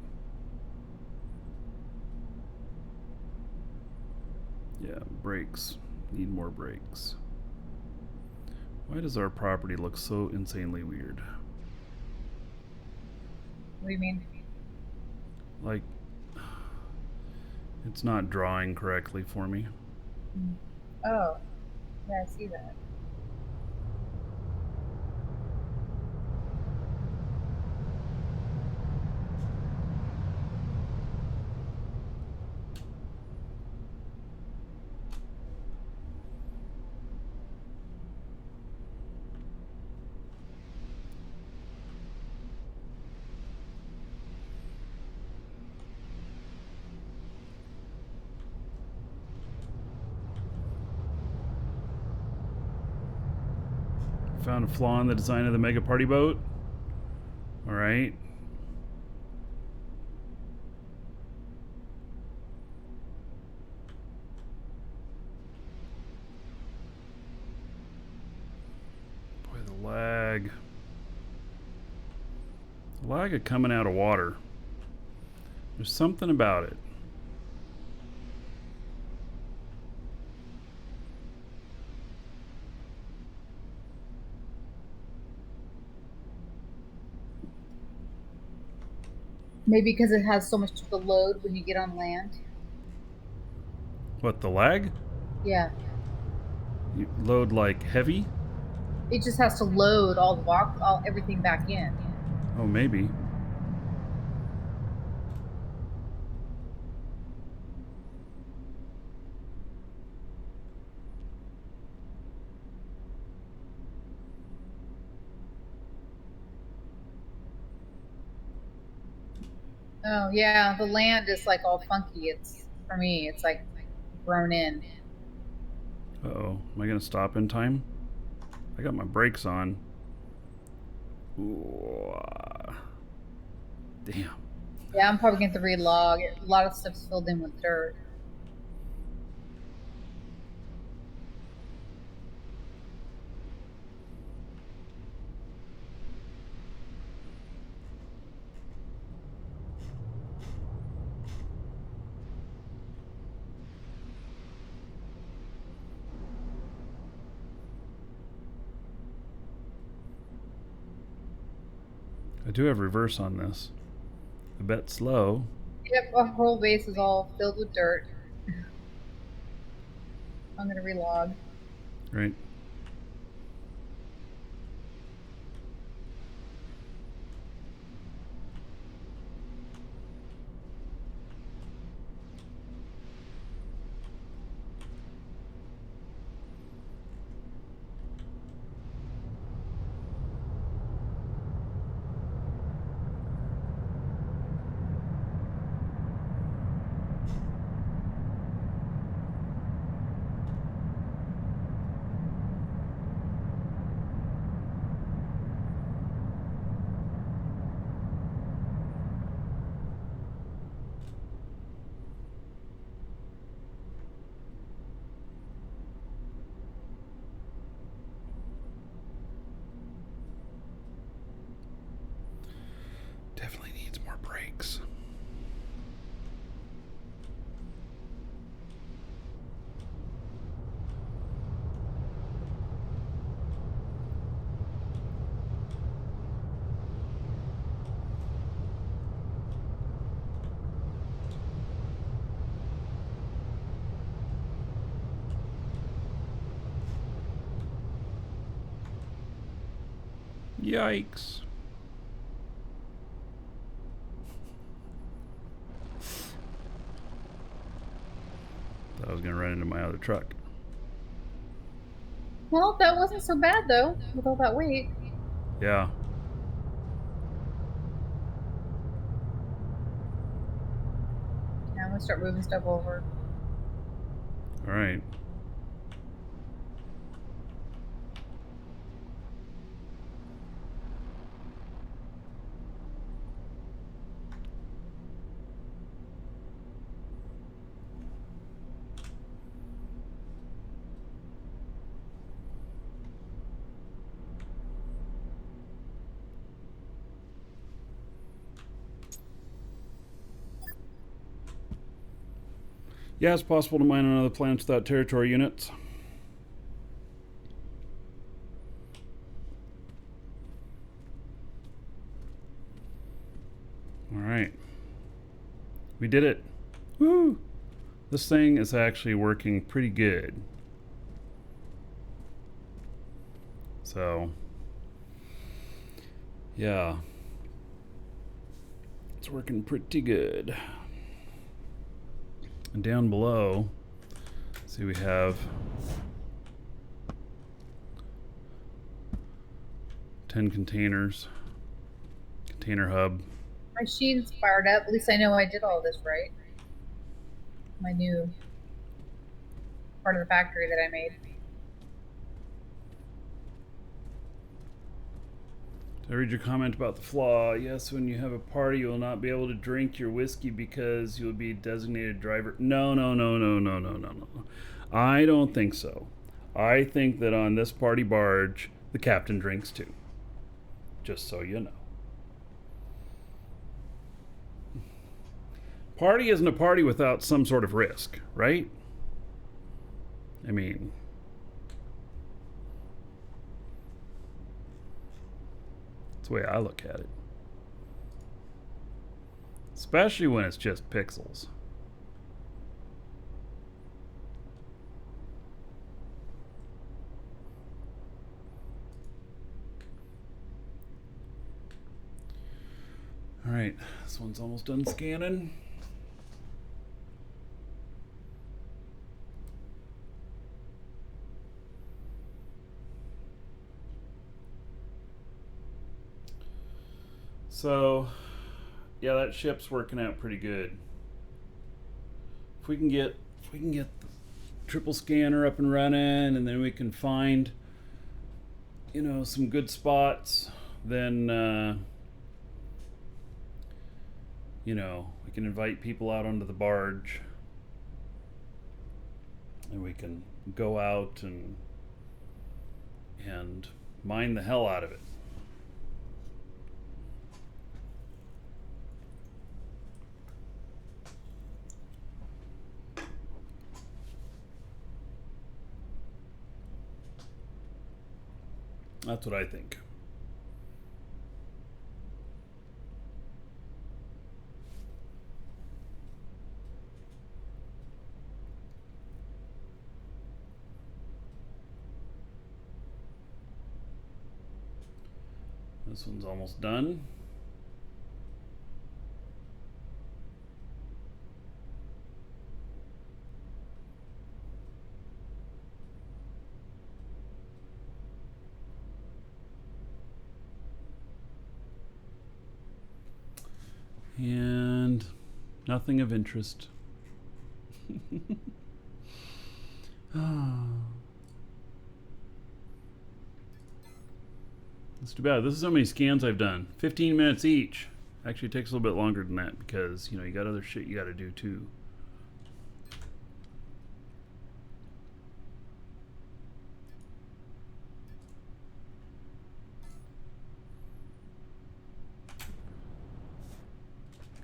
Yeah, brakes. Need more brakes. Why does our property look so insanely weird? What do you mean? Like, it's not drawing correctly for me. Oh, yeah, I see that. Found a flaw in the design of the mega party boat. All right. Boy, the lag. The lag of coming out of water. There's something about it. Maybe because it has so much of the load when you get on land. What, the lag? Yeah. You load like heavy? It just has to load all everything back in. Oh, maybe. Oh yeah, the land is like all funky. It's for me. It's like grown in. Uh-oh. Am I going to stop in time? I got my brakes on. Ooh, damn. Yeah, I'm probably going to relog. A lot of stuff's filled in with dirt. I do have reverse on this. A bit slow. Yep, our whole base is all filled with dirt. I'm going to relog. Right. Definitely needs more brakes. Yikes. Thought I was going to run into my other truck. Well, that wasn't so bad though, with all that weight. Yeah. Now I'm going to start moving stuff over. All right. Yeah, it's possible to mine on other planets without territory units. All right. We did it. Woo! This thing is actually working pretty good. So, yeah. It's working pretty good. And down below, see, we have 10 containers, container hub. My sheet's fired up. At least I know I did all this right. My new part of the factory that I made. Did I read your comment about the flaw? Yes, when you have a party, you will not be able to drink your whiskey because you'll be a designated driver. No. I don't think so. I think that on this party barge, the captain drinks too. Just so you know. Party isn't a party without some sort of risk, right? I mean, that's the way I look at it. Especially when it's just pixels. All right, this one's almost done scanning. So, yeah, that ship's working out pretty good. If we can get the triple scanner up and running, and then we can find, you know, some good spots, then you know, we can invite people out onto the barge, and we can go out and mine the hell out of it. That's what I think. This one's almost done. And nothing of interest. That's too bad. This is how many scans I've done. 15 minutes each. Actually, it takes a little bit longer than that because, you know, you got other shit you got to do too.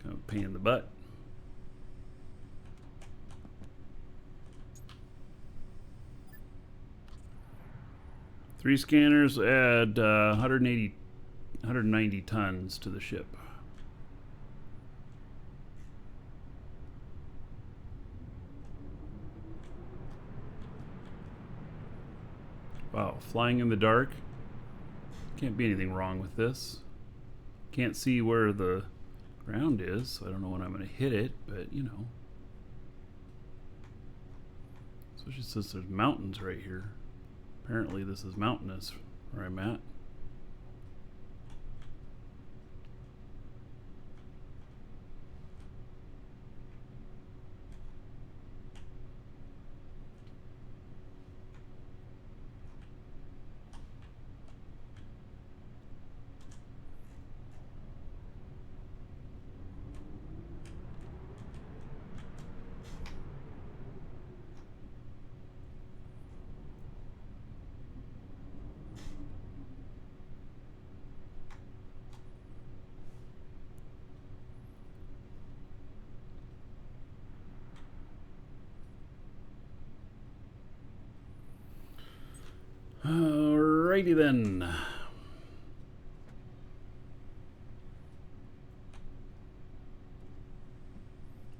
Kind of a pain in the butt. Three scanners add 190 tons to the ship. Wow, flying in the dark. Can't be anything wrong with this. Can't see where the ground is, so I don't know when I'm going to hit it, but you know. Especially since there's mountains right here. Apparently this is mountainous where I'm at. Alrighty then.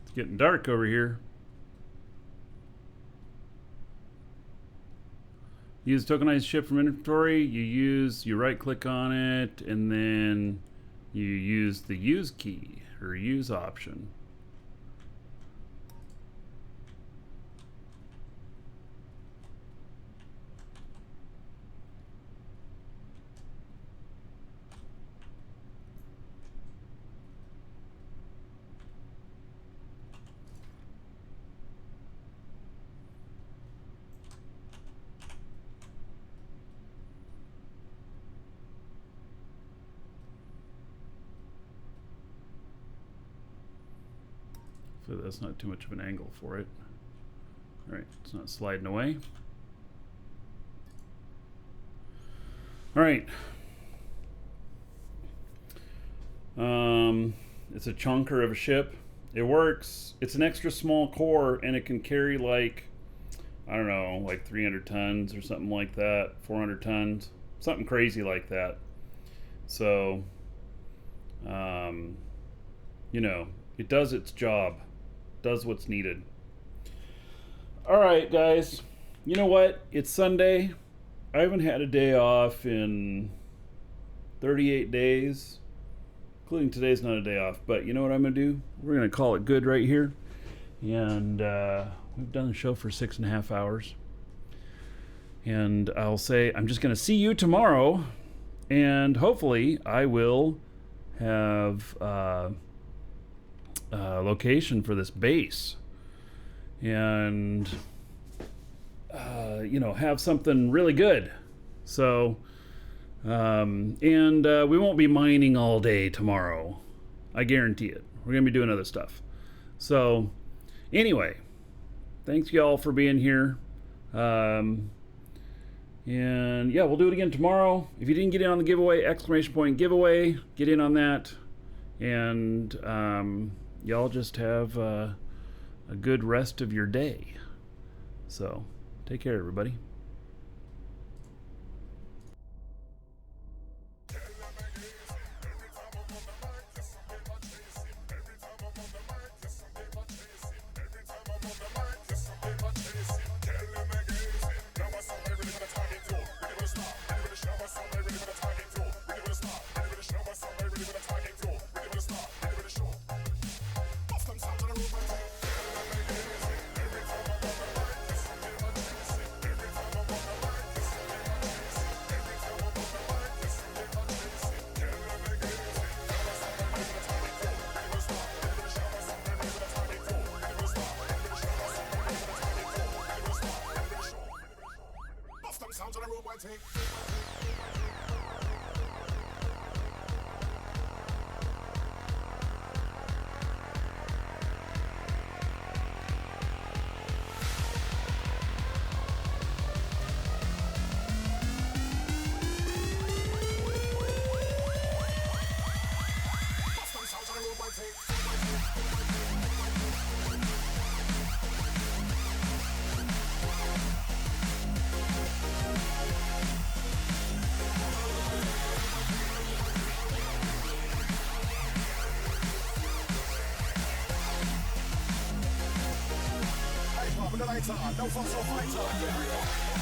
It's getting dark over here. Use tokenized ship from inventory. You right click on it and then you use the use key or use option. So that's not too much of an angle for it. All right, it's not sliding away. All right. It's a chunker of a ship. It works. It's an extra small core, and it can carry like, I don't know, like 300 tons or something like that, 400 tons, something crazy like that. So, you know, it does its job, does what's needed. All right, guys. You know what? It's Sunday. I haven't had a day off in 38 days, including today's not a day off. But you know what I'm going to do? We're going to call it good right here. And we've done the show for 6.5 hours. And I'll say I'm just going to see you tomorrow. And hopefully I will have a location for this base. And, have something really good. So, and we won't be mining all day tomorrow. I guarantee it. We're going to be doing other stuff. So, anyway, thanks y'all for being here. And yeah, we'll do it again tomorrow. If you didn't get in on the giveaway, exclamation point giveaway, get in on that. And y'all just have a good rest of your day. So, take care, everybody. Sounds on the road, white tape. Sounds on the road, white tape. The lights on, no fuss or fighter.